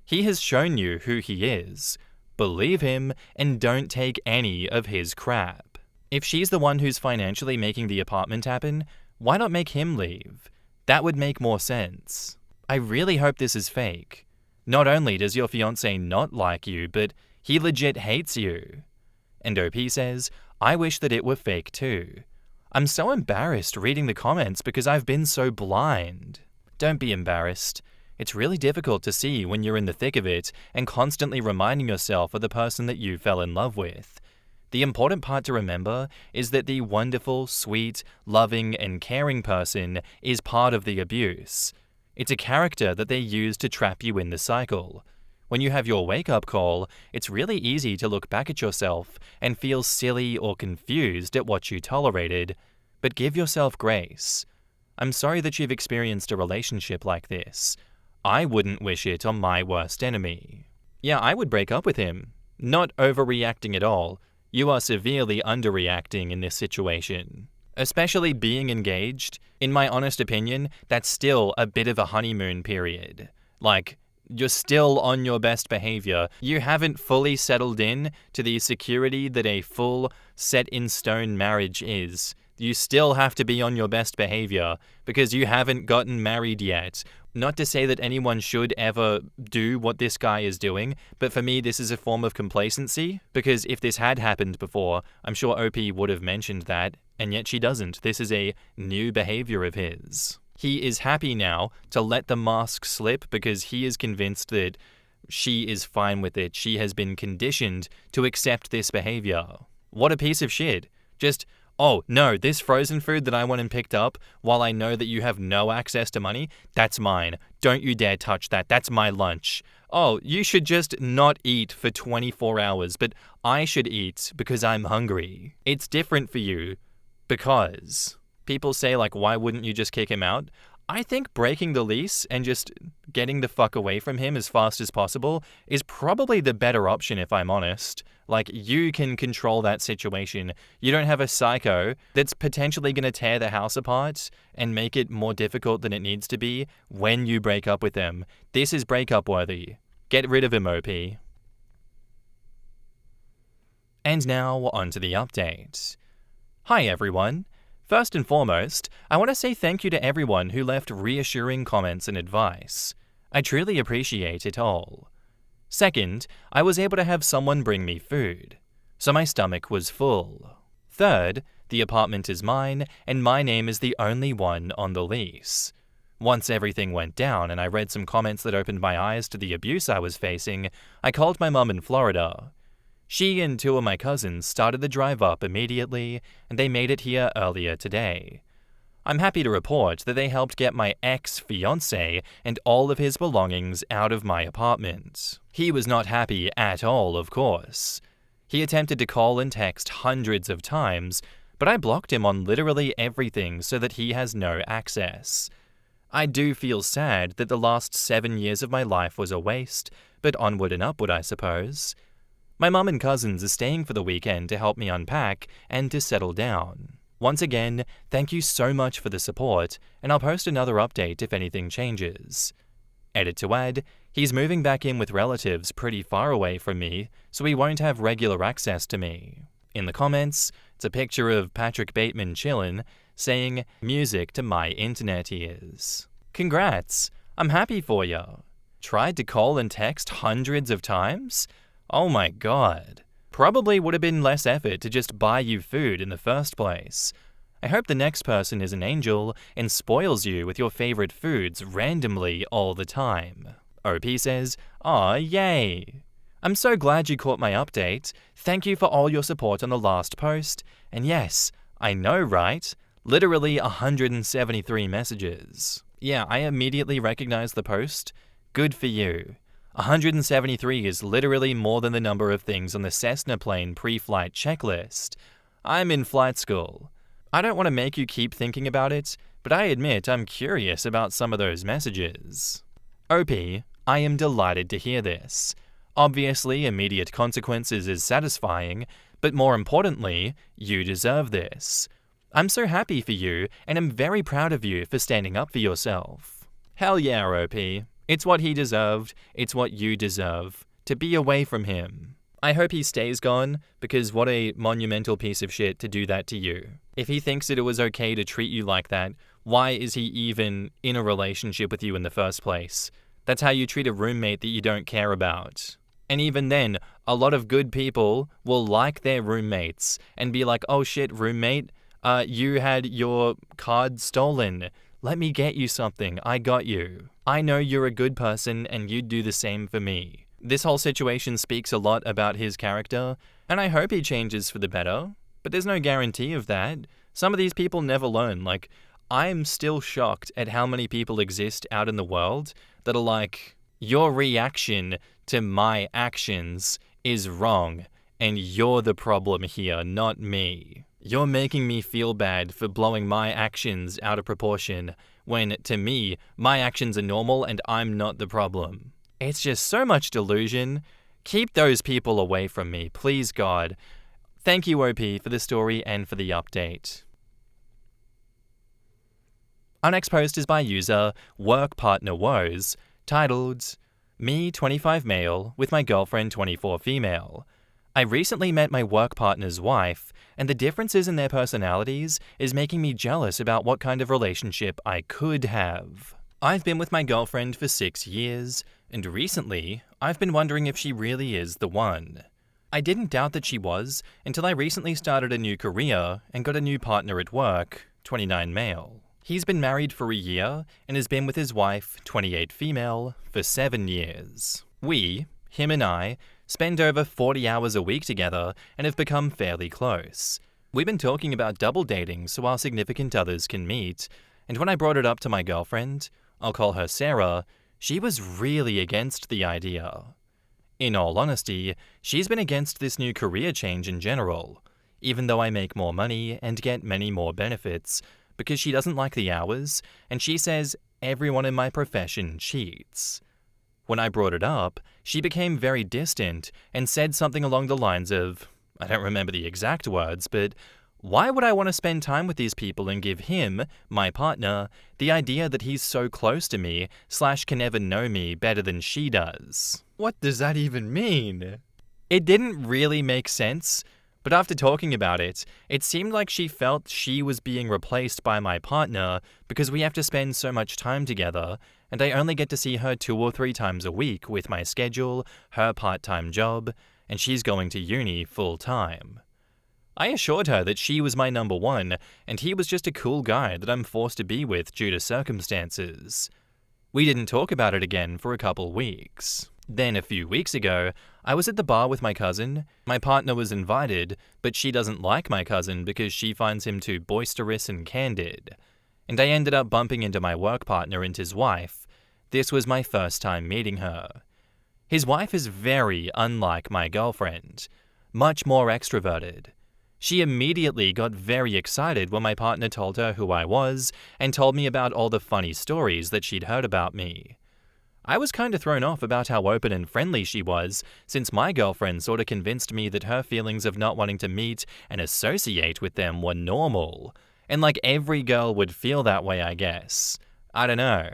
He has shown you who he is. Believe him and don't take any of his crap. If she's the one who's financially making the apartment happen, why not make him leave? That would make more sense. I really hope this is fake. Not only does your fiancé not like you, but he legit hates you. And OP says, I wish that it were fake too. I'm so embarrassed reading the comments because I've been so blind. Don't be embarrassed. It's really difficult to see when you're in the thick of it and constantly reminding yourself of the person that you fell in love with. The important part to remember is that the wonderful, sweet, loving, and caring person is part of the abuse. It's a character that they use to trap you in the cycle. When you have your wake-up call, it's really easy to look back at yourself and feel silly or confused at what you tolerated, but give yourself grace. I'm sorry that you've experienced a relationship like this. I wouldn't wish it on my worst enemy. Yeah, I would break up with him. Not overreacting at all. You are severely underreacting in this situation. Especially being engaged, in my honest opinion, that's still a bit of a honeymoon period. Like, you're still on your best behavior. You haven't fully settled in to the security that a full, set-in-stone marriage is. You still have to be on your best behavior because you haven't gotten married yet. Not to say that anyone should ever do what this guy is doing, but for me this is a form of complacency, because if this had happened before, I'm sure OP would have mentioned that, and yet she doesn't. This is a new behavior of his. He is happy now to let the mask slip because he is convinced that she is fine with it. She has been conditioned to accept this behavior. What a piece of shit. Just, oh, no, this frozen food that I went and picked up, while I know that you have no access to money, that's mine. Don't you dare touch that. That's my lunch. Oh, you should just not eat for 24 hours, but I should eat because I'm hungry. It's different for you because people say, like, why wouldn't you just kick him out? I think breaking the lease and just getting the fuck away from him as fast as possible is probably the better option, if I'm honest. Like, you can control that situation. You don't have a psycho that's potentially going to tear the house apart and make it more difficult than it needs to be when you break up with them. This is breakup worthy. Get rid of him, OP. And now, on to the update. Hi everyone. First and foremost, I want to say thank you to everyone who left reassuring comments and advice. I truly appreciate it all. Second, I was able to have someone bring me food, so my stomach was full. Third, the apartment is mine, and my name is the only one on the lease. Once everything went down and I read some comments that opened my eyes to the abuse I was facing, I called my mum in Florida. She and two of my cousins started the drive up immediately, and they made it here earlier today. I'm happy to report that they helped get my ex-fiancé and all of his belongings out of my apartment. He was not happy at all, of course. He attempted to call and text hundreds of times, but I blocked him on literally everything so that he has no access. I do feel sad that the last 7 years of my life was a waste, but onward and upward, I suppose. My mum and cousins are staying for the weekend to help me unpack and to settle down. Once again, thank you so much for the support, and I'll post another update if anything changes. Edit to add, he's moving back in with relatives pretty far away from me, so he won't have regular access to me. In the comments, it's a picture of Patrick Bateman chillin', saying, music to my internet ears. Congrats, I'm happy for you. Tried to call and text hundreds of times? Oh my god. Probably would have been less effort to just buy you food in the first place. I hope the next person is an angel and spoils you with your favorite foods randomly all the time. OP says, aw, yay. I'm so glad you caught my update. Thank you for all your support on the last post. And yes, I know, right? Literally 173 messages. Yeah, I immediately recognized the post. Good for you. 173 is literally more than the number of things on the Cessna plane pre-flight checklist. I'm in flight school. I don't want to make you keep thinking about it, but I admit I'm curious about some of those messages. OP, I am delighted to hear this. Obviously, immediate consequences is satisfying, but more importantly, you deserve this. I'm so happy for you, and I'm very proud of you for standing up for yourself. Hell yeah, OP. It's what he deserved, it's what you deserve. To be away from him. I hope he stays gone, because what a monumental piece of shit to do that to you. If he thinks that it was okay to treat you like that, why is he even in a relationship with you in the first place? That's how you treat a roommate that you don't care about. And even then, a lot of good people will like their roommates and be like, oh shit, roommate, you had your card stolen. Let me get you something, I got you. I know you're a good person and you'd do the same for me. This whole situation speaks a lot about his character, and I hope he changes for the better, but there's no guarantee of that. Some of these people never learn. Like, I'm still shocked at how many people exist out in the world that are like, your reaction to my actions is wrong, and you're the problem here, not me. You're making me feel bad for blowing my actions out of proportion, when, to me, my actions are normal and I'm not the problem. It's just so much delusion. Keep those people away from me, please God. Thank you, OP, for the story and for the update. Our next post is by user Work Partner Woes, titled, Me, 25 male, with my girlfriend, 24 female. I recently met my work partner's wife, and the differences in their personalities is making me jealous about what kind of relationship I could have. I've been with my girlfriend for 6 years, and recently, I've been wondering if she really is the one. I didn't doubt that she was until I recently started a new career and got a new partner at work, 29 male. He's been married for a year and has been with his wife, 28 female, for 7 years. We, him and I, spend over 40 hours a week together and have become fairly close. We've been talking about double dating so our significant others can meet, and when I brought it up to my girlfriend, I'll call her Sarah, she was really against the idea. In all honesty, she's been against this new career change in general, even though I make more money and get many more benefits, because she doesn't like the hours, and she says everyone in my profession cheats. When I brought it up, she became very distant and said something along the lines of, I don't remember the exact words, but why would I want to spend time with these people and give him, my partner, the idea that he's so close to me / can never know me better than she does? What does that even mean? It didn't really make sense, but after talking about it, it seemed like she felt she was being replaced by my partner because we have to spend so much time together, and I only get to see her 2 or 3 times a week with my schedule, her part-time job, and she's going to uni full-time. I assured her that she was my number one, and he was just a cool guy that I'm forced to be with due to circumstances. We didn't talk about it again for a couple weeks. Then a few weeks ago, I was at the bar with my cousin. My partner was invited, but she doesn't like my cousin because she finds him too boisterous and candid. And I ended up bumping into my work partner and his wife. This was my first time meeting her. His wife is very unlike my girlfriend, much more extroverted. She immediately got very excited when my partner told her who I was and told me about all the funny stories that she'd heard about me. I was kind of thrown off about how open and friendly she was, since my girlfriend sort of convinced me that her feelings of not wanting to meet and associate with them were normal. And like every girl would feel that way, I guess. I don't know.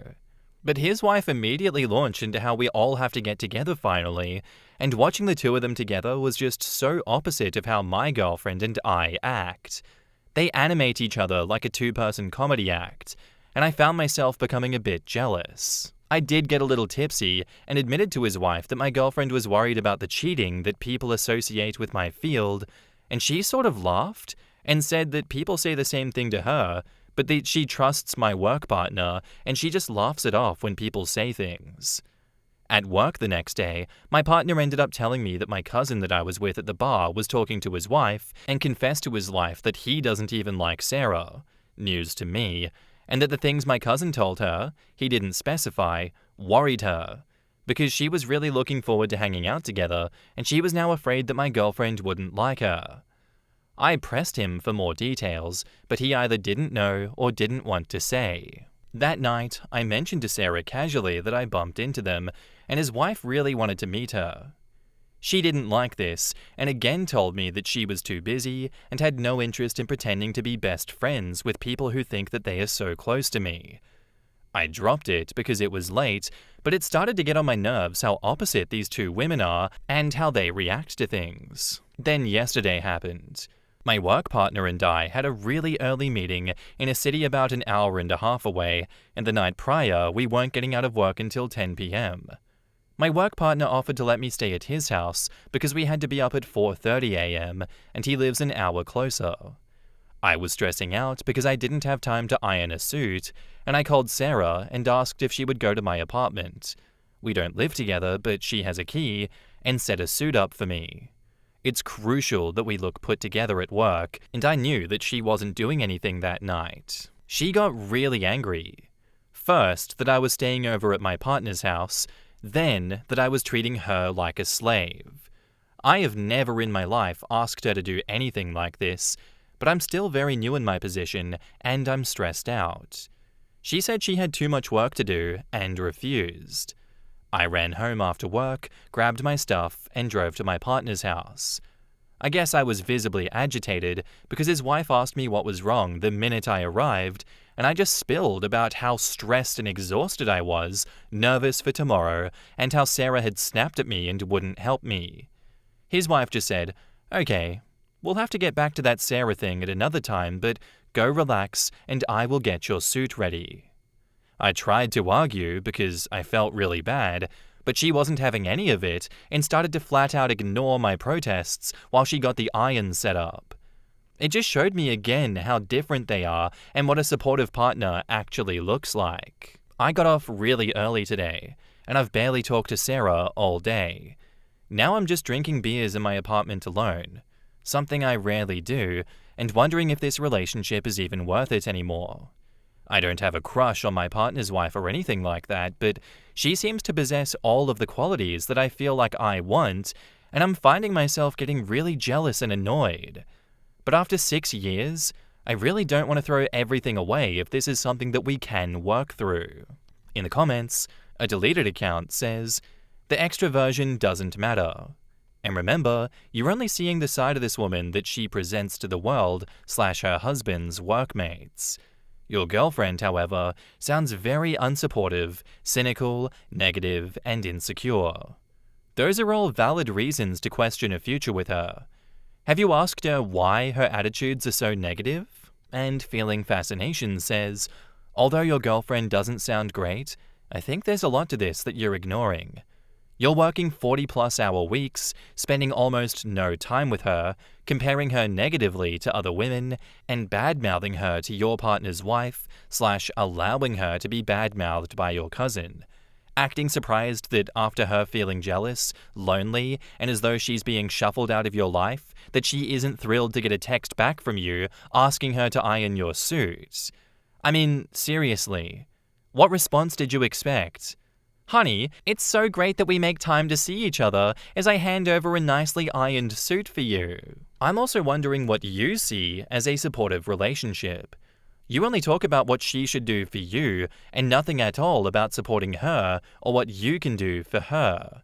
But his wife immediately launched into how we all have to get together finally, and watching the two of them together was just so opposite of how my girlfriend and I act. They animate each other like a 2-person comedy act, and I found myself becoming a bit jealous. I did get a little tipsy and admitted to his wife that my girlfriend was worried about the cheating that people associate with my field, and she sort of laughed and said that people say the same thing to her, but that she trusts my work partner and she just laughs it off when people say things. At work the next day, my partner ended up telling me that my cousin that I was with at the bar was talking to his wife and confessed to his wife that he doesn't even like Sarah, news to me, and that the things my cousin told her, he didn't specify, worried her, because she was really looking forward to hanging out together and she was now afraid that my girlfriend wouldn't like her. I pressed him for more details, but he either didn't know or didn't want to say. That night, I mentioned to Sarah casually that I bumped into them, and his wife really wanted to meet her. She didn't like this, and again told me that she was too busy and had no interest in pretending to be best friends with people who think that they are so close to me. I dropped it because it was late, but it started to get on my nerves how opposite these two women are and how they react to things. Then yesterday happened. My work partner and I had a really early meeting in a city about an hour and a half away, and the night prior we weren't getting out of work until 10 p.m. My work partner offered to let me stay at his house because we had to be up at 4:30 a.m. and he lives an hour closer. I was stressing out because I didn't have time to iron a suit, and I called Sarah and asked if she would go to my apartment. We don't live together, but she has a key, and set a suit up for me. It's crucial that we look put together at work, and I knew that she wasn't doing anything that night. She got really angry. First, that I was staying over at my partner's house, then that I was treating her like a slave. I have never in my life asked her to do anything like this, but I'm still very new in my position, and I'm stressed out. She said she had too much work to do, and refused. I ran home after work, grabbed my stuff, and drove to my partner's house. I guess I was visibly agitated because his wife asked me what was wrong the minute I arrived, and I just spilled about how stressed and exhausted I was, nervous for tomorrow, and how Sarah had snapped at me and wouldn't help me. His wife just said, "Okay, we'll have to get back to that Sarah thing at another time, but go relax and I will get your suit ready." I tried to argue because I felt really bad, but she wasn't having any of it and started to flat out ignore my protests while she got the iron set up. It just showed me again how different they are and what a supportive partner actually looks like. I got off really early today, and I've barely talked to Sarah all day. Now I'm just drinking beers in my apartment alone, something I rarely do, and wondering if this relationship is even worth it anymore. I don't have a crush on my partner's wife or anything like that, but she seems to possess all of the qualities that I feel like I want, and I'm finding myself getting really jealous and annoyed. But after 6 years, I really don't want to throw everything away if this is something that we can work through. In the comments, a deleted account says, "The extroversion doesn't matter. And remember, you're only seeing the side of this woman that she presents to the world / her husband's workmates. Your girlfriend, however, sounds very unsupportive, cynical, negative, and insecure. Those are all valid reasons to question a future with her. Have you asked her why her attitudes are so negative?" And Feeling Fascination says, "Although your girlfriend doesn't sound great, I think there's a lot to this that you're ignoring. You're working 40-plus hour weeks, spending almost no time with her, comparing her negatively to other women, and bad-mouthing her to your partner's wife / allowing her to be bad-mouthed by your cousin. Acting surprised that after her feeling jealous, lonely, and as though she's being shuffled out of your life, that she isn't thrilled to get a text back from you asking her to iron your suit. I mean, seriously, what response did you expect? 'Honey, it's so great that we make time to see each other as I hand over a nicely ironed suit for you.' I'm also wondering what you see as a supportive relationship. You only talk about what she should do for you and nothing at all about supporting her or what you can do for her.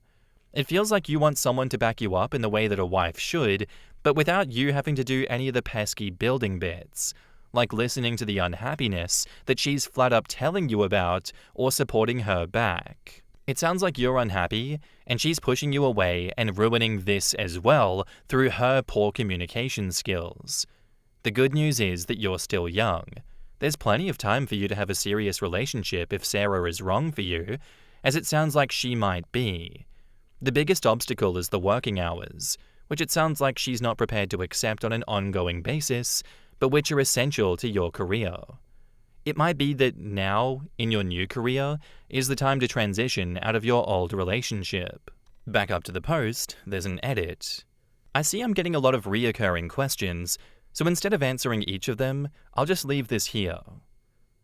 It feels like you want someone to back you up in the way that a wife should, but without you having to do any of the pesky building bits, like listening to the unhappiness that she's flat up telling you about or supporting her back. It sounds like you're unhappy, and she's pushing you away and ruining this as well through her poor communication skills. The good news is that you're still young. There's plenty of time for you to have a serious relationship if Sarah is wrong for you, as it sounds like she might be. The biggest obstacle is the working hours, which it sounds like she's not prepared to accept on an ongoing basis, but which are essential to your career. It might be that now, in your new career, is the time to transition out of your old relationship. Back up to the post, there's an edit. I see I'm getting a lot of reoccurring questions, so instead of answering each of them, I'll just leave this here.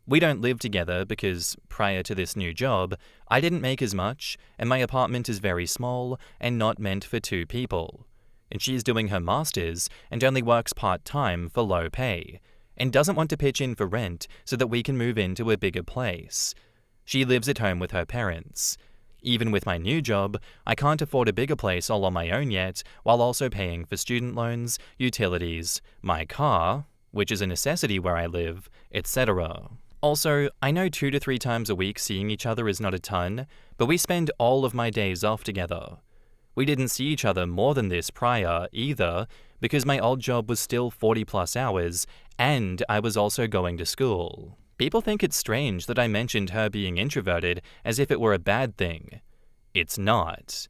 We don't live together because, prior to this new job, I didn't make as much, and my apartment is very small and not meant for 2 people. and she's doing her master's and only works part-time for low pay, and doesn't want to pitch in for rent so that we can move into a bigger place. She lives at home with her parents. Even with my new job, I can't afford a bigger place all on my own yet, while also paying for student loans, utilities, my car, which is a necessity where I live, etc. Also, I know 2 to 3 times a week seeing each other is not a ton, but we spend all of my days off together. We didn't see each other more than this prior, either, because my old job was still 40+ hours, and I was also going to school. People think it's strange that I mentioned her being introverted as if it were a bad thing. It's not.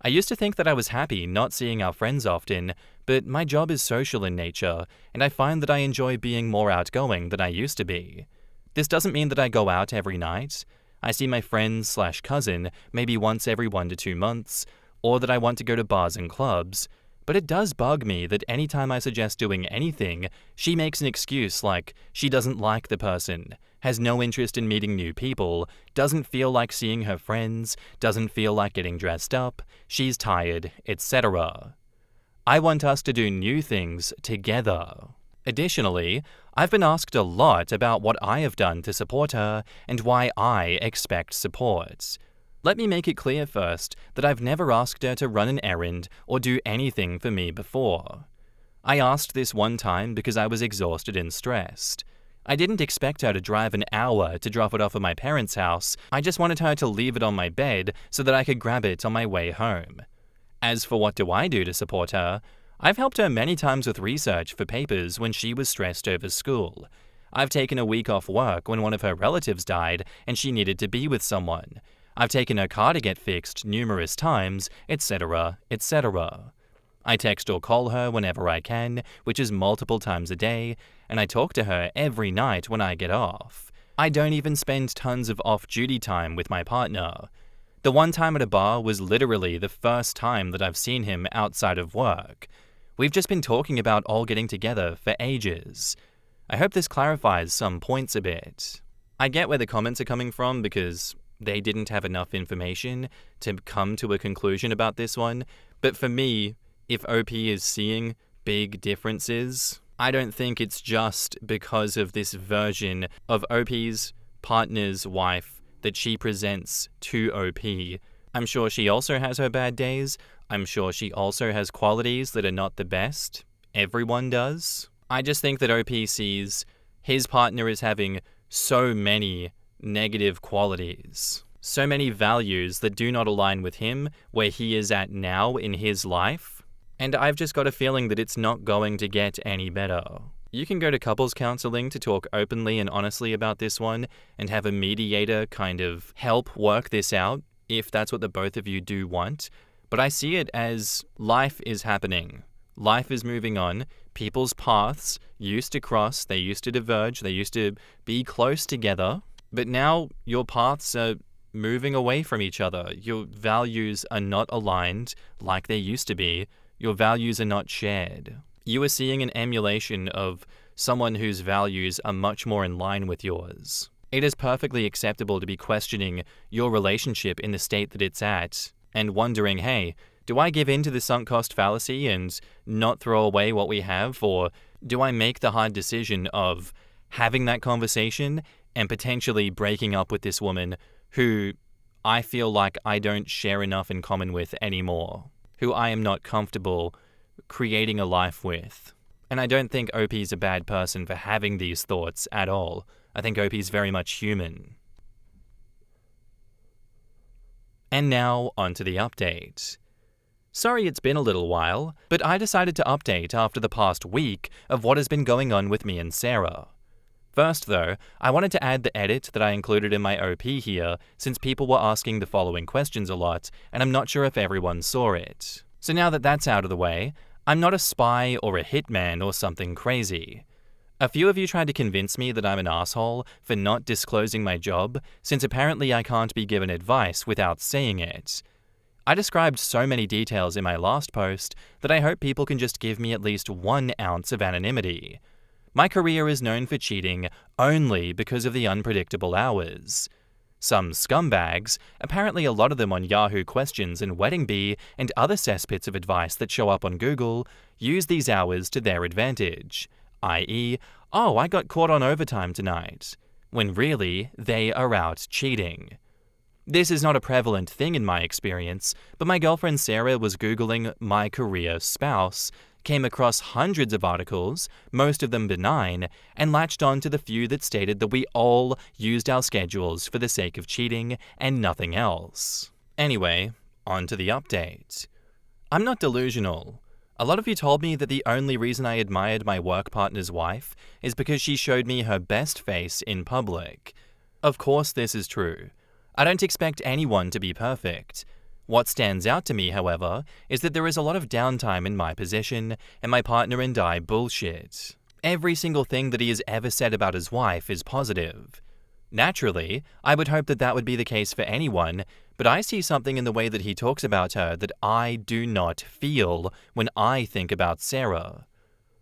I used to think that I was happy not seeing our friends often, but my job is social in nature, and I find that I enjoy being more outgoing than I used to be. This doesn't mean that I go out every night. I see my friend/cousin maybe once every 1 to 2 months, or that I want to go to bars and clubs, but it does bug me that anytime I suggest doing anything, she makes an excuse like she doesn't like the person, has no interest in meeting new people, doesn't feel like seeing her friends, doesn't feel like getting dressed up, she's tired, etc. I want us to do new things together. Additionally, I've been asked a lot about what I have done to support her and why I expect support. Let me make it clear first that I've never asked her to run an errand or do anything for me before. I asked this one time because I was exhausted and stressed. I didn't expect her to drive an hour to drop it off at my parents' house. I just wanted her to leave it on my bed so that I could grab it on my way home. As for what do I do to support her, I've helped her many times with research for papers when she was stressed over school. I've taken a week off work when one of her relatives died and she needed to be with someone. I've taken her car to get fixed numerous times, etc., etc. I text or call her whenever I can, which is multiple times a day, and I talk to her every night when I get off. I don't even spend tons of off-duty time with my partner. The one time at a bar was literally the first time that I've seen him outside of work. We've just been talking about all getting together for ages. I hope this clarifies some points a bit. I get where the comments are coming from because they didn't have enough information to come to a conclusion about this one, but for me, if OP is seeing big differences, I don't think it's just because of this version of OP's partner's wife that she presents to OP. I'm sure she also has her bad days. I'm sure she also has qualities that are not the best. Everyone does. I just think that OP sees his partner as having so many negative qualities, so many values that do not align with him where he is at now in his life, and I've just got a feeling that it's not going to get any better. You can go to couples counseling to talk openly and honestly about this one and have a mediator kind of help work this out if that's what the both of you do want, but I see it as life is happening. Life is moving on. People's paths used to cross, they used to diverge, they used to be close together. But now your paths are moving away from each other. Your values are not aligned like they used to be. Your values are not shared. You are seeing an emulation of someone whose values are much more in line with yours. It is perfectly acceptable to be questioning your relationship in the state that it's at and wondering, hey, do I give in to the sunk cost fallacy and not throw away what we have, or do I make the hard decision of having that conversation and potentially breaking up with this woman who I feel like I don't share enough in common with anymore, who I am not comfortable creating a life with? And I don't think OP is a bad person for having these thoughts at all. I think OP is very much human. And now, onto the update. Sorry it's been a little while, but I decided to update after the past week of what has been going on with me and Sarah. First though, I wanted to add the edit that I included in my OP here, since people were asking the following questions a lot, and I'm not sure if everyone saw it. So now that that's out of the way, I'm not a spy or a hitman or something crazy. A few of you tried to convince me that I'm an asshole for not disclosing my job, since apparently I can't be given advice without saying it. I described so many details in my last post that I hope people can just give me at least 1 ounce of anonymity. My career is known for cheating only because of the unpredictable hours. Some scumbags, apparently a lot of them on Yahoo Questions and Wedding Bee and other cesspits of advice that show up on Google, use these hours to their advantage, i.e., oh, I got caught on overtime tonight, when really they are out cheating. This is not a prevalent thing in my experience, but my girlfriend Sarah was Googling my career spouse, came across hundreds of articles, most of them benign, and latched on to the few that stated that we all used our schedules for the sake of cheating and nothing else. Anyway, on to the update. I'm not delusional. A lot of you told me that the only reason I admired my work partner's wife is because she showed me her best face in public. Of course this is true. I don't expect anyone to be perfect. What stands out to me, however, is that there is a lot of downtime in my position, and my partner and I bullshit. Every single thing that he has ever said about his wife is positive. Naturally, I would hope that that would be the case for anyone, but I see something in the way that he talks about her that I do not feel when I think about Sarah.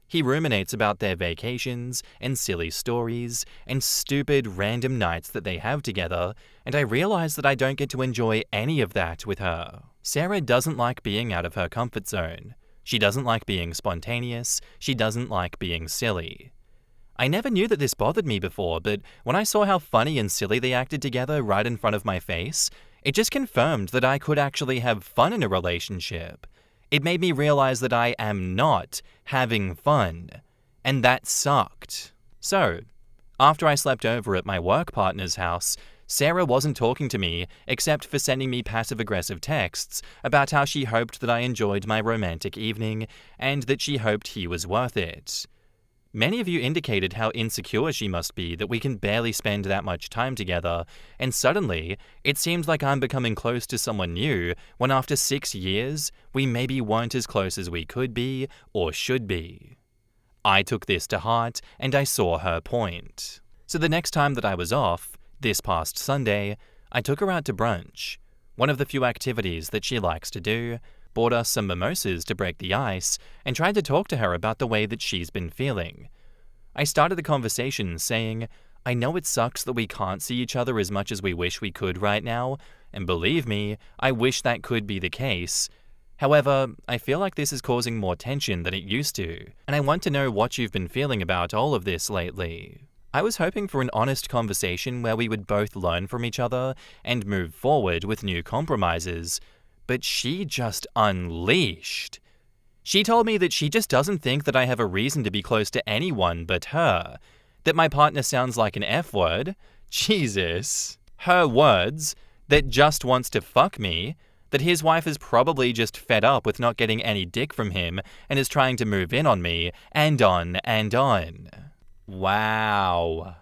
He ruminates about their vacations and silly stories and stupid random nights that they have together, and I realize that I don't get to enjoy any of that with her. Sarah doesn't like being out of her comfort zone. She doesn't like being spontaneous. She doesn't like being silly. I never knew that this bothered me before, but when I saw how funny and silly they acted together right in front of my face, it just confirmed that I could actually have fun in a relationship. It made me realize that I am not having fun, and that sucked. So, after I slept over at my work partner's house, Sarah wasn't talking to me except for sending me passive-aggressive texts about how she hoped that I enjoyed my romantic evening and that she hoped he was worth it. Many of you indicated how insecure she must be that we can barely spend that much time together, and suddenly, it seems like I'm becoming close to someone new when after 6 years, we maybe weren't as close as we could be or should be. I took this to heart, and I saw her point. So the next time that I was off, this past Sunday, I took her out to brunch, one of the few activities that she likes to do, bought us some mimosas to break the ice, and tried to talk to her about the way that she's been feeling. I started the conversation saying, I know it sucks that we can't see each other as much as we wish we could right now, and believe me, I wish that could be the case. However, I feel like this is causing more tension than it used to, and I want to know what you've been feeling about all of this lately. I was hoping for an honest conversation where we would both learn from each other and move forward with new compromises, but she just unleashed. She told me that she just doesn't think that I have a reason to be close to anyone but her, that my partner sounds like an F word, Jesus, her words, that just wants to fuck me, that his wife is probably just fed up with not getting any dick from him and is trying to move in on me, and on and on. Wow.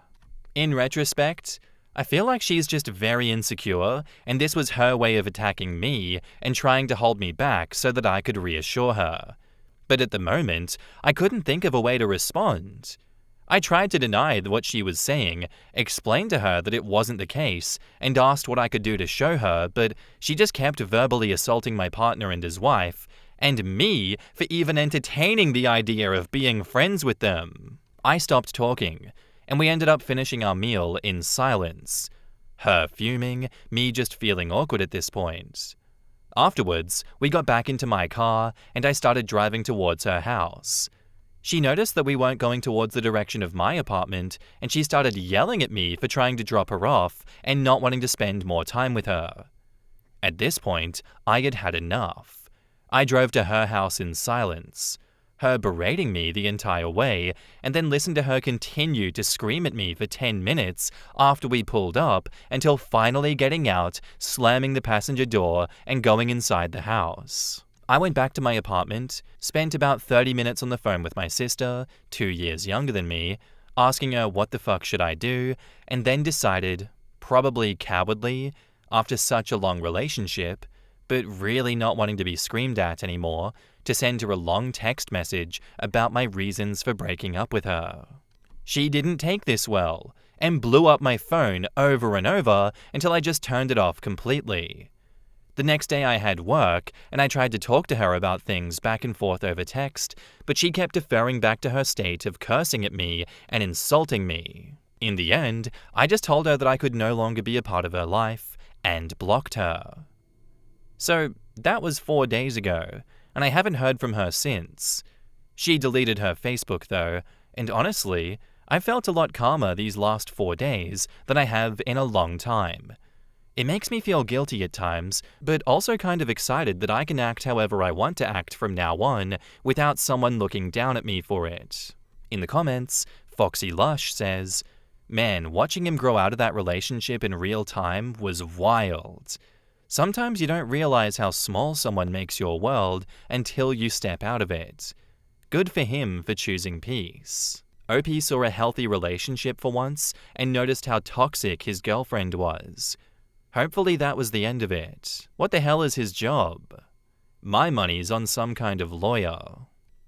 In retrospect, I feel like she's just very insecure, and this was her way of attacking me and trying to hold me back so that I could reassure her. But at the moment, I couldn't think of a way to respond. I tried to deny what she was saying, explained to her that it wasn't the case, and asked what I could do to show her, but she just kept verbally assaulting my partner and his wife, and me for even entertaining the idea of being friends with them. I stopped talking, and we ended up finishing our meal in silence. Her fuming, me just feeling awkward at this point. Afterwards, we got back into my car, and I started driving towards her house. She noticed that we weren't going towards the direction of my apartment, and she started yelling at me for trying to drop her off and not wanting to spend more time with her. At this point, I had had enough. I drove to her house in silence, her berating me the entire way, and then listened to her continue to scream at me for 10 minutes after we pulled up until finally getting out, slamming the passenger door, and going inside the house. I went back to my apartment, spent about 30 minutes on the phone with my sister, 2 years younger than me, asking her what the fuck should I do, and then decided, probably cowardly, after such a long relationship, but really not wanting to be screamed at anymore, to send her a long text message about my reasons for breaking up with her. She didn't take this well, and blew up my phone over and over until I just turned it off completely. The next day I had work, and I tried to talk to her about things back and forth over text, but she kept deferring back to her state of cursing at me and insulting me. In the end, I just told her that I could no longer be a part of her life and blocked her. So that was 4 days ago, and I haven't heard from her since. She deleted her Facebook though, and honestly, I felt a lot calmer these last 4 days than I have in a long time. It makes me feel guilty at times, but also kind of excited that I can act however I want to act from now on without someone looking down at me for it. In the comments, Foxy Lush says, "Man, watching him grow out of that relationship in real time was wild. Sometimes you don't realize how small someone makes your world until you step out of it. Good for him for choosing peace." OP saw a healthy relationship for once and noticed how toxic his girlfriend was. Hopefully that was the end of it. What the hell is his job? My money's on some kind of lawyer.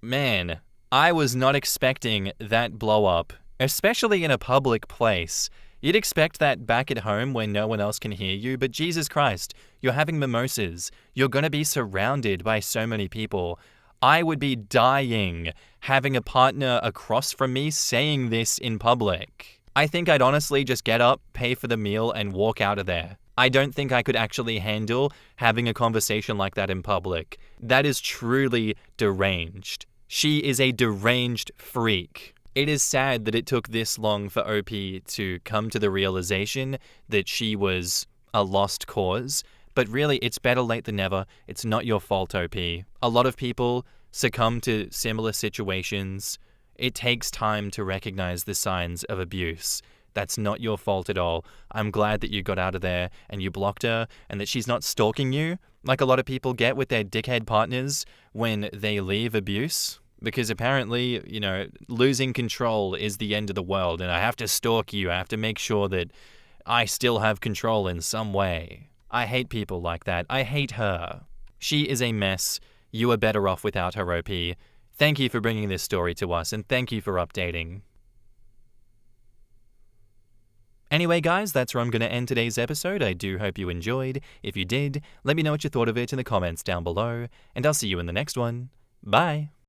Man, I was not expecting that blow up, especially in a public place. You'd expect that back at home where no one else can hear you, but Jesus Christ, you're having mimosas. You're gonna be surrounded by so many people. I would be dying having a partner across from me saying this in public. I think I'd honestly just get up, pay for the meal, and walk out of there. I don't think I could actually handle having a conversation like that in public. That is truly deranged. She is a deranged freak. It is sad that it took this long for OP to come to the realization that she was a lost cause, but really it's better late than never. It's not your fault, OP. A lot of people succumb to similar situations. It takes time to recognize the signs of abuse. That's not your fault at all. I'm glad that you got out of there and you blocked her and that she's not stalking you like a lot of people get with their dickhead partners when they leave abuse. Because apparently, losing control is the end of the world and I have to stalk you. I have to make sure that I still have control in some way. I hate people like that. I hate her. She is a mess. You are better off without her, OP. Thank you for bringing this story to us and thank you for updating. Anyway, guys, that's where I'm going to end today's episode. I do hope you enjoyed. If you did, let me know what you thought of it in the comments down below, and I'll see you in the next one. Bye!